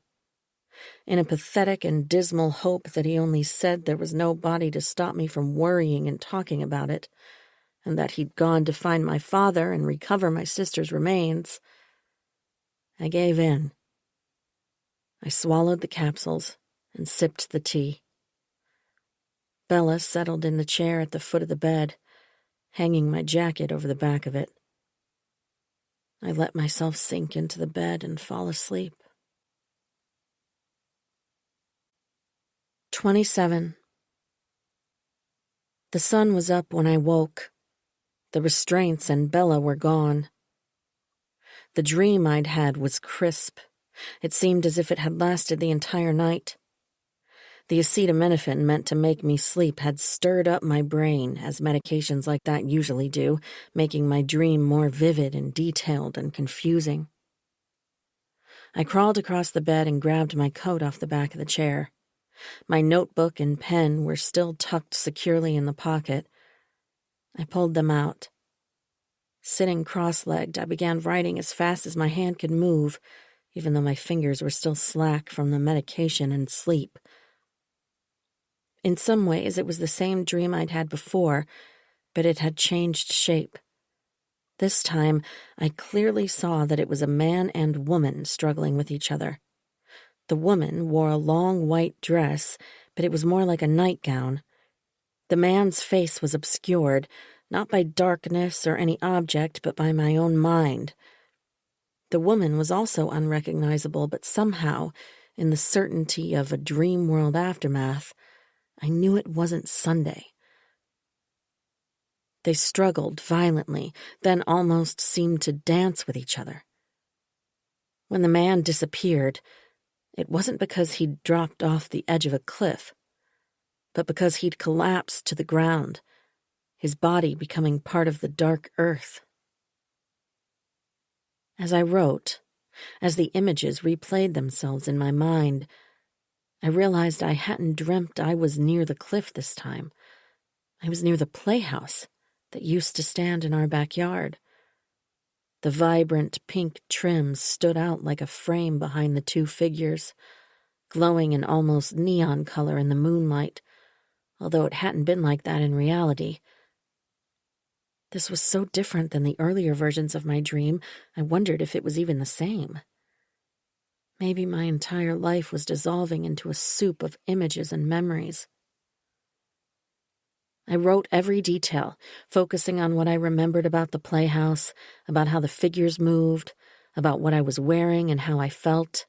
In a pathetic and dismal hope that he only said there was no body to stop me from worrying and talking about it, and that he'd gone to find my father and recover my sister's remains, I gave in. I swallowed the capsules and sipped the tea. Bella settled in the chair at the foot of the bed, hanging my jacket over the back of it. I let myself sink into the bed and fall asleep. 27. The sun was up when I woke. The restraints and Bella were gone. The dream I'd had was crisp. It seemed as if it had lasted the entire night. The acetaminophen meant to make me sleep had stirred up my brain, as medications like that usually do, making my dream more vivid and detailed and confusing. I crawled across the bed and grabbed my coat off the back of the chair. My notebook and pen were still tucked securely in the pocket. I pulled them out. Sitting cross-legged, I began writing as fast as my hand could move, even though my fingers were still slack from the medication and sleep. In some ways, it was the same dream I'd had before, but it had changed shape. This time, I clearly saw that it was a man and woman struggling with each other. The woman wore a long white dress, but it was more like a nightgown. The man's face was obscured, not by darkness or any object, but by my own mind. The woman was also unrecognizable, but somehow, in the certainty of a dream world aftermath, I knew it wasn't Sunday. They struggled violently, then almost seemed to dance with each other. When the man disappeared, it wasn't because he'd dropped off the edge of a cliff, but because he'd collapsed to the ground, his body becoming part of the dark earth. As I wrote, as the images replayed themselves in my mind, I realized I hadn't dreamt I was near the cliff this time. I was near the playhouse that used to stand in our backyard. The vibrant pink trims stood out like a frame behind the two figures, glowing in almost neon color in the moonlight, although it hadn't been like that in reality. This was so different than the earlier versions of my dream, I wondered if it was even the same. Maybe my entire life was dissolving into a soup of images and memories. I wrote every detail, focusing on what I remembered about the playhouse, about how the figures moved, about what I was wearing and how I felt.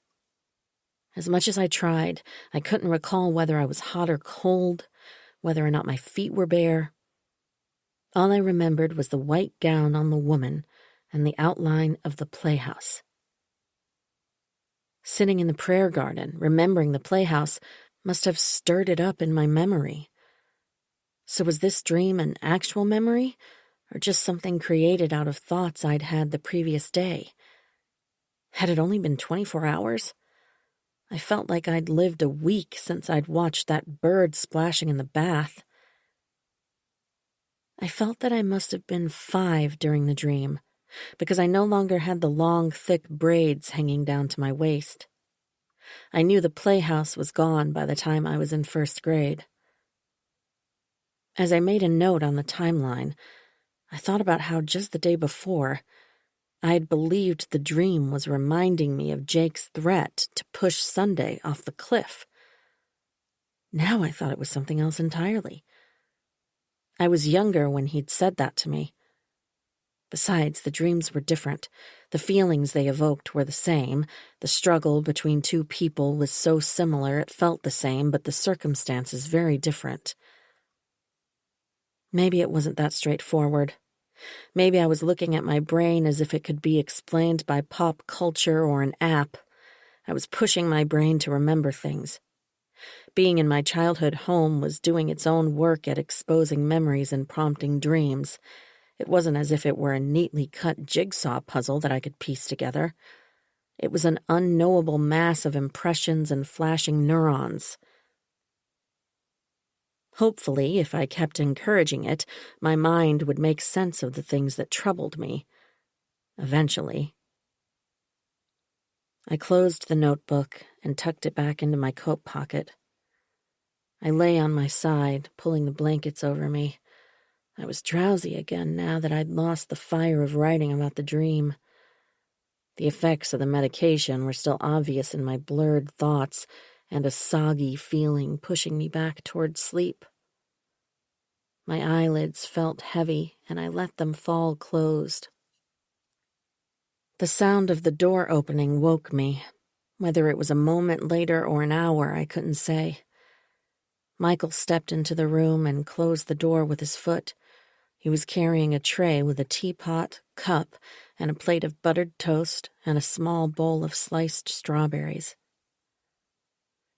As much as I tried, I couldn't recall whether I was hot or cold, whether or not my feet were bare. All I remembered was the white gown on the woman and the outline of the playhouse. Sitting in the prayer garden, remembering the playhouse, must have stirred it up in my memory. So was this dream an actual memory, or just something created out of thoughts I'd had the previous day? Had it only been 24 hours? I felt like I'd lived a week since I'd watched that bird splashing in the bath. I felt that I must have been 5 during the dream, because I no longer had the long, thick braids hanging down to my waist. I knew the playhouse was gone by the time I was in 1st grade. As I made a note on the timeline, I thought about how just the day before, I had believed the dream was reminding me of Jake's threat to push Sunday off the cliff. Now I thought it was something else entirely. I was younger when he'd said that to me. Besides, the dreams were different. The feelings they evoked were the same. The struggle between two people was so similar it felt the same, but the circumstances very different. Maybe it wasn't that straightforward. Maybe I was looking at my brain as if it could be explained by pop culture or an app. I was pushing my brain to remember things. Being in my childhood home was doing its own work at exposing memories and prompting dreams. It wasn't as if it were a neatly cut jigsaw puzzle that I could piece together. It was an unknowable mass of impressions and flashing neurons. Hopefully, if I kept encouraging it, my mind would make sense of the things that troubled me. Eventually. I closed the notebook and tucked it back into my coat pocket. I lay on my side, pulling the blankets over me. I was drowsy again now that I'd lost the fire of writing about the dream. The effects of the medication were still obvious in my blurred thoughts, and a soggy feeling pushing me back toward sleep. My eyelids felt heavy, and I let them fall closed. The sound of the door opening woke me. Whether it was a moment later or an hour, I couldn't say. Michael stepped into the room and closed the door with his foot. He was carrying a tray with a teapot, cup, and a plate of buttered toast and a small bowl of sliced strawberries.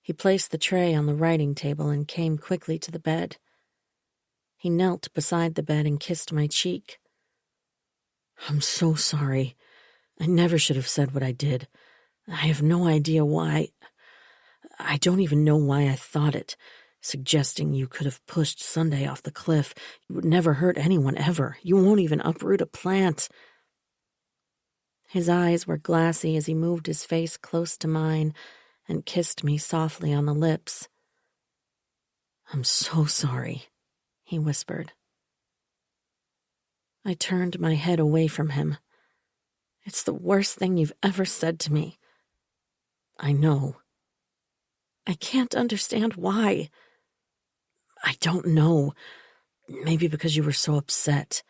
He placed the tray on the writing table and came quickly to the bed. He knelt beside the bed and kissed my cheek. "I'm so sorry. I never should have said what I did. I have no idea why. I don't even know why I thought it. Suggesting you could have pushed Sunday off the cliff. You would never hurt anyone ever. You won't even uproot a plant." His eyes were glassy as he moved his face close to mine and kissed me softly on the lips. "I'm so sorry," he whispered. I turned my head away from him. It's the worst thing you've ever said to me. I know. I can't understand why. I don't know. Maybe because you were so upset.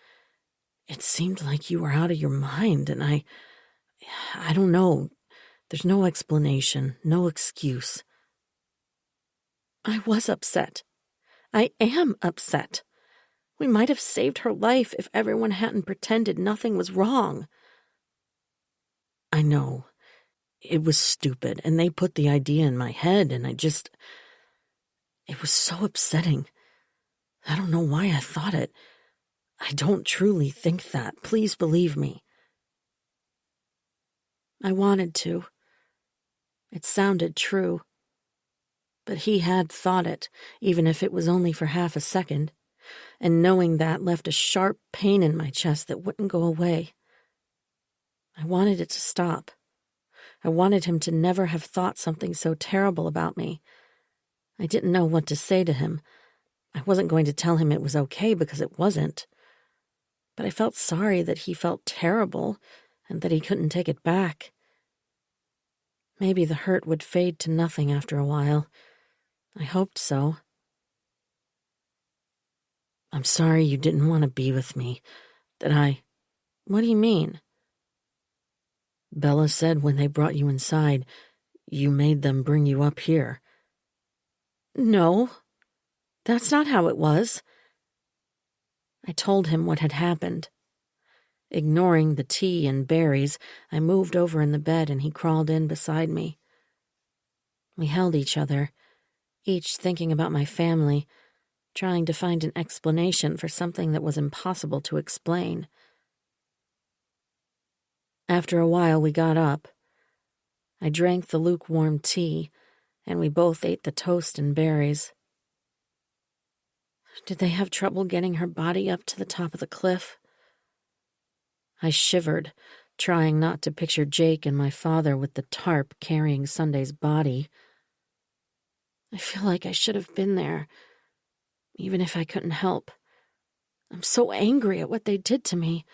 It seemed like you were out of your mind, and I don't know. There's no explanation, no excuse. I was upset. I am upset. We might have saved her life if everyone hadn't pretended nothing was wrong. I know. It was stupid, and they put the idea in my head, and it was so upsetting. I don't know why I thought it. I don't truly think that. Please believe me. I wanted to. It sounded true. But he had thought it, even if it was only for half a second, and knowing that left a sharp pain in my chest that wouldn't go away. I wanted it to stop. I wanted him to never have thought something so terrible about me. I didn't know what to say to him. I wasn't going to tell him it was okay because it wasn't. But I felt sorry that he felt terrible and that he couldn't take it back. Maybe the hurt would fade to nothing after a while. I hoped so. I'm sorry you didn't want to be with me. What do you mean? Bella said when they brought you inside, you made them bring you up here. No, that's not how it was. I told him what had happened. Ignoring the tea and berries, I moved over in the bed and he crawled in beside me. We held each other, each thinking about my family, trying to find an explanation for something that was impossible to explain. After a while, we got up. I drank the lukewarm tea, and we both ate the toast and berries. Did they have trouble getting her body up to the top of the cliff? I shivered, trying not to picture Jake and my father with the tarp carrying Sunday's body. I feel like I should have been there, even if I couldn't help. I'm so angry at what they did to me.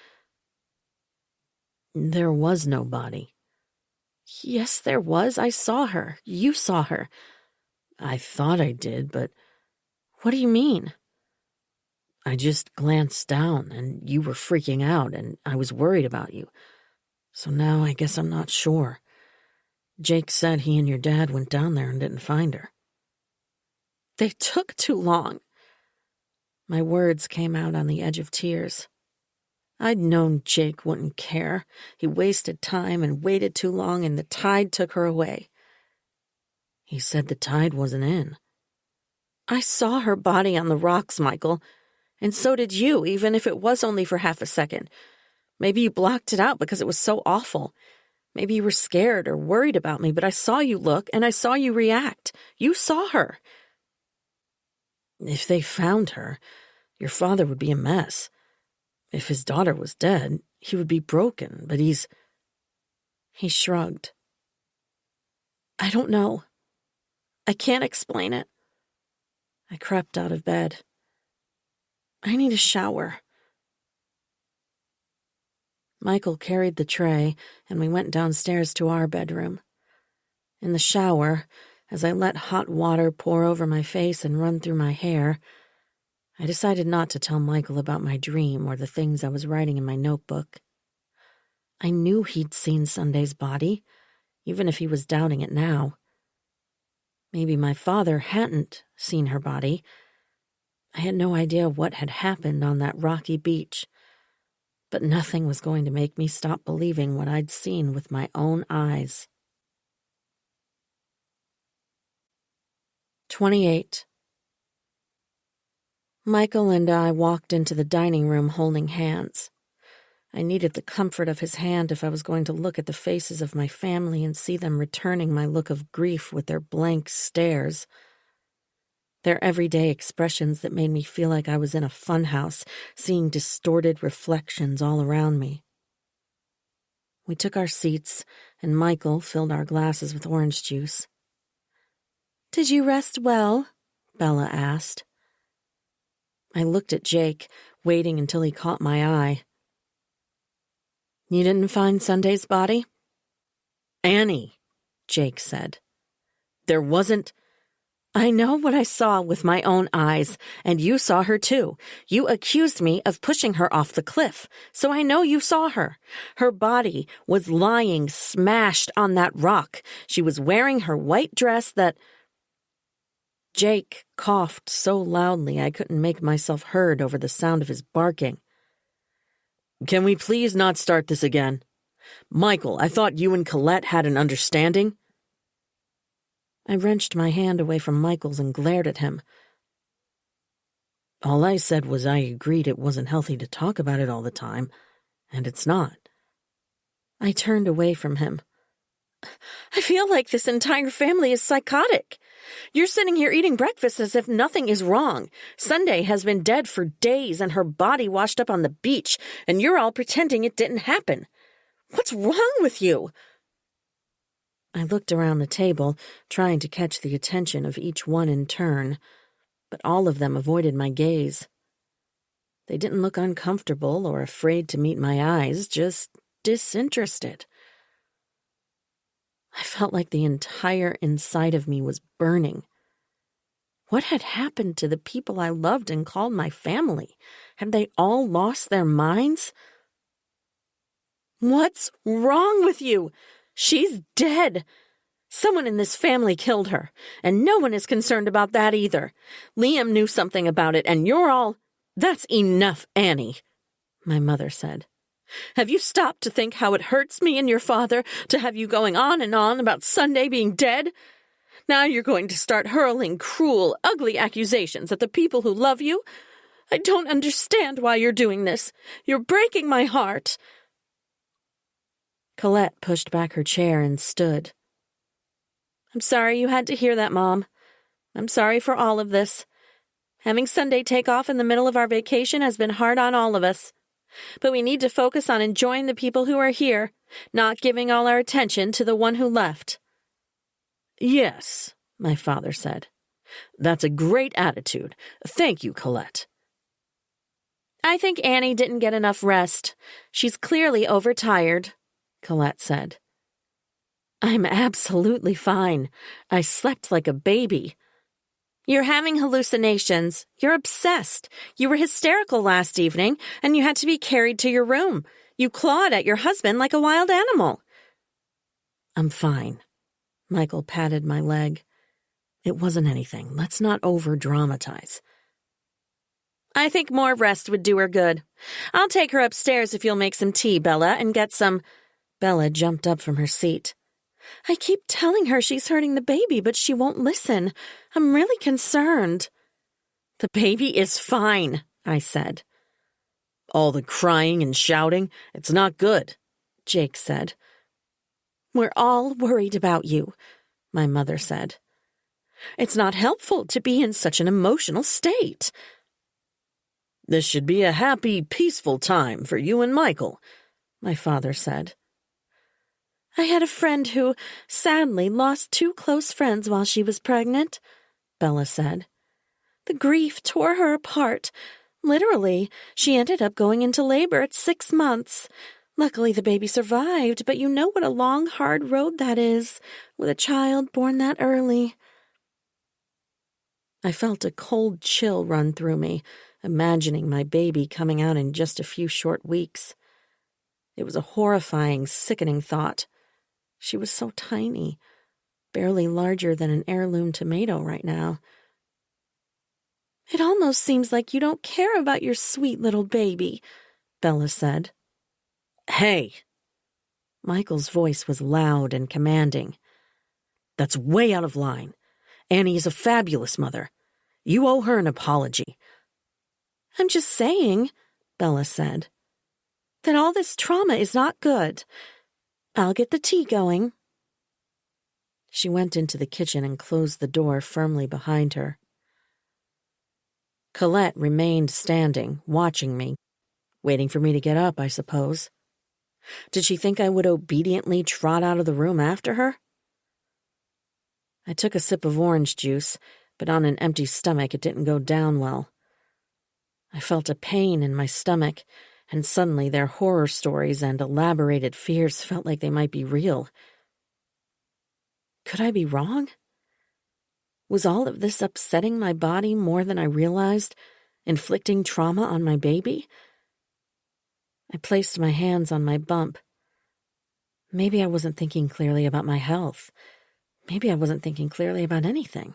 There was no body. Yes, there was. I saw her. You saw her. I thought I did, but... What do you mean? I just glanced down, and you were freaking out, and I was worried about you. So now I guess I'm not sure. Jake said he and your dad went down there and didn't find her. They took too long. My words came out on the edge of tears. I'd known Jake wouldn't care. He wasted time and waited too long, and the tide took her away. He said the tide wasn't in. I saw her body on the rocks, Michael. And so did you, even if it was only for half a second. Maybe you blocked it out because it was so awful. Maybe you were scared or worried about me, but I saw you look, and I saw you react. You saw her. If they found her, your father would be a mess. If his daughter was dead, he would be broken, but He shrugged. I don't know. I can't explain it. I crept out of bed. I need a shower. Michael carried the tray, and we went downstairs to our bedroom. In the shower, as I let hot water pour over my face and run through my hair, I decided not to tell Michael about my dream or the things I was writing in my notebook. I knew he'd seen Sunday's body, even if he was doubting it now. Maybe my father hadn't seen her body. I had no idea what had happened on that rocky beach, but nothing was going to make me stop believing what I'd seen with my own eyes. 28. Michael and I walked into the dining room holding hands. I needed the comfort of his hand if I was going to look at the faces of my family and see them returning my look of grief with their blank stares. Their everyday expressions that made me feel like I was in a funhouse, seeing distorted reflections all around me. We took our seats, and Michael filled our glasses with orange juice. "Did you rest well?" Bella asked. I looked at Jake, waiting until he caught my eye, You didn't find Sunday's body? Annie, Jake said. There wasn't... I know what I saw with my own eyes, and you saw her too. You accused me of pushing her off the cliff, so I know you saw her. Her body was lying smashed on that rock. She was wearing her white dress that... Jake coughed so loudly I couldn't make myself heard over the sound of his barking. Can we please not start this again? Michael, I thought you and Colette had an understanding. I wrenched my hand away from Michael's and glared at him. All I said was I agreed it wasn't healthy to talk about it all the time, and it's not. I turned away from him. I feel like this entire family is psychotic. You're sitting here eating breakfast as if nothing is wrong. Sunday has been dead for days and her body washed up on the beach, and you're all pretending it didn't happen. What's wrong with you? I looked around the table, trying to catch the attention of each one in turn, but all of them avoided my gaze. They didn't look uncomfortable or afraid to meet my eyes, just disinterested. I felt like the entire inside of me was burning. What had happened to the people I loved and called my family? Had they all lost their minds? What's wrong with you? She's dead. Someone in this family killed her, and no one is concerned about that either. Liam knew something about it, and you're all... That's enough, Annie, my mother said. Have you stopped to think how it hurts me and your father to have you going on and on about Sunday being dead? Now you're going to start hurling cruel, ugly accusations at the people who love you? I don't understand why you're doing this. You're breaking my heart. Colette pushed back her chair and stood. I'm sorry you had to hear that, Mom. I'm sorry for all of this. Having Sunday take off in the middle of our vacation has been hard on all of us. But we need to focus on enjoying the people who are here, not giving all our attention to the one who left. Yes, my father said. That's a great attitude. Thank you, Colette. I think Annie didn't get enough rest. She's clearly overtired, Colette said. I'm absolutely fine. I slept like a baby. You're having hallucinations. You're obsessed. You were hysterical last evening, and you had to be carried to your room. You clawed at your husband like a wild animal. I'm fine. Michael patted my leg. It wasn't anything. Let's not over-dramatize. I think more rest would do her good. I'll take her upstairs if you'll make some tea, Bella, and get some... Bella jumped up from her seat. I keep telling her she's hurting the baby, but she won't listen. I'm really concerned. The baby is fine, I said. All the crying and shouting, it's not good, Jake said. We're all worried about you, my mother said. It's not helpful to be in such an emotional state. This should be a happy, peaceful time for you and Michael, my father said. I had a friend who, sadly, lost 2 close friends while she was pregnant, Bella said. The grief tore her apart. Literally, she ended up going into labor at 6 months. Luckily, the baby survived, but you know what a long, hard road that is, with a child born that early. I felt a cold chill run through me, imagining my baby coming out in just a few short weeks. It was a horrifying, sickening thought. She was so tiny, barely larger than an heirloom tomato right now. It almost seems like you don't care about your sweet little baby, Bella said. Hey! Michael's voice was loud and commanding. That's way out of line. Annie is a fabulous mother. You owe her an apology. I'm just saying, Bella said, that all this trauma is not good. I'll get the tea going. She went into the kitchen and closed the door firmly behind her. Colette remained standing, watching me, waiting for me to get up, I suppose. Did she think I would obediently trot out of the room after her? I took a sip of orange juice, but on an empty stomach it didn't go down well. I felt a pain in my stomach, and suddenly their horror stories and elaborated fears felt like they might be real. Could I be wrong? Was all of this upsetting my body more than I realized, inflicting trauma on my baby? I placed my hands on my bump. Maybe I wasn't thinking clearly about my health. Maybe I wasn't thinking clearly about anything.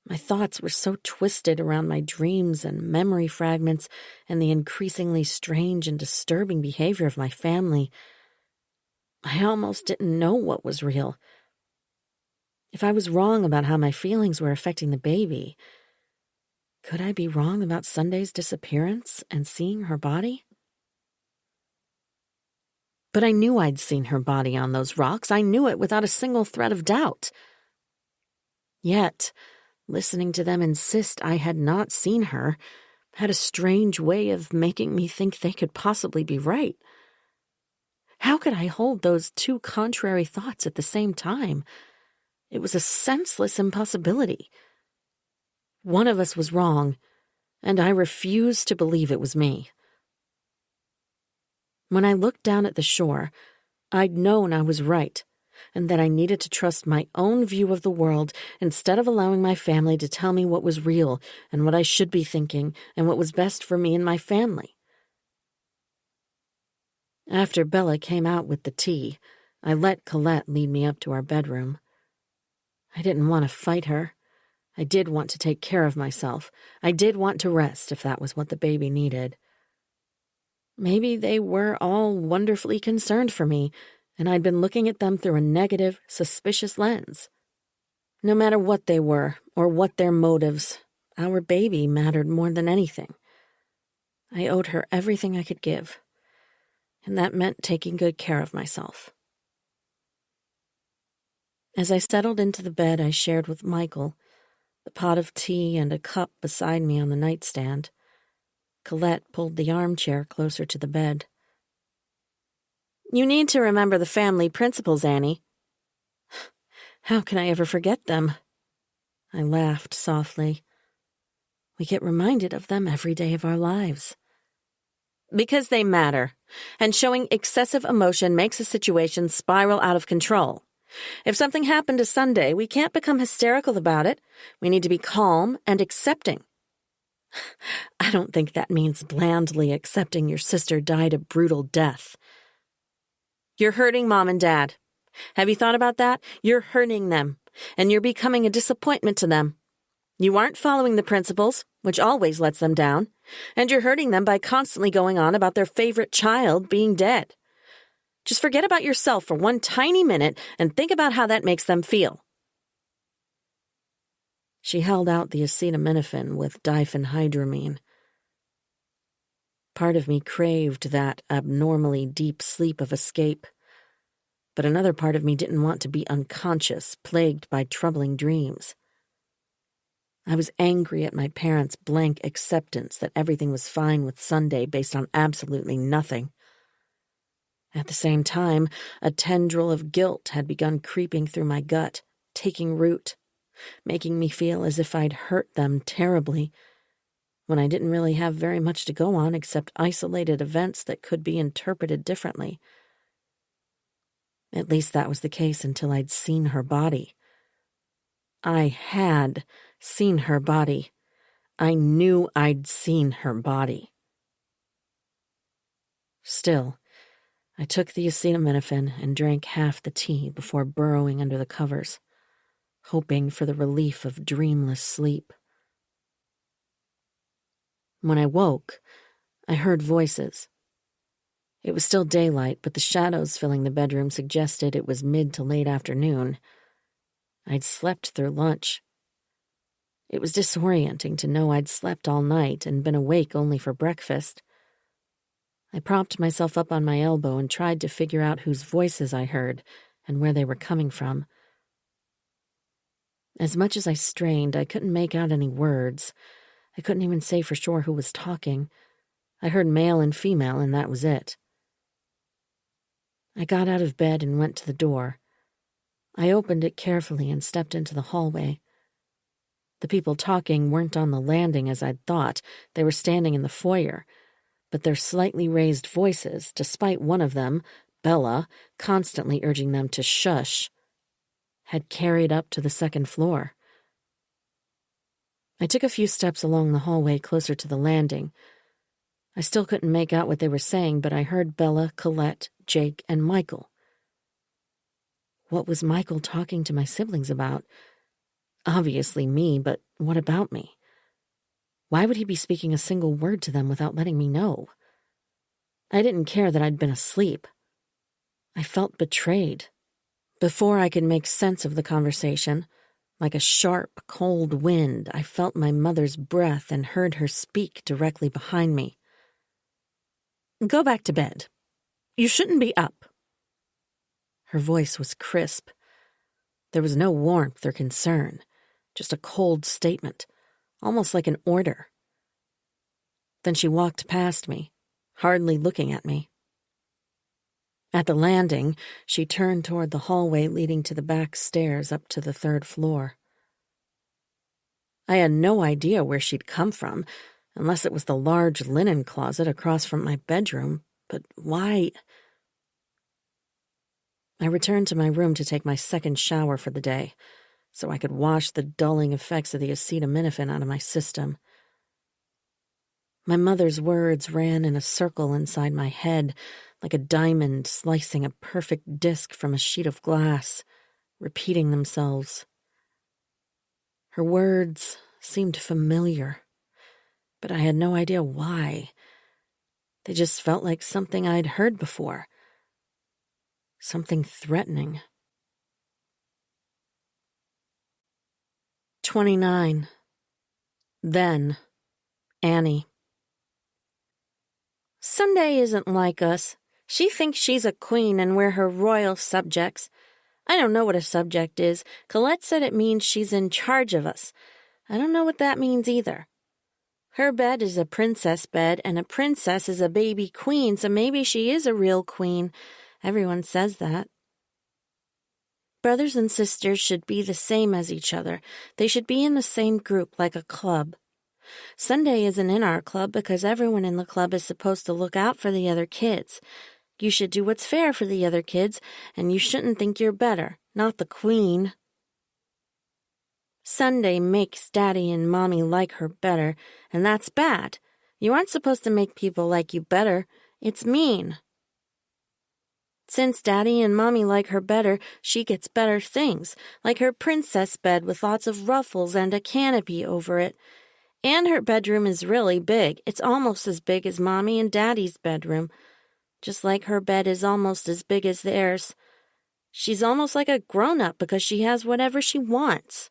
My thoughts were so twisted around my dreams and memory fragments and the increasingly strange and disturbing behavior of my family. I almost didn't know what was real. If I was wrong about how my feelings were affecting the baby, could I be wrong about Sunday's disappearance and seeing her body? But I knew I'd seen her body on those rocks. I knew it without a single thread of doubt. Yet, listening to them insist I had not seen her had a strange way of making me think they could possibly be right. How could I hold those two contrary thoughts at the same time? It was a senseless impossibility. One of us was wrong, and I refused to believe it was me. When I looked down at the shore, I'd known I was right, and that I needed to trust my own view of the world instead of allowing my family to tell me what was real and what I should be thinking and what was best for me and my family. After Bella came out with the tea, I let Colette lead me up to our bedroom. I didn't want to fight her. I did want to take care of myself. I did want to rest if that was what the baby needed. Maybe they were all wonderfully concerned for me, and I'd been looking at them through a negative, suspicious lens. No matter what they were, or what their motives, our baby mattered more than anything. I owed her everything I could give, and that meant taking good care of myself. As I settled into the bed I shared with Michael, the pot of tea and a cup beside me on the nightstand, Colette pulled the armchair closer to the bed. "You need to remember the family principles, Annie." "How can I ever forget them?" I laughed softly. "We get reminded of them every day of our lives." "Because they matter, and showing excessive emotion makes a situation spiral out of control. If something happened to Sunday, we can't become hysterical about it. We need to be calm and accepting." "I don't think that means blandly accepting your sister died a brutal death." "You're hurting Mom and Dad. Have you thought about that? You're hurting them, and you're becoming a disappointment to them. You aren't following the principles, which always lets them down, and you're hurting them by constantly going on about their favorite child being dead. Just forget about yourself for one tiny minute and think about how that makes them feel." She held out the acetaminophen with diphenhydramine. Part of me craved that abnormally deep sleep of escape, but another part of me didn't want to be unconscious, plagued by troubling dreams. I was angry at my parents' blank acceptance that everything was fine with Sunday based on absolutely nothing. At the same time, a tendril of guilt had begun creeping through my gut, taking root, making me feel as if I'd hurt them terribly, when I didn't really have very much to go on except isolated events that could be interpreted differently. At least that was the case until I'd seen her body. I had seen her body. I knew I'd seen her body. Still, I took the acetaminophen and drank half the tea before burrowing under the covers, hoping for the relief of dreamless sleep. When I woke, I heard voices. It was still daylight, but the shadows filling the bedroom suggested it was mid to late afternoon. I'd slept through lunch. It was disorienting to know I'd slept all night and been awake only for breakfast. I propped myself up on my elbow and tried to figure out whose voices I heard and where they were coming from. As much as I strained, I couldn't make out any words. I couldn't even say for sure who was talking. I heard male and female, and that was it. I got out of bed and went to the door. I opened it carefully and stepped into the hallway. The people talking weren't on the landing as I'd thought. They were standing in the foyer, but their slightly raised voices, despite one of them, Bella, constantly urging them to shush, had carried up to the second floor. I took a few steps along the hallway closer to the landing. I still couldn't make out what they were saying, but I heard Bella, Colette, Jake, and Michael. What was Michael talking to my siblings about? Obviously me, but what about me? Why would he be speaking a single word to them without letting me know? I didn't care that I'd been asleep. I felt betrayed. Before I could make sense of the conversation, like a sharp, cold wind, I felt my mother's breath and heard her speak directly behind me. "Go back to bed. You shouldn't be up." Her voice was crisp. There was no warmth or concern, just a cold statement, almost like an order. Then she walked past me, hardly looking at me. At the landing, she turned toward the hallway leading to the back stairs up to the third floor. I had no idea where she'd come from, unless it was the large linen closet across from my bedroom, but why? I returned to my room to take my second shower for the day, so I could wash the dulling effects of the acetaminophen out of my system. My mother's words ran in a circle inside my head, like a diamond slicing a perfect disc from a sheet of glass, repeating themselves. Her words seemed familiar, but I had no idea why. They just felt like something I'd heard before. Something threatening. 29. Then, Annie. "Sunday isn't like us. She thinks she's a queen and we're her royal subjects. I don't know what a subject is. Colette said it means she's in charge of us. I don't know what that means either. Her bed is a princess bed, and a princess is a baby queen, so maybe she is a real queen. Everyone says that. Brothers and sisters should be the same as each other. They should be in the same group, like a club. Sunday isn't in our club because everyone in the club is supposed to look out for the other kids. You should do what's fair for the other kids, and you shouldn't think you're better, not the queen. Sunday makes Daddy and Mommy like her better, and that's bad. You aren't supposed to make people like you better. It's mean. Since Daddy and Mommy like her better, she gets better things, like her princess bed with lots of ruffles and a canopy over it. And her bedroom is really big. It's almost as big as Mommy and Daddy's bedroom, just like her bed is almost as big as theirs. She's almost like a grown-up because she has whatever she wants.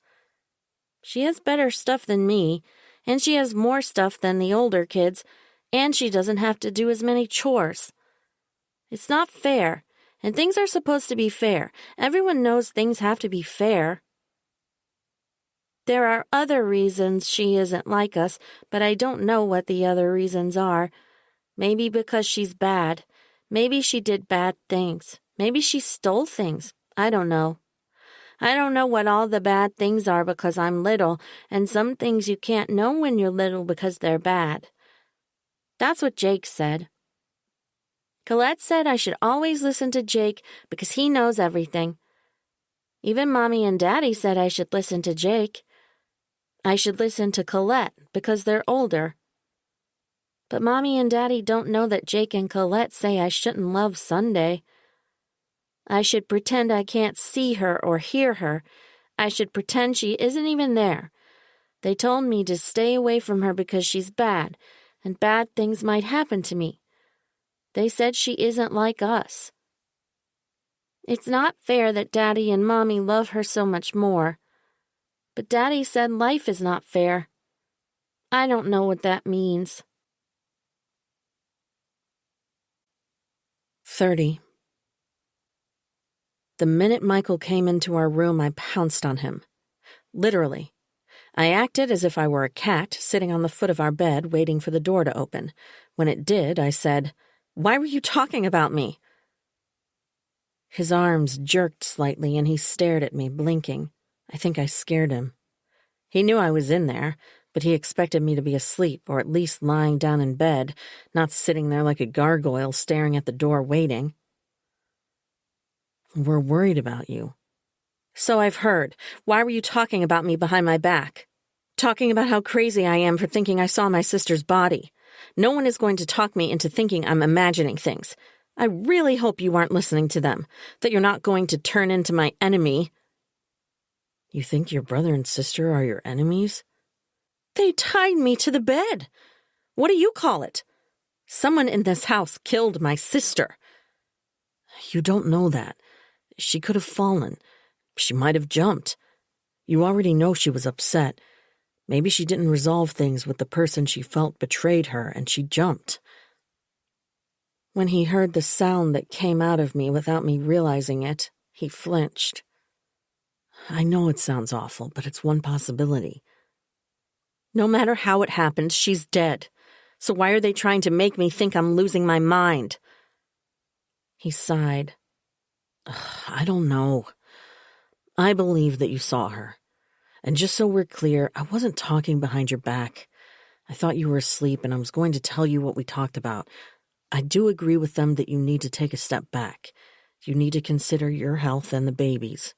She has better stuff than me, and she has more stuff than the older kids, and she doesn't have to do as many chores. It's not fair, and things are supposed to be fair. Everyone knows things have to be fair. There are other reasons she isn't like us, but I don't know what the other reasons are. Maybe because she's bad. Maybe she did bad things. Maybe she stole things. I don't know. I don't know what all the bad things are because I'm little, and some things you can't know when you're little because they're bad. That's what Jake said. Colette said I should always listen to Jake because he knows everything. Even Mommy and Daddy said I should listen to Jake. I should listen to Colette because they're older. But Mommy and Daddy don't know that Jake and Colette say I shouldn't love Sunday. I should pretend I can't see her or hear her. I should pretend she isn't even there. They told me to stay away from her because she's bad, and bad things might happen to me. They said she isn't like us. It's not fair that Daddy and Mommy love her so much more. But Daddy said life is not fair. I don't know what that means. 30. The minute Michael came into our room, I pounced on him. Literally. I acted as if I were a cat sitting on the foot of our bed waiting for the door to open. When it did, I said, "Why were you talking about me?" His arms jerked slightly and he stared at me, blinking. I think I scared him. He knew I was in there, but he expected me to be asleep or at least lying down in bed, not sitting there like a gargoyle staring at the door waiting. We're worried about you. So I've heard. Why were you talking about me behind my back? Talking about how crazy I am for thinking I saw my sister's body. No one is going to talk me into thinking I'm imagining things. I really hope you aren't listening to them, that you're not going to turn into my enemy. You think your brother and sister are your enemies? They tied me to the bed. What do you call it? Someone in this house killed my sister. You don't know that. She could have fallen. She might have jumped. You already know she was upset. Maybe she didn't resolve things with the person she felt betrayed her, and she jumped. When he heard the sound that came out of me without me realizing it, he flinched. I know it sounds awful, but it's one possibility. No matter how it happened, she's dead. So why are they trying to make me think I'm losing my mind? He sighed. I don't know. I believe that you saw her. And just so we're clear, I wasn't talking behind your back. I thought you were asleep, and I was going to tell you what we talked about. I do agree with them that you need to take a step back. You need to consider your health and the baby's.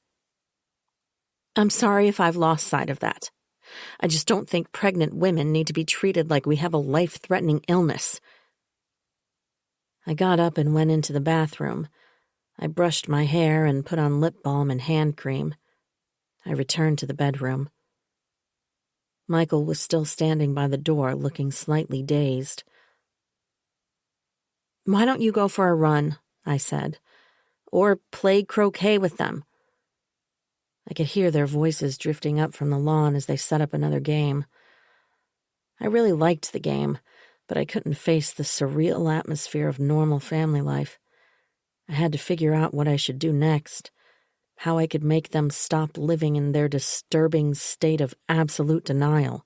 I'm sorry if I've lost sight of that. I just don't think pregnant women need to be treated like we have a life-threatening illness. I got up and went into the bathroom. I brushed my hair and put on lip balm and hand cream. I returned to the bedroom. Michael was still standing by the door, looking slightly dazed. Why don't you go for a run? I said. Or play croquet with them. I could hear their voices drifting up from the lawn as they set up another game. I really liked the game, but I couldn't face the surreal atmosphere of normal family life. I had to figure out what I should do next, how I could make them stop living in their disturbing state of absolute denial.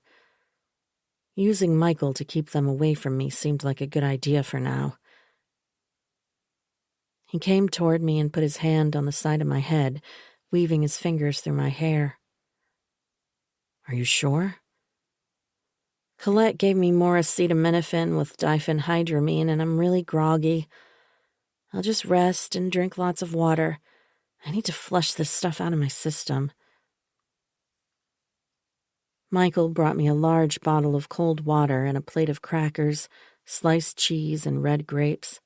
Using Michael to keep them away from me seemed like a good idea for now. He came toward me and put his hand on the side of my head, weaving his fingers through my hair. Are you sure? Colette gave me more acetaminophen with diphenhydramine, and I'm really groggy. I'll just rest and drink lots of water. I need to flush this stuff out of my system. Michael brought me a large bottle of cold water and a plate of crackers, sliced cheese, and red grapes.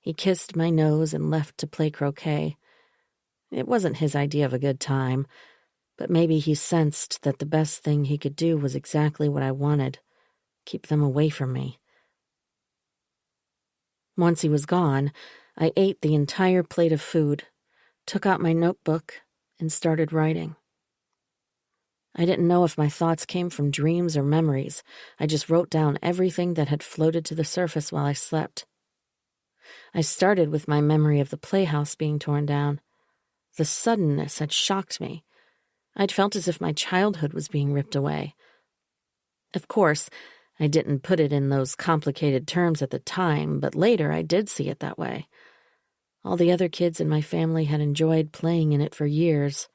He kissed my nose and left to play croquet. It wasn't his idea of a good time, but maybe he sensed that the best thing he could do was exactly what I wanted, keep them away from me. Once he was gone, I ate the entire plate of food, took out my notebook, and started writing. I didn't know if my thoughts came from dreams or memories. I just wrote down everything that had floated to the surface while I slept. I started with my memory of the playhouse being torn down. The suddenness had shocked me. I'd felt as if my childhood was being ripped away. Of course, I didn't put it in those complicated terms at the time, but later I did see it that way. All the other kids in my family had enjoyed playing in it for years.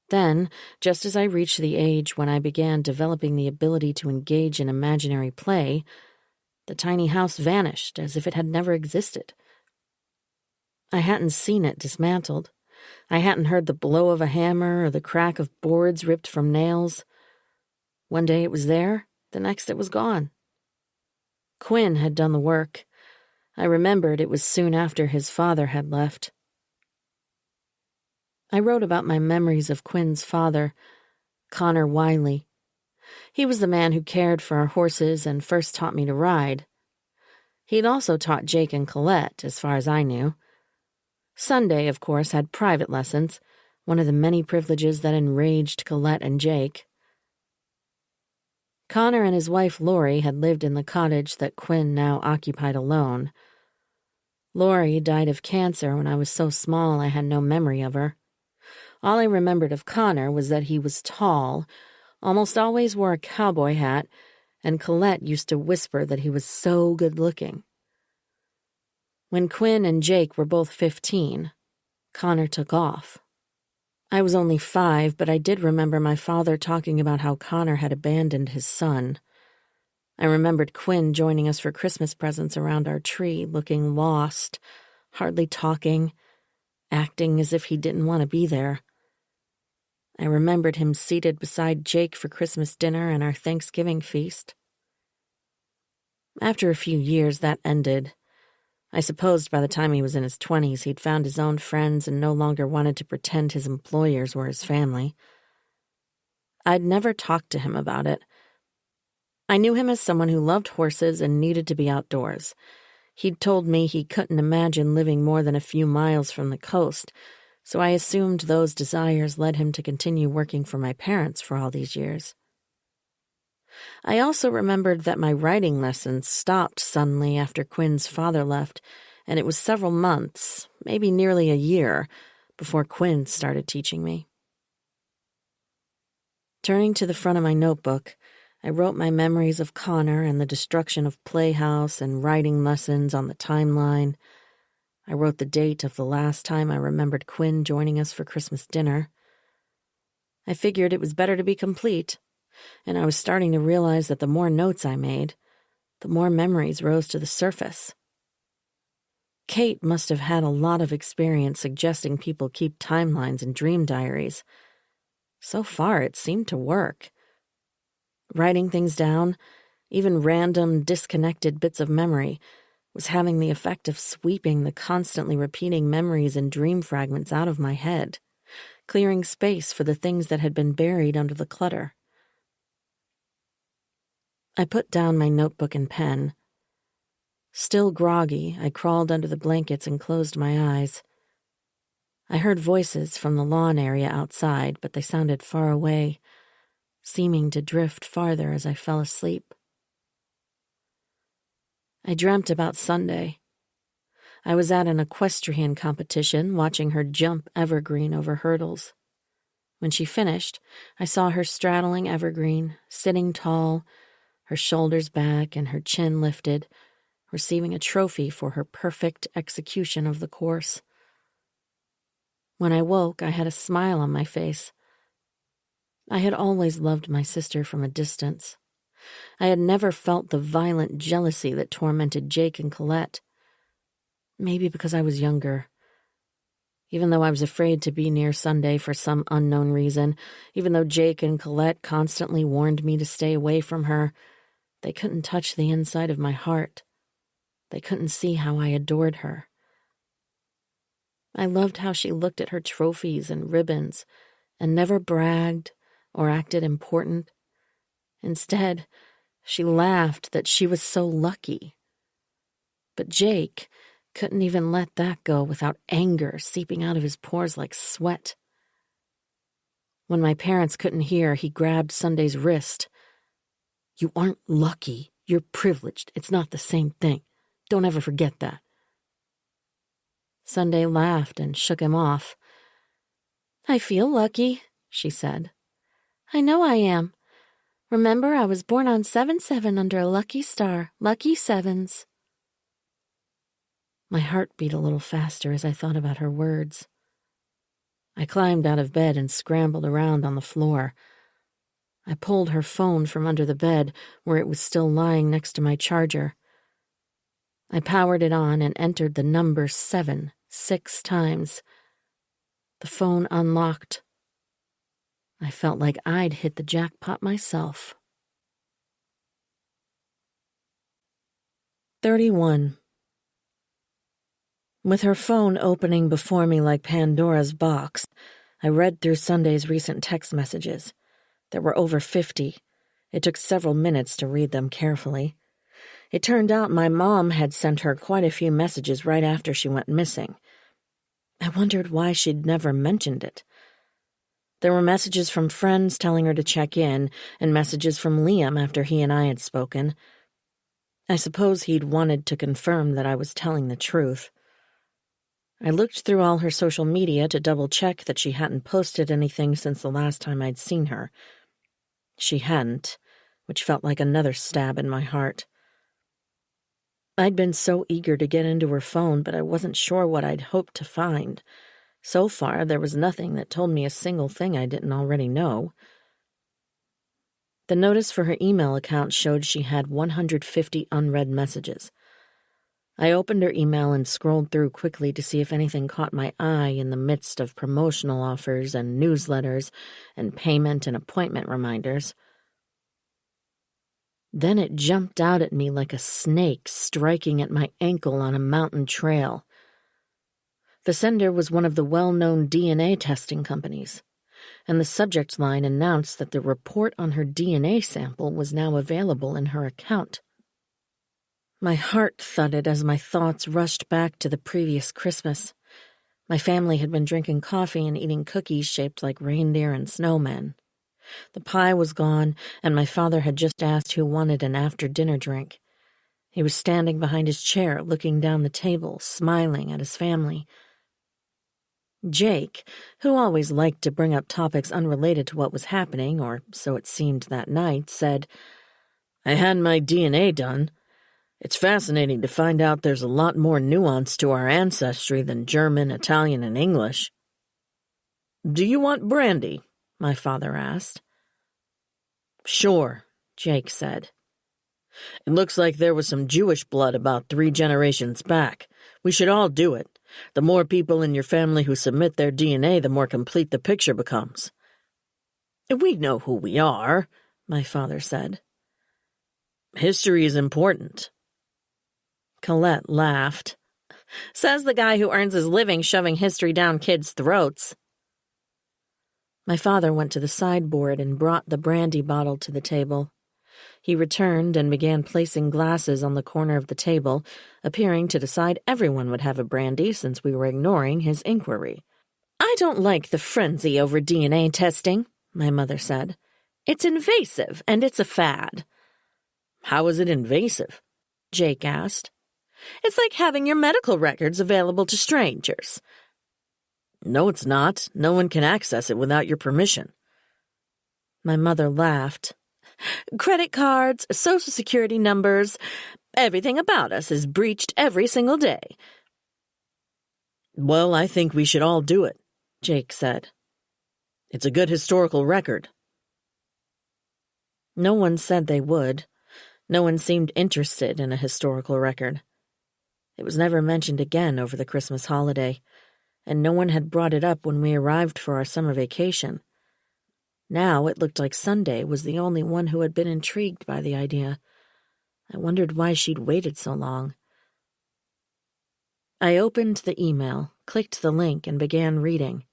Then, just as I reached the age when I began developing the ability to engage in imaginary play, the tiny house vanished as if it had never existed. I hadn't seen it dismantled. I hadn't heard the blow of a hammer or the crack of boards ripped from nails. One day it was there, the next it was gone. Quinn had done the work. I remembered it was soon after his father had left. I wrote about my memories of Quinn's father, Connor Wiley. He was the man who cared for our horses and first taught me to ride. He'd also taught Jake and Colette, as far as I knew. Sunday, of course, had private lessons, one of the many privileges that enraged Colette and Jake. Connor and his wife Lori had lived in the cottage that Quinn now occupied alone. Lori died of cancer when I was so small I had no memory of her. All I remembered of Connor was that he was tall, almost always wore a cowboy hat, and Colette used to whisper that he was so good-looking. When Quinn and Jake were both 15, Connor took off. I was only 5, but I did remember my father talking about how Connor had abandoned his son. I remembered Quinn joining us for Christmas presents around our tree, looking lost, hardly talking, acting as if he didn't want to be there. I remembered him seated beside Jake for Christmas dinner and our Thanksgiving feast. After a few years, that ended. I supposed by the time he was in his 20s, he'd found his own friends and no longer wanted to pretend his employers were his family. I'd never talked to him about it. I knew him as someone who loved horses and needed to be outdoors. He'd told me he couldn't imagine living more than a few miles from the coast, so I assumed those desires led him to continue working for my parents for all these years. I also remembered that my writing lessons stopped suddenly after Quinn's father left, and it was several months, maybe nearly a year, before Quinn started teaching me. Turning to the front of my notebook, I wrote my memories of Connor and the destruction of Playhouse and writing lessons on the timeline. I wrote the date of the last time I remembered Quinn joining us for Christmas dinner. I figured it was better to be complete, and I was starting to realize that the more notes I made, the more memories rose to the surface. Kate must have had a lot of experience suggesting people keep timelines and dream diaries. So far, it seemed to work. Writing things down, even random, disconnected bits of memory, was having the effect of sweeping the constantly repeating memories and dream fragments out of my head, clearing space for the things that had been buried under the clutter. I put down my notebook and pen. Still groggy, I crawled under the blankets and closed my eyes. I heard voices from the lawn area outside, but they sounded far away, seeming to drift farther as I fell asleep. I dreamt about Sunday. I was at an equestrian competition, watching her jump Evergreen over hurdles. When she finished, I saw her straddling Evergreen, sitting tall, her shoulders back and her chin lifted, receiving a trophy for her perfect execution of the course. When I woke, I had a smile on my face. I had always loved my sister from a distance. I had never felt the violent jealousy that tormented Jake and Colette. Maybe because I was younger. Even though I was afraid to be near Sunday for some unknown reason, even though Jake and Colette constantly warned me to stay away from her, they couldn't touch the inside of my heart. They couldn't see how I adored her. I loved how she looked at her trophies and ribbons and never bragged or acted important. Instead, she laughed that she was so lucky. But Jake couldn't even let that go without anger seeping out of his pores like sweat. When my parents couldn't hear, he grabbed Sunday's wrist. "You aren't lucky. You're privileged. It's not the same thing. Don't ever forget that." Sunday laughed and shook him off. "I feel lucky," she said. "I know I am. Remember, I was born on 7/7 under a lucky star. Lucky sevens." My heart beat a little faster as I thought about her words. I climbed out of bed and scrambled around on the floor. I pulled her phone from under the bed, where it was still lying next to my charger. I powered it on and entered the number 7 6 times. The phone unlocked. I felt like I'd hit the jackpot myself. 31. With her phone opening before me like Pandora's box, I read through Sunday's recent text messages. There were over 50. It took several minutes to read them carefully. It turned out my mom had sent her quite a few messages right after she went missing. I wondered why she'd never mentioned it. There were messages from friends telling her to check in, and messages from Liam after he and I had spoken. I suppose he'd wanted to confirm that I was telling the truth. I looked through all her social media to double-check that she hadn't posted anything since the last time I'd seen her. She hadn't, which felt like another stab in my heart. I'd been so eager to get into her phone, but I wasn't sure what I'd hoped to find. So far, there was nothing that told me a single thing I didn't already know. The notice for her email account showed she had 150 unread messages. I opened her email and scrolled through quickly to see if anything caught my eye in the midst of promotional offers and newsletters and payment and appointment reminders. Then it jumped out at me like a snake striking at my ankle on a mountain trail. The sender was one of the well-known DNA testing companies, and the subject line announced that the report on her DNA sample was now available in her account. My heart thudded as my thoughts rushed back to the previous Christmas. My family had been drinking coffee and eating cookies shaped like reindeer and snowmen. The pie was gone, and my father had just asked who wanted an after-dinner drink. He was standing behind his chair, looking down the table, smiling at his family. Jake, who always liked to bring up topics unrelated to what was happening, or so it seemed that night, said, "I had my DNA done. It's fascinating to find out there's a lot more nuance to our ancestry than German, Italian, and English." "Do you want brandy?" my father asked. "Sure," Jake said. "It looks like there was some Jewish blood about 3 generations back. We should all do it. The more people in your family who submit their DNA, the more complete the picture becomes." "We know who we are," my father said. "History is important." Colette laughed. "Says the guy who earns his living shoving history down kids' throats." My father went to the sideboard and brought the brandy bottle to the table. He returned and began placing glasses on the corner of the table, appearing to decide everyone would have a brandy since we were ignoring his inquiry. "I don't like the frenzy over DNA testing," my mother said. "It's invasive, and it's a fad." "How is it invasive?" Jake asked. "It's like having your medical records available to strangers." "No, it's not. No one can access it without your permission." My mother laughed. "Credit cards, social security numbers, everything about us is breached every single day." "Well, I think we should all do it," Jake said. "It's a good historical record." No one said they would. No one seemed interested in a historical record. It was never mentioned again over the Christmas holiday, and no one had brought it up when we arrived for our summer vacation. Now it looked like Sunday was the only one who had been intrigued by the idea. I wondered why she'd waited so long. I opened the email, clicked the link, and began reading.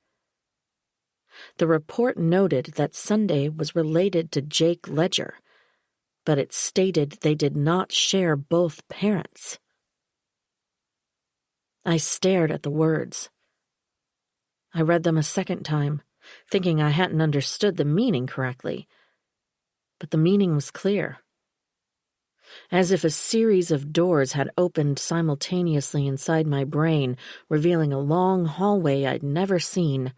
The report noted that Sunday was related to Jake Ledger, but it stated they did not share both parents. I stared at the words. I read them a second time, thinking I hadn't understood the meaning correctly. But the meaning was clear. As if a series of doors had opened simultaneously inside my brain, revealing a long hallway I'd never seen,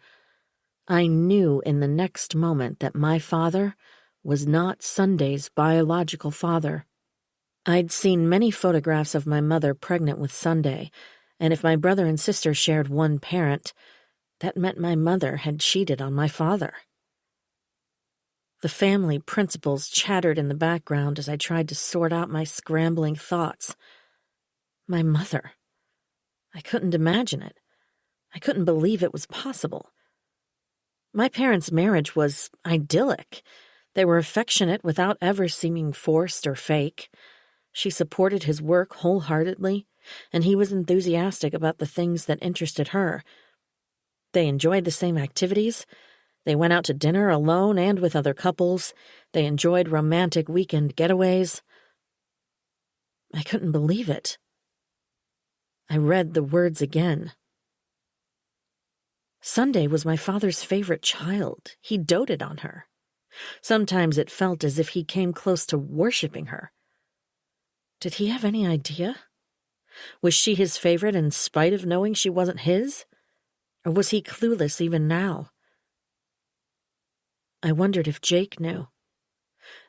I knew in the next moment that my father was not Sunday's biological father. I'd seen many photographs of my mother pregnant with Sunday, and if my brother and sister shared one parent, that meant my mother had cheated on my father. The family principles chattered in the background as I tried to sort out my scrambling thoughts. My mother. I couldn't imagine it. I couldn't believe it was possible. My parents' marriage was idyllic. They were affectionate without ever seeming forced or fake. She supported his work wholeheartedly, and he was enthusiastic about the things that interested her. They enjoyed the same activities. They went out to dinner alone and with other couples. They enjoyed romantic weekend getaways. I couldn't believe it. I read the words again. Sunday was my father's favorite child. He doted on her. Sometimes it felt as if he came close to worshiping her. Did he have any idea? Was she his favorite in spite of knowing she wasn't his? Or was he clueless even now? I wondered if Jake knew.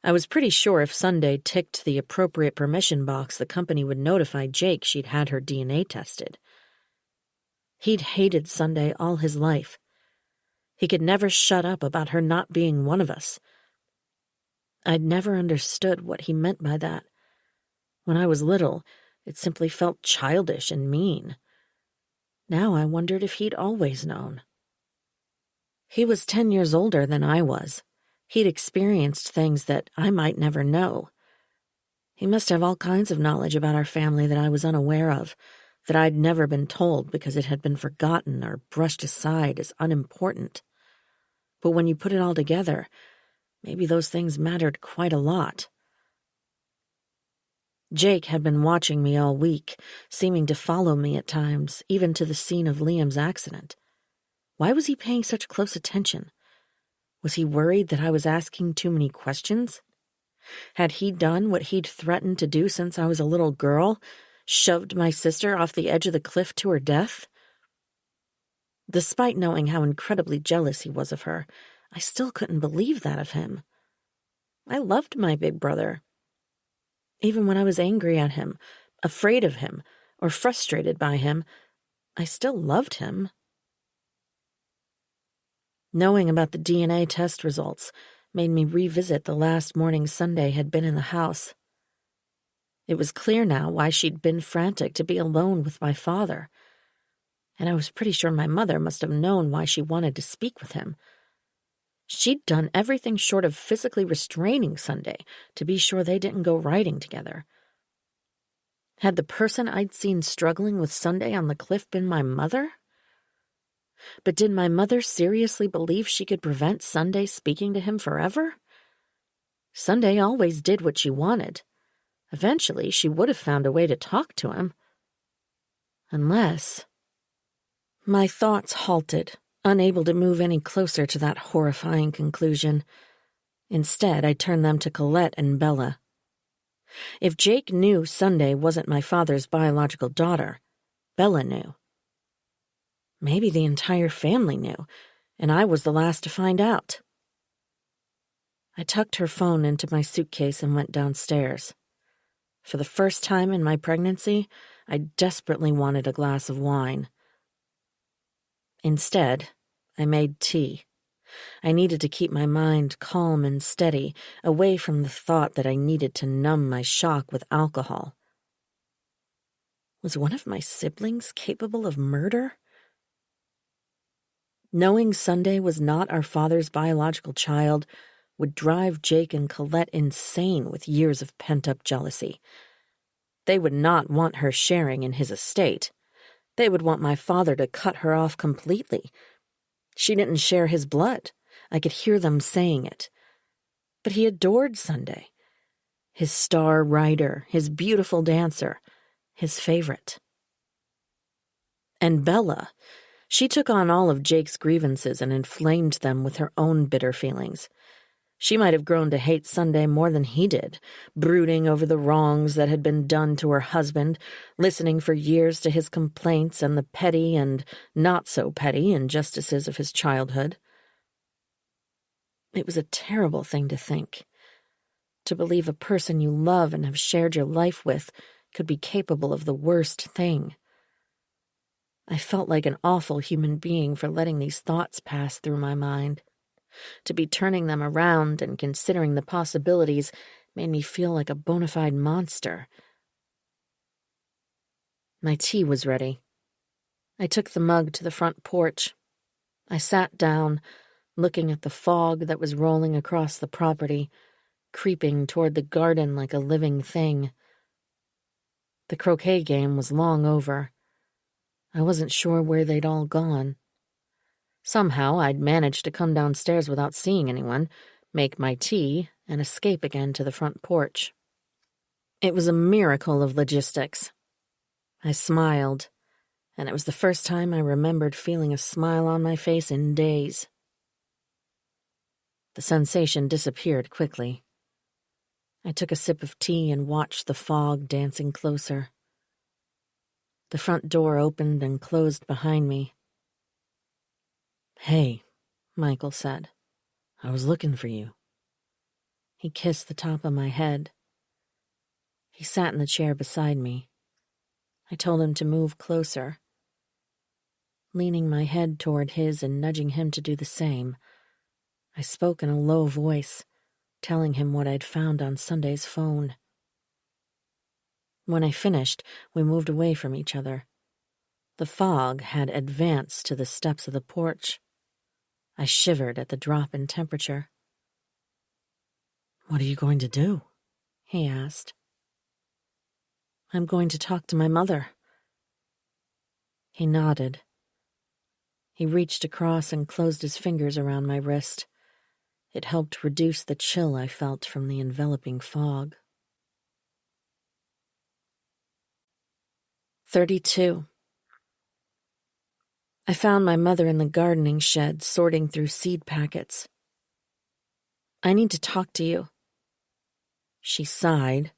I was pretty sure if Sunday ticked the appropriate permission box, the company would notify Jake she'd had her DNA tested. He'd hated Sunday all his life. He could never shut up about her not being one of us. I'd never understood what he meant by that. When I was little, it simply felt childish and mean. Now I wondered if he'd always known. He was 10 years older than I was. He'd experienced things that I might never know. He must have all kinds of knowledge about our family that I was unaware of, that I'd never been told because it had been forgotten or brushed aside as unimportant. But when you put it all together, maybe those things mattered quite a lot. Jake had been watching me all week, seeming to follow me at times, even to the scene of Liam's accident. Why was he paying such close attention? Was he worried that I was asking too many questions? Had he done what he'd threatened to do since I was a little girl, shoved my sister off the edge of the cliff to her death? Despite knowing how incredibly jealous he was of her, I still couldn't believe that of him. I loved my big brother. Even when I was angry at him, afraid of him, or frustrated by him, I still loved him. Knowing about the DNA test results made me revisit the last morning Sunday had been in the house. It was clear now why she'd been frantic to be alone with my father, and I was pretty sure my mother must have known why she wanted to speak with him. She'd done everything short of physically restraining Sunday to be sure they didn't go riding together. Had the person I'd seen struggling with Sunday on the cliff been my mother? But did my mother seriously believe she could prevent Sunday speaking to him forever? Sunday always did what she wanted. Eventually, she would have found a way to talk to him. Unless... My thoughts halted, unable to move any closer to that horrifying conclusion. Instead, I turned them to Colette and Bella. If Jake knew Sunday wasn't my father's biological daughter, Bella knew. Maybe the entire family knew, and I was the last to find out. I tucked her phone into my suitcase and went downstairs. For the first time in my pregnancy, I desperately wanted a glass of wine. Instead, I made tea. I needed to keep my mind calm and steady, away from the thought that I needed to numb my shock with alcohol. Was one of my siblings capable of murder? Knowing Sunday was not our father's biological child would drive Jake and Colette insane with years of pent-up jealousy. They would not want her sharing in his estate. They would want my father to cut her off completely. She didn't share his blood. I could hear them saying it. But he adored Sunday. His star rider, his beautiful dancer, his favorite. And Bella, she took on all of Jake's grievances and inflamed them with her own bitter feelings. She might have grown to hate Sunday more than he did, brooding over the wrongs that had been done to her husband, listening for years to his complaints and the petty and not-so-petty injustices of his childhood. It was a terrible thing to think, to believe a person you love and have shared your life with could be capable of the worst thing. I felt like an awful human being for letting these thoughts pass through my mind. To be turning them around and considering the possibilities made me feel like a bona fide monster. My tea was ready. I took the mug to the front porch. I sat down, looking at the fog that was rolling across the property, creeping toward the garden like a living thing. The croquet game was long over. I wasn't sure where they'd all gone. Somehow I'd managed to come downstairs without seeing anyone, make my tea, and escape again to the front porch. It was a miracle of logistics. I smiled, and it was the first time I remembered feeling a smile on my face in days. The sensation disappeared quickly. I took a sip of tea and watched the fog dancing closer. The front door opened and closed behind me. "Hey," Michael said. "I was looking for you." He kissed the top of my head. He sat in the chair beside me. I told him to move closer. leaning my head toward his and nudging him to do the same. I spoke in a low voice, telling him what I'd found on Sunday's phone. When I finished, we moved away from each other. The fog had advanced to the steps of the porch. I shivered at the drop in temperature. "What are you going to do?" he asked. "I'm going to talk to my mother." He nodded. He reached across and closed his fingers around my wrist. It helped reduce the chill I felt from the enveloping fog. 32. I found my mother in the gardening shed, sorting through seed packets. "I need to talk to you." She sighed.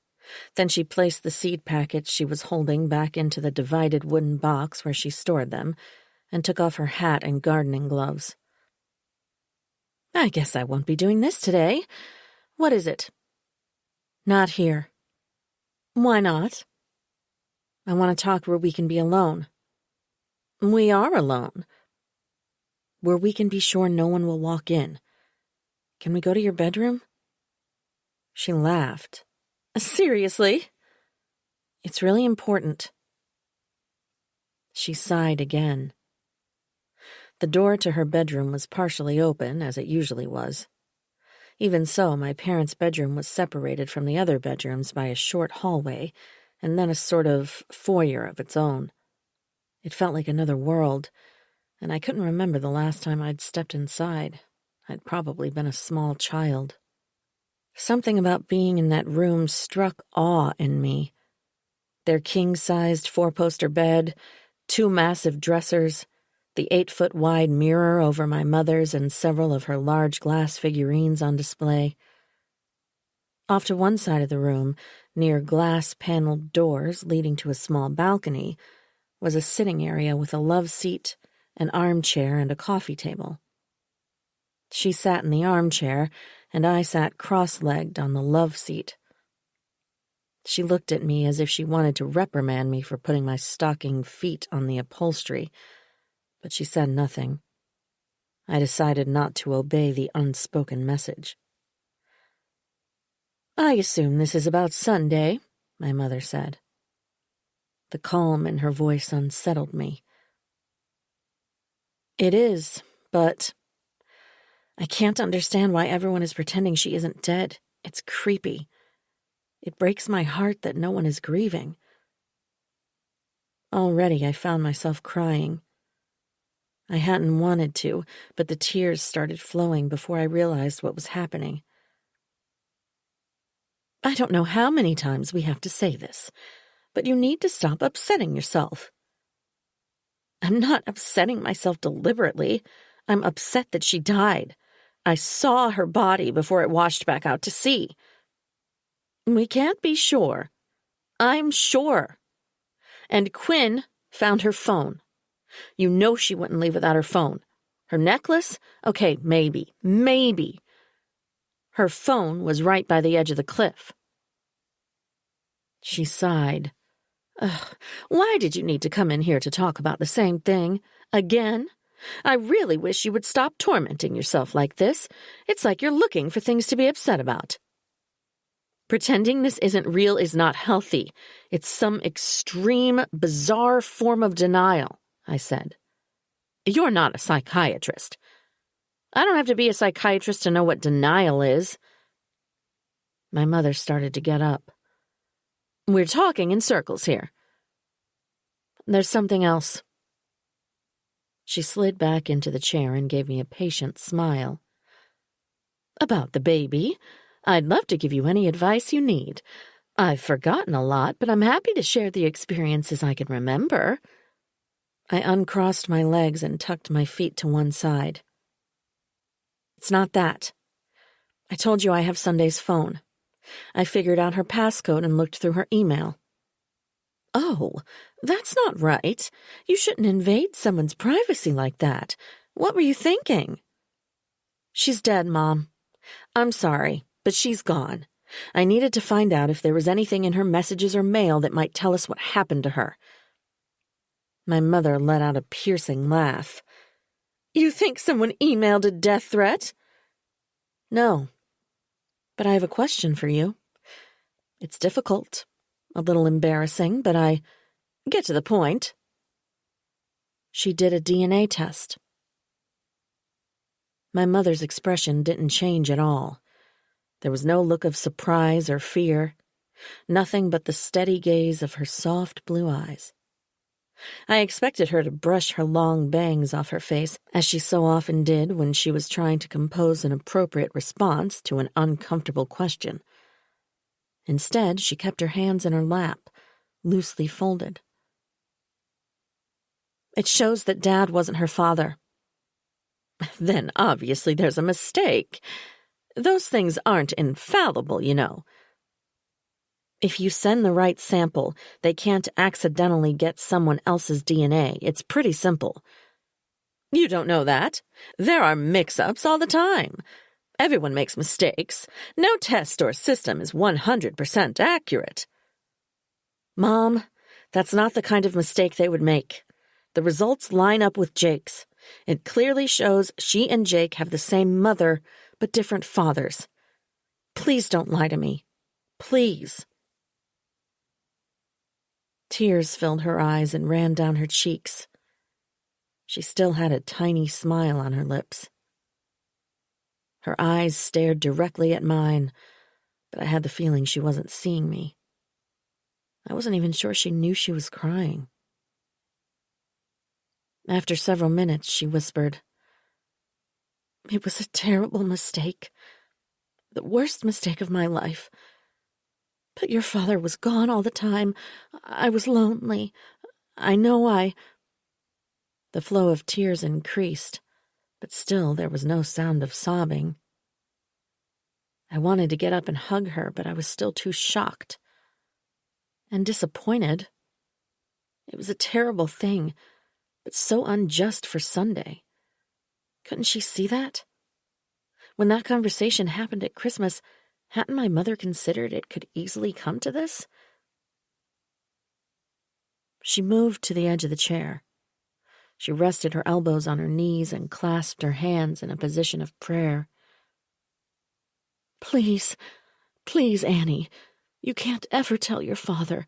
Then she placed the seed packets she was holding back into the divided wooden box where she stored them, and took off her hat and gardening gloves. "I guess I won't be doing this today. What is it?" "Not here." "Why not?" "I want to talk where we can be alone." "We are alone." "Where we can be sure no one will walk in. Can we go to your bedroom?" She laughed. "Seriously?" "It's really important." She sighed again. The door to her bedroom was partially open, as it usually was. Even so, my parents' bedroom was separated from the other bedrooms by a short hallway, and then a sort of foyer of its own. It felt like another world, and I couldn't remember the last time I'd stepped inside. I'd probably been a small child. Something about being in that room struck awe in me. Their king-sized four-poster bed, 2 massive dressers, the 8-foot-wide mirror over my mother's and several of her large glass figurines on display. Off to one side of the room, near glass-paneled doors leading to a small balcony, was a sitting area with a love seat, an armchair, and a coffee table. She sat in the armchair, and I sat cross-legged on the love seat. She looked at me as if she wanted to reprimand me for putting my stocking feet on the upholstery, but she said nothing. I decided not to obey the unspoken message. "I assume this is about Sunday," my mother said. The calm in her voice unsettled me. "It is, but I can't understand why everyone is pretending she isn't dead. It's creepy. It breaks my heart that no one is grieving." Already I found myself crying. I hadn't wanted to, but the tears started flowing before I realized what was happening. "I don't know how many times we have to say this, but you need to stop upsetting yourself." "I'm not upsetting myself deliberately. I'm upset that she died. I saw her body before it washed back out to sea." "We can't be sure." "I'm sure. And Quinn found her phone. You know she wouldn't leave without her phone. Her necklace? Okay, maybe. Her phone was right by the edge of the cliff." She sighed. "Ugh, why did you need to come in here to talk about the same thing? Again? I really wish you would stop tormenting yourself like this. It's like you're looking for things to be upset about. Pretending this isn't real is not healthy. It's some extreme, bizarre form of denial," I said. "You're not a psychiatrist." "I don't have to be a psychiatrist to know what denial is." My mother started to get up. "We're talking in circles here." "There's something else." She slid back into the chair and gave me a patient smile. "About the baby? I'd love to give you any advice you need. I've forgotten a lot, but I'm happy to share the experiences I can remember." I uncrossed my legs and tucked my feet to one side. "It's not that. I told you I have Sunday's phone. I figured out her passcode and looked through her email." "Oh, that's not right. You shouldn't invade someone's privacy like that. What were you thinking?" "She's dead, Mom. I'm sorry, but she's gone. I needed to find out if there was anything in her messages or mail that might tell us what happened to her." My mother let out a piercing laugh. You think someone emailed a death threat? No. But I have a question for you. It's difficult, a little embarrassing, but I get to the point. She did a DNA test. My mother's expression didn't change at all. There was no look of surprise or fear, nothing but the steady gaze of her soft blue eyes. I expected her to brush her long bangs off her face, as she so often did when she was trying to compose an appropriate response to an uncomfortable question. Instead, she kept her hands in her lap, loosely folded. It shows that Dad wasn't her father. Then obviously there's a mistake. Those things aren't infallible, you know. If you send the right sample, they can't accidentally get someone else's DNA. It's pretty simple. You don't know that. There are mix-ups all the time. Everyone makes mistakes. No test or system is 100% accurate. Mom, that's not the kind of mistake they would make. The results line up with Jake's. It clearly shows she and Jake have the same mother, but different fathers. Please don't lie to me. Please. Tears filled her eyes and ran down her cheeks. She still had a tiny smile on her lips. Her eyes stared directly at mine, but I had the feeling she wasn't seeing me. I wasn't even sure she knew she was crying. After several minutes, she whispered, "It was a terrible mistake. The worst mistake of my life. But your father was gone all the time. I was lonely. I know I—" The flow of tears increased, but still there was no sound of sobbing. I wanted to get up and hug her, but I was still too shocked and disappointed. It was a terrible thing, but so unjust for Sunday. Couldn't she see that? When that conversation happened at Christmas, hadn't my mother considered it could easily come to this? She moved to the edge of the chair. She rested her elbows on her knees and clasped her hands in a position of prayer. Please, please, Annie, you can't ever tell your father,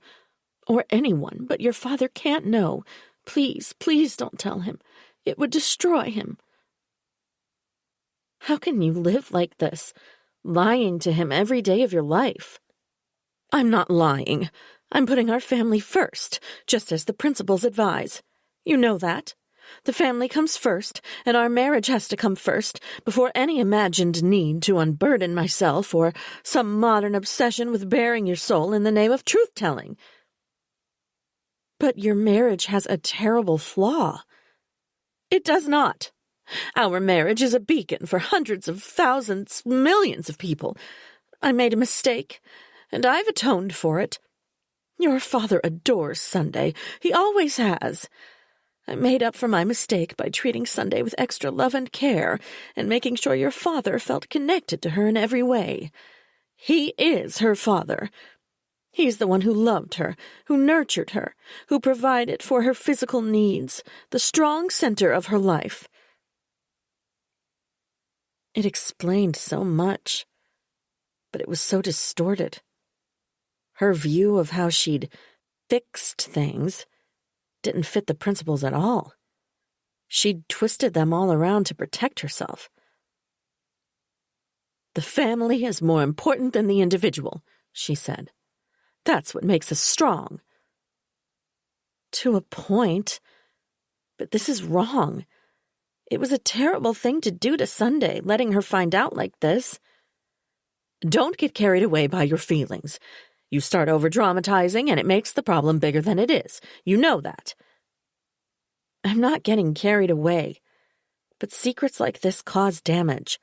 or anyone, but your father can't know. Please, please don't tell him. It would destroy him. How can you live like this, lying to him every day of your life? I'm not lying. I'm putting our family first, just as the principles advise. You know that. The family comes first, and our marriage has to come first, before any imagined need to unburden myself or some modern obsession with bearing your soul in the name of truth-telling. But your marriage has a terrible flaw. It does not. Our marriage is a beacon for hundreds of thousands, millions of people. I made a mistake, and I've atoned for it. Your father adores Sunday. He always has. I made up for my mistake by treating Sunday with extra love and care, and making sure your father felt connected to her in every way. He is her father. He's the one who loved her, who nurtured her, who provided for her physical needs, the strong center of her life. It explained so much, but it was so distorted. Her view of how she'd fixed things didn't fit the principles at all. She'd twisted them all around to protect herself. The family is more important than the individual, she said. That's what makes us strong. To a point, but this is wrong. It was a terrible thing to do to Sunday, letting her find out like this. Don't get carried away by your feelings. You start over-dramatizing, and it makes the problem bigger than it is. You know that. I'm not getting carried away, but secrets like this cause damage.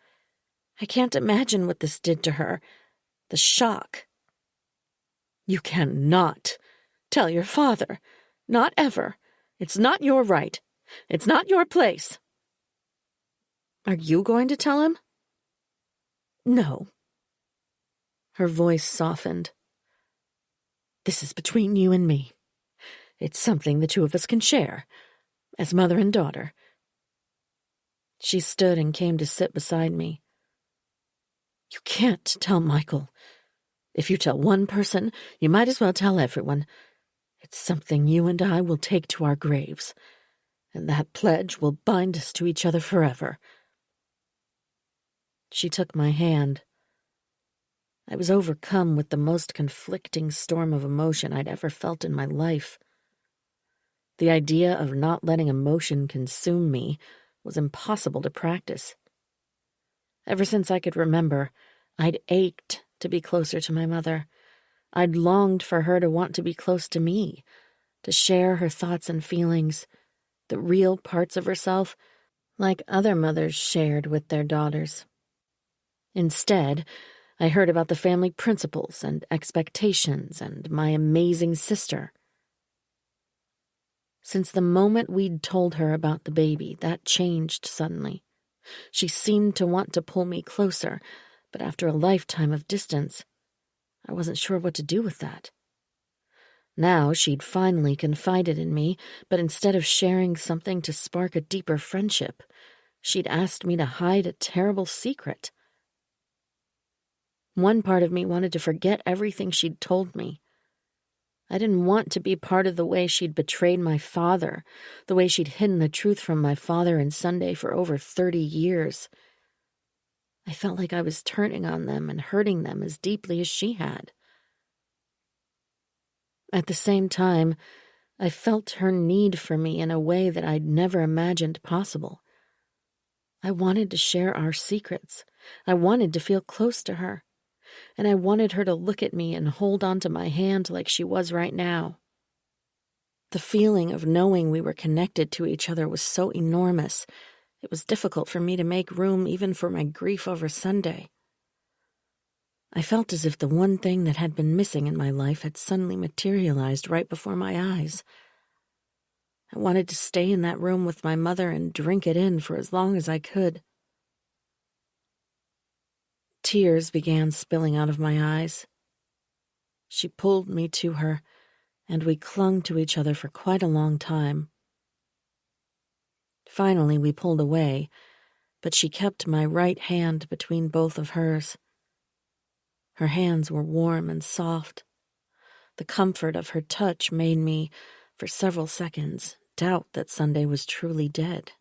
I can't imagine what this did to her. The shock. You cannot tell your father. Not ever. It's not your right. It's not your place. Are you going to tell him? No. Her voice softened. This is between you and me. It's something the two of us can share, as mother and daughter." She stood and came to sit beside me. "You can't tell Michael. If you tell one person, you might as well tell everyone. It's something you and I will take to our graves, and that pledge will bind us to each other forever." She took my hand. I was overcome with the most conflicting storm of emotion I'd ever felt in my life. The idea of not letting emotion consume me was impossible to practice. Ever since I could remember, I'd ached to be closer to my mother. I'd longed for her to want to be close to me, to share her thoughts and feelings, the real parts of herself, like other mothers shared with their daughters. Instead, I heard about the family principles and expectations and my amazing sister. Since the moment we'd told her about the baby, that changed suddenly. She seemed to want to pull me closer, but after a lifetime of distance, I wasn't sure what to do with that. Now she'd finally confided in me, but instead of sharing something to spark a deeper friendship, she'd asked me to hide a terrible secret. One part of me wanted to forget everything she'd told me. I didn't want to be part of the way she'd betrayed my father, the way she'd hidden the truth from my father and Sunday for over 30 years. I felt like I was turning on them and hurting them as deeply as she had. At the same time, I felt her need for me in a way that I'd never imagined possible. I wanted to share our secrets. I wanted to feel close to her. And I wanted her to look at me and hold onto my hand like she was right now. The feeling of knowing we were connected to each other was so enormous, it was difficult for me to make room even for my grief over Sunday. I felt as if the one thing that had been missing in my life had suddenly materialized right before my eyes. I wanted to stay in that room with my mother and drink it in for as long as I could. Tears began spilling out of my eyes. She pulled me to her, and we clung to each other for quite a long time. Finally, we pulled away, but she kept my right hand between both of hers. Her hands were warm and soft. The comfort of her touch made me, for several seconds, doubt that Sunday was truly dead.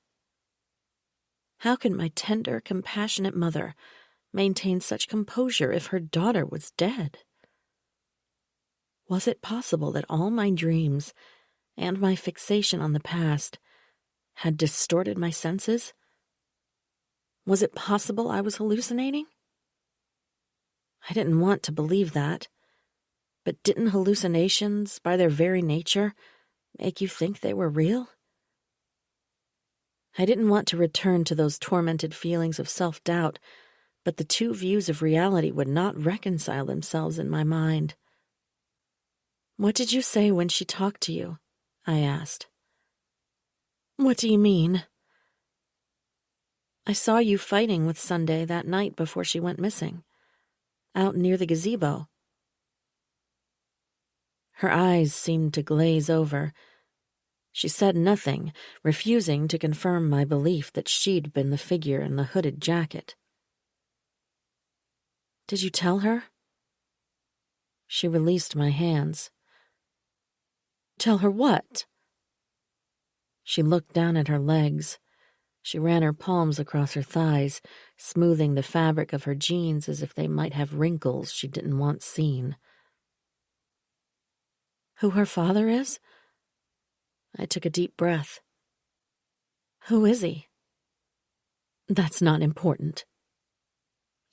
How could my tender, compassionate mother maintain such composure if her daughter was dead? Was it possible that all my dreams and my fixation on the past had distorted my senses? Was it possible I was hallucinating? I didn't want to believe that, but didn't hallucinations, by their very nature, make you think they were real? I didn't want to return to those tormented feelings of self-doubt, but the two views of reality would not reconcile themselves in my mind. "What did you say when she talked to you?" I asked. "What do you mean?" "I saw you fighting with Sunday that night before she went missing, out near the gazebo." Her eyes seemed to glaze over. She said nothing, refusing to confirm my belief that she'd been the figure in the hooded jacket. "Did you tell her?" She released my hands. "Tell her what?" She looked down at her legs. She ran her palms across her thighs, smoothing the fabric of her jeans as if they might have wrinkles she didn't want seen. "Who her father is?" I took a deep breath. "Who is he?" "That's not important."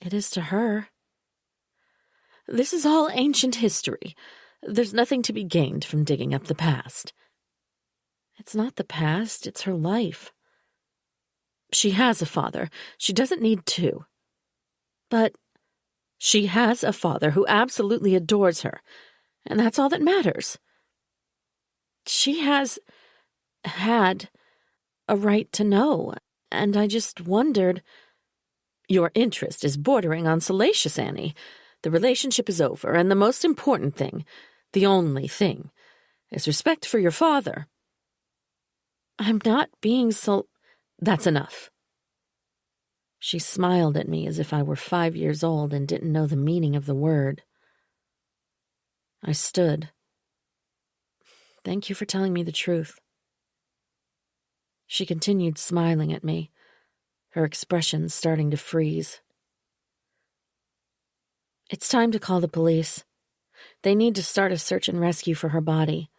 "It is to her." "This is all ancient history. There's nothing to be gained from digging up the past." "It's not the past, it's her life." "She has a father. She doesn't need two." "But she has a father who absolutely adores her, and that's all that matters." "She has had a right to know, and I just wondered—" "Your interest is bordering on salacious, Annie. The relationship is over, and the most important thing, the only thing, It's respect for your father. I'm not being so... That's enough. She smiled at me as if I were 5 years old and didn't know the meaning of the word. I stood. Thank you for telling me the truth. She continued smiling at me, her expression starting to freeze. It's time to call the police. They need to start a search and rescue for her body.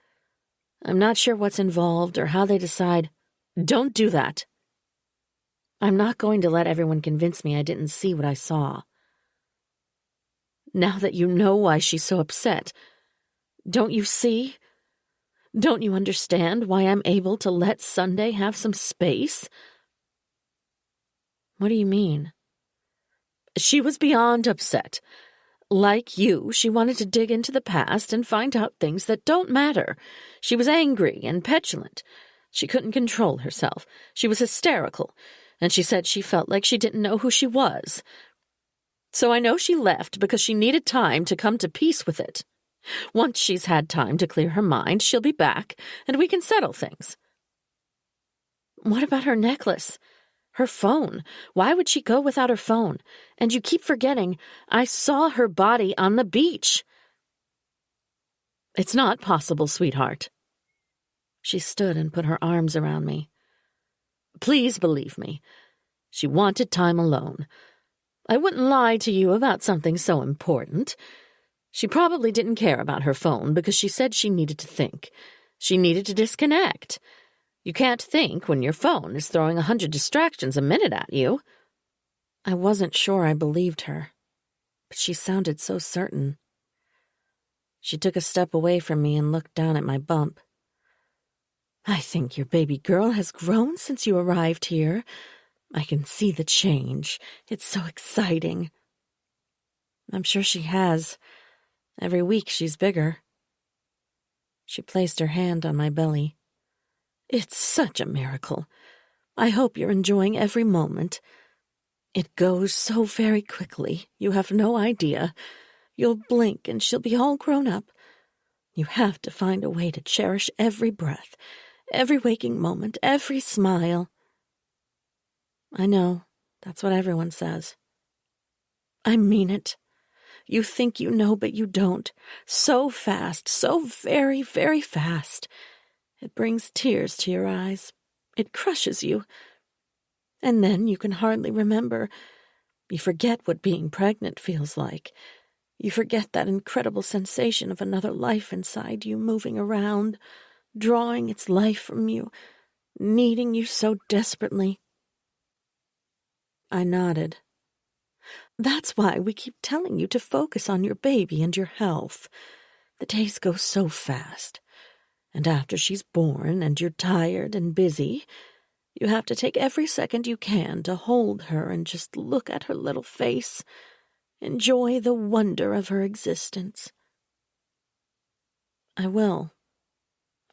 I'm not sure what's involved or how they decide. Don't do that. I'm not going to let everyone convince me I didn't see what I saw. Now that you know why she's so upset, don't you see? Don't you understand why I'm able to let Sunday have some space? What do you mean? She was beyond upset. Like you, she wanted to dig into the past and find out things that don't matter. She was angry and petulant. She couldn't control herself. She was hysterical, and she said she felt like she didn't know who she was. So I know she left because she needed time to come to peace with it. Once she's had time to clear her mind, she'll be back, and we can settle things. What about her necklace? Her phone? Why would she go without her phone? And you keep forgetting, I saw her body on the beach. It's not possible, sweetheart. She stood and put her arms around me. Please believe me. She wanted time alone. I wouldn't lie to you about something so important. She probably didn't care about her phone because she said she needed to think. She needed to disconnect. You can't think when your phone is throwing 100 distractions a minute at you. I wasn't sure I believed her, but she sounded so certain. She took a step away from me and looked down at my bump. I think your baby girl has grown since you arrived here. I can see the change. It's so exciting. I'm sure she has. Every week she's bigger. She placed her hand on my belly. It's such a miracle. I hope you're enjoying every moment. It goes so very quickly, you have no idea. You'll blink and she'll be all grown up. You have to find a way to cherish every breath, every waking moment, every smile. I know, that's what everyone says. I mean it. You think you know, but you don't. So fast, so very, very fast. It brings tears to your eyes. It crushes you. And then you can hardly remember. You forget what being pregnant feels like. You forget that incredible sensation of another life inside you moving around, drawing its life from you, needing you so desperately. I nodded. That's why we keep telling you to focus on your baby and your health. The days go so fast. And after she's born and you're tired and busy, you have to take every second you can to hold her and just look at her little face. Enjoy the wonder of her existence. I will.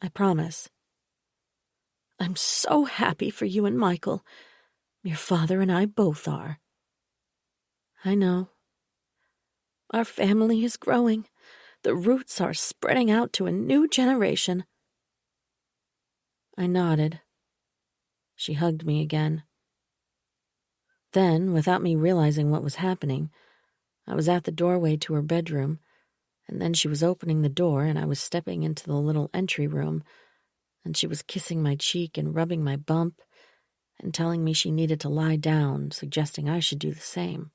I promise. I'm so happy for you and Michael. Your father and I both are. I know. Our family is growing. The roots are spreading out to a new generation. I nodded. She hugged me again. Then, without me realizing what was happening, I was at the doorway to her bedroom, and then she was opening the door and I was stepping into the little entry room, and she was kissing my cheek and rubbing my bump and telling me she needed to lie down, suggesting I should do the same.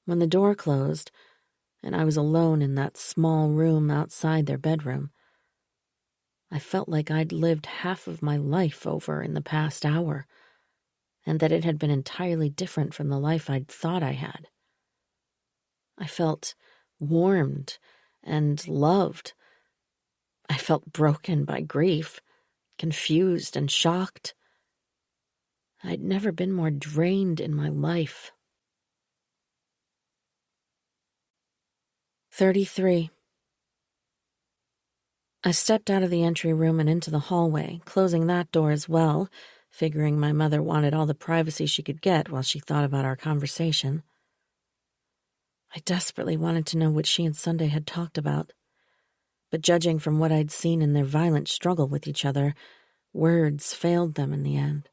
When the door closed, and I was alone in that small room outside their bedroom, I felt like I'd lived half of my life over in the past hour, and that it had been entirely different from the life I'd thought I had. I felt warmed and loved. I felt broken by grief, confused and shocked. I'd never been more drained in my life. 33. I stepped out of the entry room and into the hallway, closing that door as well, figuring my mother wanted all the privacy she could get while she thought about our conversation. I desperately wanted to know what she and Sunday had talked about, but judging from what I'd seen in their violent struggle with each other, words failed them in the end.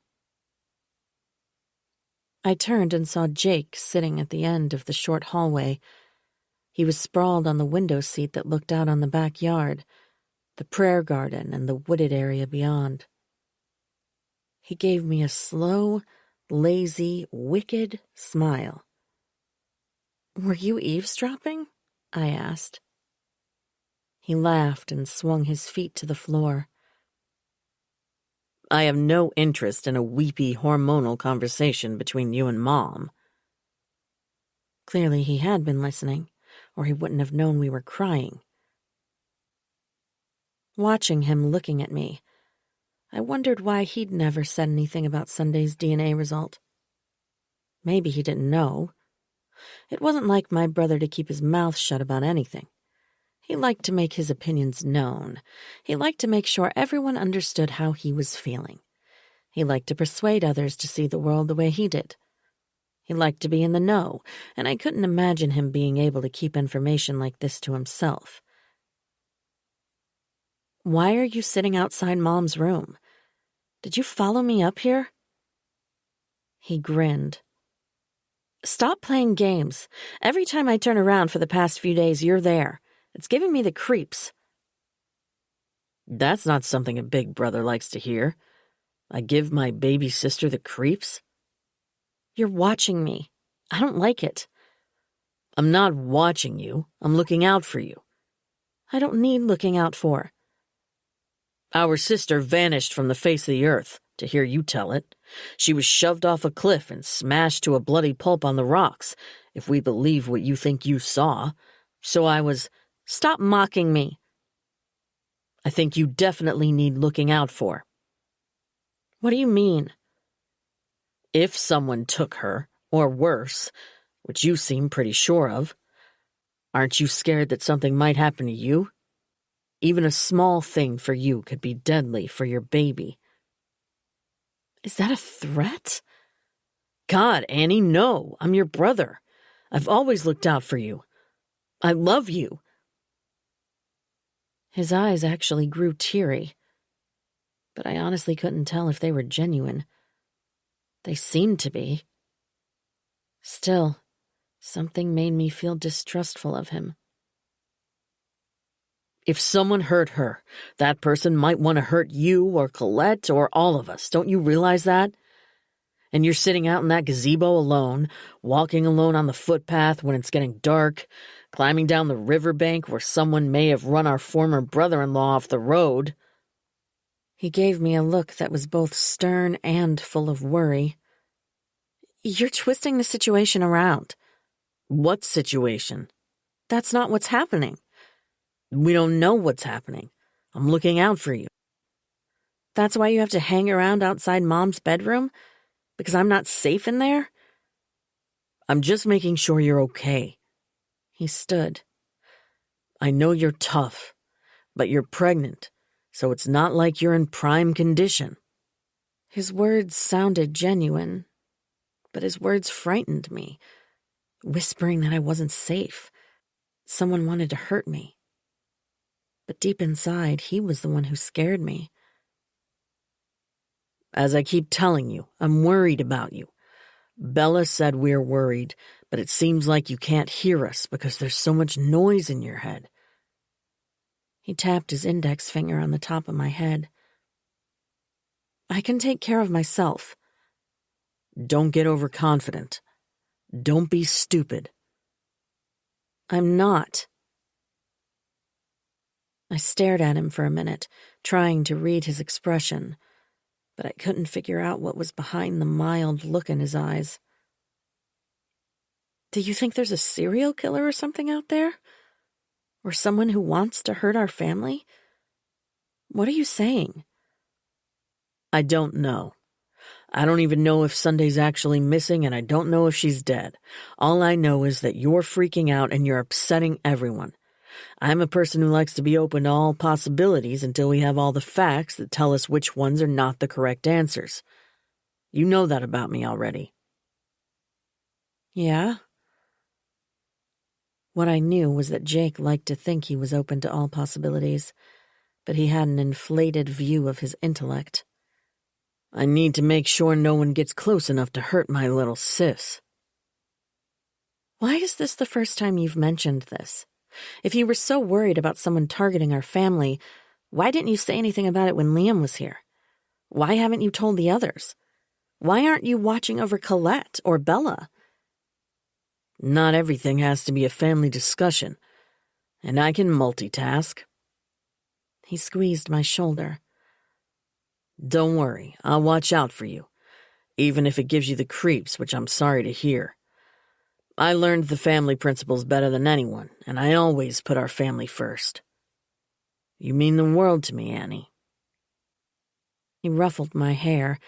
I turned and saw Jake sitting at the end of the short hallway. He was sprawled on the window seat that looked out on the backyard, the prayer garden, and the wooded area beyond. He gave me a slow, lazy, wicked smile. "Were you eavesdropping?" I asked. He laughed and swung his feet to the floor. "I have no interest in a weepy, hormonal conversation between you and Mom." Clearly he had been listening, or he wouldn't have known we were crying. Watching him looking at me, I wondered why he'd never said anything about Sunday's DNA result. Maybe he didn't know. It wasn't like my brother to keep his mouth shut about anything. He liked to make his opinions known. He liked to make sure everyone understood how he was feeling. He liked to persuade others to see the world the way he did. He liked to be in the know, and I couldn't imagine him being able to keep information like this to himself. "Why are you sitting outside Mom's room? Did you follow me up here?" He grinned. "Stop playing games. Every time I turn around for the past few days, you're there. It's giving me the creeps." "That's not something a big brother likes to hear. I give my baby sister the creeps?" "You're watching me. I don't like it." "I'm not watching you. I'm looking out for you." "I don't need looking out for." "Our sister vanished from the face of the earth, to hear you tell it. She was shoved off a cliff and smashed to a bloody pulp on the rocks, if we believe what you think you saw. So I was—" "Stop mocking me." "I think you definitely need looking out for." "What do you mean?" "If someone took her, or worse, which you seem pretty sure of, aren't you scared that something might happen to you? Even a small thing for you could be deadly for your baby." "Is that a threat?" "God, Annie, no. I'm your brother. I've always looked out for you. I love you." His eyes actually grew teary, but I honestly couldn't tell if they were genuine. They seemed to be. Still, something made me feel distrustful of him. "If someone hurt her, that person might want to hurt you or Colette or all of us. Don't you realize that? And you're sitting out in that gazebo alone, walking alone on the footpath when it's getting dark, climbing down the riverbank where someone may have run our former brother-in-law off the road." He gave me a look that was both stern and full of worry. "You're twisting the situation around." "What situation?" "That's not what's happening." "We don't know what's happening. I'm looking out for you." "That's why you have to hang around outside Mom's bedroom? Because I'm not safe in there?" "I'm just making sure you're okay." He stood. "I know you're tough, but you're pregnant, so it's not like you're in prime condition." His words sounded genuine, but his words frightened me, whispering that I wasn't safe. Someone wanted to hurt me. But deep inside, he was the one who scared me. "As I keep telling you, I'm worried about you. Bella said we're worried, but it seems like you can't hear us because there's so much noise in your head." He tapped his index finger on the top of my head. "I can take care of myself." "Don't get overconfident. Don't be stupid." "I'm not." I stared at him for a minute, trying to read his expression, but I couldn't figure out what was behind the mild look in his eyes. "Do you think there's a serial killer or something out there? Or someone who wants to hurt our family? What are you saying?" "I don't know. I don't even know if Sunday's actually missing, and I don't know if she's dead. All I know is that you're freaking out and you're upsetting everyone. I'm a person who likes to be open to all possibilities until we have all the facts that tell us which ones are not the correct answers. You know that about me already." "Yeah?" What I knew was that Jake liked to think he was open to all possibilities, but he had an inflated view of his intellect. I need to make sure no one gets close enough to hurt my little sis. Why is this the first time you've mentioned this? If you were so worried about someone targeting our family, why didn't you say anything about it when Liam was here? Why haven't you told the others? Why aren't you watching over Colette or Bella? Not everything has to be a family discussion, and I can multitask. He squeezed my shoulder. Don't worry, I'll watch out for you, even if it gives you the creeps, which I'm sorry to hear. I learned the family principles better than anyone, and I always put our family first. You mean the world to me, Annie. He ruffled my hair,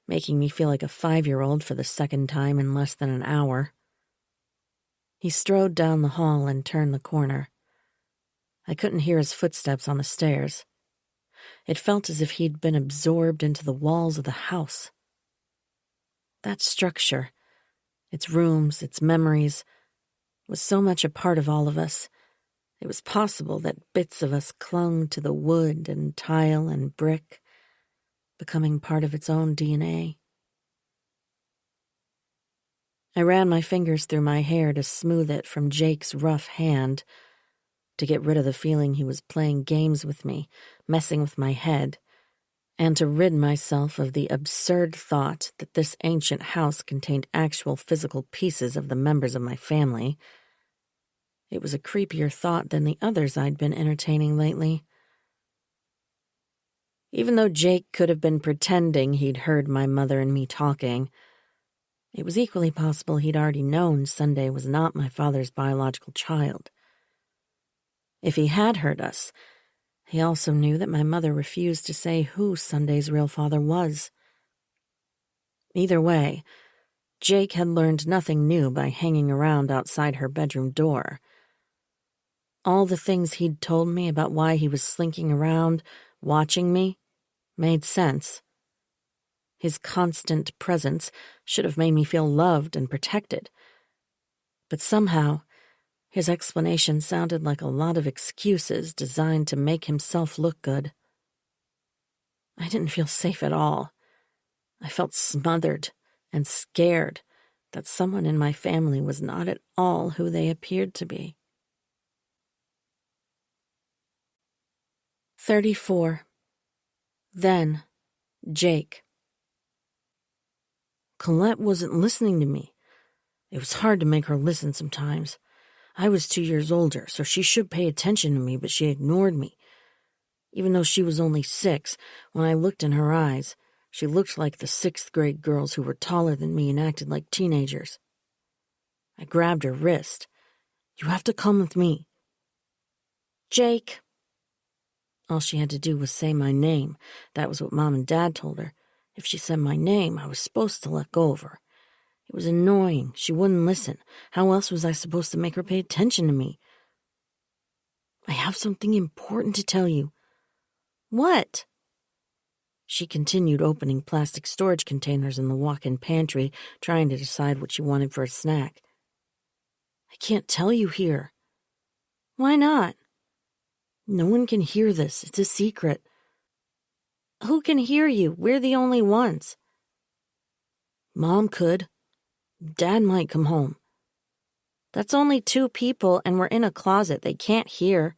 making me feel like a 5-year-old for the second time in less than an hour. He strode down the hall and turned the corner. I couldn't hear his footsteps on the stairs. It felt as if he'd been absorbed into the walls of the house. That structure, its rooms, its memories, was so much a part of all of us. It was possible that bits of us clung to the wood and tile and brick, becoming part of its own DNA. I ran my fingers through my hair to smooth it from Jake's rough hand, to get rid of the feeling he was playing games with me, messing with my head, and to rid myself of the absurd thought that this ancient house contained actual physical pieces of the members of my family. It was a creepier thought than the others I'd been entertaining lately. Even though Jake could have been pretending he'd heard my mother and me talking, it was equally possible he'd already known Sunday was not my father's biological child. If he had heard us, he also knew that my mother refused to say who Sunday's real father was. Either way, Jake had learned nothing new by hanging around outside her bedroom door. All the things he'd told me about why he was slinking around, watching me, made sense. His constant presence should have made me feel loved and protected. But somehow, his explanation sounded like a lot of excuses designed to make himself look good. I didn't feel safe at all. I felt smothered and scared that someone in my family was not at all who they appeared to be. 34. Then, Jake. Colette wasn't listening to me. It was hard to make her listen sometimes. I was 2 years older, so she should pay attention to me, but she ignored me. Even though she was only 6, when I looked in her eyes, she looked like the 6th-grade girls who were taller than me and acted like teenagers. I grabbed her wrist. You have to come with me. Jake. All she had to do was say my name. That was what Mom and Dad told her. If she said my name, I was supposed to let go of her. It was annoying. She wouldn't listen. How else was I supposed to make her pay attention to me? I have something important to tell you. What? She continued opening plastic storage containers in the walk-in pantry, trying to decide what she wanted for a snack. I can't tell you here. Why not? No one can hear this. It's a secret. Who can hear you? We're the only ones. Mom could. Dad might come home. That's only 2 people, and we're in a closet. They can't hear.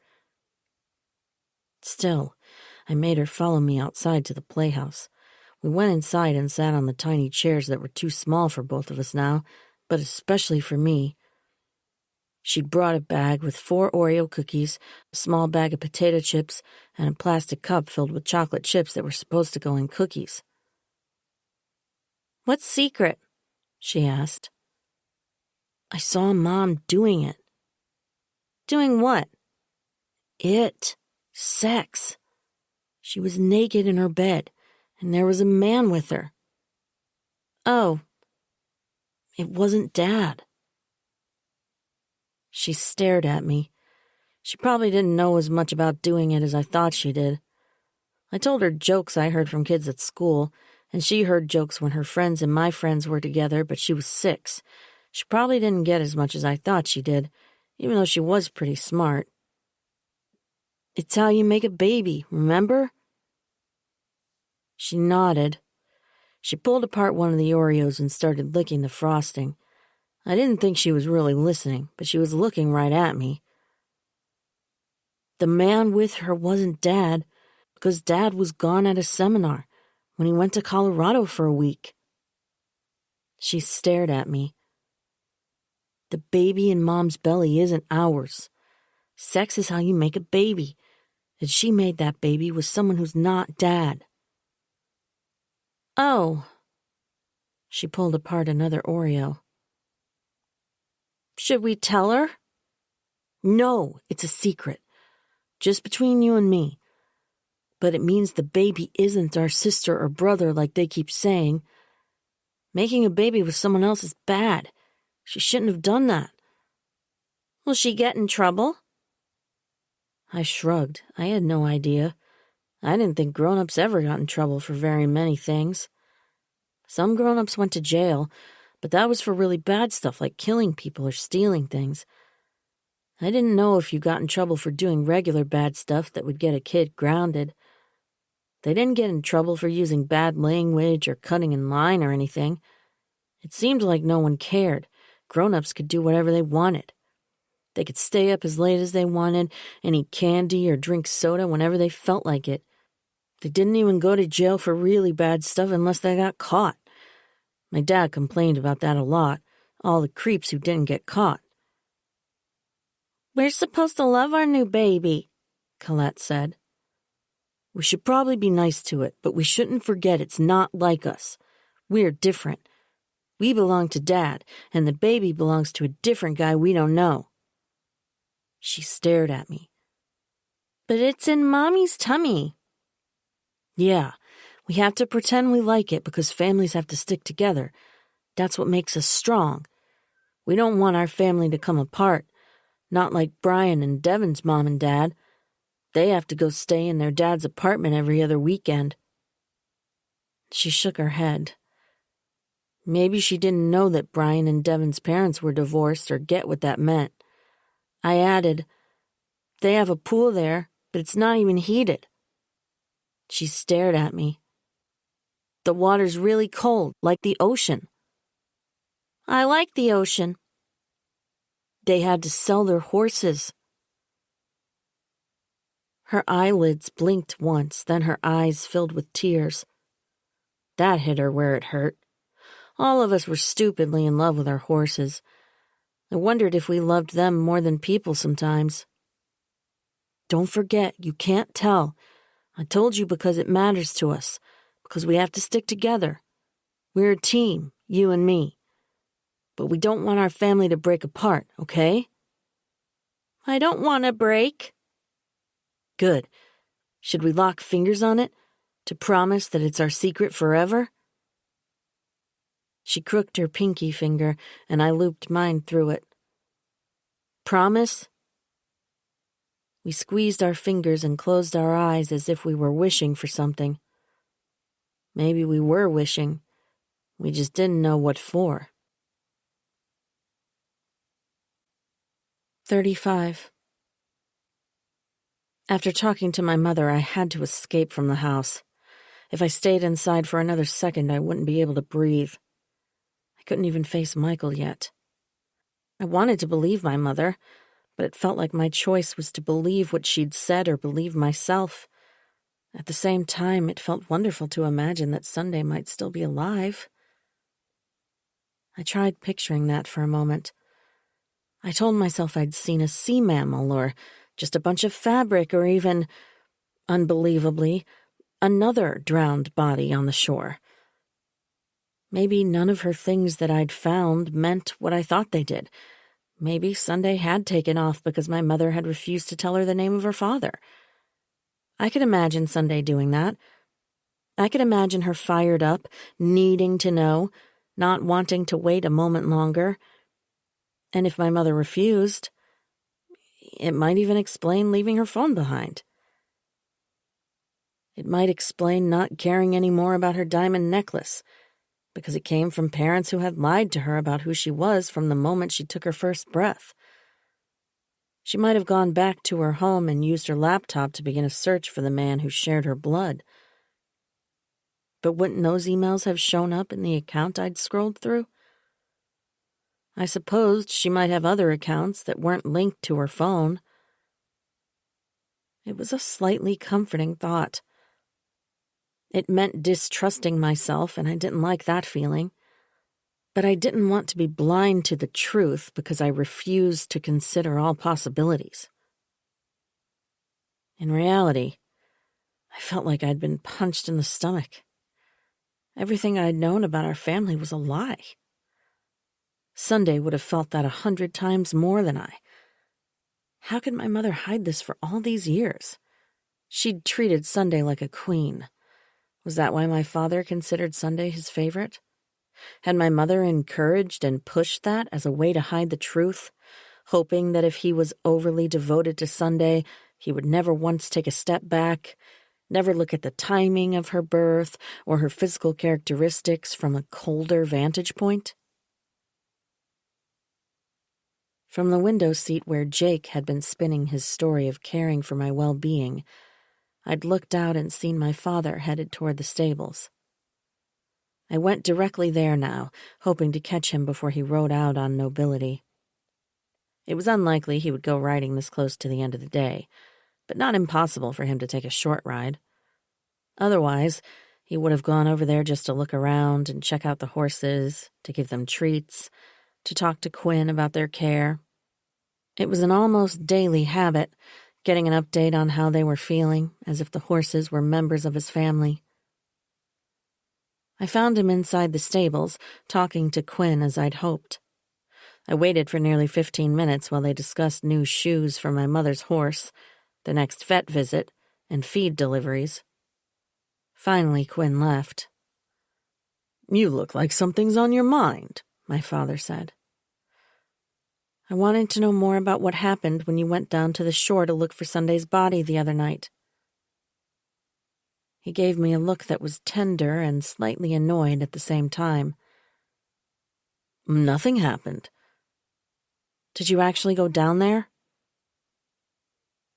Still, I made her follow me outside to the playhouse. We went inside and sat on the tiny chairs that were too small for both of us now, but especially for me. She'd brought a bag with 4 Oreo cookies, a small bag of potato chips, and a plastic cup filled with chocolate chips that were supposed to go in cookies. What's secret? She asked. I saw Mom doing it. Doing what? Sex. She was naked in her bed, and there was a man with her. Oh. It wasn't Dad. She stared at me. She probably didn't know as much about doing it as I thought she did. I told her jokes I heard from kids at school, and she heard jokes when her friends and my friends were together, but she was 6. She probably didn't get as much as I thought she did. even though she was pretty smart. It's how you make a baby, remember? She nodded. She pulled apart one of the Oreos and started licking the frosting. I didn't think she was really listening, but she was looking right at me. The man with her wasn't Dad, because Dad was gone at a seminar when he went to Colorado for a week. She stared at me. The baby in Mom's belly isn't ours. Sex is how you make a baby, and she made that baby with someone who's not Dad. Oh. She pulled apart another Oreo. Should we tell her? No, it's a secret. Just between you and me. But it means the baby isn't our sister or brother like they keep saying. Making a baby with someone else is bad. She shouldn't have done that. Will she get in trouble? I shrugged. I had no idea. I didn't think grown-ups ever got in trouble for very many things. Some grown-ups went to jail, but that was for really bad stuff like killing people or stealing things. I didn't know if you got in trouble for doing regular bad stuff that would get a kid grounded. They didn't get in trouble for using bad language or cutting in line or anything. It seemed like no one cared. Grown-ups could do whatever they wanted. They could stay up as late as they wanted and eat candy or drink soda whenever they felt like it. They didn't even go to jail for really bad stuff unless they got caught. My dad complained about that a lot, all the creeps who didn't get caught. We're supposed to love our new baby, Colette said. We should probably be nice to it, but we shouldn't forget it's not like us. We're different. We belong to Dad, and the baby belongs to a different guy we don't know. She stared at me. But it's in Mommy's tummy. Yeah, we have to pretend we like it because families have to stick together. That's what makes us strong. We don't want our family to come apart. Not like Brian and Devin's mom and dad. They have to go stay in their dad's apartment every other weekend. She shook her head. Maybe she didn't know that Brian and Devin's parents were divorced or get what that meant. I added, They have a pool there, but it's not even heated. She stared at me. The water's really cold, like the ocean. I like the ocean. They had to sell their horses. Her eyelids blinked once, then her eyes filled with tears. That hit her where it hurt. All of us were stupidly in love with our horses. I wondered if we loved them more than people sometimes. Don't forget, you can't tell. I told you because it matters to us, because we have to stick together. We're a team, you and me. But we don't want our family to break apart, okay? I don't want to break. Good. Should we lock fingers on it, to promise that it's our secret forever? She crooked her pinky finger, and I looped mine through it. Promise? We squeezed our fingers and closed our eyes as if we were wishing for something. Maybe we were wishing. We just didn't know what for. 35. After talking to my mother, I had to escape from the house. If I stayed inside for another second, I wouldn't be able to breathe. I couldn't even face Michael yet. I wanted to believe my mother, but it felt like my choice was to believe what she'd said or believe myself. At the same time, it felt wonderful to imagine that Sunday might still be alive. I tried picturing that for a moment. I told myself I'd seen a sea mammal or just a bunch of fabric or even, unbelievably, another drowned body on the shore. Maybe none of her things that I'd found meant what I thought they did. Maybe Sunday had taken off because my mother had refused to tell her the name of her father. I could imagine Sunday doing that. I could imagine her fired up, needing to know, not wanting to wait a moment longer. And if my mother refused, it might even explain leaving her phone behind. It might explain not caring any more about her diamond necklace, because it came from parents who had lied to her about who she was from the moment she took her first breath. She might have gone back to her home and used her laptop to begin a search for the man who shared her blood. But wouldn't those emails have shown up in the account I'd scrolled through? I supposed she might have other accounts that weren't linked to her phone. It was a slightly comforting thought. It meant distrusting myself, and I didn't like that feeling. But I didn't want to be blind to the truth because I refused to consider all possibilities. In reality, I felt like I'd been punched in the stomach. Everything I'd known about our family was a lie. Sunday would have felt that 100 times more than I. How could my mother hide this for all these years? She'd treated Sunday like a queen. Was that why my father considered Sunday his favorite? Had my mother encouraged and pushed that as a way to hide the truth, hoping that if he was overly devoted to Sunday, he would never once take a step back, never look at the timing of her birth or her physical characteristics from a colder vantage point? From the window seat where Jake had been spinning his story of caring for my well-being, I'd looked out and seen my father headed toward the stables. I went directly there now, hoping to catch him before he rode out on Nobility. It was unlikely he would go riding this close to the end of the day, but not impossible for him to take a short ride. Otherwise, he would have gone over there just to look around and check out the horses, to give them treats, to talk to Quinn about their care. It was an almost daily habit, getting an update on how they were feeling, as if the horses were members of his family. I found him inside the stables, talking to Quinn as I'd hoped. I waited for nearly 15 minutes while they discussed new shoes for my mother's horse, the next vet visit, and feed deliveries. Finally, Quinn left. "You look like something's on your mind," my father said. "I wanted to know more about what happened when you went down to the shore to look for Sunday's body the other night." He gave me a look that was tender and slightly annoyed at the same time. "Nothing happened." "Did you actually go down there?"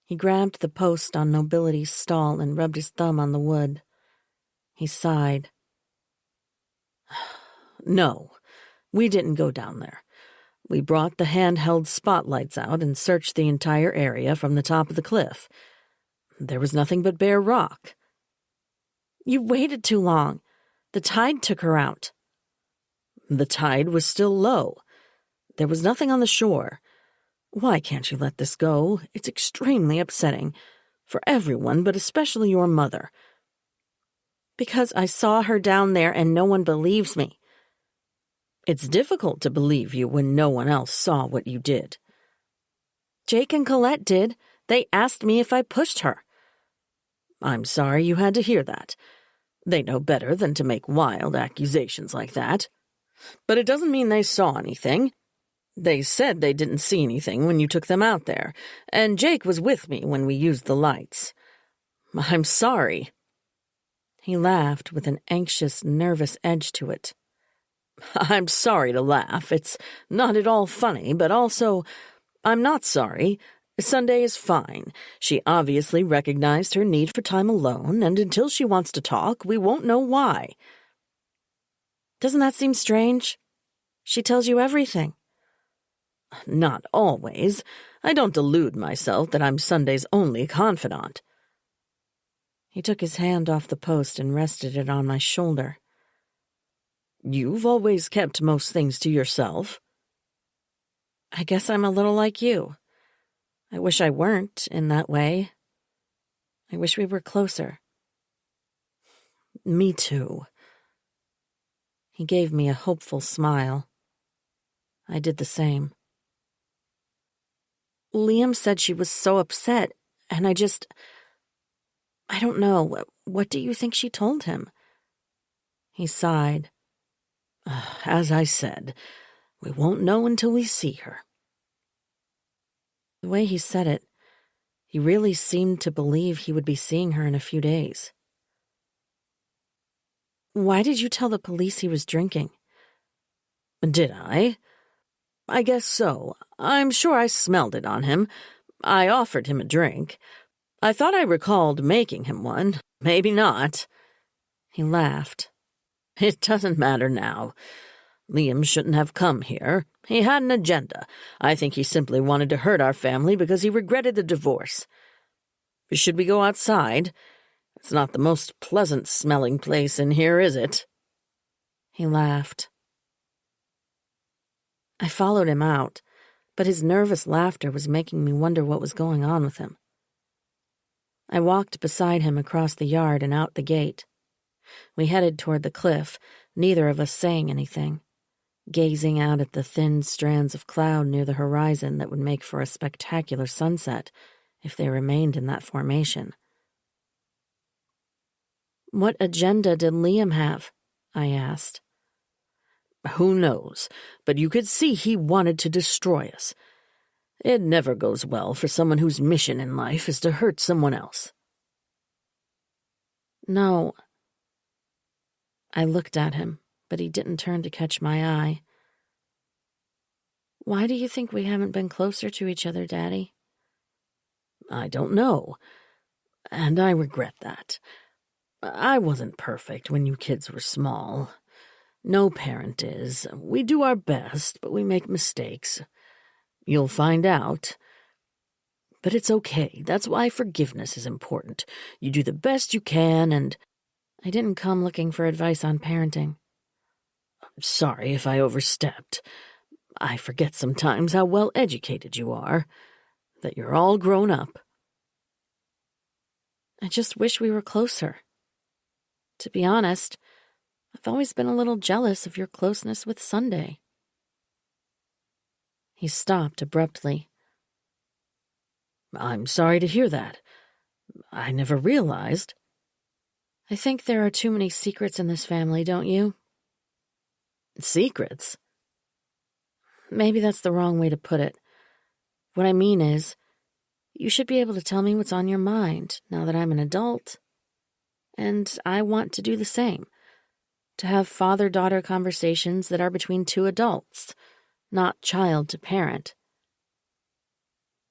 He grabbed the post on Nobility's stall and rubbed his thumb on the wood. He sighed. "No, we didn't go down there. We brought the handheld spotlights out and searched the entire area from the top of the cliff. There was nothing but bare rock." "You waited too long. The tide took her out." "The tide was still low. There was nothing on the shore. Why can't you let this go? It's extremely upsetting. For everyone, but especially your mother." "Because I saw her down there and no one believes me." "It's difficult to believe you when no one else saw what you did." "Jake and Colette did. They asked me if I pushed her." "I'm sorry you had to hear that. They know better than to make wild accusations like that. But it doesn't mean they saw anything. They said they didn't see anything when you took them out there, and Jake was with me when we used the lights. I'm sorry." He laughed with an anxious, nervous edge to it. "I'm sorry to laugh. It's not at all funny, but also, I'm not sorry. Sunday is fine. She obviously recognized her need for time alone, and until she wants to talk, we won't know why." "Doesn't that seem strange? She tells you everything." "Not always. I don't delude myself that I'm Sunday's only confidant." He took his hand off the post and rested it on my shoulder. "You've always kept most things to yourself." "I guess I'm a little like you. I wish I weren't in that way. I wish we were closer." "Me too." He gave me a hopeful smile. I did the same. "Liam said she was so upset, and I don't know. What do you think she told him?" He sighed. "As I said, we won't know until we see her." The way he said it, he really seemed to believe he would be seeing her in a few days. "Why did you tell the police he was drinking?" "Did I? I guess so. I'm sure I smelled it on him, I offered him a drink. I thought I recalled making him one. Maybe not." He laughed. "It doesn't matter now. Liam shouldn't have come here. He had an agenda. I think he simply wanted to hurt our family because he regretted the divorce. Should we go outside? It's not the most pleasant-smelling place in here, is it?" He laughed. I followed him out, but his nervous laughter was making me wonder what was going on with him. I walked beside him across the yard and out the gate. We headed toward the cliff, neither of us saying anything, gazing out at the thin strands of cloud near the horizon that would make for a spectacular sunset if they remained in that formation. "What agenda did Liam have?" I asked. "Who knows, but you could see he wanted to destroy us. It never goes well for someone whose mission in life is to hurt someone else." "No." I looked at him, but he didn't turn to catch my eye. "Why do you think we haven't been closer to each other, Daddy?" "I don't know, and I regret that. I wasn't perfect when you kids were small. No parent is. We do our best, but we make mistakes. You'll find out. But it's okay. That's why forgiveness is important. You do the best you can, and—" I didn't come looking for advice on parenting. "Sorry if I overstepped. I forget sometimes how well educated you are, that you're all grown up." "I just wish we were closer. To be honest, I've always been a little jealous of your closeness with Sunday." He stopped abruptly. "I'm sorry to hear that. I never realized—" "I think there are too many secrets in this family, don't you?" "Secrets?" Maybe that's the wrong way to put it. What I mean is, you should be able to tell me what's on your mind now that I'm an adult. And I want to do the same. To have father-daughter conversations that are between two adults, not child to parent.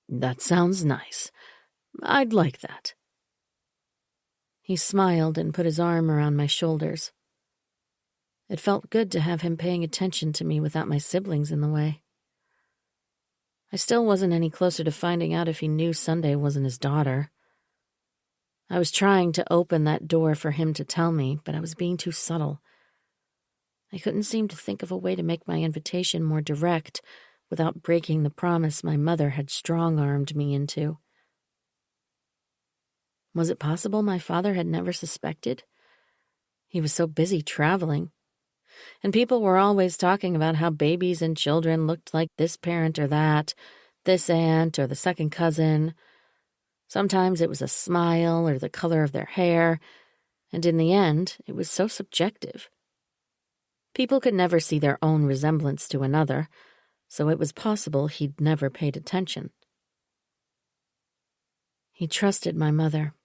"That sounds nice. I'd like that." He smiled and put his arm around my shoulders. It felt good to have him paying attention to me without my siblings in the way. I still wasn't any closer to finding out if he knew Sunday wasn't his daughter. I was trying to open that door for him to tell me, but I was being too subtle. I couldn't seem to think of a way to make my invitation more direct without breaking the promise my mother had strong-armed me into. Was it possible my father had never suspected? He was so busy traveling. And people were always talking about how babies and children looked like this parent or that, this aunt or the second cousin. Sometimes it was a smile or the color of their hair, and in the end, it was so subjective. People could never see their own resemblance to another, so it was possible he'd never paid attention. He trusted my mother.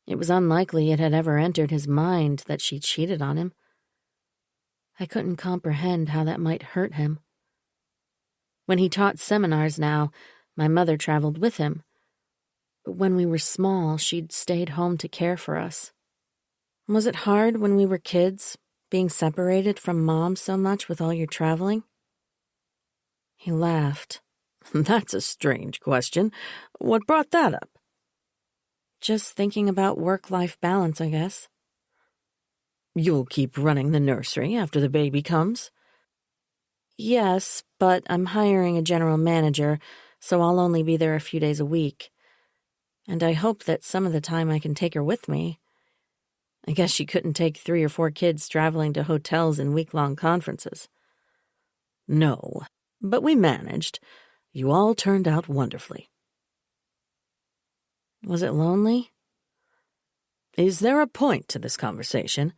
It was unlikely it had ever entered his mind that she cheated on him. I couldn't comprehend how that might hurt him. When he taught seminars now, my mother traveled with him. But when we were small, she'd stayed home to care for us. Was it hard when we were kids, being separated from Mom so much with all your traveling? He laughed. "That's a strange question. What brought that up?" Just thinking about work-life balance, I guess. "You'll keep running the nursery after the baby comes?" Yes, but I'm hiring a general manager, so I'll only be there a few days a week. And I hope that some of the time I can take her with me. I guess she couldn't take 3 or 4 kids traveling to hotels and week-long conferences. "No, but we managed. You all turned out wonderfully." Was it lonely? Is there a point to this conversation?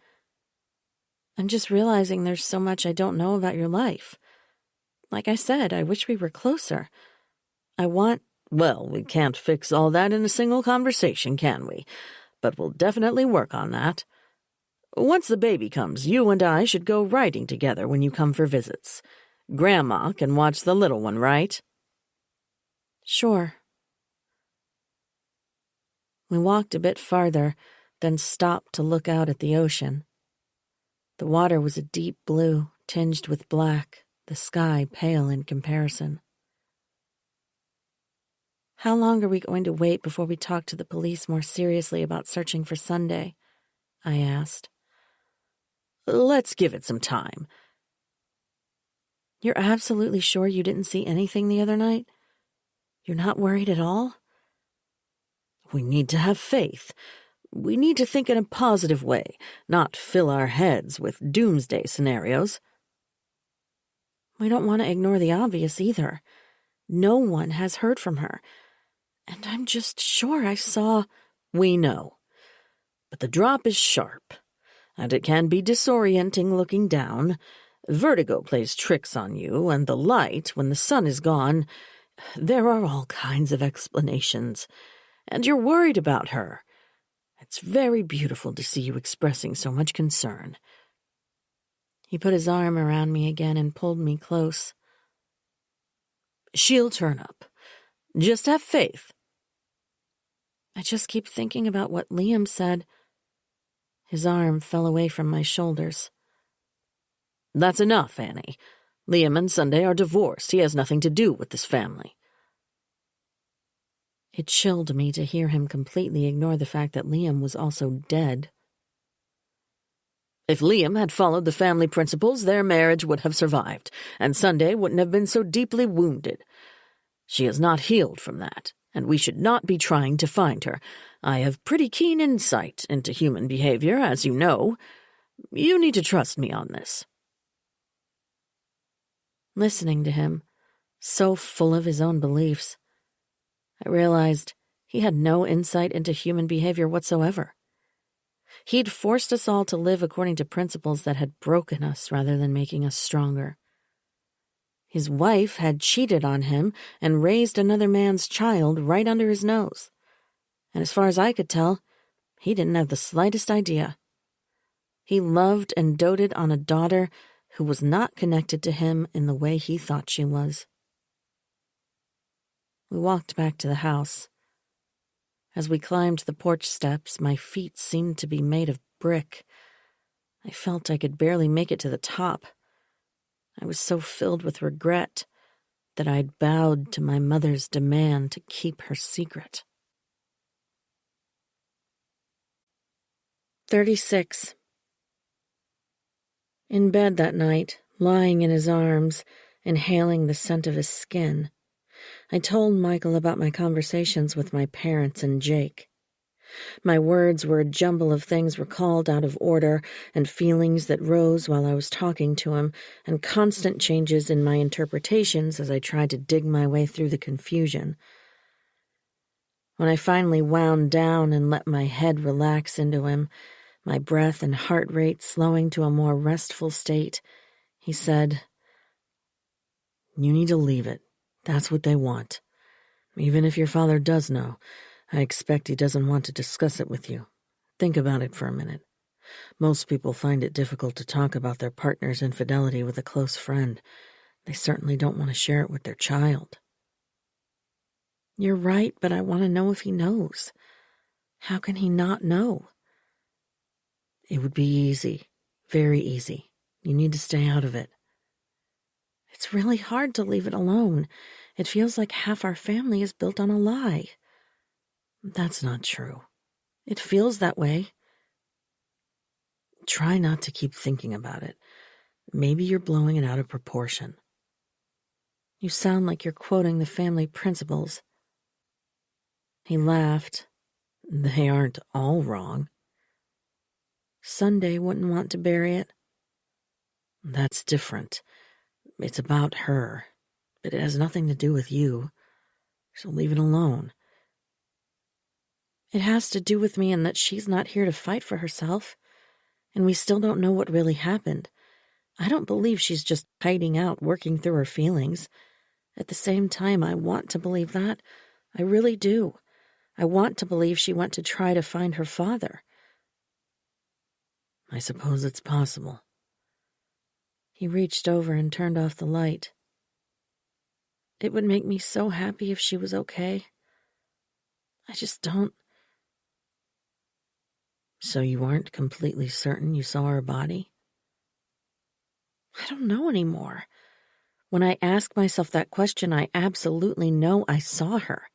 I'm just realizing there's so much I don't know about your life. Like I said, I wish we were closer. Well, we can't fix all that in a single conversation, can we? But we'll definitely work on that. Once the baby comes, you and I should go riding together when you come for visits. Grandma can watch the little one, right? Sure. We walked a bit farther, then stopped to look out at the ocean. The water was a deep blue, tinged with black, the sky pale in comparison. "How long are we going to wait before we talk to the police more seriously about searching for Sunday?" I asked. "Let's give it some time." "You're absolutely sure you didn't see anything the other night? You're not worried at all?" We need to have faith. We need to think in a positive way, not fill our heads with doomsday scenarios. We don't want to ignore the obvious either. No one has heard from her. And I'm just sure I saw... We know. But the drop is sharp, and it can be disorienting looking down. Vertigo plays tricks on you, and the light, when the sun is gone, there are all kinds of explanations. And you're worried about her. It's very beautiful to see you expressing so much concern. He put his arm around me again and pulled me close. She'll turn up. Just have faith. I just keep thinking about what Liam said. His arm fell away from my shoulders. That's enough, Annie. Liam and Sunday are divorced. He has nothing to do with this family. It chilled me to hear him completely ignore the fact that Liam was also dead. If Liam had followed the family principles, their marriage would have survived, and Sunday wouldn't have been so deeply wounded. She has not healed from that, and we should not be trying to find her. I have pretty keen insight into human behavior, as you know. You need to trust me on this. Listening to him, so full of his own beliefs, I realized he had no insight into human behavior whatsoever. He'd forced us all to live according to principles that had broken us rather than making us stronger. His wife had cheated on him and raised another man's child right under his nose. And as far as I could tell, he didn't have the slightest idea. He loved and doted on a daughter who was not connected to him in the way he thought she was. We walked back to the house. As we climbed the porch steps, my feet seemed to be made of brick. I felt I could barely make it to the top. I was so filled with regret that I'd bowed to my mother's demand to keep her secret. 36. In bed that night, lying in his arms, inhaling the scent of his skin, I told Michael about my conversations with my parents and Jake. My words were a jumble of things recalled out of order and feelings that rose while I was talking to him, and constant changes in my interpretations as I tried to dig my way through the confusion. When I finally wound down and let my head relax into him, my breath and heart rate slowing to a more restful state, he said, "You need to leave it. That's what they want. Even if your father does know, I expect he doesn't want to discuss it with you. Think about it for a minute. Most people find it difficult to talk about their partner's infidelity with a close friend. They certainly don't want to share it with their child." "You're right, but I want to know if he knows. How can he not know?" "It would be easy. Very easy. You need to stay out of it." "It's really hard to leave it alone. It feels like half our family is built on a lie." "That's not true. It feels that way." "Try not to keep thinking about it. Maybe you're blowing it out of proportion." "You sound like you're quoting the family principles." He laughed. "They aren't all wrong." "Sunday wouldn't want to bury it." "That's different. It's about her, but it has nothing to do with you. So leave it alone." "It has to do with me in that she's not here to fight for herself, and we still don't know what really happened. I don't believe she's just hiding out, working through her feelings. At the same time, I want to believe that. I really do. I want to believe she went to try to find her father." "I suppose it's possible." He reached over and turned off the light. "It would make me so happy if she was okay. I just don't So you aren't completely certain you saw her body? I don't know anymore. When I ask myself that question, I absolutely know I saw her.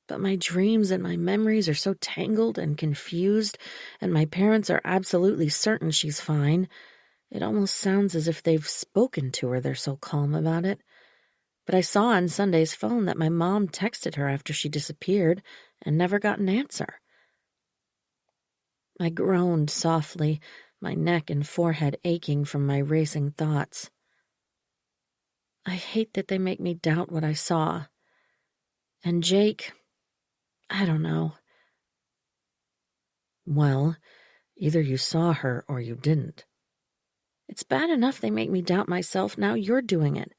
But my dreams and my memories are so tangled and confused, and my parents are absolutely certain she's fine. It almost sounds as if they've spoken to her, they're so calm about it. But I saw on Sunday's phone that my mom texted her after she disappeared and never got an answer. I groaned softly, my neck and forehead aching from my racing thoughts. I hate that they make me doubt what I saw. And Jake, I don't know. Well, either you saw her or you didn't. It's bad enough they make me doubt myself, now you're doing it.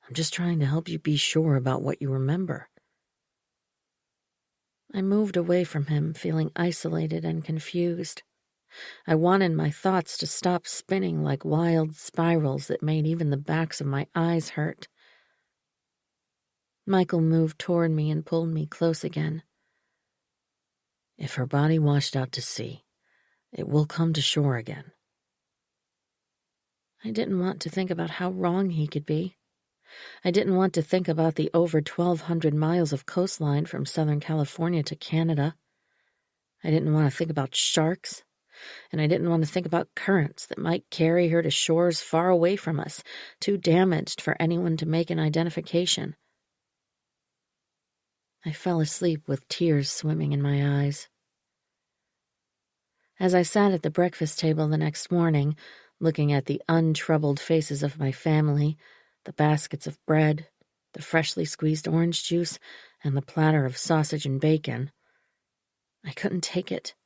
I'm just trying to help you be sure about what you remember. I moved away from him, feeling isolated and confused. I wanted my thoughts to stop spinning like wild spirals that made even the backs of my eyes hurt. Michael moved toward me and pulled me close again. If her body washed out to sea, it will come to shore again. I didn't want to think about how wrong he could be. I didn't want to think about the over 1,200 miles of coastline from Southern California to Canada. I didn't want to think about sharks, and I didn't want to think about currents that might carry her to shores far away from us, too damaged for anyone to make an identification. I fell asleep with tears swimming in my eyes. As I sat at the breakfast table the next morning, looking at the untroubled faces of my family, the baskets of bread, the freshly squeezed orange juice, and the platter of sausage and bacon, I couldn't take it.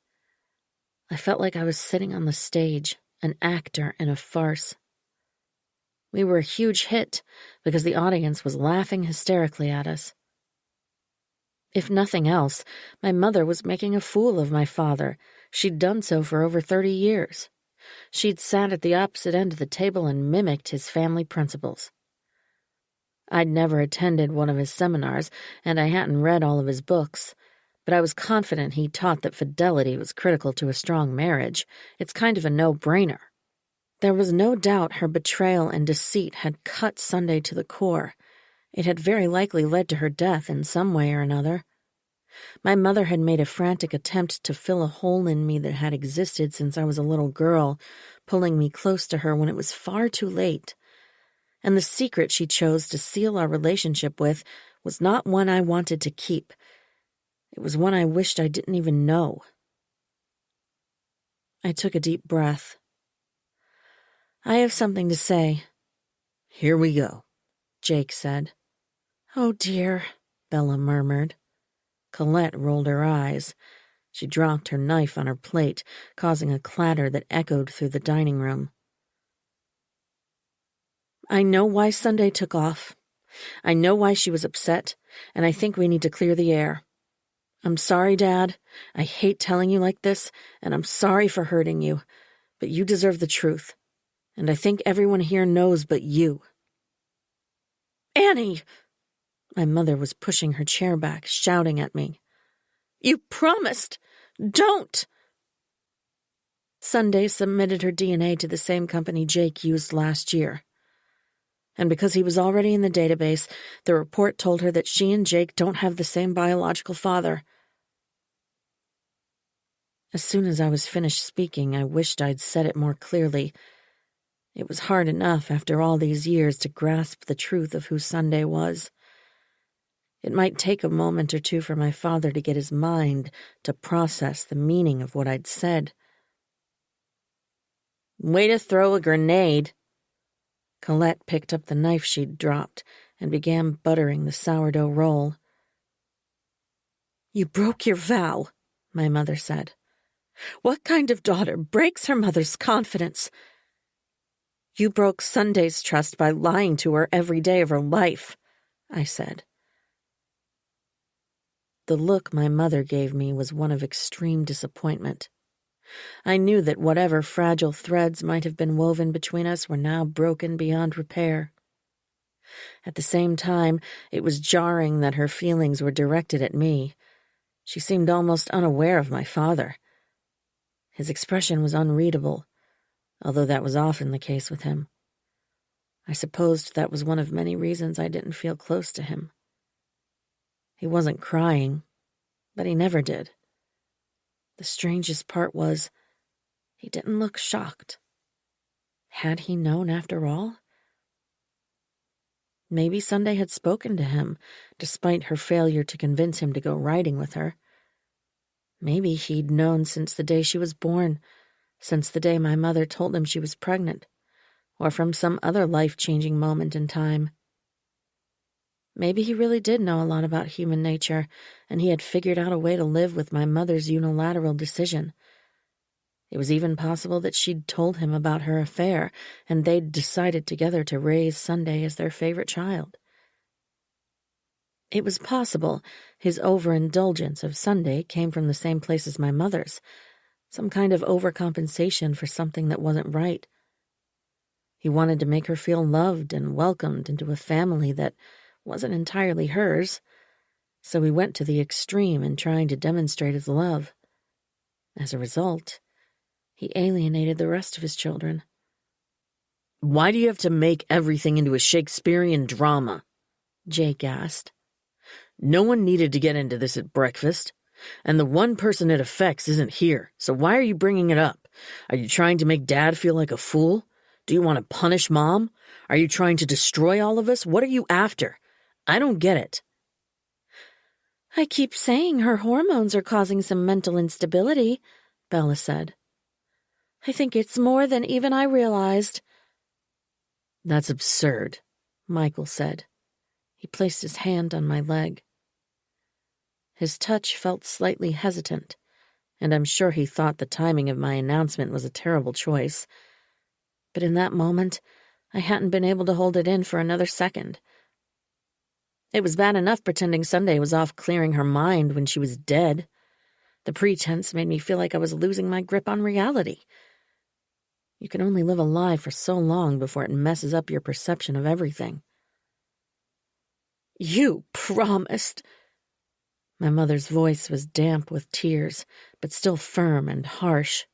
I felt like I was sitting on the stage, an actor in a farce. We were a huge hit because the audience was laughing hysterically at us. If nothing else, my mother was making a fool of my father. She'd done so for over 30 years. She'd sat at the opposite end of the table and mimicked his family principles. I'd never attended one of his seminars, and I hadn't read all of his books, but I was confident he taught that fidelity was critical to a strong marriage. It's kind of a no-brainer. There was no doubt her betrayal and deceit had cut Sunday to the core. It had very likely led to her death in some way or another. My mother had made a frantic attempt to fill a hole in me that had existed since I was a little girl, pulling me close to her when it was far too late. And the secret she chose to seal our relationship with was not one I wanted to keep. It was one I wished I didn't even know. I took a deep breath. I have something to say. Here we go, Jake said. Oh dear, Bella murmured. Colette rolled her eyes. She dropped her knife on her plate, causing a clatter that echoed through the dining room. I know why Sunday took off. I know why she was upset, and I think we need to clear the air. I'm sorry, Dad. I hate telling you like this, and I'm sorry for hurting you, but you deserve the truth, and I think everyone here knows but you. Annie! My mother was pushing her chair back, shouting at me. You promised! Don't! Sunday submitted her DNA to the same company Jake used last year. And because he was already in the database, the report told her that she and Jake don't have the same biological father. As soon as I was finished speaking, I wished I'd said it more clearly. It was hard enough after all these years to grasp the truth of who Sunday was. It might take a moment or two for my father to get his mind to process the meaning of what I'd said. Way to throw a grenade. Colette picked up the knife she'd dropped and began buttering the sourdough roll. You broke your vow, my mother said. What kind of daughter breaks her mother's confidence? You broke Sunday's trust by lying to her every day of her life, I said. The look my mother gave me was one of extreme disappointment. I knew that whatever fragile threads might have been woven between us were now broken beyond repair. At the same time, it was jarring that her feelings were directed at me. She seemed almost unaware of my father. His expression was unreadable, although that was often the case with him. I supposed that was one of many reasons I didn't feel close to him. He wasn't crying, but he never did. The strangest part was, he didn't look shocked. Had he known after all? Maybe Sunday had spoken to him, despite her failure to convince him to go riding with her. Maybe he'd known since the day she was born, since the day my mother told him she was pregnant, or from some other life-changing moment in time. Maybe he really did know a lot about human nature, and he had figured out a way to live with my mother's unilateral decision. It was even possible that she'd told him about her affair, and they'd decided together to raise Sunday as their favorite child. It was possible his overindulgence of Sunday came from the same place as my mother's, some kind of overcompensation for something that wasn't right. He wanted to make her feel loved and welcomed into a family that wasn't entirely hers, so he went to the extreme in trying to demonstrate his love. As a result, he alienated the rest of his children. "Why do you have to make everything into a Shakespearean drama?" Jake asked. "No one needed to get into this at breakfast, and the one person it affects isn't here, so why are you bringing it up? Are you trying to make Dad feel like a fool? Do you want to punish Mom? Are you trying to destroy all of us? What are you after? I don't get it." "I keep saying her hormones are causing some mental instability," Bella said. "I think it's more than even I realized." "That's absurd," Michael said. He placed his hand on my leg. His touch felt slightly hesitant, and I'm sure he thought the timing of my announcement was a terrible choice. But in that moment, I hadn't been able to hold it in for another second. It was bad enough pretending Sunday was off clearing her mind when she was dead. The pretense made me feel like I was losing my grip on reality. You can only live a lie for so long before it messes up your perception of everything. "You promised." My mother's voice was damp with tears, but still firm and harsh.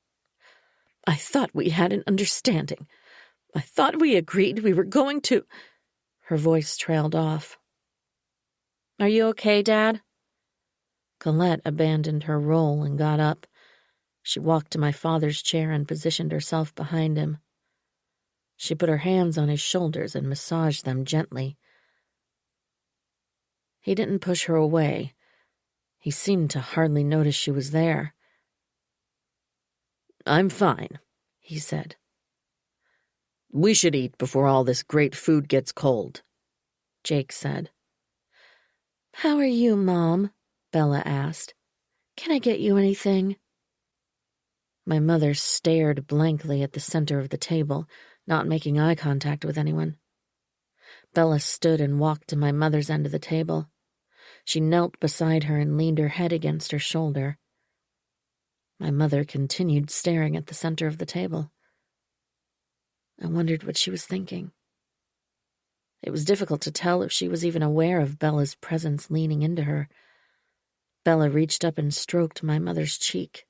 "I thought we had an understanding. I thought we agreed we were going to—" Her voice trailed off. "Are you okay, Dad?" Colette abandoned her role and got up. She walked to my father's chair and positioned herself behind him. She put her hands on his shoulders and massaged them gently. He didn't push her away. He seemed to hardly notice she was there. "I'm fine," he said. "We should eat before all this great food gets cold," Jake said. "How are you, Mom?" Bella asked. "Can I get you anything?" My mother stared blankly at the center of the table, not making eye contact with anyone. Bella stood and walked to my mother's end of the table. She knelt beside her and leaned her head against her shoulder. My mother continued staring at the center of the table. I wondered what she was thinking. It was difficult to tell if she was even aware of Bella's presence leaning into her. Bella reached up and stroked my mother's cheek.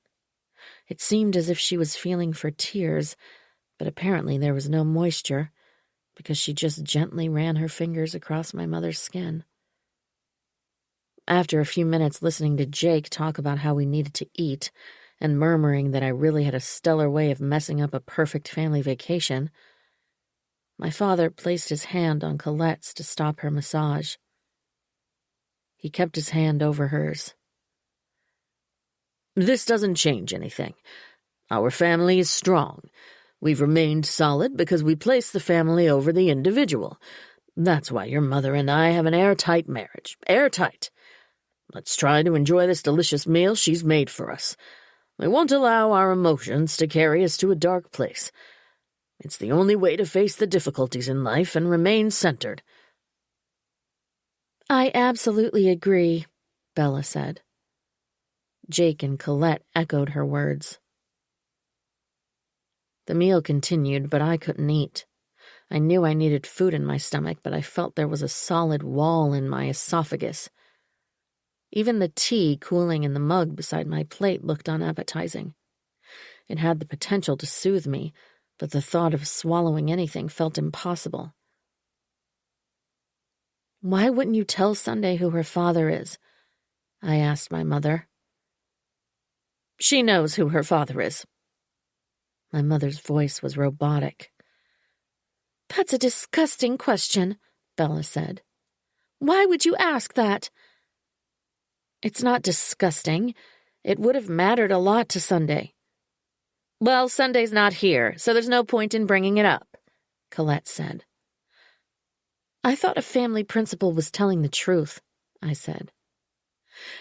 It seemed as if she was feeling for tears, but apparently there was no moisture, because she just gently ran her fingers across my mother's skin. After a few minutes listening to Jake talk about how we needed to eat, and murmuring that I really had a stellar way of messing up a perfect family vacation, my father placed his hand on Colette's to stop her massage. He kept his hand over hers. "This doesn't change anything. Our family is strong. We've remained solid because we place the family over the individual. That's why your mother and I have an airtight marriage. Airtight. Let's try to enjoy this delicious meal she's made for us. We won't allow our emotions to carry us to a dark place. It's the only way to face the difficulties in life and remain centered." "I absolutely agree," Bella said. Jake and Colette echoed her words. The meal continued, but I couldn't eat. I knew I needed food in my stomach, but I felt there was a solid wall in my esophagus. Even the tea cooling in the mug beside my plate looked unappetizing. It had the potential to soothe me, but the thought of swallowing anything felt impossible. "Why wouldn't you tell Sunday who her father is?" I asked my mother. "She knows who her father is." My mother's voice was robotic. "That's a disgusting question," Bella said. "Why would you ask that?" "It's not disgusting. It would have mattered a lot to Sunday." "Well, Sunday's not here, so there's no point in bringing it up," Colette said. "I thought a family principal was telling the truth," I said.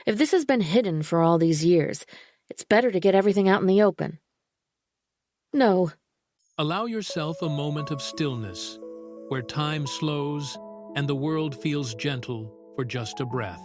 "If this has been hidden for all these years, it's better to get everything out in the open." "No." Allow yourself a moment of stillness, where time slows and the world feels gentle for just a breath.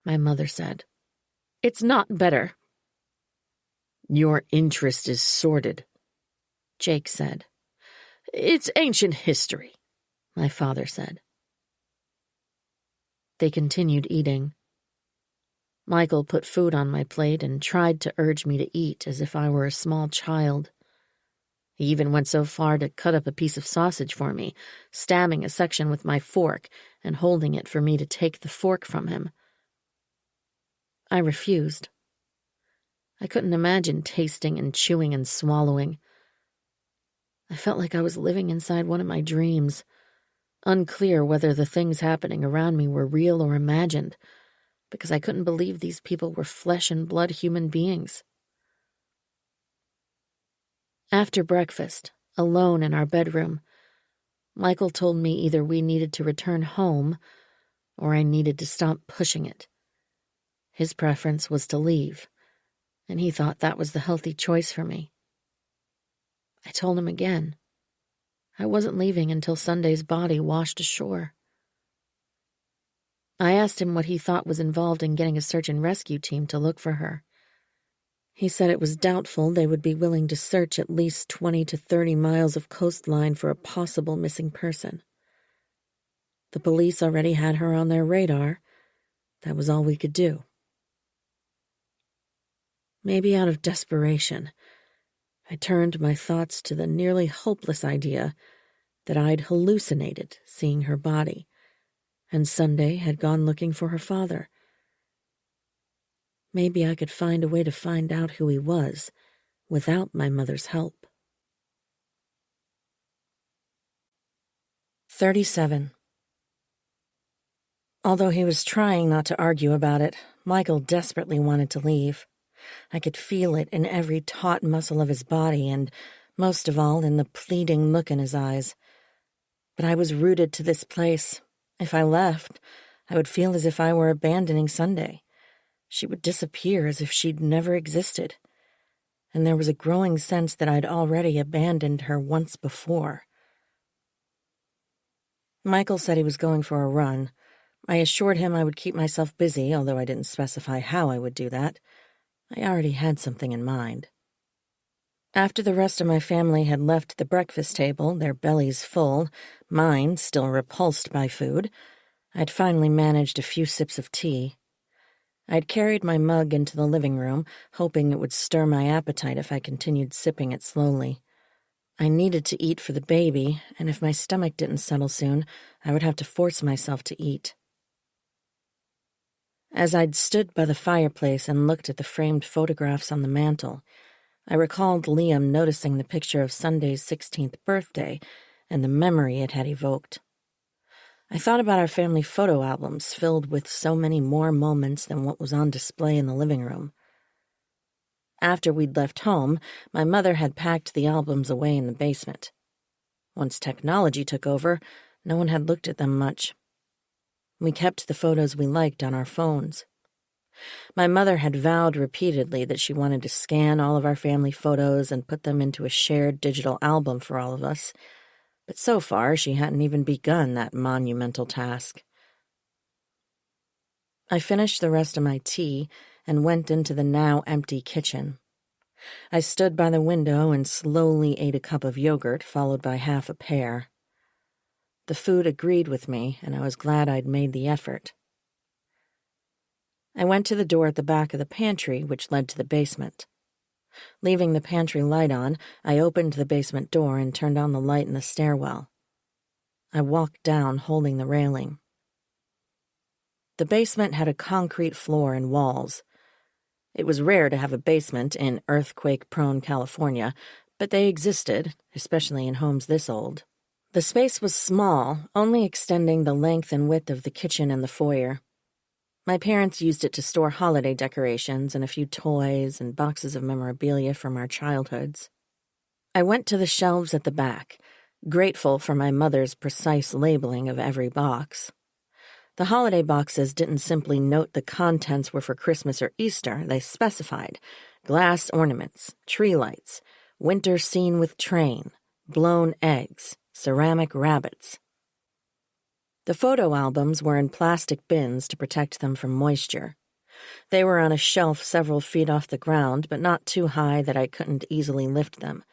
My mother said. "It's not better." "Your interest is sordid," Jake said. "It's ancient history," my father said. They continued eating. Michael put food on my plate and tried to urge me to eat as if I were a small child. He even went so far to cut up a piece of sausage for me, stabbing a section with my fork and holding it for me to take the fork from him. I refused. I couldn't imagine tasting and chewing and swallowing. I felt like I was living inside one of my dreams, unclear whether the things happening around me were real or imagined, because I couldn't believe these people were flesh and blood human beings. After breakfast, alone in our bedroom, Michael told me either we needed to return home or I needed to stop pushing it. His preference was to leave, and he thought that was the healthy choice for me. I told him again. I wasn't leaving until Sunday's body washed ashore. I asked him what he thought was involved in getting a search and rescue team to look for her. He said it was doubtful they would be willing to search at least 20 to 30 miles of coastline for a possible missing person. The police already had her on their radar. That was all we could do. Maybe out of desperation, I turned my thoughts to the nearly hopeless idea that I'd hallucinated seeing her body, and Sunday had gone looking for her father. Maybe I could find a way to find out who he was without my mother's help. 37. Although he was trying not to argue about it, Michael desperately wanted to leave. I could feel it in every taut muscle of his body and, most of all, in the pleading look in his eyes. But I was rooted to this place. If I left, I would feel as if I were abandoning Sunday. She would disappear as if she'd never existed. And there was a growing sense that I'd already abandoned her once before. Michael said he was going for a run. I assured him I would keep myself busy, although I didn't specify how I would do that. I already had something in mind. After the rest of my family had left the breakfast table, their bellies full, mine still repulsed by food, I'd finally managed a few sips of tea. I'd carried my mug into the living room, hoping it would stir my appetite if I continued sipping it slowly. I needed to eat for the baby, and if my stomach didn't settle soon, I would have to force myself to eat. As I'd stood by the fireplace and looked at the framed photographs on the mantel, I recalled Liam noticing the picture of Sunday's 16th birthday and the memory it had evoked. I thought about our family photo albums filled with so many more moments than what was on display in the living room. After we'd left home, my mother had packed the albums away in the basement. Once technology took over, no one had looked at them much. We kept the photos we liked on our phones. My mother had vowed repeatedly that she wanted to scan all of our family photos and put them into a shared digital album for all of us, but so far she hadn't even begun that monumental task. I finished the rest of my tea and went into the now empty kitchen. I stood by the window and slowly ate a cup of yogurt, followed by half a pear. The food agreed with me, and I was glad I'd made the effort. I went to the door at the back of the pantry, which led to the basement. Leaving the pantry light on, I opened the basement door and turned on the light in the stairwell. I walked down, holding the railing. The basement had a concrete floor and walls. It was rare to have a basement in earthquake-prone California, but they existed, especially in homes this old. The space was small, only extending the length and width of the kitchen and the foyer. My parents used it to store holiday decorations and a few toys and boxes of memorabilia from our childhoods. I went to the shelves at the back, grateful for my mother's precise labeling of every box. The holiday boxes didn't simply note the contents were for Christmas or Easter. They specified glass ornaments, tree lights, winter scene with train, blown eggs, ceramic rabbits. The photo albums were in plastic bins to protect them from moisture. They were on a shelf several feet off the ground, but not too high that I couldn't easily lift them.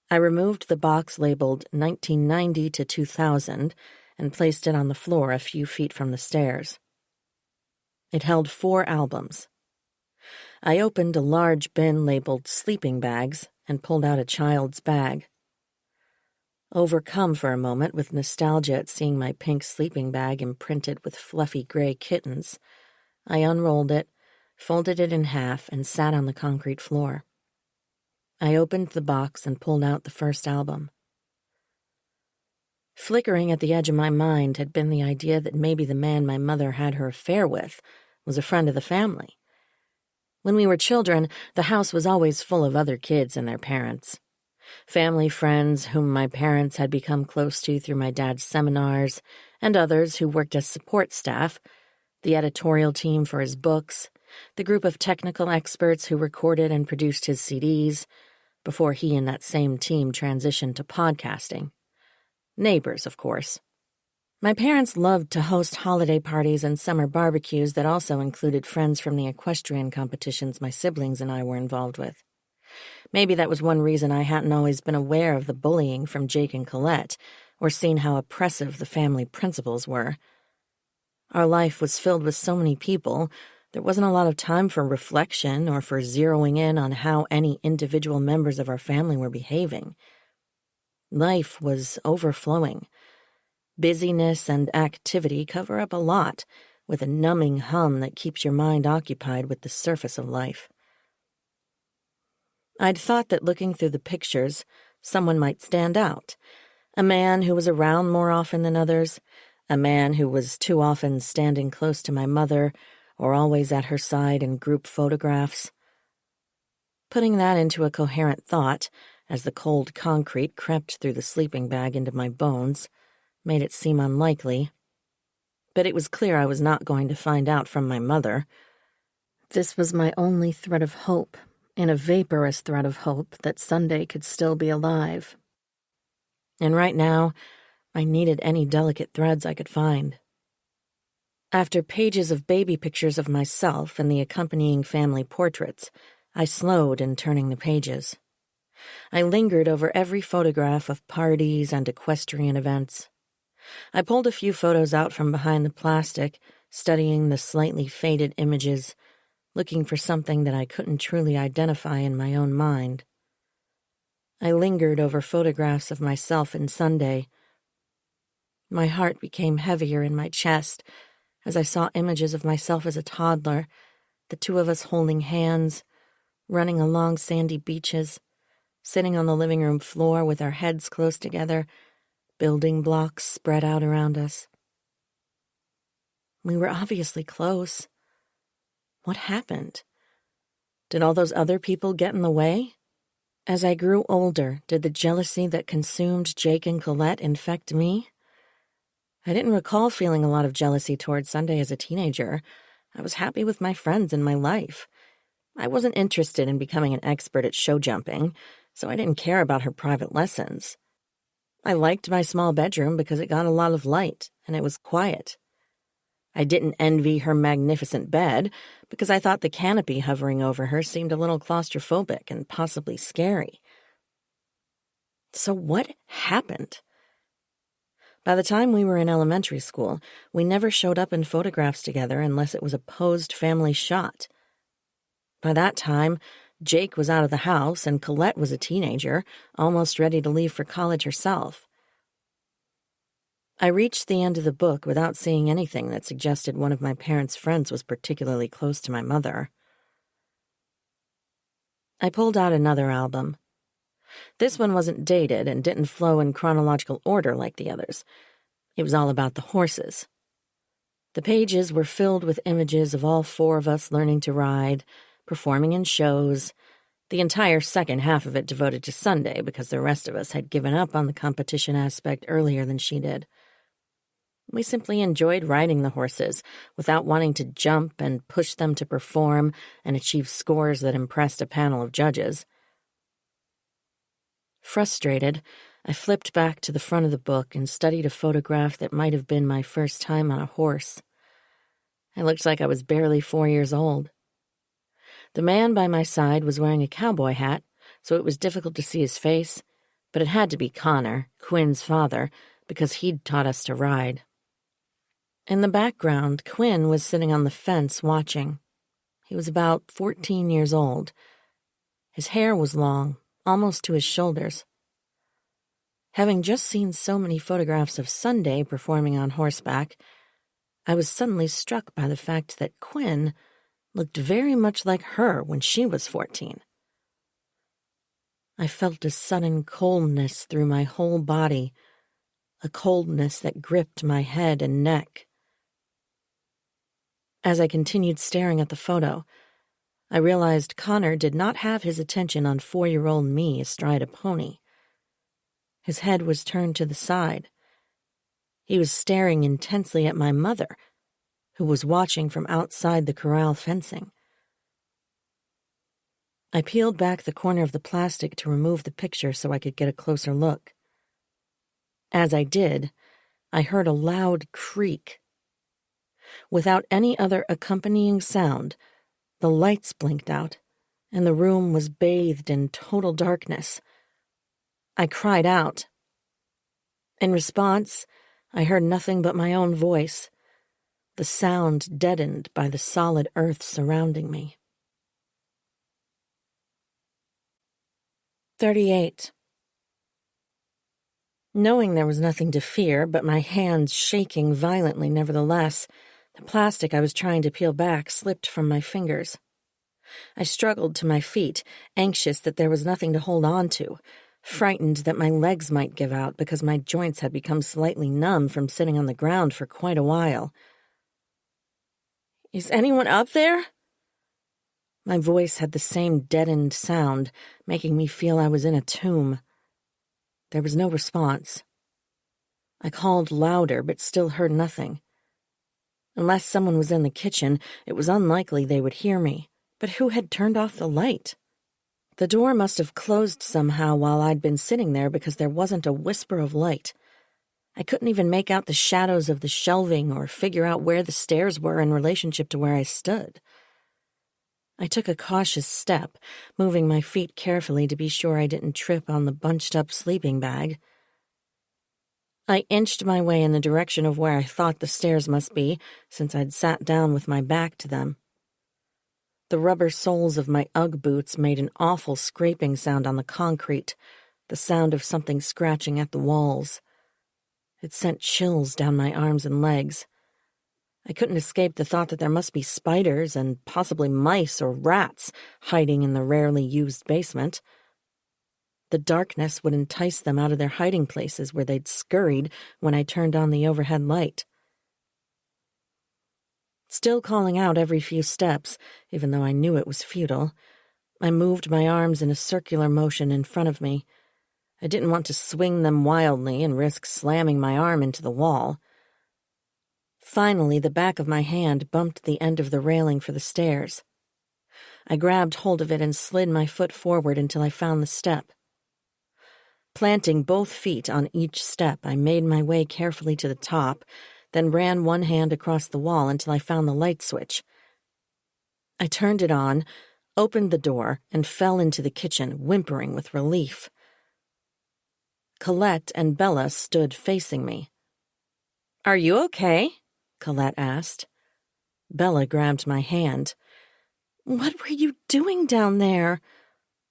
I removed the box labeled 1990 to 2000 and placed it on the floor a few feet from the stairs. It held 4 albums. I opened a large bin labeled sleeping bags and pulled out a child's bag. Overcome for a moment with nostalgia at seeing my pink sleeping bag imprinted with fluffy gray kittens, I unrolled it, folded it in half, and sat on the concrete floor. I opened the box and pulled out the first album. Flickering at the edge of my mind had been the idea that maybe the man my mother had her affair with was a friend of the family. When we were children, the house was always full of other kids and their parents. Family friends whom my parents had become close to through my dad's seminars, and others who worked as support staff, the editorial team for his books, the group of technical experts who recorded and produced his CDs, before he and that same team transitioned to podcasting. Neighbors, of course. My parents loved to host holiday parties and summer barbecues that also included friends from the equestrian competitions my siblings and I were involved with. Maybe that was one reason I hadn't always been aware of the bullying from Jake and Colette, or seen how oppressive the family principals were. Our life was filled with so many people, there wasn't a lot of time for reflection or for zeroing in on how any individual members of our family were behaving. Life was overflowing. Busyness and activity cover up a lot, with a numbing hum that keeps your mind occupied with the surface of life. I'd thought that looking through the pictures, someone might stand out. A man who was around more often than others, a man who was too often standing close to my mother or always at her side in group photographs. Putting that into a coherent thought, as the cold concrete crept through the sleeping bag into my bones, made it seem unlikely. But it was clear I was not going to find out from my mother. This was my only thread of hope, and a vaporous thread of hope that Sunday could still be alive. And right now, I needed any delicate threads I could find. After pages of baby pictures of myself and the accompanying family portraits, I slowed in turning the pages. I lingered over every photograph of parties and equestrian events. I pulled a few photos out from behind the plastic, studying the slightly faded images, looking for something that I couldn't truly identify in my own mind. I lingered over photographs of myself in Sunday. My heart became heavier in my chest as I saw images of myself as a toddler, the two of us holding hands, running along sandy beaches, sitting on the living room floor with our heads close together, building blocks spread out around us. We were obviously close. What happened? Did all those other people get in the way? As I grew older, did the jealousy that consumed Jake and Colette infect me? I didn't recall feeling a lot of jealousy toward Sunday as a teenager. I was happy with my friends and my life. I wasn't interested in becoming an expert at show jumping, so I didn't care about her private lessons. I liked my small bedroom because it got a lot of light, and it was quiet. I didn't envy her magnificent bed because I thought the canopy hovering over her seemed a little claustrophobic and possibly scary. So what happened? By the time we were in elementary school, we never showed up in photographs together unless it was a posed family shot. By that time, Jake was out of the house and Colette was a teenager, almost ready to leave for college herself. I reached the end of the book without seeing anything that suggested one of my parents' friends was particularly close to my mother. I pulled out another album. This one wasn't dated and didn't flow in chronological order like the others. It was all about the horses. The pages were filled with images of all four of us learning to ride, performing in shows, the entire second half of it devoted to Sunday because the rest of us had given up on the competition aspect earlier than she did. We simply enjoyed riding the horses without wanting to jump and push them to perform and achieve scores that impressed a panel of judges. Frustrated, I flipped back to the front of the book and studied a photograph that might have been my first time on a horse. I looked like I was barely 4 years old. The man by my side was wearing a cowboy hat, so it was difficult to see his face, but it had to be Connor, Quinn's father, because he'd taught us to ride. In the background, Quinn was sitting on the fence watching. He was about 14 years old. His hair was long, almost to his shoulders. Having just seen so many photographs of Sunday performing on horseback, I was suddenly struck by the fact that Quinn looked very much like her when she was 14. I felt a sudden coldness through my whole body, a coldness that gripped my head and neck. As I continued staring at the photo, I realized Connor did not have his attention on 4-year-old me astride a pony. His head was turned to the side. He was staring intensely at my mother, who was watching from outside the corral fencing. I peeled back the corner of the plastic to remove the picture so I could get a closer look. As I did, I heard a loud creak. Without any other accompanying sound, the lights blinked out, and the room was bathed in total darkness. I cried out. In response, I heard nothing but my own voice, the sound deadened by the solid earth surrounding me. 38. Knowing there was nothing to fear, but my hands shaking violently nevertheless, the plastic I was trying to peel back slipped from my fingers. I struggled to my feet, anxious that there was nothing to hold on to, frightened that my legs might give out because my joints had become slightly numb from sitting on the ground for quite a while. "Is anyone up there?" My voice had the same deadened sound, making me feel I was in a tomb. There was no response. I called louder, but still heard nothing. Unless someone was in the kitchen, it was unlikely they would hear me. But who had turned off the light? The door must have closed somehow while I'd been sitting there because there wasn't a whisper of light. I couldn't even make out the shadows of the shelving or figure out where the stairs were in relationship to where I stood. I took a cautious step, moving my feet carefully to be sure I didn't trip on the bunched-up sleeping bag. I inched my way in the direction of where I thought the stairs must be, since I'd sat down with my back to them. The rubber soles of my Ugg boots made an awful scraping sound on the concrete, the sound of something scratching at the walls. It sent chills down my arms and legs. I couldn't escape the thought that there must be spiders and possibly mice or rats hiding in the rarely used basement. The darkness would entice them out of their hiding places where they'd scurried when I turned on the overhead light. Still calling out every few steps, even though I knew it was futile, I moved my arms in a circular motion in front of me. I didn't want to swing them wildly and risk slamming my arm into the wall. Finally, the back of my hand bumped the end of the railing for the stairs. I grabbed hold of it and slid my foot forward until I found the step. Planting both feet on each step, I made my way carefully to the top, then ran one hand across the wall until I found the light switch. I turned it on, opened the door, and fell into the kitchen, whimpering with relief. Colette and Bella stood facing me. "Are you okay?" Colette asked. Bella grabbed my hand. "What were you doing down there?"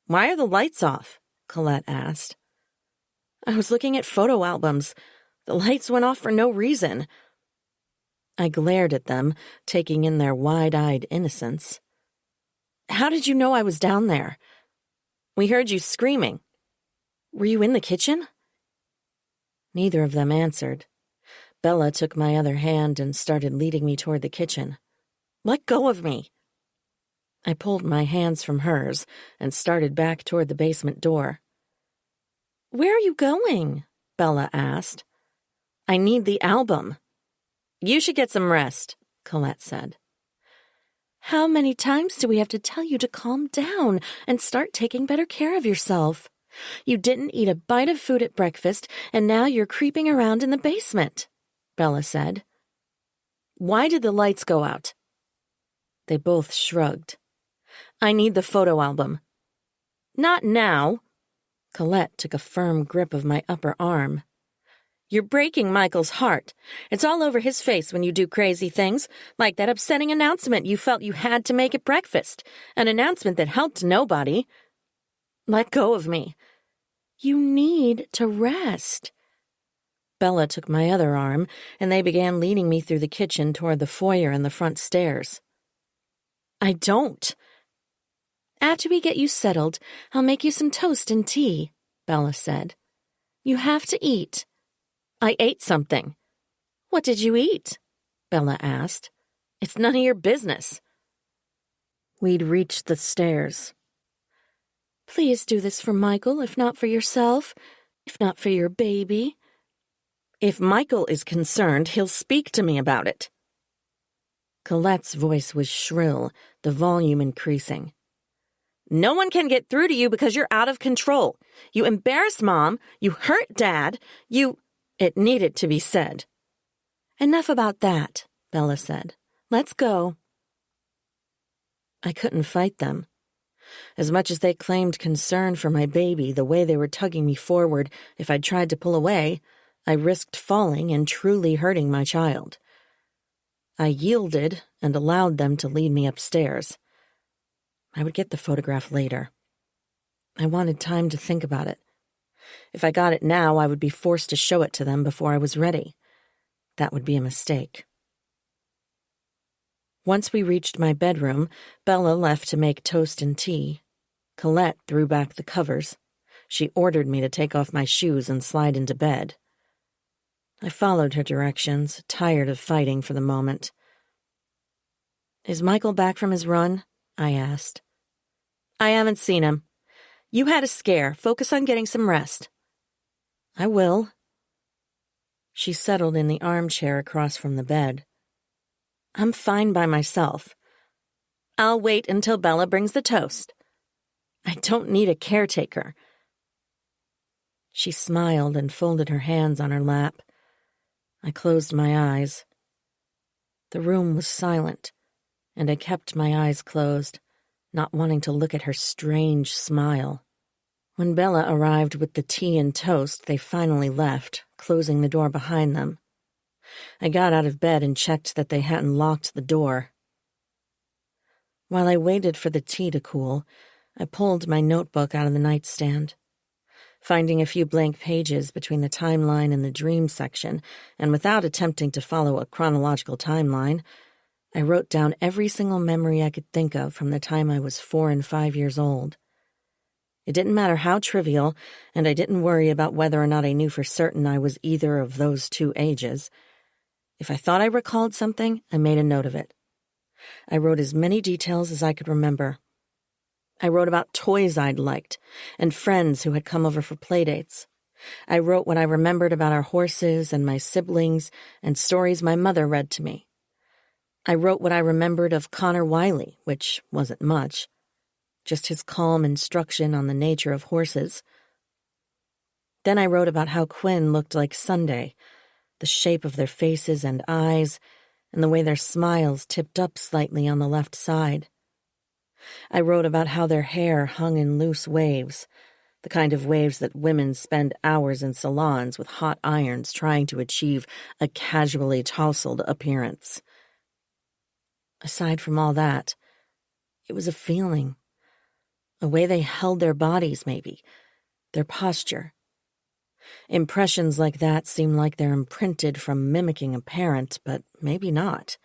"Why are the lights off?" Colette asked. "I was looking at photo albums. The lights went off for no reason." I glared at them, taking in their wide-eyed innocence. "How did you know I was down there?" "We heard you screaming." "Were you in the kitchen?" Neither of them answered. Bella took my other hand and started leading me toward the kitchen. "Let go of me." I pulled my hands from hers and started back toward the basement door. "Where are you going?" Bella asked. "I need the album." "You should get some rest," Colette said. "How many times do we have to tell you to calm down and start taking better care of yourself? You didn't eat a bite of food at breakfast, and now you're creeping around in the basement," Bella said. "Why did the lights go out?" They both shrugged. "I need the photo album." "Not now." Colette took a firm grip of my upper arm. "You're breaking Michael's heart. It's all over his face when you do crazy things, like that upsetting announcement you felt you had to make at breakfast, an announcement that helped nobody. Let go of me." "You need to rest." Bella took my other arm, and they began leading me through the kitchen toward the foyer and the front stairs. "I don't." "After we get you settled, I'll make you some toast and tea," Bella said. "You have to eat." "I ate something." "What did you eat?" Bella asked. "It's none of your business." We'd reached the stairs. "Please do this for Michael, if not for yourself, if not for your baby." "If Michael is concerned, he'll speak to me about it." Colette's voice was shrill, the volume increasing. "No one can get through to you because you're out of control. You embarrass Mom, you hurt Dad, you—" It needed to be said. "Enough about that," Bella said. "Let's go." I couldn't fight them. As much as they claimed concern for my baby, the way they were tugging me forward, if I'd tried to pull away, I risked falling and truly hurting my child. I yielded and allowed them to lead me upstairs. I would get the photograph later. I wanted time to think about it. If I got it now, I would be forced to show it to them before I was ready. That would be a mistake. Once we reached my bedroom, Bella left to make toast and tea. Colette threw back the covers. She ordered me to take off my shoes and slide into bed. I followed her directions, tired of fighting for the moment. "Is Michael back from his run?" I asked. "I haven't seen him. You had a scare. Focus on getting some rest." "I will." She settled in the armchair across from the bed. "I'm fine by myself. I'll wait until Bella brings the toast. I don't need a caretaker." She smiled and folded her hands on her lap. I closed my eyes. The room was silent, and I kept my eyes closed, not wanting to look at her strange smile. When Bella arrived with the tea and toast, they finally left, closing the door behind them. I got out of bed and checked that they hadn't locked the door. While I waited for the tea to cool, I pulled my notebook out of the nightstand. Finding a few blank pages between the timeline and the dream section, and without attempting to follow a chronological timeline, I wrote down every single memory I could think of from the time I was 4 and 5 years old. It didn't matter how trivial, and I didn't worry about whether or not I knew for certain I was either of those two ages. If I thought I recalled something, I made a note of it. I wrote as many details as I could remember. I wrote about toys I'd liked, and friends who had come over for playdates. I wrote what I remembered about our horses and my siblings, and stories my mother read to me. I wrote what I remembered of Connor Wiley, which wasn't much. Just his calm instruction on the nature of horses. Then I wrote about how Quinn looked like Sunday, the shape of their faces and eyes, and the way their smiles tipped up slightly on the left side. I wrote about how their hair hung in loose waves, the kind of waves that women spend hours in salons with hot irons trying to achieve a casually tousled appearance. Aside from all that, it was a feeling, a way they held their bodies maybe, their posture. Impressions like that seem like they're imprinted from mimicking a parent, but maybe not.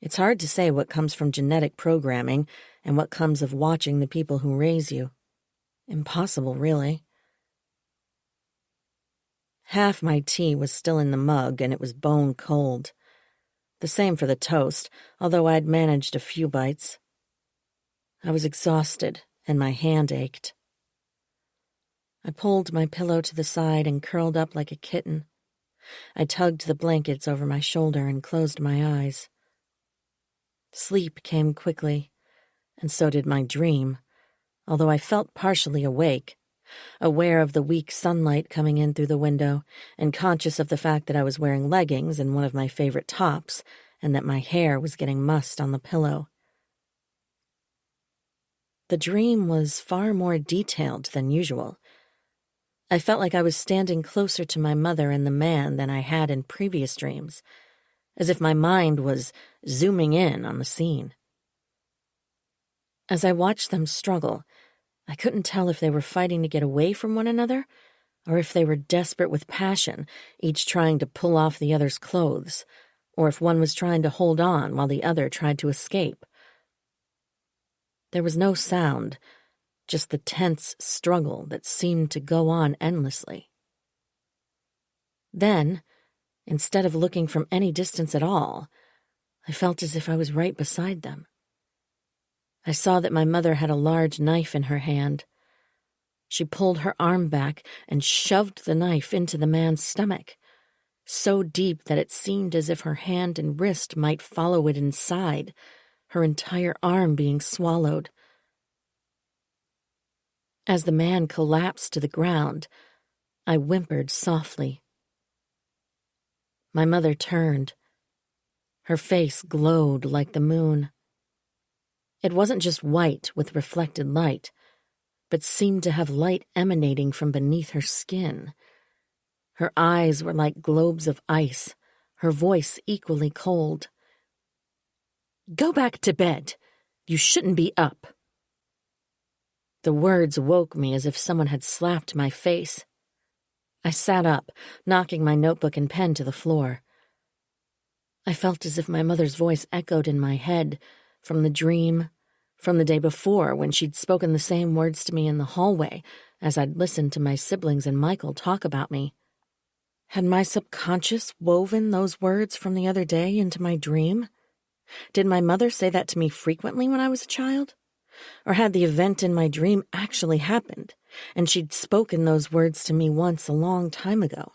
It's hard to say what comes from genetic programming and what comes of watching the people who raise you. Impossible, really. Half my tea was still in the mug, and it was bone cold. The same for the toast, although I'd managed a few bites. I was exhausted, and my hand ached. I pulled my pillow to the side and curled up like a kitten. I tugged the blankets over my shoulder and closed my eyes. Sleep came quickly, and so did my dream, although I felt partially awake, aware of the weak sunlight coming in through the window, and conscious of the fact that I was wearing leggings and one of my favorite tops, and that my hair was getting mussed on the pillow. The dream was far more detailed than usual. I felt like I was standing closer to my mother and the man than I had in previous dreams, as if my mind was zooming in on the scene. As I watched them struggle, I couldn't tell if they were fighting to get away from one another, or if they were desperate with passion, each trying to pull off the other's clothes, or if one was trying to hold on while the other tried to escape. There was no sound, just the tense struggle that seemed to go on endlessly. Then, instead of looking from any distance at all, I felt as if I was right beside them. I saw that my mother had a large knife in her hand. She pulled her arm back and shoved the knife into the man's stomach, so deep that it seemed as if her hand and wrist might follow it inside, her entire arm being swallowed. As the man collapsed to the ground, I whimpered softly. My mother turned. Her face glowed like the moon. It wasn't just white with reflected light, but seemed to have light emanating from beneath her skin. Her eyes were like globes of ice, her voice equally cold. "Go back to bed. You shouldn't be up." The words woke me as if someone had slapped my face. I sat up, knocking my notebook and pen to the floor. I felt as if my mother's voice echoed in my head, from the dream, from the day before when she'd spoken the same words to me in the hallway as I'd listened to my siblings and Michael talk about me. Had my subconscious woven those words from the other day into my dream? Did my mother say that to me frequently when I was a child? Or had the event in my dream actually happened, and she'd spoken those words to me once a long time ago?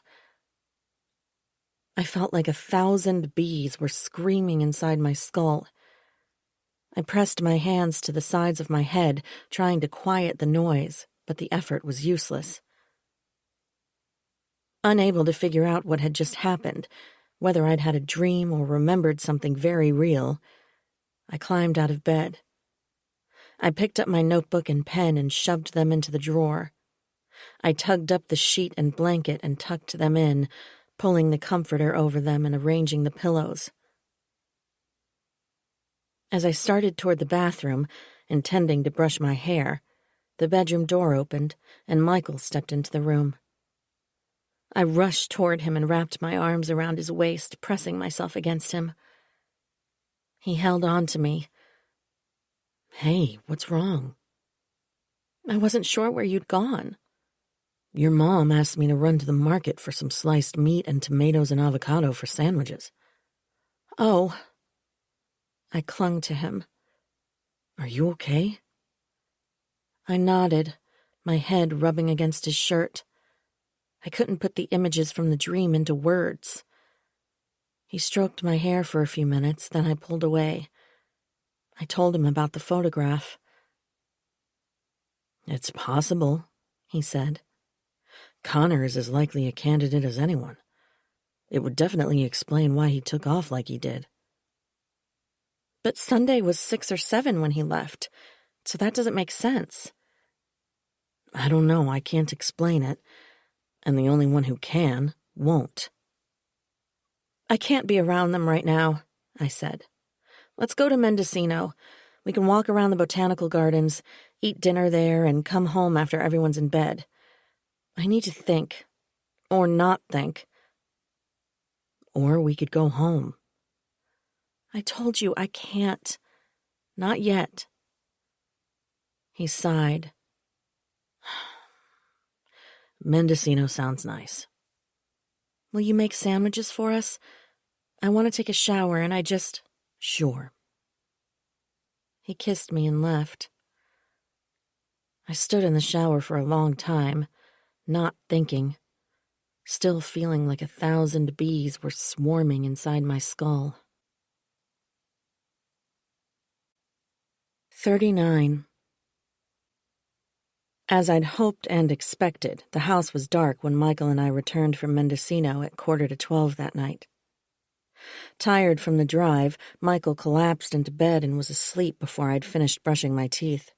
I felt like 1,000 bees were screaming inside my skull. I pressed my hands to the sides of my head, trying to quiet the noise, but the effort was useless. Unable to figure out what had just happened, whether I'd had a dream or remembered something very real, I climbed out of bed. I picked up my notebook and pen and shoved them into the drawer. I tugged up the sheet and blanket and tucked them in, pulling the comforter over them and arranging the pillows. As I started toward the bathroom, intending to brush my hair, the bedroom door opened and Michael stepped into the room. I rushed toward him and wrapped my arms around his waist, pressing myself against him. He held on to me. "Hey, what's wrong?" "I wasn't sure where you'd gone." "Your mom asked me to run to the market for some sliced meat and tomatoes and avocado for sandwiches." "Oh." I clung to him. "Are you okay?" I nodded, my head rubbing against his shirt. I couldn't put the images from the dream into words. He stroked my hair for a few minutes, then I pulled away. I told him about the photograph. "It's possible," he said. "Connor is as likely a candidate as anyone. It would definitely explain why he took off like he did." "But Sunday was 6 or 7 when he left, so that doesn't make sense." "I don't know, I can't explain it, and the only one who can won't." "I can't be around them right now," I said. "Let's go to Mendocino. We can walk around the botanical gardens, eat dinner there, and come home after everyone's in bed. I need to think. Or not think." "Or we could go home." "I told you I can't. Not yet." He sighed. "Mendocino sounds nice." "Will you make sandwiches for us? I want to take a shower and I just—" "Sure." He kissed me and left. I stood in the shower for a long time, not thinking, still feeling like 1,000 bees were swarming inside my skull. 39. As I'd hoped and expected, the house was dark when Michael and I returned from Mendocino at 11:45 that night. Tired from the drive, Michael collapsed into bed and was asleep before I'd finished brushing my teeth.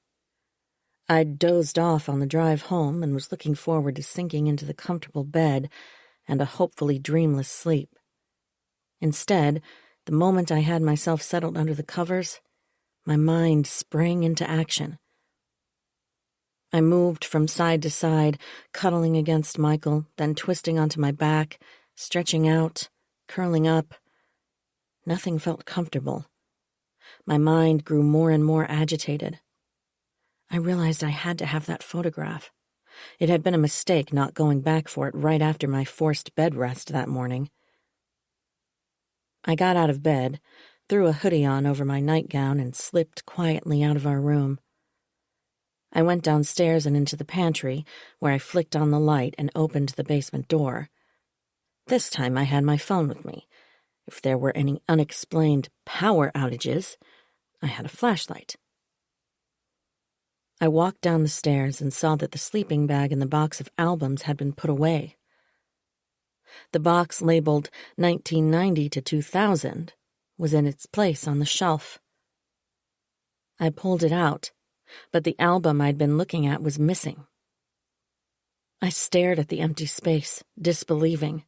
I'd dozed off on the drive home and was looking forward to sinking into the comfortable bed and a hopefully dreamless sleep. Instead, the moment I had myself settled under the covers, my mind sprang into action. I moved from side to side, cuddling against Michael, then twisting onto my back, stretching out, curling up. Nothing felt comfortable. My mind grew more and more agitated. I realized I had to have that photograph. It had been a mistake not going back for it right after my forced bed rest that morning. I got out of bed, threw a hoodie on over my nightgown, and slipped quietly out of our room. I went downstairs and into the pantry, where I flicked on the light and opened the basement door. This time I had my phone with me. If there were any unexplained power outages, I had a flashlight. I walked down the stairs and saw that the sleeping bag and the box of albums had been put away. The box labeled 1990 to 2000 was in its place on the shelf. I pulled it out, but the album I'd been looking at was missing. I stared at the empty space, disbelieving.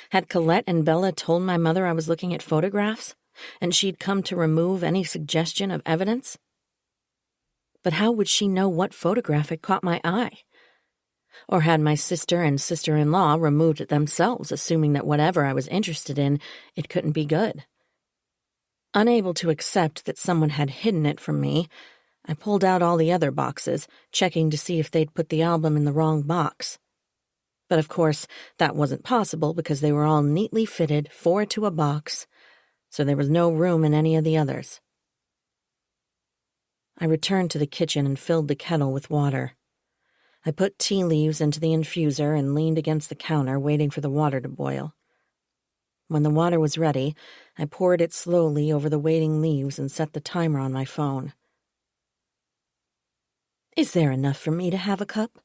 Had Colette and Bella told my mother I was looking at photographs, and she'd come to remove any suggestion of evidence? But how would she know what photograph had caught my eye? Or had my sister and sister-in-law removed it themselves, assuming that whatever I was interested in, it couldn't be good? Unable to accept that someone had hidden it from me, I pulled out all the other boxes, checking to see if they'd put the album in the wrong box. But of course, that wasn't possible because they were all neatly fitted, 4 to a box, so there was no room in any of the others. I returned to the kitchen and filled the kettle with water. I put tea leaves into the infuser and leaned against the counter, waiting for the water to boil. When the water was ready, I poured it slowly over the waiting leaves and set the timer on my phone. "Is there enough for me to have a cup?"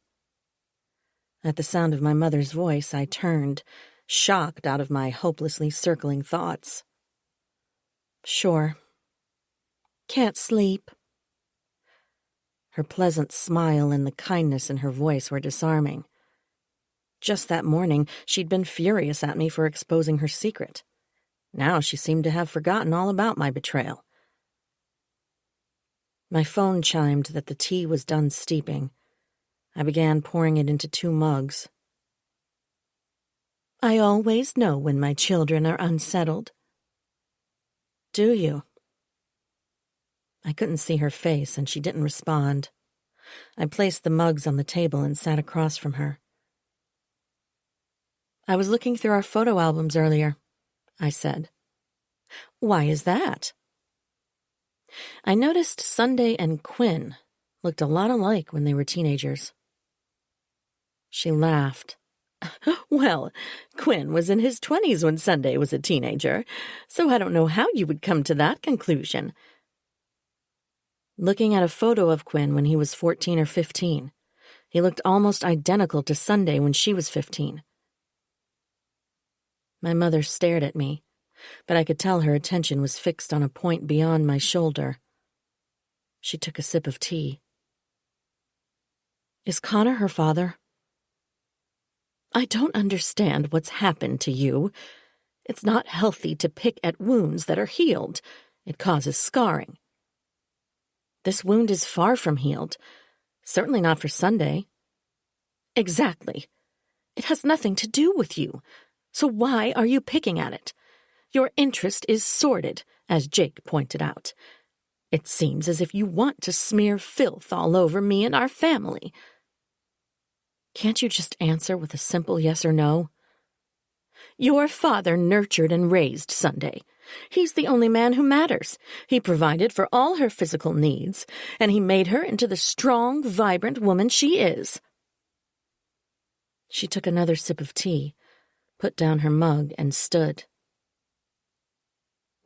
At the sound of my mother's voice, I turned, shocked out of my hopelessly circling thoughts. "Sure." "Can't sleep?" Her pleasant smile and the kindness in her voice were disarming. Just that morning, she'd been furious at me for exposing her secret. Now she seemed to have forgotten all about my betrayal. My phone chimed that the tea was done steeping. I began pouring it into 2 mugs. "I always know when my children are unsettled." "Do you?" I couldn't see her face, and she didn't respond. I placed the mugs on the table and sat across from her. "I was looking through our photo albums earlier," I said. "Why is that?" "I noticed Sunday and Quinn looked a lot alike when they were teenagers." She laughed. "Well, Quinn was in his 20s when Sunday was a teenager, so I don't know how you would come to that conclusion." Looking at a photo of Quinn when he was 14 or 15, he looked almost identical to Sunday when she was 15. My mother stared at me, but I could tell her attention was fixed on a point beyond my shoulder. She took a sip of tea. "Is Connor her father?" "I don't understand what's happened to you. It's not healthy to pick at wounds that are healed. It causes scarring. This wound is far from healed. Certainly not for Sunday." "Exactly. It has nothing to do with you. So why are you picking at it? Your interest is sordid, as Jake pointed out. It seems as if you want to smear filth all over me and our family." "Can't you just answer with a simple yes or no?" "Your father nurtured and raised Sunday. He's the only man who matters. He provided for all her physical needs, and he made her into the strong, vibrant woman she is." She took another sip of tea, put down her mug, and stood.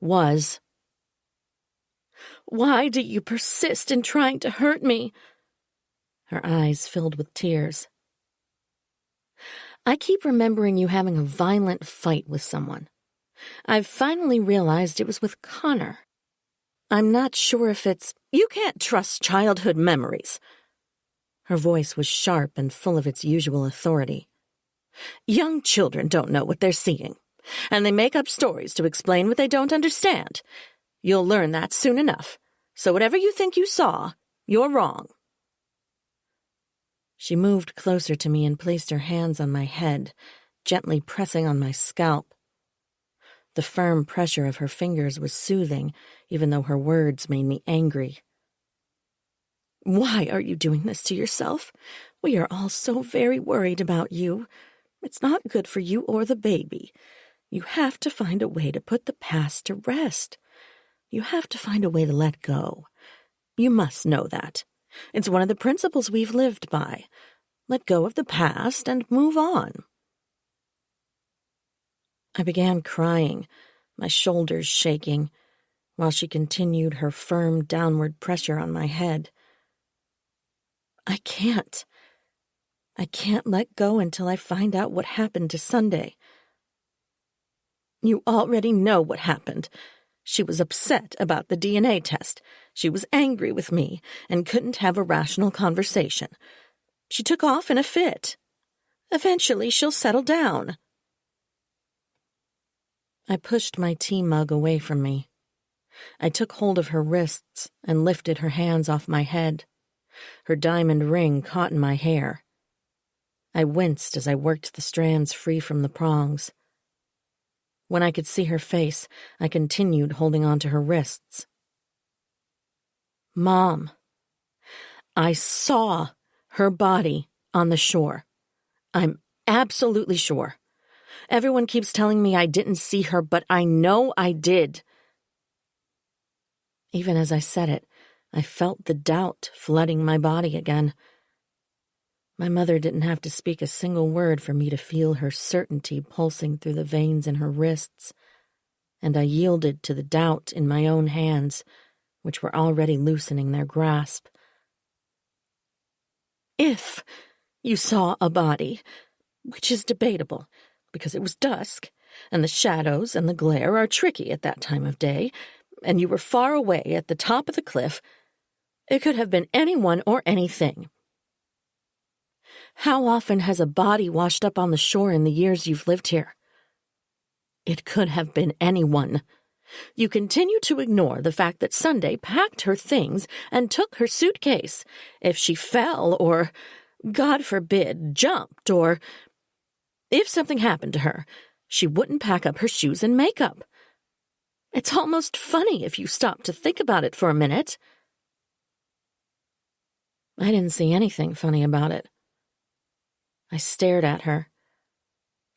"Was." "Why do you persist in trying to hurt me?" Her eyes filled with tears. "I keep remembering you having a violent fight with someone. I've finally realized it was with Connor. I'm not sure if it's—" "You can't trust childhood memories." Her voice was sharp and full of its usual authority. "Young children don't know what they're seeing, and they make up stories to explain what they don't understand. You'll learn that soon enough, so whatever you think you saw, you're wrong." She moved closer to me and placed her hands on my head, gently pressing on my scalp. The firm pressure of her fingers was soothing, even though her words made me angry. "Why are you doing this to yourself? We are all so very worried about you. It's not good for you or the baby. You have to find a way to put the past to rest. You have to find a way to let go. You must know that. It's one of the principles we've lived by. Let go of the past and move on. I began crying, my shoulders shaking, while she continued her firm downward pressure on my head. I can't let go until I find out what happened to Sunday. You already know what happened. She was upset about the DNA test. She was angry with me and couldn't have a rational conversation. She took off in a fit. Eventually, she'll settle down. I pushed my tea mug away from me. I took hold of her wrists and lifted her hands off my head. Her diamond ring caught in my hair. I winced as I worked the strands free from the prongs. When I could see her face, I continued holding on to her wrists. Mom, I saw her body on the shore. I'm absolutely sure. Everyone keeps telling me I didn't see her, but I know I did. Even as I said it, I felt the doubt flooding my body again. My mother didn't have to speak a single word for me to feel her certainty pulsing through the veins in her wrists, and I yielded to the doubt in my own hands, which were already loosening their grasp. If you saw a body, which is debatable, because it was dusk, and the shadows and the glare are tricky at that time of day, and you were far away at the top of the cliff, it could have been anyone or anything. How often has a body washed up on the shore in the years you've lived here? It could have been anyone. You continue to ignore the fact that Sunday packed her things and took her suitcase. If she fell or, God forbid, jumped or if something happened to her, she wouldn't pack up her shoes and makeup. It's almost funny if you stop to think about it for a minute. I didn't see anything funny about it. I stared at her.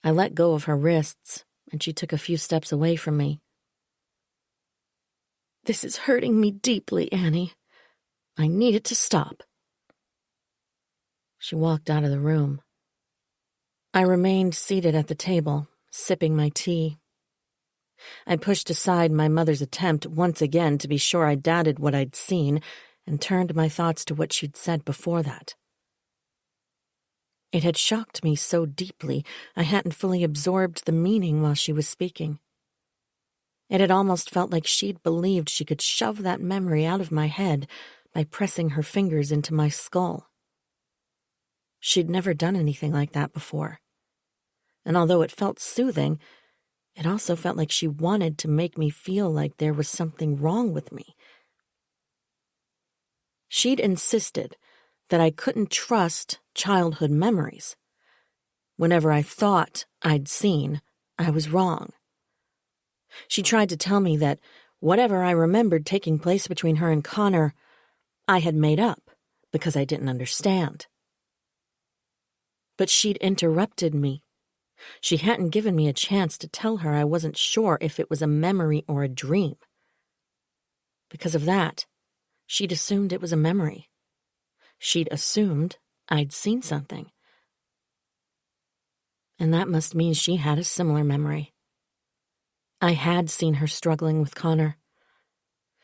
I let go of her wrists, and she took a few steps away from me. This is hurting me deeply, Annie. I need it to stop. She walked out of the room. I remained seated at the table, sipping my tea. I pushed aside my mother's attempt once again to be sure I doubted what I'd seen and turned my thoughts to what she'd said before that. It had shocked me so deeply I hadn't fully absorbed the meaning while she was speaking. It had almost felt like she'd believed she could shove that memory out of my head by pressing her fingers into my skull. She'd never done anything like that before. And although it felt soothing, it also felt like she wanted to make me feel like there was something wrong with me. She'd insisted that I couldn't trust childhood memories. Whenever I thought I'd seen, I was wrong. She tried to tell me that whatever I remembered taking place between her and Connor, I had made up because I didn't understand. But she'd interrupted me. She hadn't given me a chance to tell her I wasn't sure if it was a memory or a dream. Because of that, she'd assumed it was a memory. She'd assumed I'd seen something. And that must mean she had a similar memory. I had seen her struggling with Connor.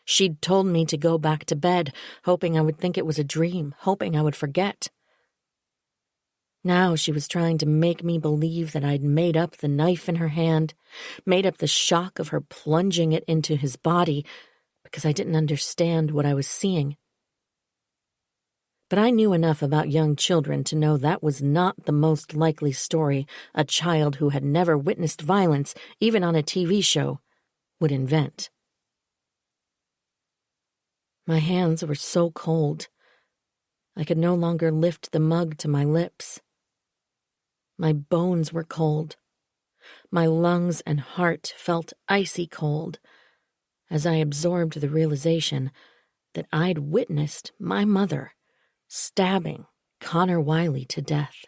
She'd told me to go back to bed, hoping I would think it was a dream, hoping I would forget. Now she was trying to make me believe that I'd made up the knife in her hand, made up the shock of her plunging it into his body, because I didn't understand what I was seeing. But I knew enough about young children to know that was not the most likely story a child who had never witnessed violence, even on a TV show, would invent. My hands were so cold. I could no longer lift the mug to my lips. My bones were cold. My lungs and heart felt icy cold as I absorbed the realization that I'd witnessed my mother stabbing Connor Wiley to death.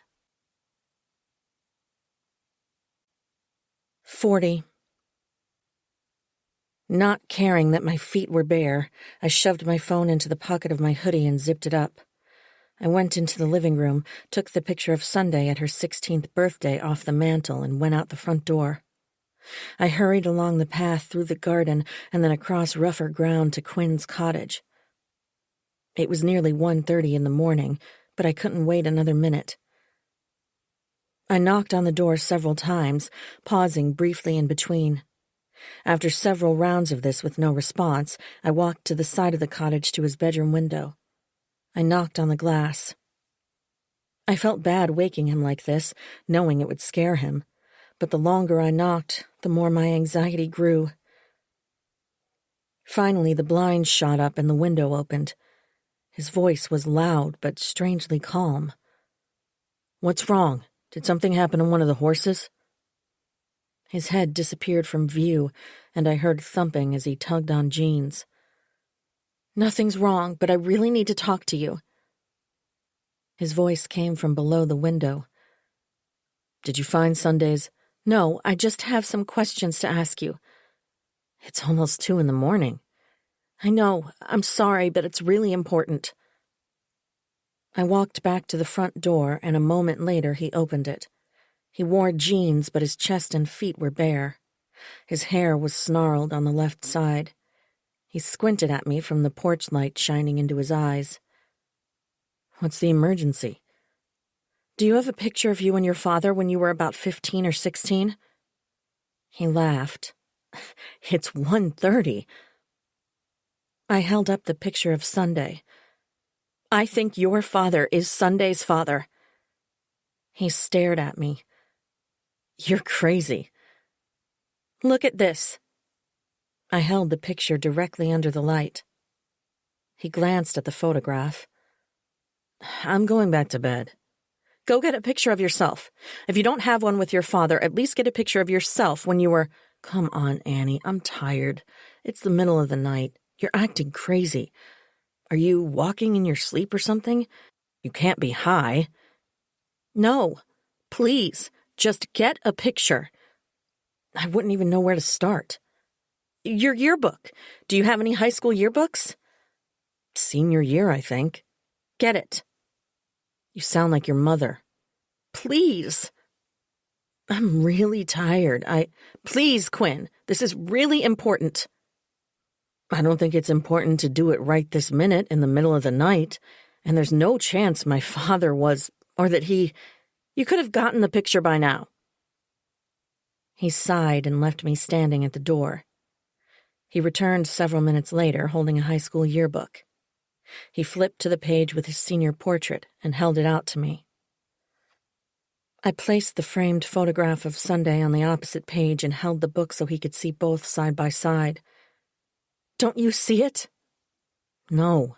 40. Not caring that my feet were bare, I shoved my phone into the pocket of my hoodie and zipped it up. I went into the living room, took the picture of Sunday at her 16th birthday off the mantel, and went out the front door. I hurried along the path through the garden and then across rougher ground to Quinn's cottage. It was nearly 1:30 in the morning, but I couldn't wait another minute. I knocked on the door several times, pausing briefly in between. After several rounds of this with no response, I walked to the side of the cottage to his bedroom window. I knocked on the glass. I felt bad waking him like this, knowing it would scare him, but the longer I knocked, the more my anxiety grew. Finally, the blinds shot up and the window opened. His voice was loud but strangely calm. "What's wrong? Did something happen to one of the horses?" His head disappeared from view, and I heard thumping as he tugged on jeans. "Nothing's wrong, but I really need to talk to you." His voice came from below the window. "Did you find Sunday's—" "No, I just have some questions to ask you." "It's almost 2 in the morning." "I know. I'm sorry, but it's really important." I walked back to the front door, and a moment later he opened it. He wore jeans, but his chest and feet were bare. His hair was snarled on the left side. He squinted at me from the porch light shining into his eyes. "What's the emergency?" "Do you have a picture of you and your father when you were about 15 or 16? He laughed. "It's 1:30. I held up the picture of Sunday. "I think your father is Sunday's father." He stared at me. "You're crazy." "Look at this." I held the picture directly under the light. He glanced at the photograph. "I'm going back to bed." "Go get a picture of yourself. If you don't have one with your father, at least get a picture of yourself when you were—" "Come on, Annie, I'm tired. It's the middle of the night. You're acting crazy. Are you walking in your sleep or something? You can't be high." "No, please, just get a picture." I wouldn't even know where to start. "Your yearbook. Do you have any high school yearbooks?" "Senior year, I think." "Get it." "You sound like your mother." "Please." "I'm really tired. Please, Quinn, this is really important." "I don't think it's important to do it right this minute in the middle of the night, and there's no chance my father was, or that he—" "You could have gotten the picture by now." He sighed and left me standing at the door. He returned several minutes later, holding a high school yearbook. He flipped to the page with his senior portrait and held it out to me. I placed the framed photograph of Sunday on the opposite page and held the book so he could see both side by side. "Don't you see it?" "No."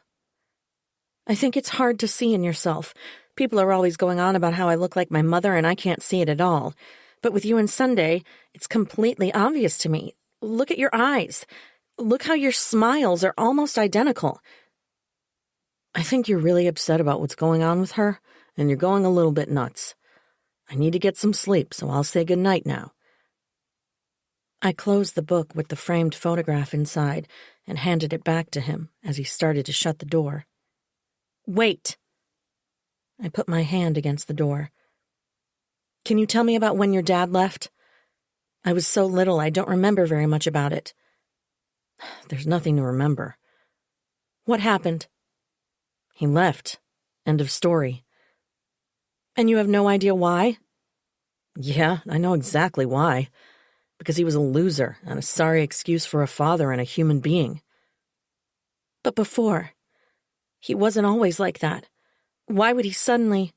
"I think it's hard to see in yourself. People are always going on about how I look like my mother and I can't see it at all. But with you and Sunday, it's completely obvious to me. Look at your eyes. Look how your smiles are almost identical." "I think you're really upset about what's going on with her, and you're going a little bit nuts. I need to get some sleep, so I'll say goodnight now." I closed the book with the framed photograph inside and handed it back to him as he started to shut the door. "Wait." I put my hand against the door. "Can you tell me about when your dad left? I was so little I don't remember very much about it." "There's nothing to remember." "What happened?" "He left. End of story." "And you have no idea why?" "Yeah, I know exactly why. Because he was a loser and a sorry excuse for a father and a human being." "But before, he wasn't always like that. Why would he suddenly—"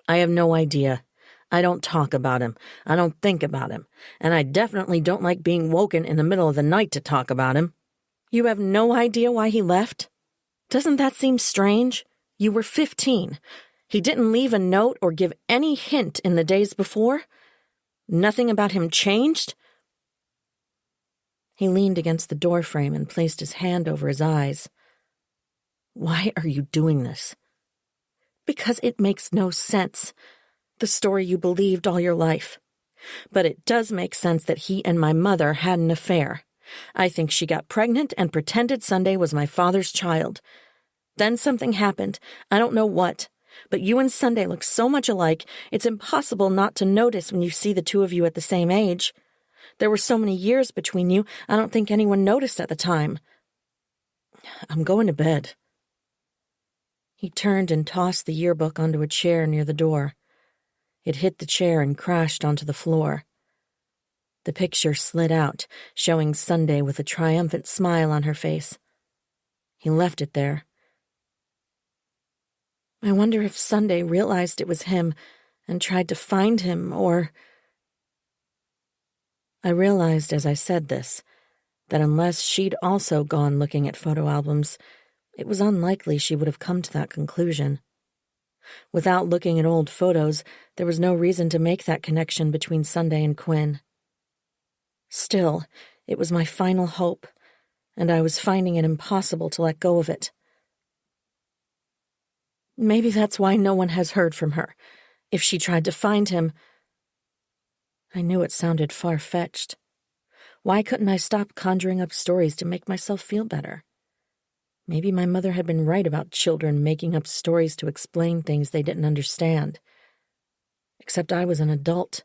"I have no idea. I don't talk about him. I don't think about him. And I definitely don't like being woken in the middle of the night to talk about him." "You have no idea why he left? Doesn't that seem strange? You were 15. He didn't leave a note or give any hint in the days before? Nothing about him changed?" He leaned against the doorframe and placed his hand over his eyes. "Why are you doing this?" "Because it makes no sense. The story you believed all your life. But it does make sense that he and my mother had an affair. I think she got pregnant and pretended Sunday was my father's child. Then something happened. I don't know what. But you and Sunday look so much alike, it's impossible not to notice when you see the two of you at the same age. There were so many years between you, I don't think anyone noticed at the time. I'm going to bed. He turned and tossed the yearbook onto a chair near the door. It hit the chair and crashed onto the floor. The picture slid out, showing Sunday with a triumphant smile on her face. He left it there. I wonder if Sunday realized it was him and tried to find him, or... I realized as I said this that unless she'd also gone looking at photo albums, it was unlikely she would have come to that conclusion. Without looking at old photos, there was no reason to make that connection between Sunday and Quinn. Still, it was my final hope, and I was finding it impossible to let go of it. Maybe that's why no one has heard from her. If she tried to find him... I knew it sounded far-fetched. Why couldn't I stop conjuring up stories to make myself feel better? Maybe my mother had been right about children making up stories to explain things they didn't understand. Except I was an adult.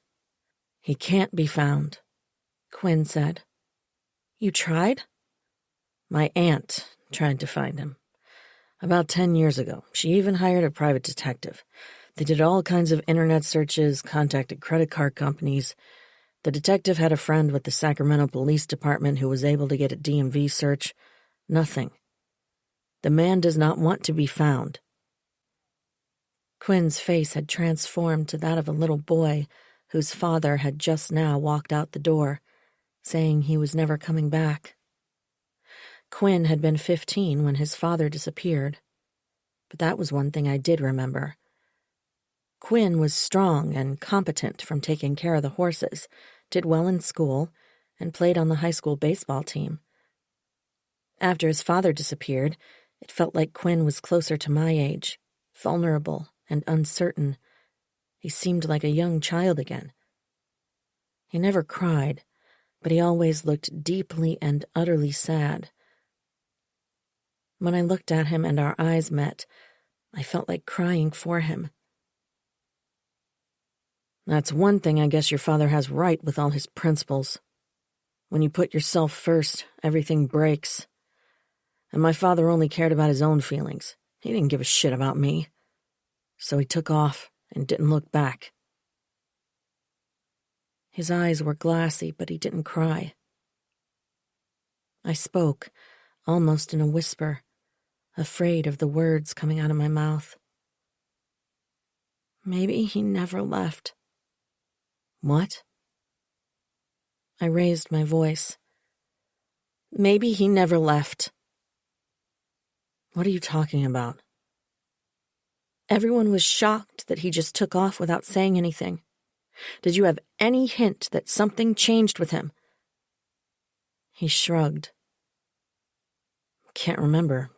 He can't be found, Quinn said. You tried? My aunt tried to find him. About 10 years ago, she even hired a private detective. They did all kinds of internet searches, contacted credit card companies. The detective had a friend with the Sacramento Police Department who was able to get a DMV search. Nothing. The man does not want to be found. Quinn's face had transformed to that of a little boy whose father had just now walked out the door, saying he was never coming back. Quinn had been 15 when his father disappeared. But that was one thing I did remember. Quinn was strong and competent from taking care of the horses, did well in school, and played on the high school baseball team. After his father disappeared, it felt like Quinn was closer to my age, vulnerable and uncertain. He seemed like a young child again. He never cried, but he always looked deeply and utterly sad. When I looked at him and our eyes met, I felt like crying for him. That's one thing I guess your father has right with all his principles. When you put yourself first, everything breaks. And my father only cared about his own feelings. He didn't give a shit about me. So he took off and didn't look back. His eyes were glassy, but he didn't cry. I spoke, almost in a whisper, afraid of the words coming out of my mouth. Maybe he never left. What? I raised my voice. Maybe he never left. What are you talking about? Everyone was shocked that he just took off without saying anything. Did you have any hint that something changed with him? He shrugged. Can't remember.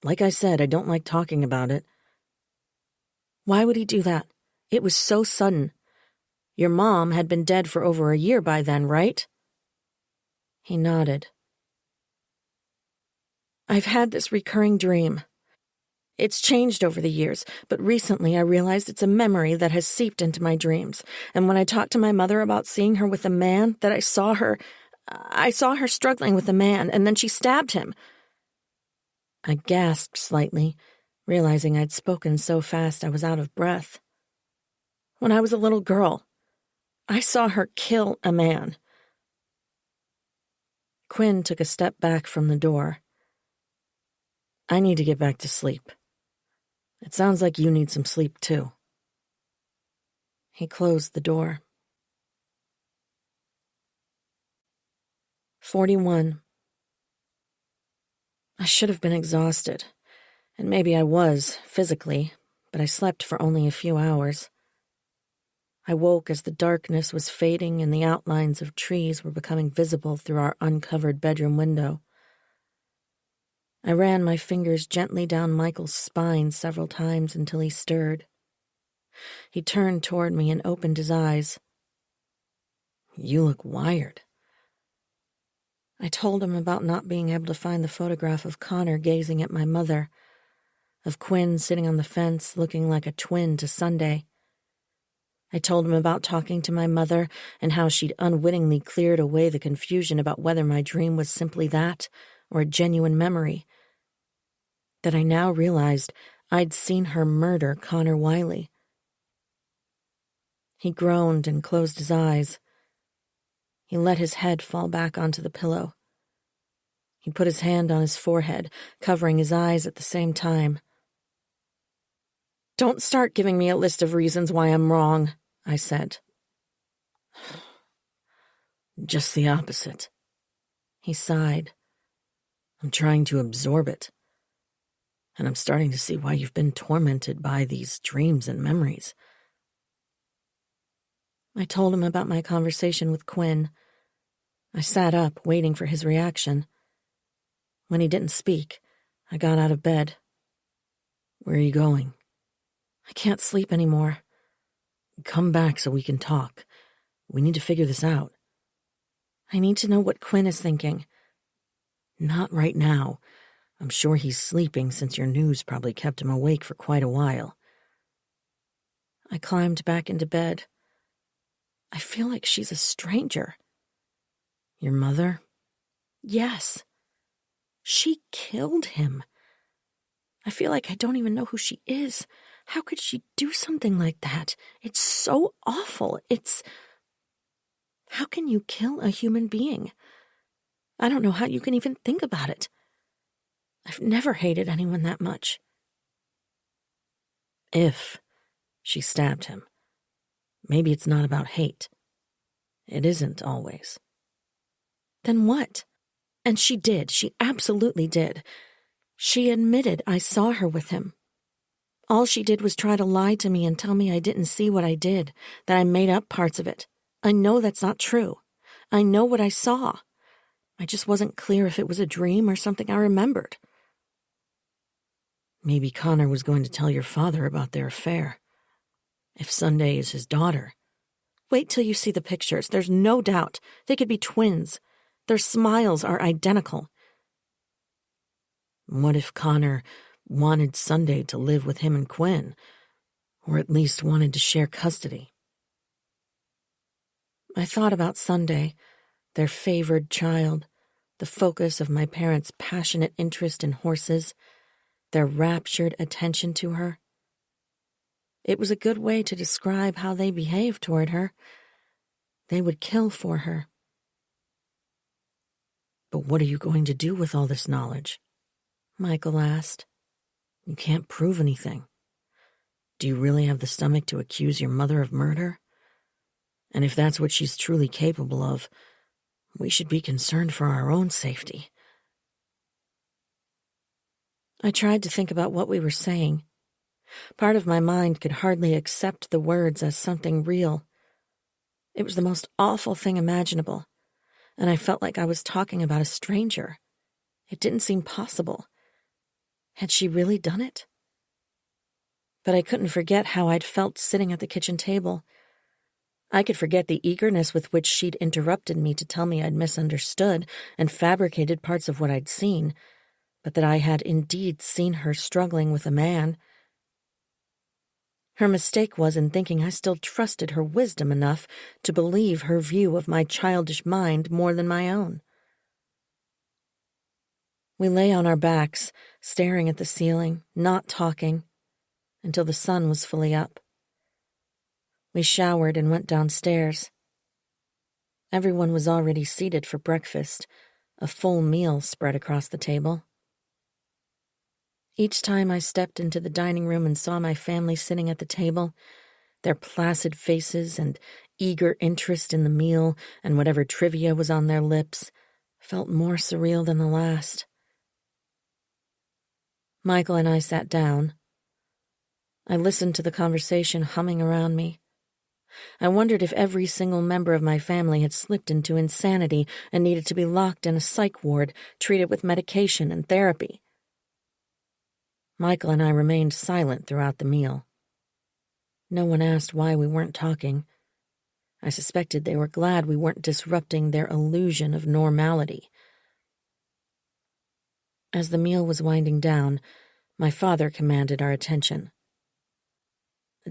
Like I said, I don't like talking about it. Why would he do that? It was so sudden. Your mom had been dead for over a year by then, right? He nodded. I've had this recurring dream. It's changed over the years, but recently I realized it's a memory that has seeped into my dreams, and when I talked to my mother about seeing her with a man, that I saw her struggling with a man, and then she stabbed him. I gasped slightly, realizing I'd spoken so fast I was out of breath. When I was a little girl, I saw her kill a man. Quinn took a step back from the door. I need to get back to sleep. It sounds like you need some sleep, too. He closed the door. 41. I should have been exhausted, and maybe I was, physically, but I slept for only a few hours. I woke as the darkness was fading and the outlines of trees were becoming visible through our uncovered bedroom window. I ran my fingers gently down Michael's spine several times until he stirred. He turned toward me and opened his eyes. You look wired. I told him about not being able to find the photograph of Connor gazing at my mother, of Quinn sitting on the fence looking like a twin to Sunday. I told him about talking to my mother and how she'd unwittingly cleared away the confusion about whether my dream was simply that or a genuine memory. That I now realized I'd seen her murder Connor Wiley. He groaned and closed his eyes. He let his head fall back onto the pillow. He put his hand on his forehead, covering his eyes at the same time. "Don't start giving me a list of reasons why I'm wrong," I said. "Just the opposite." He sighed. "I'm trying to absorb it. And I'm starting to see why you've been tormented by these dreams and memories." I told him about my conversation with Quinn. I sat up, waiting for his reaction. When he didn't speak, I got out of bed. "Where are you going?" "I can't sleep anymore." "Come back so we can talk. We need to figure this out." "I need to know what Quinn is thinking." "Not right now. I'm sure he's sleeping since your news probably kept him awake for quite a while." I climbed back into bed. I feel like she's a stranger. "Your mother?" "Yes. She killed him. I feel like I don't even know who she is. How could she do something like that? It's so awful. How can you kill a human being? I don't know how you can even think about it. I've never hated anyone that much." If she stabbed him, maybe it's not about hate. It isn't always. Then what? And she did. She absolutely did. She admitted I saw her with him. All she did was try to lie to me and tell me I didn't see what I did, that I made up parts of it. I know that's not true. I know what I saw. I just wasn't clear if it was a dream or something I remembered. Maybe Connor was going to tell your father about their affair. If Sunday is his daughter. Wait till you see the pictures. There's no doubt. They could be twins. Their smiles are identical. What if Connor wanted Sunday to live with him and Quinn, or at least wanted to share custody? I thought about Sunday, their favored child, the focus of my parents' passionate interest in horses, their raptured attention to her. It was a good way to describe how they behaved toward her. They would kill for her. But what are you going to do with all this knowledge? Michael asked. You can't prove anything. Do you really have the stomach to accuse your mother of murder? And if that's what she's truly capable of, we should be concerned for our own safety. I tried to think about what we were saying. Part of my mind could hardly accept the words as something real. It was the most awful thing imaginable, and I felt like I was talking about a stranger. It didn't seem possible. Had she really done it? But I couldn't forget how I'd felt sitting at the kitchen table. I could forget the eagerness with which she'd interrupted me to tell me I'd misunderstood and fabricated parts of what I'd seen, but that I had indeed seen her struggling with a man. Her mistake was in thinking I still trusted her wisdom enough to believe her view of my childish mind more than my own. We lay on our backs, staring at the ceiling, not talking, until the sun was fully up. We showered and went downstairs. Everyone was already seated for breakfast, a full meal spread across the table. Each time I stepped into the dining room and saw my family sitting at the table, their placid faces and eager interest in the meal and whatever trivia was on their lips felt more surreal than the last. Michael and I sat down. I listened to the conversation humming around me. I wondered if every single member of my family had slipped into insanity and needed to be locked in a psych ward, treated with medication and therapy. Michael and I remained silent throughout the meal. No one asked why we weren't talking. I suspected they were glad we weren't disrupting their illusion of normality. As the meal was winding down, my father commanded our attention.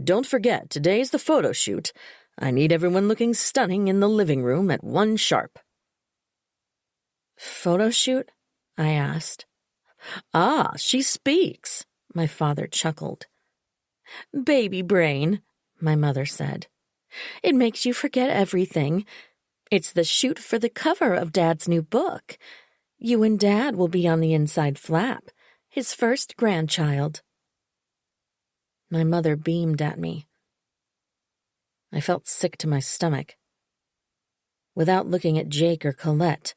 Don't forget, today's the photo shoot. I need everyone looking stunning in the living room at 1 sharp. Photo shoot? I asked. Ah, she speaks, my father chuckled. Baby brain, my mother said. It makes you forget everything. It's the shoot for the cover of Dad's new book. You and Dad will be on the inside flap, his first grandchild. My mother beamed at me. I felt sick to my stomach. Without looking at Jake or Colette,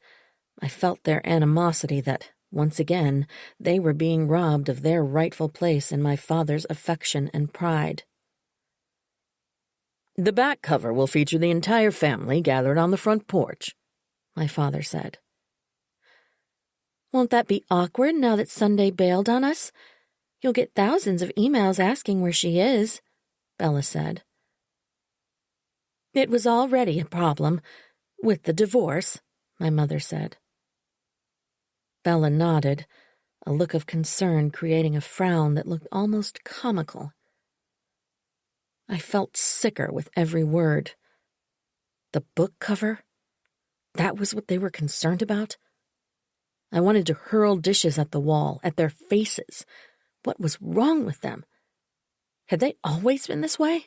I felt their animosity that, once again, they were being robbed of their rightful place in my father's affection and pride. The back cover will feature the entire family gathered on the front porch, my father said. Won't that be awkward now that Sunday bailed on us? You'll get thousands of emails asking where she is, Bella said. It was already a problem, with the divorce, my mother said. Bella nodded, a look of concern creating a frown that looked almost comical. I felt sicker with every word. The book cover? That was what they were concerned about? I wanted to hurl dishes at the wall, at their faces. What was wrong with them? Had they always been this way?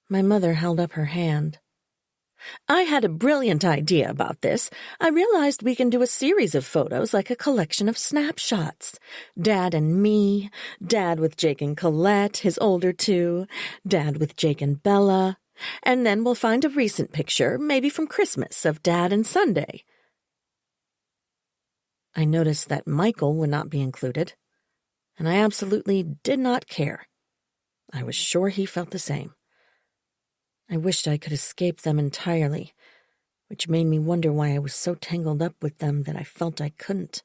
My mother held up her hand. I had a brilliant idea about this. I realized we can do a series of photos like a collection of snapshots. Dad and me, Dad with Jake and Colette, his older two, Dad with Jake and Bella, and then we'll find a recent picture, maybe from Christmas, of Dad and Sunday. I noticed that Michael would not be included, and I absolutely did not care. I was sure he felt the same. I wished I could escape them entirely, which made me wonder why I was so tangled up with them that I felt I couldn't.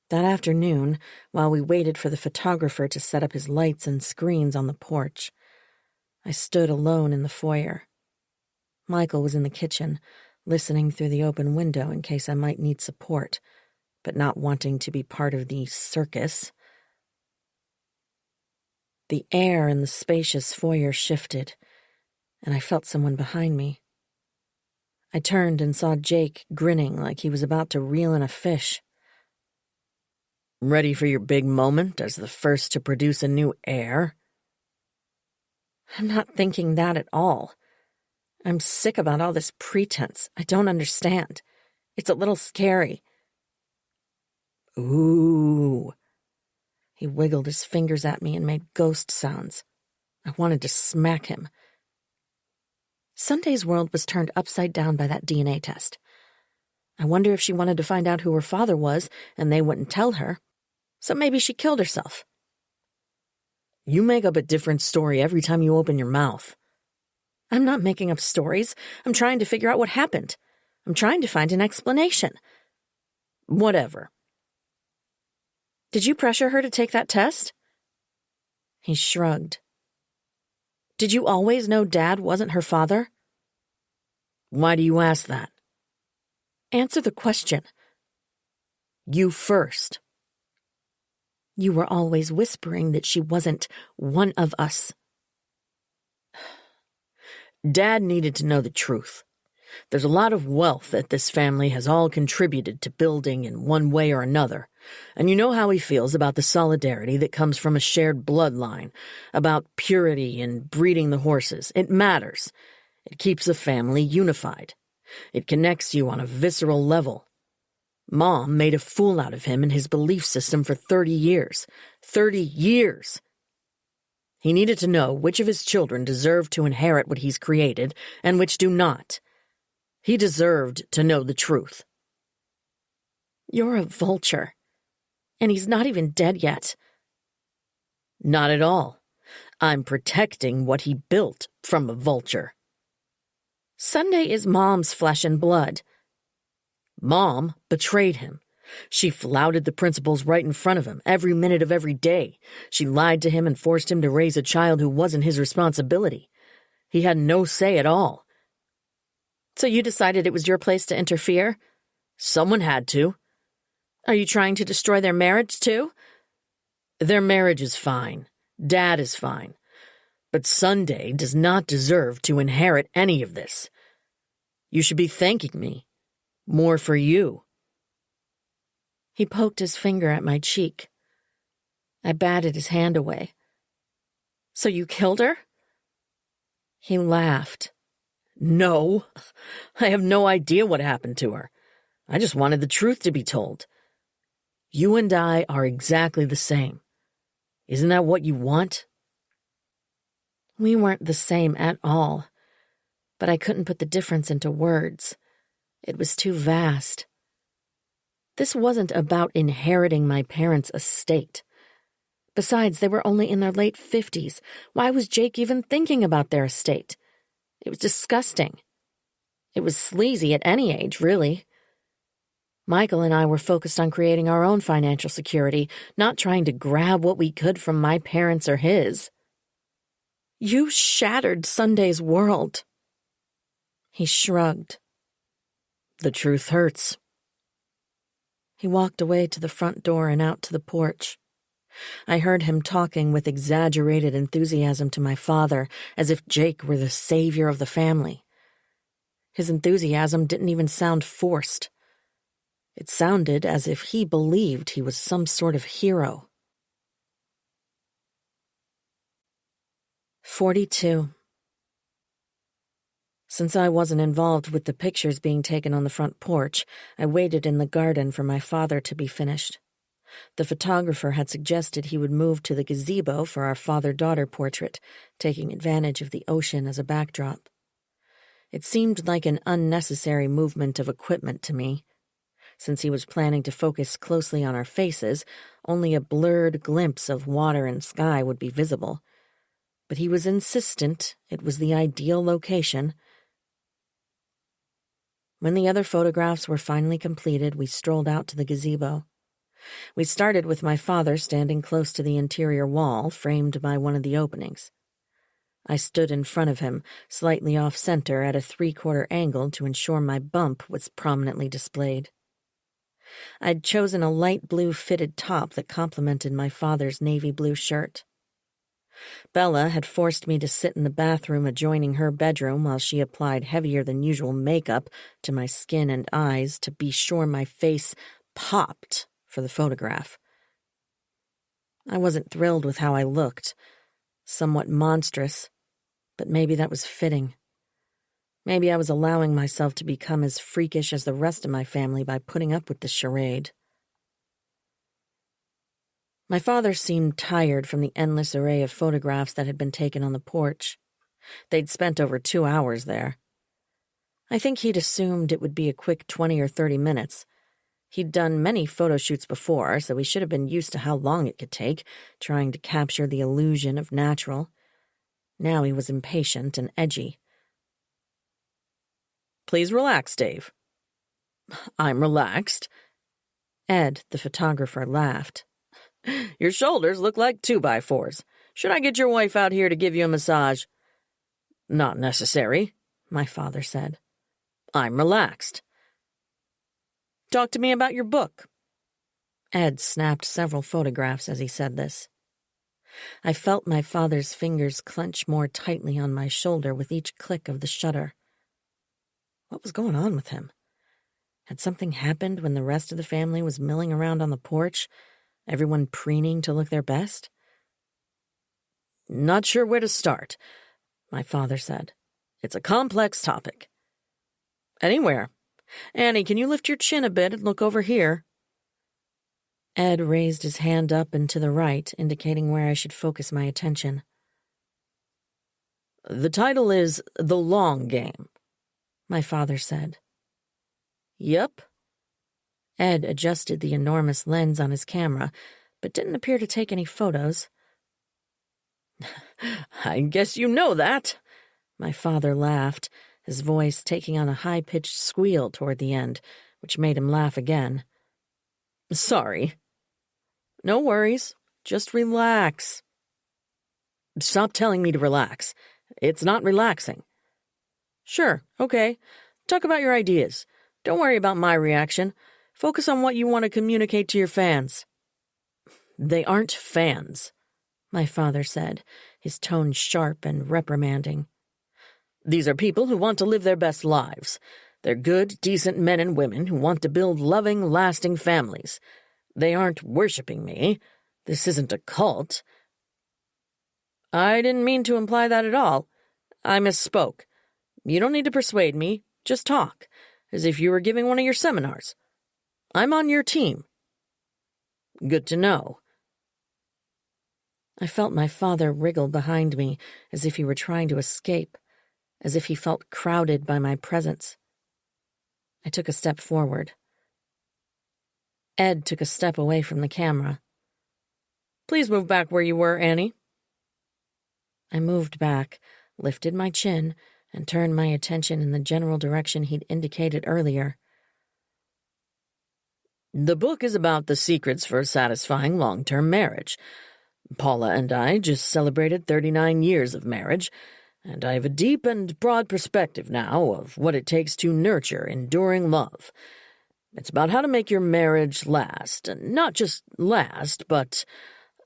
That afternoon, while we waited for the photographer to set up his lights and screens on the porch, I stood alone in the foyer. Michael was in the kitchen, listening through the open window in case I might need support, but not wanting to be part of the circus. The air in the spacious foyer shifted, and I felt someone behind me. I turned and saw Jake grinning like he was about to reel in a fish. Ready for your big moment as the first to produce a new heir? I'm not thinking that at all. I'm sick about all this pretense. I don't understand. It's a little scary. Ooh. He wiggled his fingers at me and made ghost sounds. I wanted to smack him. Sunday's world was turned upside down by that DNA test. I wonder if she wanted to find out who her father was and they wouldn't tell her. So maybe she killed herself. You make up a different story every time you open your mouth. I'm not making up stories. I'm trying to figure out what happened. I'm trying to find an explanation. Whatever. Did you pressure her to take that test? He shrugged. Did you always know Dad wasn't her father? Why do you ask that? Answer the question. You first. You were always whispering that she wasn't one of us. Dad needed to know the truth. There's a lot of wealth that this family has all contributed to building in one way or another, and you know how he feels about the solidarity that comes from a shared bloodline, about purity and breeding the horses. It matters. It keeps the family unified. It connects you on a visceral level. Mom made a fool out of him and his belief system for 30 years. 30 years! He needed to know which of his children deserved to inherit what he's created and which do not. He deserved to know the truth. You're a vulture. And he's not even dead yet. Not at all. I'm protecting what he built from a vulture. Sunday is Mom's flesh and blood. Mom betrayed him. She flouted the principles right in front of him every minute of every day. She lied to him and forced him to raise a child who wasn't his responsibility. He had no say at all. So you decided it was your place to interfere? Someone had to. Are you trying to destroy their marriage, too? Their marriage is fine. Dad is fine. But Sunday does not deserve to inherit any of this. You should be thanking me. More for you. He poked his finger at my cheek. I batted his hand away. So you killed her? He laughed. No, I have no idea what happened to her. I just wanted the truth to be told. You and I are exactly the same. Isn't that what you want? We weren't the same at all, but I couldn't put the difference into words. It was too vast. This wasn't about inheriting my parents' estate. Besides, they were only in their late 50s. Why was Jake even thinking about their estate? It was disgusting. It was sleazy at any age, really. Michael and I were focused on creating our own financial security, not trying to grab what we could from my parents or his. You shattered Sunday's world. He shrugged. The truth hurts. He walked away to the front door and out to the porch. I heard him talking with exaggerated enthusiasm to my father, as if Jake were the savior of the family. His enthusiasm didn't even sound forced. It sounded as if he believed he was some sort of hero. 42. Since I wasn't involved with the pictures being taken on the front porch, I waited in the garden for my father to be finished. The photographer had suggested he would move to the gazebo for our father-daughter portrait, taking advantage of the ocean as a backdrop. It seemed like an unnecessary movement of equipment to me. Since he was planning to focus closely on our faces, only a blurred glimpse of water and sky would be visible. But he was insistent it was the ideal location. When the other photographs were finally completed, we strolled out to the gazebo. We started with my father standing close to the interior wall, framed by one of the openings. I stood in front of him, slightly off-center at a 3/4 angle to ensure my bump was prominently displayed. I'd chosen a light blue fitted top that complemented my father's navy blue shirt. Bella had forced me to sit in the bathroom adjoining her bedroom while she applied heavier than usual makeup to my skin and eyes to be sure my face popped for the photograph. I wasn't thrilled with how I looked, somewhat monstrous, but maybe that was fitting. Maybe I was allowing myself to become as freakish as the rest of my family by putting up with this charade. My father seemed tired from the endless array of photographs that had been taken on the porch. They'd spent over 2 hours there. I think he'd assumed it would be a quick 20 or 30 minutes. He'd done many photo shoots before, so he should have been used to how long it could take, trying to capture the illusion of natural. Now he was impatient and edgy. Please relax, Dave. I'm relaxed. Ed, the photographer, laughed. Your shoulders look like 2x4s. Should I get your wife out here to give you a massage? Not necessary, my father said. I'm relaxed. Talk to me about your book. Ed snapped several photographs as he said this. I felt my father's fingers clench more tightly on my shoulder with each click of the shutter. What was going on with him? Had something happened when the rest of the family was milling around on the porch, everyone preening to look their best? Not sure where to start, my father said. It's a complex topic. Anywhere. Annie, can you lift your chin a bit and look over here? Ed raised his hand up and to the right, indicating where I should focus my attention. The title is The Long Game, my father said. Yep. Ed adjusted the enormous lens on his camera, but didn't appear to take any photos. I guess you know that, my father laughed, his voice taking on a high-pitched squeal toward the end, which made him laugh again. Sorry. No worries. Just relax. Stop telling me to relax. It's not relaxing. Sure, okay. Talk about your ideas. Don't worry about my reaction. Focus on what you want to communicate to your fans." "They aren't fans," my father said, his tone sharp and reprimanding. "These are people who want to live their best lives. They're good, decent men and women who want to build loving, lasting families. They aren't worshipping me. This isn't a cult." "I didn't mean to imply that at all. I misspoke. You don't need to persuade me. Just talk, as if you were giving one of your seminars. I'm on your team." "Good to know." I felt my father wriggle behind me, as if he were trying to escape, as if he felt crowded by my presence. I took a step forward. Ed took a step away from the camera. "Please move back where you were, Annie." I moved back, lifted my chin, and turned my attention in the general direction he'd indicated earlier. "The book is about the secrets for a satisfying long-term marriage. Paula and I just celebrated 39 years of marriage, and I have a deep and broad perspective now of what it takes to nurture enduring love. It's about how to make your marriage last, and not just last, but,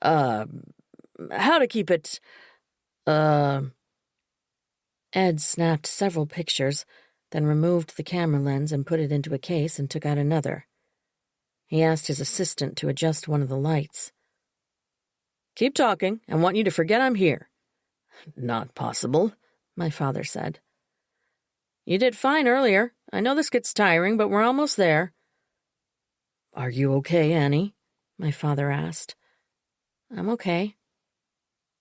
how to keep it, Ed snapped several pictures, then removed the camera lens and put it into a case and took out another. He asked his assistant to adjust one of the lights. "Keep talking. I want you to forget I'm here." "Not possible," my father said. "You did fine earlier. I know this gets tiring, but we're almost there." "Are you okay, Annie?" my father asked. "I'm okay."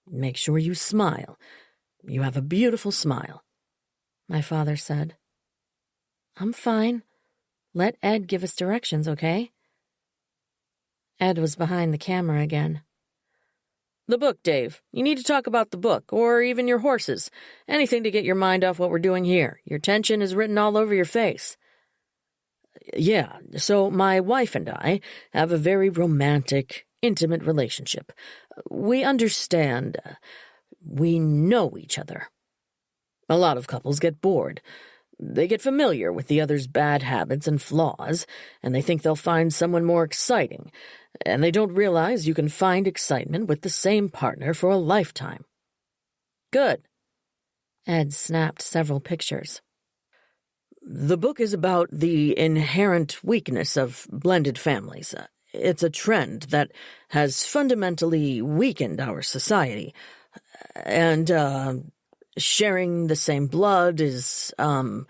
"Make sure you smile. You have a beautiful smile," my father said. "I'm fine. Let Ed give us directions, okay?" Ed was behind the camera again. "The book, Dave. You need to talk about the book, or even your horses. Anything to get your mind off what we're doing here. Your tension is written all over your face." "Yeah, so my wife and I have a very romantic, intimate relationship. We understand. We know each other. A lot of couples get bored. They get familiar with the other's bad habits and flaws, and they think they'll find someone more exciting, and they don't realize you can find excitement with the same partner for a lifetime." "Good." Ed snapped several pictures. "The book is about the inherent weakness of blended families. It's a trend that has fundamentally weakened our society, and, sharing the same blood is, well,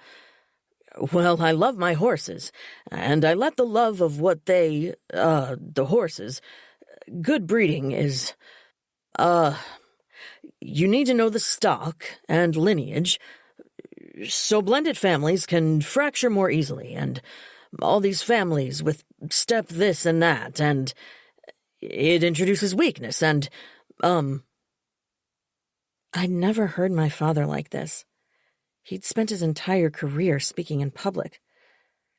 I love my horses, and I let the love of what the horses, good breeding is, you need to know the stock and lineage, so blended families can fracture more easily, and all these families with step this and that, and it introduces weakness, and, I'd never heard my father like this. He'd spent his entire career speaking in public.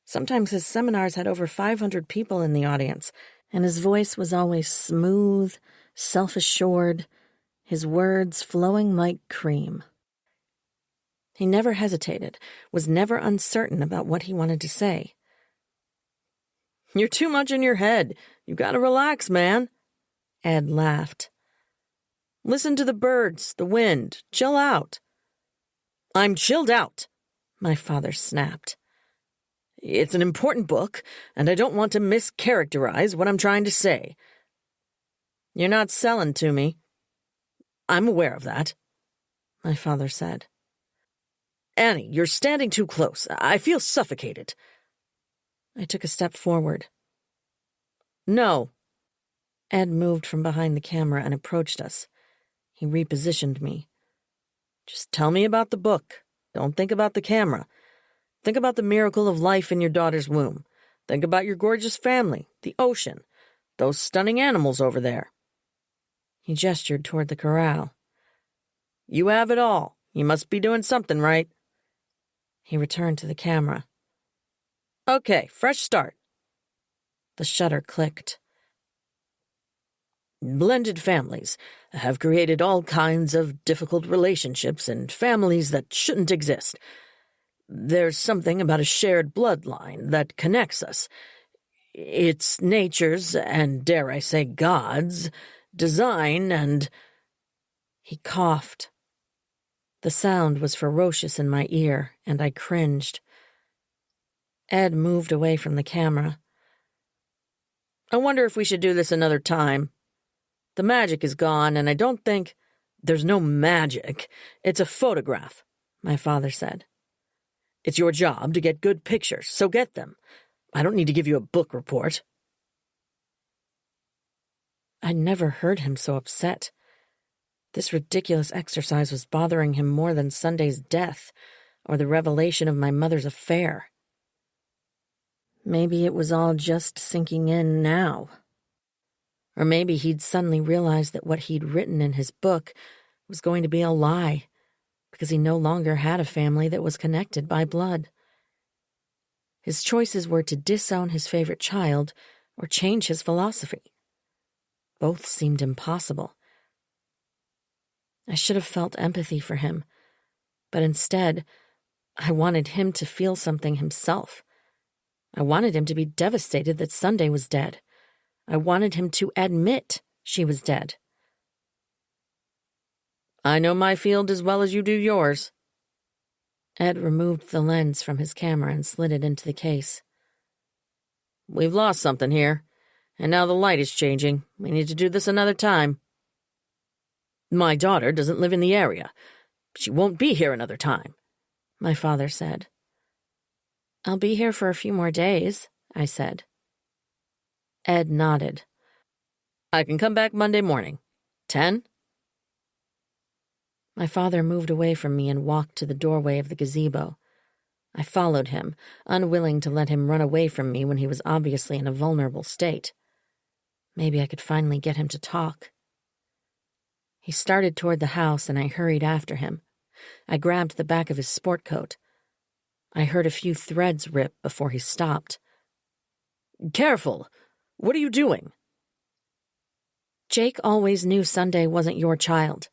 Sometimes his seminars had over 500 people in the audience, and his voice was always smooth, self-assured, his words flowing like cream. He never hesitated, was never uncertain about what he wanted to say. "You're too much in your head. You gotta relax, man." Ed laughed. "Listen to the birds, the wind. Chill out." "I'm chilled out," my father snapped. "It's an important book, and I don't want to mischaracterize what I'm trying to say." "You're not selling to me." "I'm aware of that," my father said. "Annie, you're standing too close. I feel suffocated." I took a step forward. "No." Ed moved from behind the camera and approached us. He repositioned me. "Just tell me about the book. Don't think about the camera. Think about the miracle of life in your daughter's womb. Think about your gorgeous family, the ocean, those stunning animals over there." He gestured toward the corral. "You have it all. You must be doing something right." He returned to the camera. "Okay, fresh start." The shutter clicked. "Blended families have created all kinds of difficult relationships and families that shouldn't exist. There's something about a shared bloodline that connects us. It's nature's, and dare I say God's, design and—" He coughed. The sound was ferocious in my ear, and I cringed. Ed moved away from the camera. "I wonder if we should do this another time. The magic is gone, and I don't think—" "There's no magic. It's a photograph," my father said. "It's your job to get good pictures, so get them. I don't need to give you a book report." I'd never heard him so upset. This ridiculous exercise was bothering him more than Sunday's death or the revelation of my mother's affair. Maybe it was all just sinking in now. Or maybe he'd suddenly realized that what he'd written in his book was going to be a lie, because he no longer had a family that was connected by blood. His choices were to disown his favorite child or change his philosophy. Both seemed impossible. I should have felt empathy for him, but instead, I wanted him to feel something himself. I wanted him to be devastated that Sunday was dead. I wanted him to admit she was dead. "I know my field as well as you do yours." Ed removed the lens from his camera and slid it into the case. "We've lost something here, and now the light is changing. We need to do this another time. My daughter doesn't live in the area. She won't be here another time," my father said. "I'll be here for a few more days," I said. Ed nodded. "I can come back Monday morning. 10?" My father moved away from me and walked to the doorway of the gazebo. I followed him, unwilling to let him run away from me when he was obviously in a vulnerable state. Maybe I could finally get him to talk. He started toward the house, and I hurried after him. I grabbed the back of his sport coat. I heard a few threads rip before he stopped. "Careful! What are you doing?" "Jake always knew Sunday wasn't your child."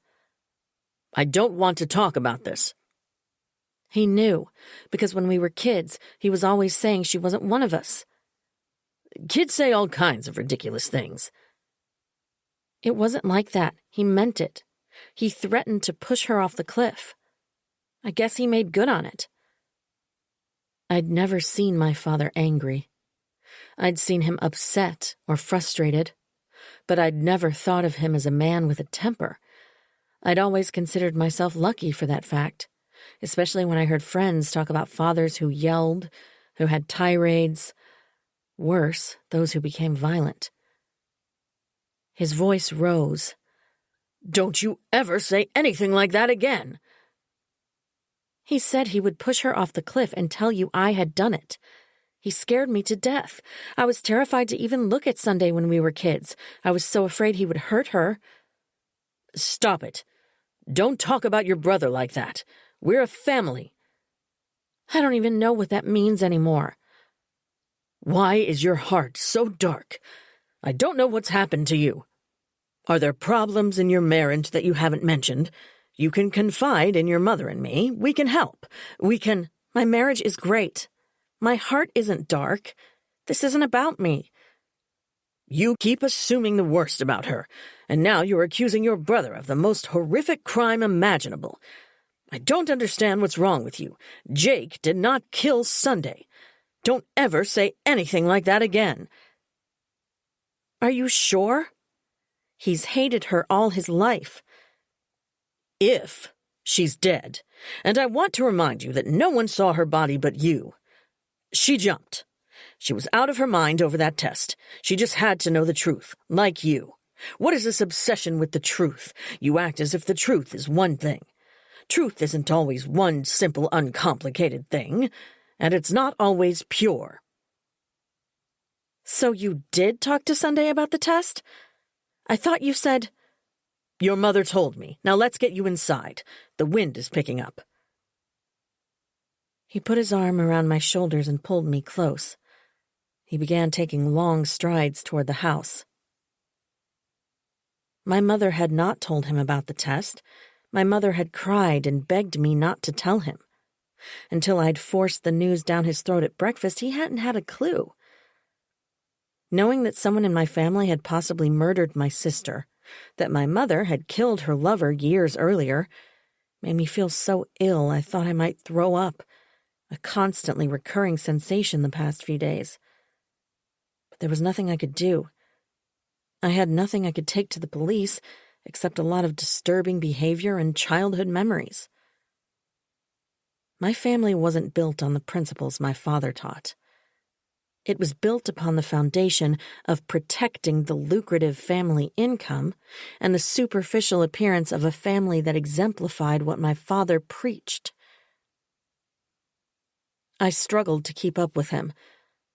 "I don't want to talk about this." "He knew, because when we were kids, he was always saying she wasn't one of us." "Kids say all kinds of ridiculous things." "It wasn't like that. He meant it. He threatened to push her off the cliff. I guess he made good on it." I'd never seen my father angry. I'd seen him upset or frustrated, but I'd never thought of him as a man with a temper. I'd always considered myself lucky for that fact, especially when I heard friends talk about fathers who yelled, who had tirades, worse, those who became violent. His voice rose. "Don't you ever say anything like that again." "He said he would push her off the cliff and tell you I had done it. He scared me to death. I was terrified to even look at Sunday when we were kids. I was so afraid he would hurt her." "Stop it. Don't talk about your brother like that. We're a family." "I don't even know what that means anymore." "Why is your heart so dark? I don't know what's happened to you. Are there problems in your marriage that you haven't mentioned? You can confide in your mother and me. We can help. We can—" "My marriage is great. My heart isn't dark. This isn't about me." "You keep assuming the worst about her, and now you're accusing your brother of the most horrific crime imaginable. I don't understand what's wrong with you. Jake did not kill Sunday. Don't ever say anything like that again." "Are you sure? He's hated her all his life." "If she's dead, and I want to remind you that no one saw her body but you. She jumped. She was out of her mind over that test. She just had to know the truth, like you. What is this obsession with the truth? You act as if the truth is one thing. Truth isn't always one simple, uncomplicated thing, and it's not always pure." "So you did talk to Sunday about the test? I thought you said—" "Your mother told me. Now let's get you inside. The wind is picking up." He put his arm around my shoulders and pulled me close. He began taking long strides toward the house. My mother had not told him about the test. My mother had cried and begged me not to tell him. Until I'd forced the news down his throat at breakfast, he hadn't had a clue. Knowing that someone in my family had possibly murdered my sister, that my mother had killed her lover years earlier, made me feel so ill I thought I might throw up, a constantly recurring sensation the past few days. But there was nothing I could do. I had nothing I could take to the police except a lot of disturbing behavior and childhood memories. My family wasn't built on the principles my father taught. It was built upon the foundation of protecting the lucrative family income and the superficial appearance of a family that exemplified what my father preached. I struggled to keep up with him,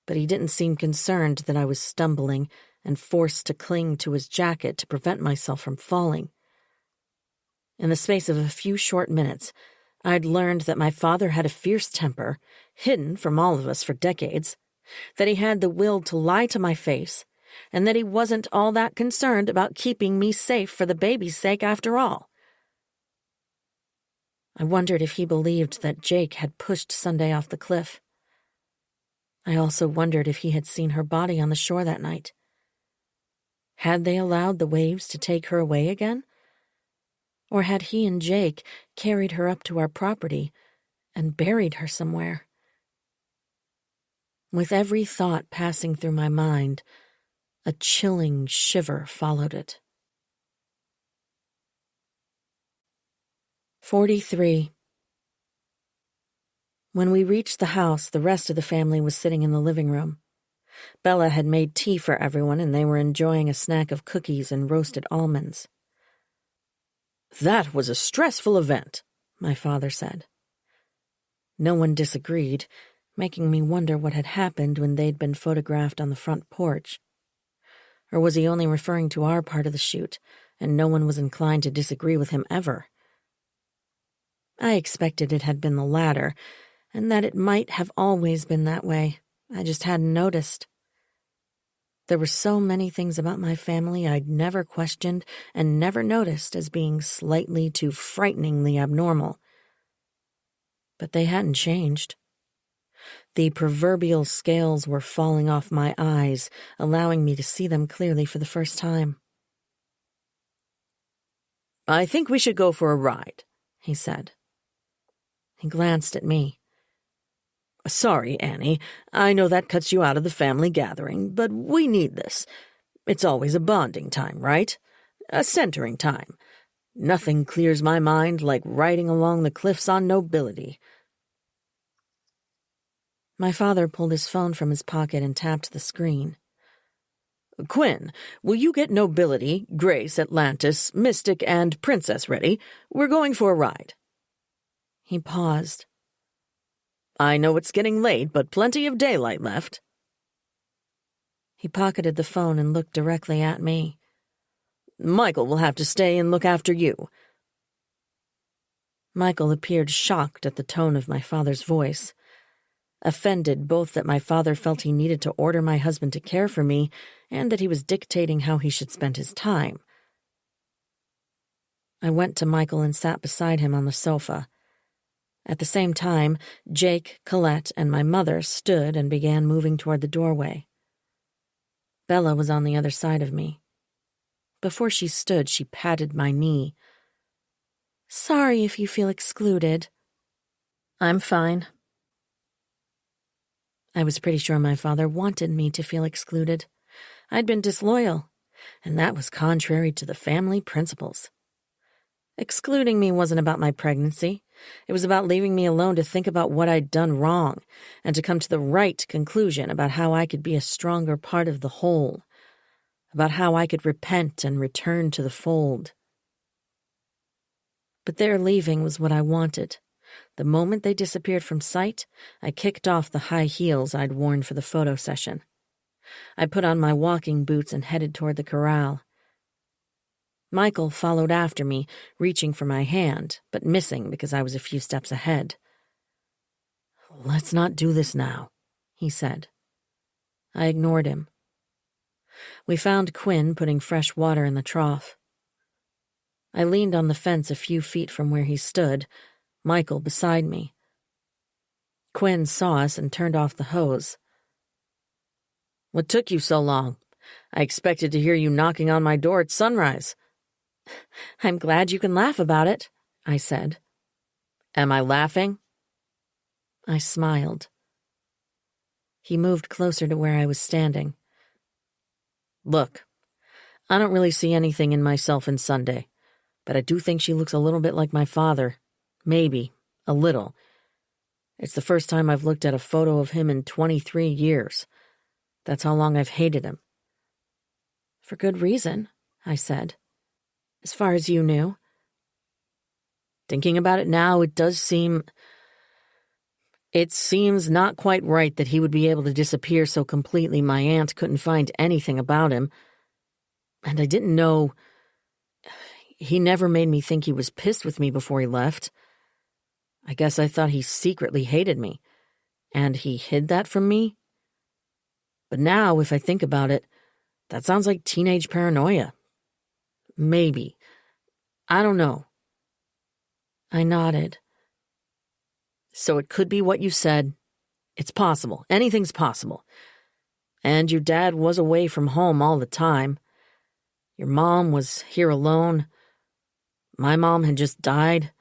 but he didn't seem concerned that I was stumbling and forced to cling to his jacket to prevent myself from falling. In the space of a few short minutes, I'd learned that my father had a fierce temper, hidden from all of us for decades, that he had the will to lie to my face, and that he wasn't all that concerned about keeping me safe for the baby's sake after all. I wondered if he believed that Jake had pushed Sunday off the cliff. I also wondered if he had seen her body on the shore that night. Had they allowed the waves to take her away again? Or had he and Jake carried her up to our property and buried her somewhere? With every thought passing through my mind, a chilling shiver followed it. 43. When we reached the house, the rest of the family was sitting in the living room. Bella had made tea for everyone, and they were enjoying a snack of cookies and roasted almonds. "That was a stressful event," my father said. No one disagreed, making me wonder what had happened when they'd been photographed on the front porch. Or was he only referring to our part of the shoot, and no one was inclined to disagree with him ever? I expected it had been the latter, and that it might have always been that way. I just hadn't noticed. There were so many things about my family I'd never questioned and never noticed as being slightly to frighteningly abnormal. But they hadn't changed. The proverbial scales were falling off my eyes, allowing me to see them clearly for the first time. "I think we should go for a ride," he said. He glanced at me. "Sorry, Annie, I know that cuts you out of the family gathering, but we need this. It's always a bonding time, right? A centering time. Nothing clears my mind like riding along the cliffs on nobility." My father pulled his phone from his pocket and tapped the screen. "Quinn, will you get Nobility, Grace, Atlantis, Mystic, and Princess ready? We're going for a ride." He paused. "I know it's getting late, but plenty of daylight left." He pocketed the phone and looked directly at me. "Michael will have to stay and look after you." Michael appeared shocked at the tone of my father's voice, offended both that my father felt he needed to order my husband to care for me and that he was dictating how he should spend his time. I went to Michael and sat beside him on the sofa. At the same time, Jake, Colette, and my mother stood and began moving toward the doorway. Bella was on the other side of me. Before she stood, she patted my knee. "Sorry if you feel excluded." "I'm fine." I was pretty sure my father wanted me to feel excluded. I'd been disloyal, and that was contrary to the family principles. Excluding me wasn't about my pregnancy. It was about leaving me alone to think about what I'd done wrong and to come to the right conclusion about how I could be a stronger part of the whole, about how I could repent and return to the fold. But their leaving was what I wanted. The moment they disappeared from sight, I kicked off the high heels I'd worn for the photo session. I put on my walking boots and headed toward the corral. Michael followed after me, reaching for my hand, but missing because I was a few steps ahead. "Let's not do this now," he said. I ignored him. We found Quinn putting fresh water in the trough. I leaned on the fence a few feet from where he stood, Michael beside me. Quinn saw us and turned off the hose. What took you so long? I expected to hear you knocking on my door at sunrise. I'm glad you can laugh about it, I said. Am I laughing? I smiled. He moved closer to where I was standing. Look, I don't really see anything in myself in Sunday, but I do think she looks a little bit like my father. Maybe, a little. It's the first time I've looked at a photo of him in 23 years. That's how long I've hated him. For good reason, I said. As far as you knew. Thinking about it now, it seems not quite right that he would be able to disappear so completely my aunt couldn't find anything about him. And I didn't know. He never made me think he was pissed with me before he left. I guess I thought he secretly hated me, and he hid that from me. But now, if I think about it, that sounds like teenage paranoia. Maybe. I don't know. I nodded. So it could be what you said. It's possible. Anything's possible. And your dad was away from home all the time. Your mom was here alone. My mom had just died.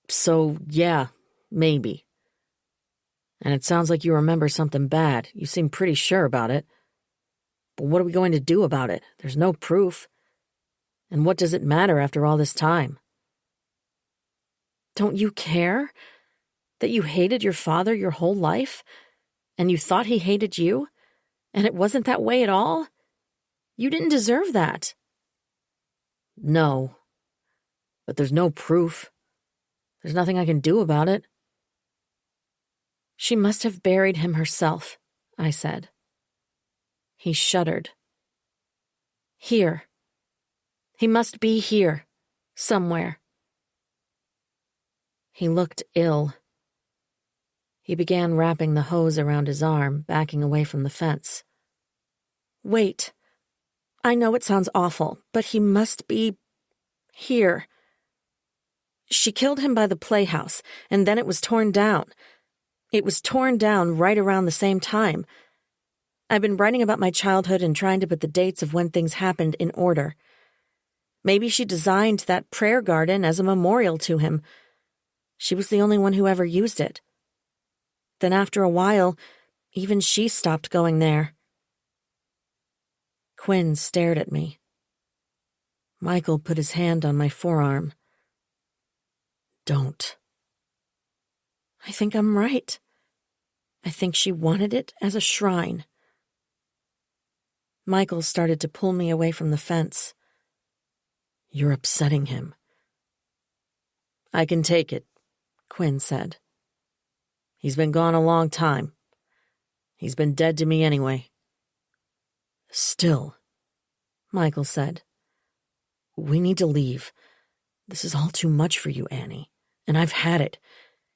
So, yeah, maybe. And it sounds like you remember something bad. You seem pretty sure about it. But what are we going to do about it? There's no proof. And what does it matter after all this time? Don't you care? That you hated your father your whole life? And you thought he hated you? And it wasn't that way at all? You didn't deserve that. No. But there's no proof. There's nothing I can do about it. She must have buried him herself, I said. He shuddered. Here. He must be here. Somewhere. He looked ill. He began wrapping the hose around his arm, backing away from the fence. Wait. I know it sounds awful, but he must be here. She killed him by the playhouse, and then it was torn down. It was torn down right around the same time. I've been writing about my childhood and trying to put the dates of when things happened in order. Maybe she designed that prayer garden as a memorial to him. She was the only one who ever used it. Then after a while, even she stopped going there. Quinn stared at me. Michael put his hand on my forearm. Don't. I think I'm right. I think she wanted it as a shrine. Michael started to pull me away from the fence. You're upsetting him. I can take it, Quinn said. He's been gone a long time. He's been dead to me anyway. Still, Michael said. We need to leave. This is all too much for you, Annie. And I've had it.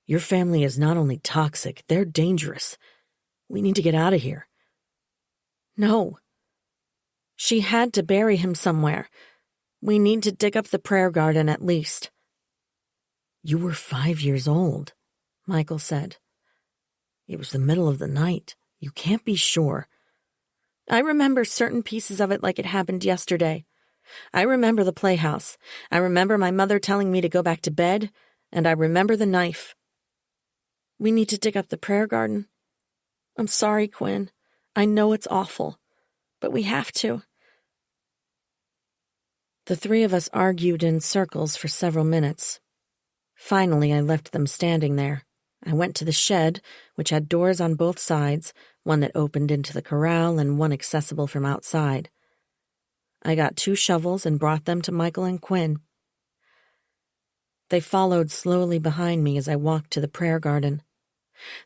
Your family is not only toxic, they're dangerous. We need to get out of here. No. She had to bury him somewhere. We need to dig up the prayer garden at least. You were 5 years old, Michael said. It was the middle of the night. You can't be sure. I remember certain pieces of it like it happened yesterday. I remember the playhouse. I remember my mother telling me to go back to bed, and I remember the knife. We need to dig up the prayer garden. I'm sorry, Quinn. I know it's awful, but we have to. The three of us argued in circles for several minutes. Finally, I left them standing there. I went to the shed, which had doors on both sides, one that opened into the corral and one accessible from outside. I got 2 shovels and brought them to Michael and Quinn. They followed slowly behind me as I walked to the prayer garden.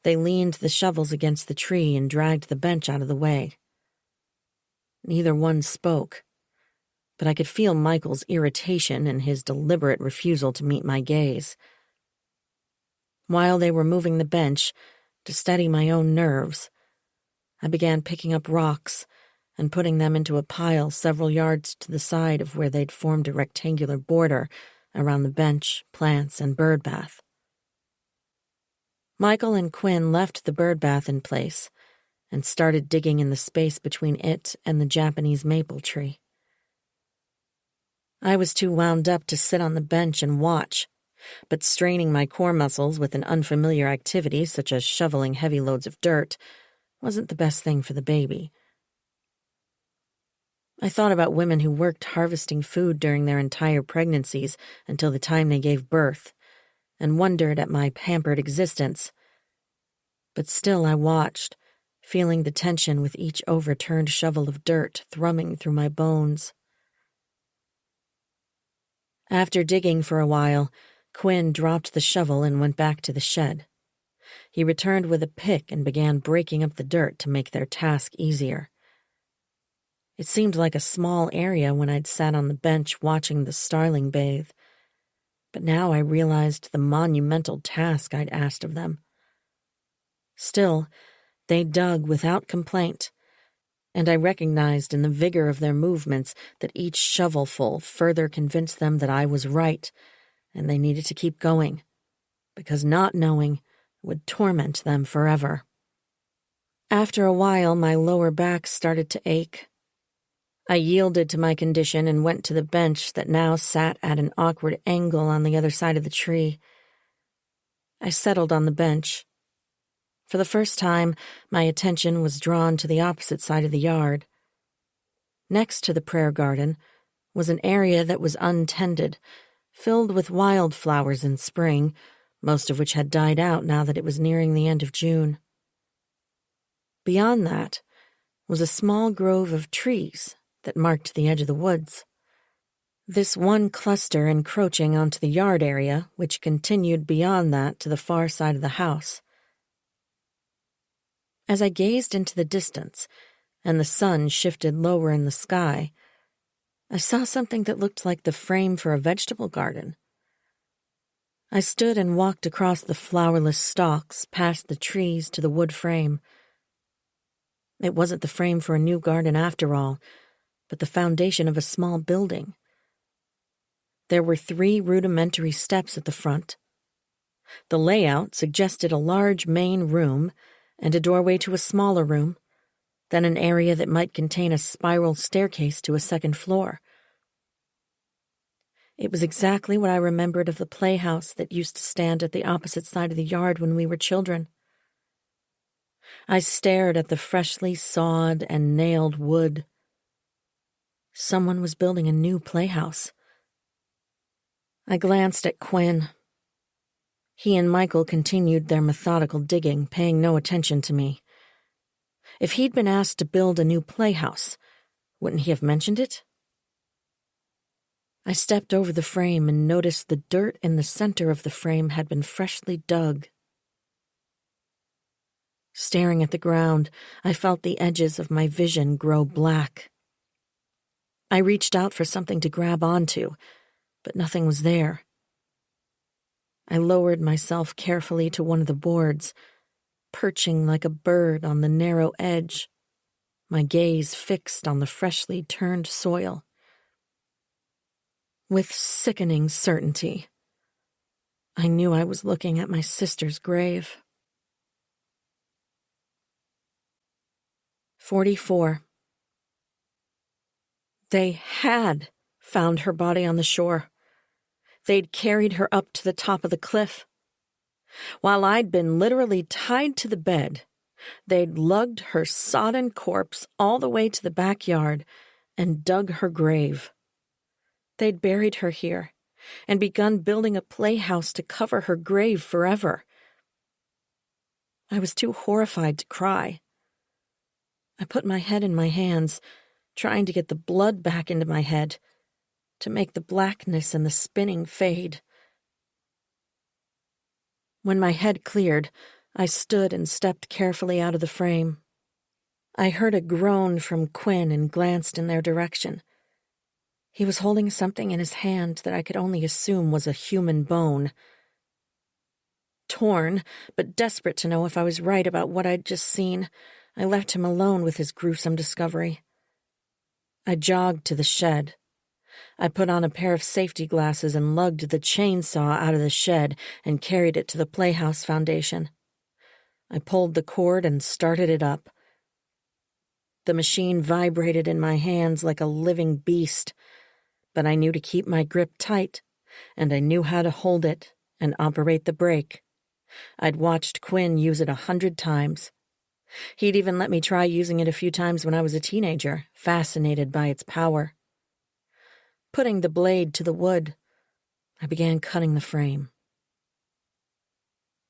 They leaned the shovels against the tree and dragged the bench out of the way. Neither one spoke, but I could feel Michael's irritation and his deliberate refusal to meet my gaze. While they were moving the bench, to steady my own nerves, I began picking up rocks and putting them into a pile several yards to the side of where they'd formed a rectangular border around the bench, plants, and bird bath. Michael and Quinn left the bird bath in place, and started digging in the space between it and the Japanese maple tree. I was too wound up to sit on the bench and watch, but straining my core muscles with an unfamiliar activity such as shoveling heavy loads of dirt wasn't the best thing for the baby. I thought about women who worked harvesting food during their entire pregnancies until the time they gave birth, and wondered at my pampered existence. But still I watched, feeling the tension with each overturned shovel of dirt thrumming through my bones. After digging for a while, Quinn dropped the shovel and went back to the shed. He returned with a pick and began breaking up the dirt to make their task easier. It seemed like a small area when I'd sat on the bench watching the starling bathe, but now I realized the monumental task I'd asked of them. Still, they dug without complaint, and I recognized in the vigor of their movements that each shovelful further convinced them that I was right, and they needed to keep going, because not knowing would torment them forever. After a while, my lower back started to ache. I yielded to my condition and went to the bench that now sat at an awkward angle on the other side of the tree. I settled on the bench. For the first time, my attention was drawn to the opposite side of the yard. Next to the prayer garden was an area that was untended, filled with wildflowers in spring, most of which had died out now that it was nearing the end of June. Beyond that was a small grove of trees that marked the edge of the woods. This one cluster encroaching onto the yard area, which continued beyond that to the far side of the house. As I gazed into the distance, and the sun shifted lower in the sky, I saw something that looked like the frame for a vegetable garden. I stood and walked across the flowerless stalks, past the trees to the wood frame. It wasn't the frame for a new garden after all, but the foundation of a small building. There were 3 rudimentary steps at the front. The layout suggested a large main room and a doorway to a smaller room, then an area that might contain a spiral staircase to a second floor. It was exactly what I remembered of the playhouse that used to stand at the opposite side of the yard when we were children. I stared at the freshly sawed and nailed wood. Someone was building a new playhouse. I glanced at Quinn. He and Michael continued their methodical digging, paying no attention to me. If he'd been asked to build a new playhouse, wouldn't he have mentioned it? I stepped over the frame and noticed the dirt in the center of the frame had been freshly dug. Staring at the ground, I felt the edges of my vision grow black. I reached out for something to grab onto, but nothing was there. I lowered myself carefully to one of the boards, perching like a bird on the narrow edge, my gaze fixed on the freshly turned soil. With sickening certainty, I knew I was looking at my sister's grave. 44. They had found her body on the shore. They'd carried her up to the top of the cliff. While I'd been literally tied to the bed, they'd lugged her sodden corpse all the way to the backyard and dug her grave. They'd buried her here and begun building a playhouse to cover her grave forever. I was too horrified to cry. I put my head in my hands, trying to get the blood back into my head, to make the blackness and the spinning fade. When my head cleared, I stood and stepped carefully out of the frame. I heard a groan from Quinn and glanced in their direction. He was holding something in his hand that I could only assume was a human bone. Torn, but desperate to know if I was right about what I'd just seen, I left him alone with his gruesome discovery. I jogged to the shed. I put on a pair of safety glasses and lugged the chainsaw out of the shed and carried it to the playhouse foundation. I pulled the cord and started it up, The machine vibrated in my hands like a living beast, but I knew to keep my grip tight, and I knew how to hold it and operate the brake. I'd watched Quinn use it 100 times. He'd even let me try using it a few times when I was a teenager, fascinated by its power. Putting the blade to the wood, I began cutting the frame.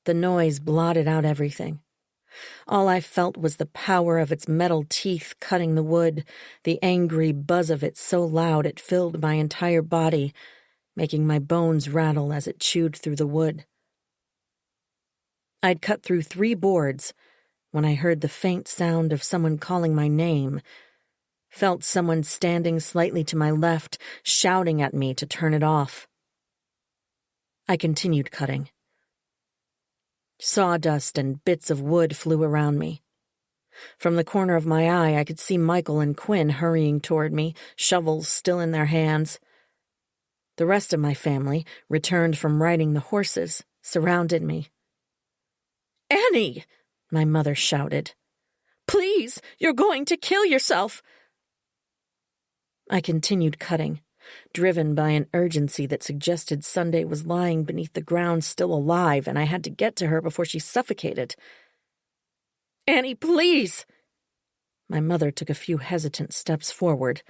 The noise blotted out everything. All I felt was the power of its metal teeth cutting the wood, the angry buzz of it so loud it filled my entire body, making my bones rattle as it chewed through the wood. I'd cut through 3 boards when I heard the faint sound of someone calling my name, felt someone standing slightly to my left, shouting at me to turn it off. I continued cutting. Sawdust and bits of wood flew around me. From the corner of my eye, I could see Michael and Quinn hurrying toward me, shovels still in their hands. The rest of my family, returned from riding the horses, surrounded me. "Annie!" my mother shouted. "Please, you're going to kill yourself!" I continued cutting, driven by an urgency that suggested Sunday was lying beneath the ground still alive, and I had to get to her before she suffocated. "Annie, please!" My mother took a few hesitant steps forward,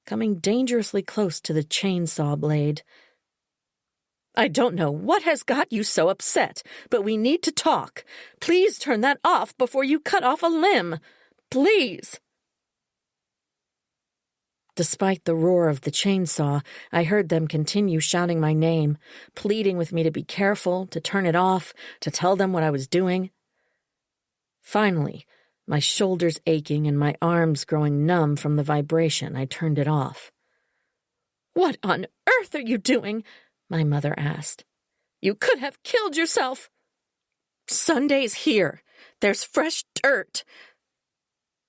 coming dangerously close to the chainsaw blade. "I don't know what has got you so upset, but we need to talk. Please turn that off before you cut off a limb. Please!" Despite the roar of the chainsaw, I heard them continue shouting my name, pleading with me to be careful, to turn it off, to tell them what I was doing. Finally, my shoulders aching and my arms growing numb from the vibration, I turned it off. "What on earth are you doing?" my mother asked. "You could have killed yourself." "Sunday's here. There's fresh dirt."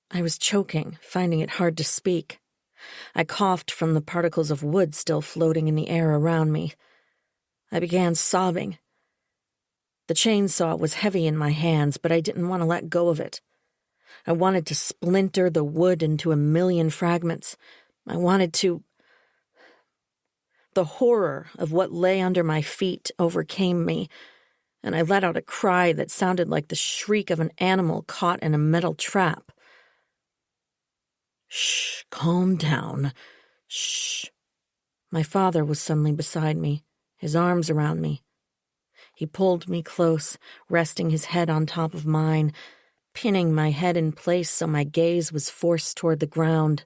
I was choking, finding it hard to speak. I coughed from the particles of wood still floating in the air around me. I began sobbing. The chainsaw was heavy in my hands, but I didn't want to let go of it. I wanted to splinter the wood into a million fragments. I wanted to... The horror of what lay under my feet overcame me, and I let out a cry that sounded like the shriek of an animal caught in a metal trap. "Shh, calm down. Shh." My father was suddenly beside me, his arms around me. He pulled me close, resting his head on top of mine, pinning my head in place so my gaze was forced toward the ground.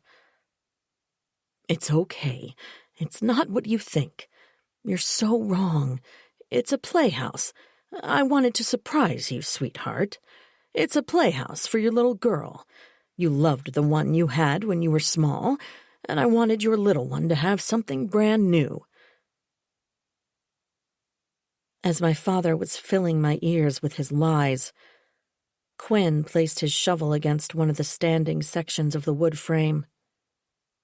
"It's okay. It's not what you think. You're so wrong. It's a playhouse. I wanted to surprise you, sweetheart. It's a playhouse for your little girl. You loved the one you had when you were small, and I wanted your little one to have something brand new." As my father was filling my ears with his lies, Quinn placed his shovel against one of the standing sections of the wood frame.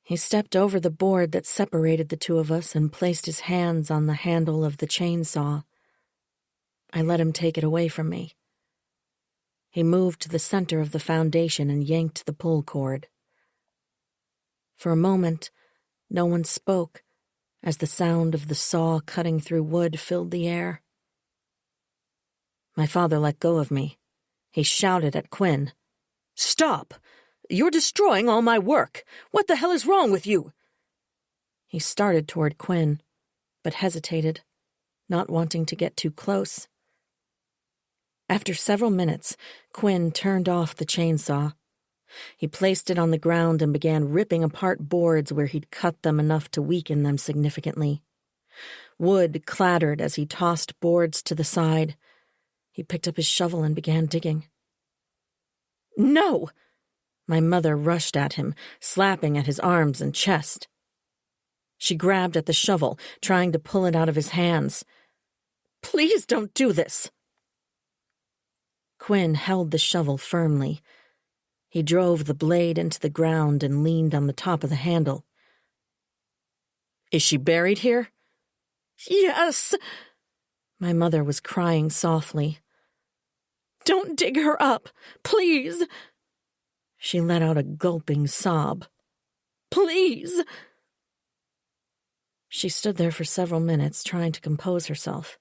He stepped over the board that separated the two of us and placed his hands on the handle of the chainsaw. I let him take it away from me. He moved to the center of the foundation and yanked the pull cord. For a moment, no one spoke as the sound of the saw cutting through wood filled the air. My father let go of me. He shouted at Quinn. "Stop! You're destroying all my work! What the hell is wrong with you?" He started toward Quinn, but hesitated, not wanting to get too close. After several minutes, Quinn turned off the chainsaw. He placed it on the ground and began ripping apart boards where he'd cut them enough to weaken them significantly. Wood clattered as he tossed boards to the side. He picked up his shovel and began digging. "No!" My mother rushed at him, slapping at his arms and chest. She grabbed at the shovel, trying to pull it out of his hands. "Please don't do this!" Quinn held the shovel firmly. He drove the blade into the ground and leaned on the top of the handle. "Is she buried here?" "Yes." My mother was crying softly. "Don't dig her up, please." She let out a gulping sob. "Please!" She stood there for several minutes, trying to compose herself.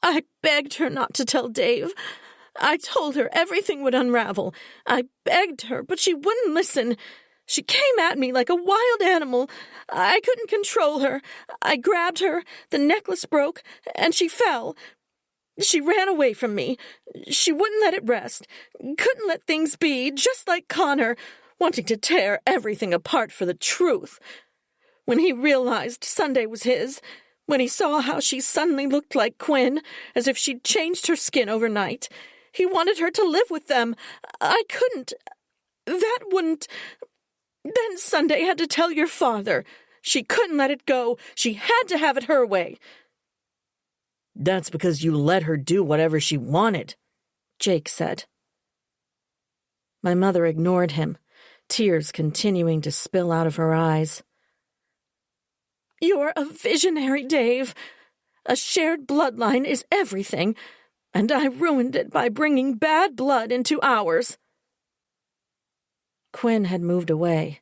"I begged her not to tell Dave. I told her everything would unravel. I begged her, but she wouldn't listen. She came at me like a wild animal. I couldn't control her. I grabbed her, the necklace broke, and she fell. She ran away from me. She wouldn't let it rest. Couldn't let things be, just like Connor, wanting to tear everything apart for the truth. When he realized Sunday was his, when he saw how she suddenly looked like Quinn, as if she'd changed her skin overnight, he wanted her to live with them. I couldn't. That wouldn't. Then Sunday had to tell your father. She couldn't let it go. She had to have it her way." "That's because you let her do whatever she wanted," Jake said. My mother ignored him, tears continuing to spill out of her eyes. "You're a visionary, Dave. A shared bloodline is everything, and I ruined it by bringing bad blood into ours." Quinn had moved away,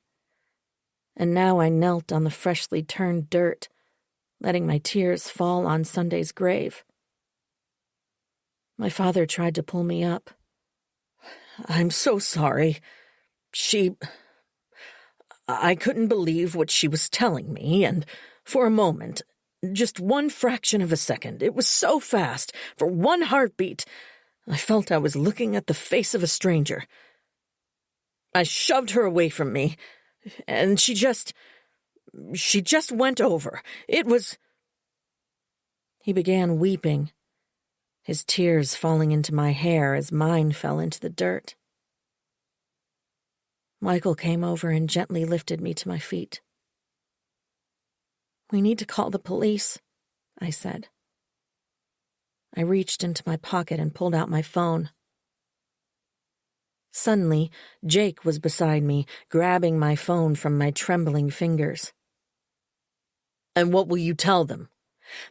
and now I knelt on the freshly turned dirt, letting my tears fall on Sunday's grave. My father tried to pull me up. "I'm so sorry. I couldn't believe what she was telling me, and for a moment, just one fraction of a second, it was so fast, for one heartbeat, I felt I was looking at the face of a stranger. I shoved her away from me, and she just went over. It was—" He began weeping, his tears falling into my hair as mine fell into the dirt. Michael came over and gently lifted me to my feet. "We need to call the police," I said. I reached into my pocket and pulled out my phone. Suddenly, Jake was beside me, grabbing my phone from my trembling fingers. "And what will you tell them?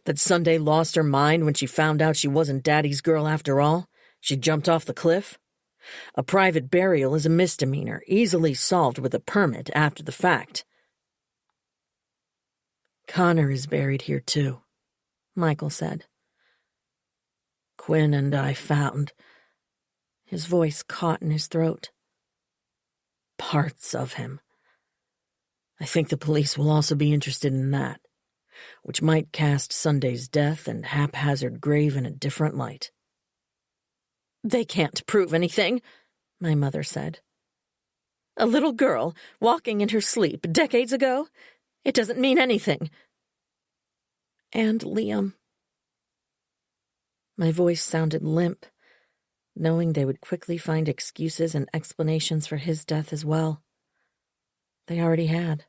That Sunday lost her mind when she found out she wasn't Daddy's girl after all? She jumped off the cliff? A private burial is a misdemeanor, easily solved with a permit after the fact." "Connor is buried here too," Michael said. "Quinn and I found—" His voice caught in his throat. "Parts of him. I think the police will also be interested in that, which might cast Sunday's death and haphazard grave in a different light." "They can't prove anything," my mother said. "A little girl walking in her sleep decades ago? It doesn't mean anything." "And Liam." My voice sounded limp, knowing they would quickly find excuses and explanations for his death as well. They already had.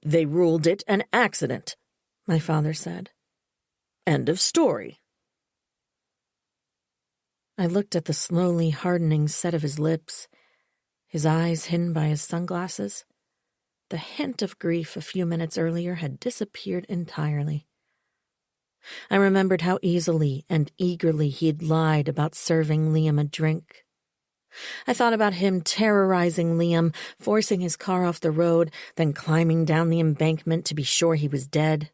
"They ruled it an accident," my father said. "End of story." I looked at the slowly hardening set of his lips, his eyes hidden by his sunglasses. The hint of grief a few minutes earlier had disappeared entirely. I remembered how easily and eagerly he'd lied about serving Liam a drink. I thought about him terrorizing Liam, forcing his car off the road, then climbing down the embankment to be sure he was dead,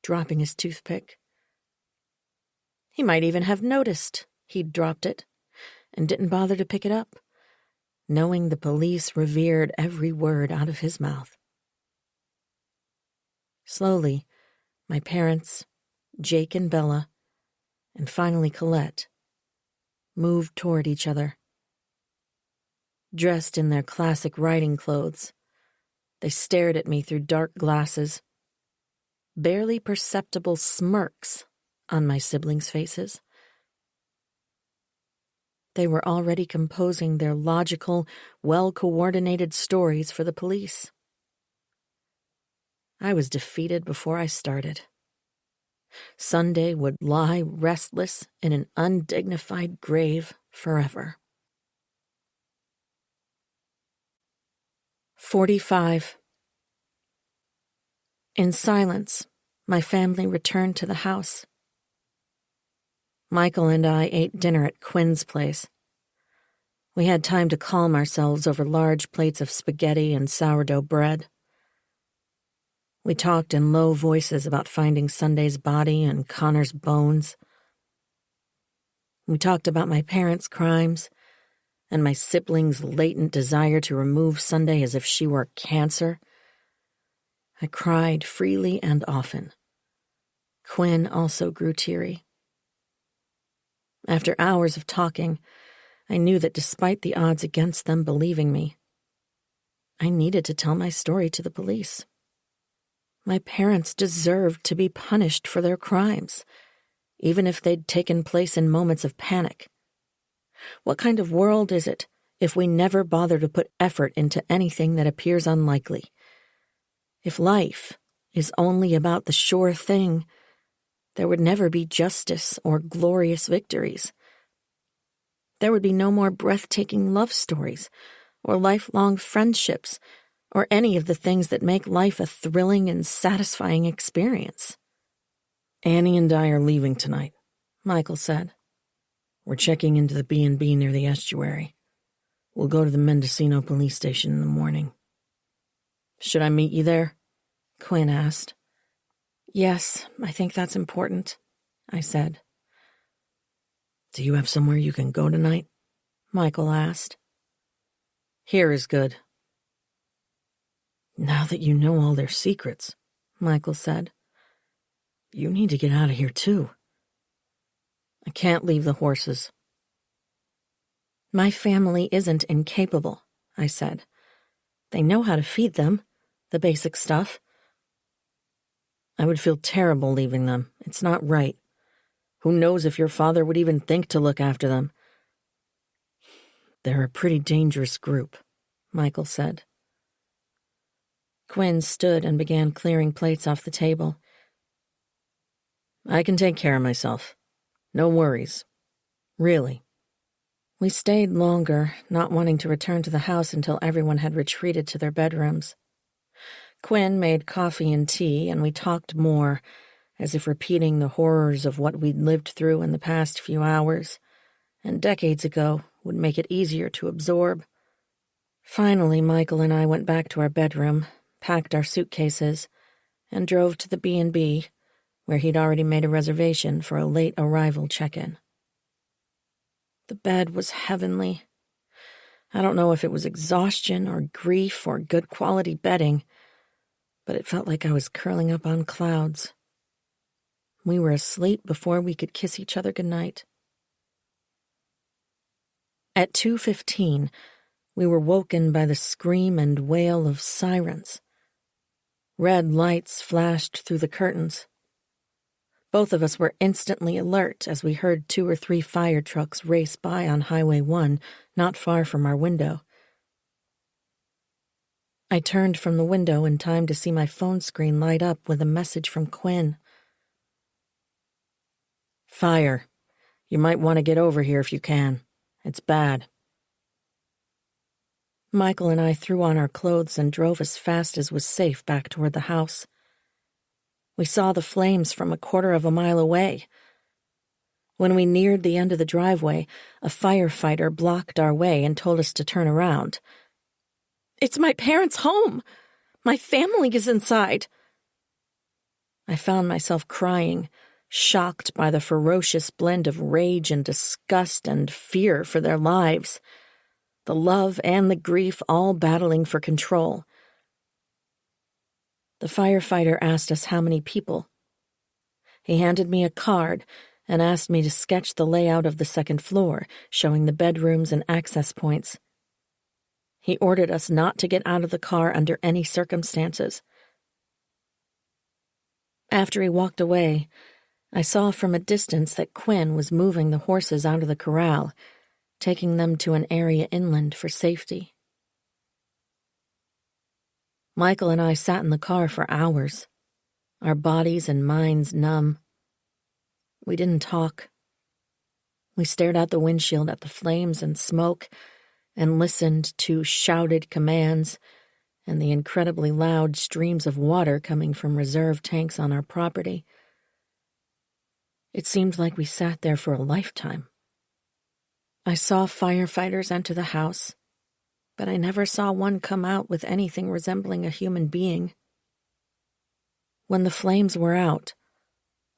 dropping his toothpick. He might even have noticed he'd dropped it and didn't bother to pick it up, knowing the police revered every word out of his mouth. Slowly, my parents, Jake and Bella, and finally Colette, moved toward each other. Dressed in their classic riding clothes, they stared at me through dark glasses, barely perceptible smirks on my siblings' faces. They were already composing their logical, well-coordinated stories for the police. I was defeated before I started. Sunday would lie restless in an undignified grave forever. 45. In silence, my family returned to the house. Michael and I ate dinner at Quinn's place. We had time to calm ourselves over large plates of spaghetti and sourdough bread. We talked in low voices about finding Sunday's body and Connor's bones. We talked about my parents' crimes and my siblings' latent desire to remove Sunday as if she were cancer. I cried freely and often. Quinn also grew teary. After hours of talking, I knew that despite the odds against them believing me, I needed to tell my story to the police. My parents deserved to be punished for their crimes, even if they'd taken place in moments of panic. What kind of world is it if we never bother to put effort into anything that appears unlikely? If life is only about the sure thing, there would never be justice or glorious victories. There would be no more breathtaking love stories or lifelong friendships or any of the things that make life a thrilling and satisfying experience. Annie and I are leaving tonight, Michael said. We're checking into the B&B near the estuary. We'll go to the Mendocino police station in the morning. Should I meet you there? Quinn asked. Yes, I think that's important, I said. Do you have somewhere you can go tonight? Michael asked. Here is good. Now that you know all their secrets, Michael said, you need to get out of here too. I can't leave the horses. My family isn't incapable, I said. They know how to feed them, the basic stuff. I would feel terrible leaving them. It's not right. Who knows if your father would even think to look after them? They're a pretty dangerous group, Michael said. Quinn stood and began clearing plates off the table. I can take care of myself. No worries. Really. We stayed longer, not wanting to return to the house until everyone had retreated to their bedrooms. Quinn made coffee and tea, and we talked more, as if repeating the horrors of what we'd lived through in the past few hours, and decades ago would make it easier to absorb. Finally, Michael and I went back to our bedroom, packed our suitcases, and drove to the B&B, where he'd already made a reservation for a late arrival check-in. The bed was heavenly. I don't know if it was exhaustion or grief or good quality bedding, but it felt like I was curling up on clouds. We were asleep before we could kiss each other goodnight. At 2:15, we were woken by the scream and wail of sirens. Red lights flashed through the curtains. Both of us were instantly alert as we heard 2 or 3 fire trucks race by on Highway 1, not far from our window. I turned from the window in time to see my phone screen light up with a message from Quinn. Fire. You might want to get over here if you can. It's bad. Michael and I threw on our clothes and drove as fast as was safe back toward the house. We saw the flames from a quarter of a mile away. When we neared the end of the driveway, a firefighter blocked our way and told us to turn around. "It's my parents' home! My family is inside!" I found myself crying, shocked by the ferocious blend of rage and disgust and fear for their lives, the love and the grief all battling for control. The firefighter asked us how many people. He handed me a card and asked me to sketch the layout of the second floor, showing the bedrooms and access points. He ordered us not to get out of the car under any circumstances. After he walked away, I saw from a distance that Quinn was moving the horses out of the corral, taking them to an area inland for safety. Michael and I sat in the car for hours, our bodies and minds numb. We didn't talk. We stared out the windshield at the flames and smoke and listened to shouted commands and the incredibly loud streams of water coming from reserve tanks on our property. It seemed like we sat there for a lifetime. I saw firefighters enter the house, but I never saw one come out with anything resembling a human being. When the flames were out,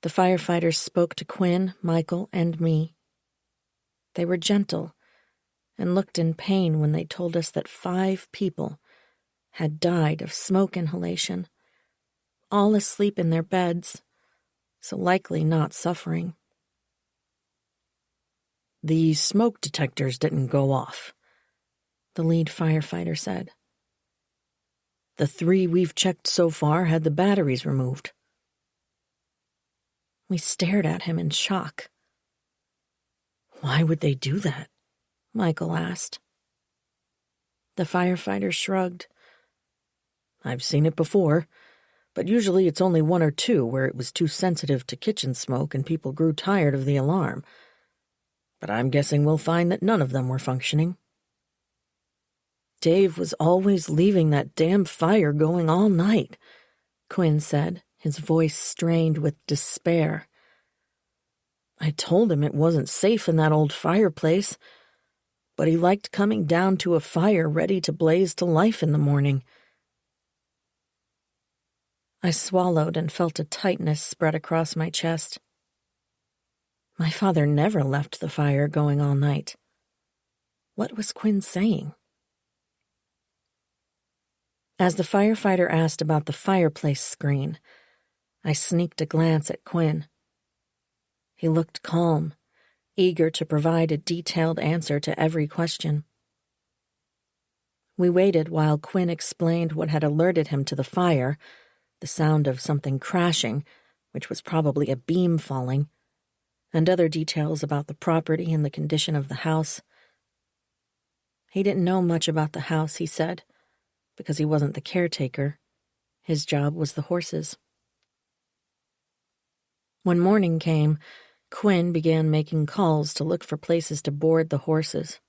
the firefighters spoke to Quinn, Michael, and me. They were gentle and looked in pain when they told us that 5 people had died of smoke inhalation, all asleep in their beds, so likely not suffering. The smoke detectors didn't go off, the lead firefighter said. The 3 we've checked so far had the batteries removed. We stared at him in shock. Why would they do that? Michael asked. The firefighter shrugged. I've seen it before, but usually it's only 1 or 2 where it was too sensitive to kitchen smoke and people grew tired of the alarm. But I'm guessing we'll find that none of them were functioning. Dave was always leaving that damn fire going all night, Quinn said, his voice strained with despair. I told him it wasn't safe in that old fireplace, but he liked coming down to a fire ready to blaze to life in the morning. I swallowed and felt a tightness spread across my chest. My father never left the fire going all night. What was Quinn saying? As the firefighter asked about the fireplace screen, I sneaked a glance at Quinn. He looked calm, eager to provide a detailed answer to every question. We waited while Quinn explained what had alerted him to the fire, the sound of something crashing, which was probably a beam falling, and other details about the property and the condition of the house. He didn't know much about the house, he said, because he wasn't the caretaker. His job was the horses. When morning came, Quinn began making calls to look for places to board the horses.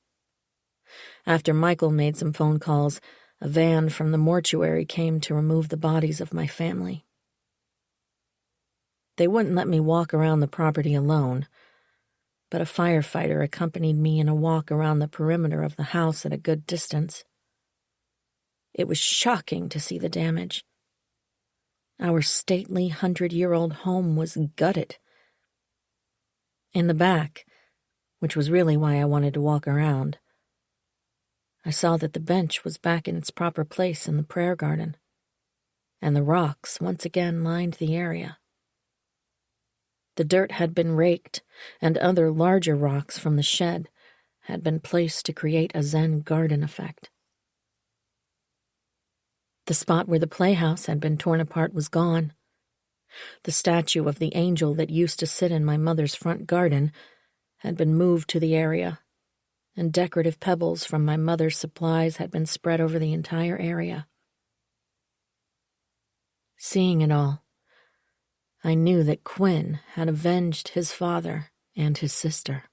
After Michael made some phone calls, a van from the mortuary came to remove the bodies of my family. They wouldn't let me walk around the property alone, but a firefighter accompanied me in a walk around the perimeter of the house at a good distance. It was shocking to see the damage. Our stately 100-year-old home was gutted. In the back, which was really why I wanted to walk around, I saw that the bench was back in its proper place in the prayer garden, and the rocks once again lined the area. The dirt had been raked, and other larger rocks from the shed had been placed to create a Zen garden effect. The spot where the playhouse had been torn apart was gone. The statue of the angel that used to sit in my mother's front garden had been moved to the area, and decorative pebbles from my mother's supplies had been spread over the entire area. Seeing it all, I knew that Quinn had avenged his father and his sister.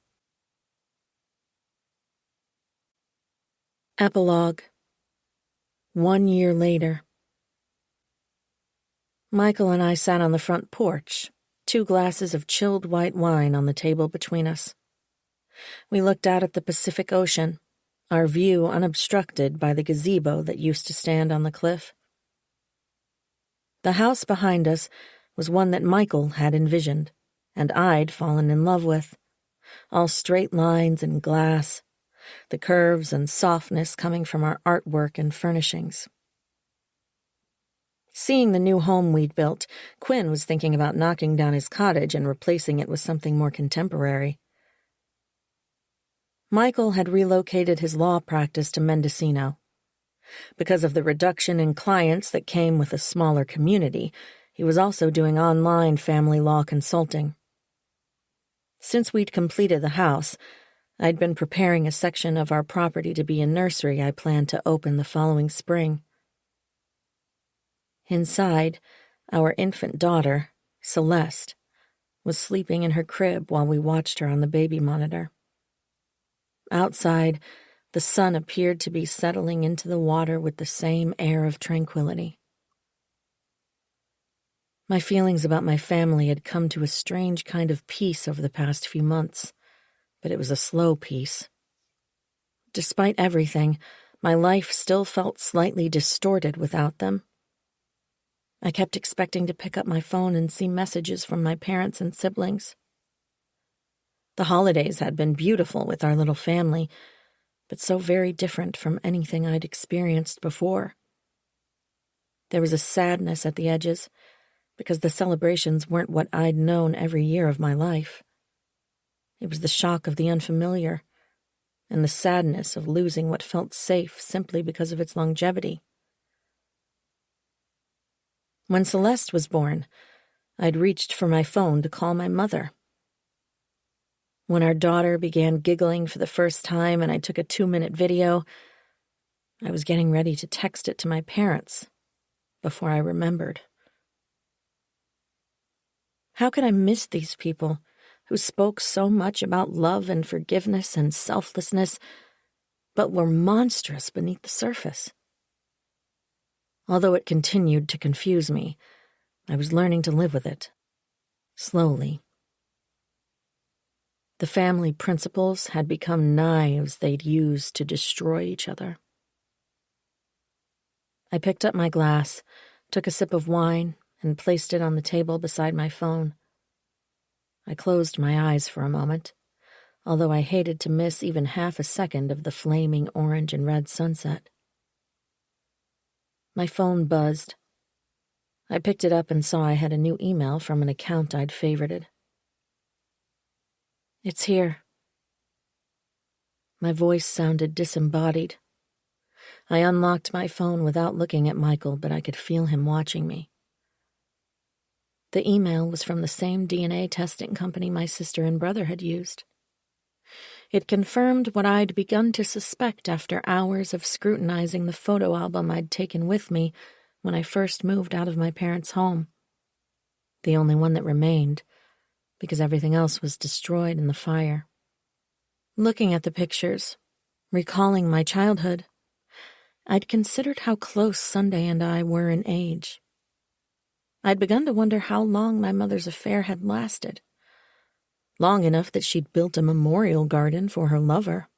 Epilogue. 1 year later. Michael and I sat on the front porch, 2 glasses of chilled white wine on the table between us. We looked out at the Pacific Ocean, our view unobstructed by the gazebo that used to stand on the cliff. The house behind us was one that Michael had envisioned, and I'd fallen in love with. All straight lines and glass, the curves and softness coming from our artwork and furnishings. Seeing the new home we'd built, Quinn was thinking about knocking down his cottage and replacing it with something more contemporary. Michael had relocated his law practice to Mendocino. Because of the reduction in clients that came with a smaller community, he was also doing online family law consulting. Since we'd completed the house, I'd been preparing a section of our property to be a nursery I planned to open the following spring. Inside, our infant daughter, Celeste, was sleeping in her crib while we watched her on the baby monitor. Outside, the sun appeared to be settling into the water with the same air of tranquility. My feelings about my family had come to a strange kind of peace over the past few months, but it was a slow peace, Despite everything, my life still felt slightly distorted without them. I kept expecting to pick up my phone and see messages from my parents and siblings. The holidays had been beautiful with our little family, but so very different from anything I'd experienced before. There was a sadness at the edges, because the celebrations weren't what I'd known every year of my life. It was the shock of the unfamiliar, and the sadness of losing what felt safe simply because of its longevity. When Celeste was born, I'd reached for my phone to call my mother. When our daughter began giggling for the first time and I took a 2-minute video, I was getting ready to text it to my parents before I remembered. How could I miss these people who spoke so much about love and forgiveness and selflessness, but were monstrous beneath the surface? Although it continued to confuse me, I was learning to live with it, slowly. The family principles had become knives they'd used to destroy each other. I picked up my glass, took a sip of wine, and placed it on the table beside my phone. I closed my eyes for a moment, although I hated to miss even half a second of the flaming orange and red sunset. My phone buzzed. I picked it up and saw I had a new email from an account I'd favorited. "It's here." My voice sounded disembodied. I unlocked my phone without looking at Michael, but I could feel him watching me. The email was from the same DNA testing company my sister and brother had used. It confirmed what I'd begun to suspect after hours of scrutinizing the photo album I'd taken with me when I first moved out of my parents' home. The only one that remained, because everything else was destroyed in the fire. Looking at the pictures, recalling my childhood, I'd considered how close Sunday and I were in age. I'd begun to wonder how long my mother's affair had lasted. Long enough that she'd built a memorial garden for her lover.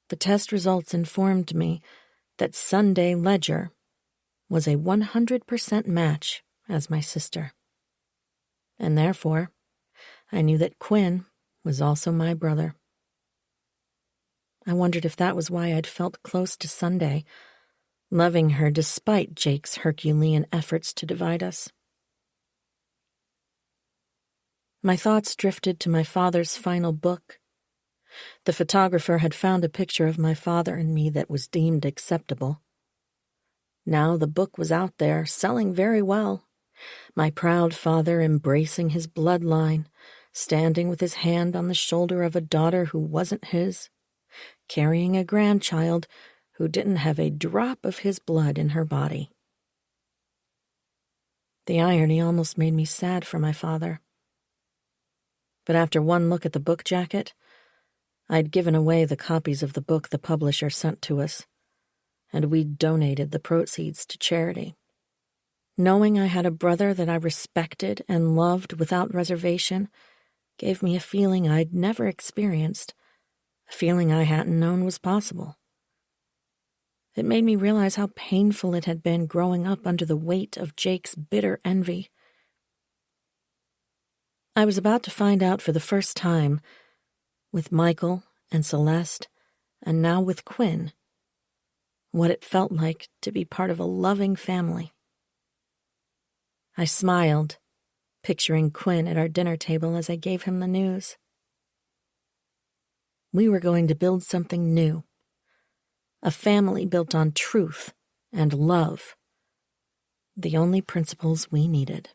The test results informed me that Sunday Ledger was a 100% match as my sister. And therefore, I knew that Quinn was also my brother. I wondered if that was why I'd felt close to Sunday, loving her despite Jake's Herculean efforts to divide us. My thoughts drifted to my father's final book. The photographer had found a picture of my father and me that was deemed acceptable. Now the book was out there, selling very well. My proud father embracing his bloodline, standing with his hand on the shoulder of a daughter who wasn't his, carrying a grandchild who didn't have a drop of his blood in her body. The irony almost made me sad for my father. But after one look at the book jacket, I'd given away the copies of the book the publisher sent to us, and we'd donated the proceeds to charity. Knowing I had a brother that I respected and loved without reservation gave me a feeling I'd never experienced, a feeling I hadn't known was possible. It made me realize how painful it had been growing up under the weight of Jake's bitter envy. I was about to find out for the first time, with Michael and Celeste, and now with Quinn, what it felt like to be part of a loving family. I smiled, picturing Quinn at our dinner table as I gave him the news. We were going to build something new, a family built on truth and love, the only principles we needed.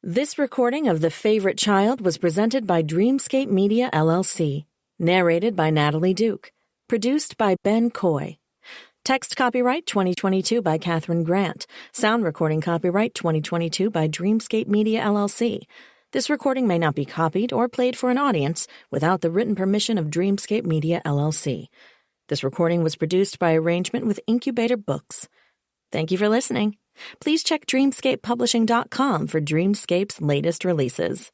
This recording of The Favorite Child was presented by Dreamscape Media, LLC, narrated by Natalie Duke, produced by Ben Coy. Text copyright 2022 by Cathryn Grant. Sound recording copyright 2022 by Dreamscape Media, LLC. This recording may not be copied or played for an audience without the written permission of Dreamscape Media, LLC. This recording was produced by arrangement with Incubator Books. Thank you for listening. Please check dreamscapepublishing.com for Dreamscape's latest releases.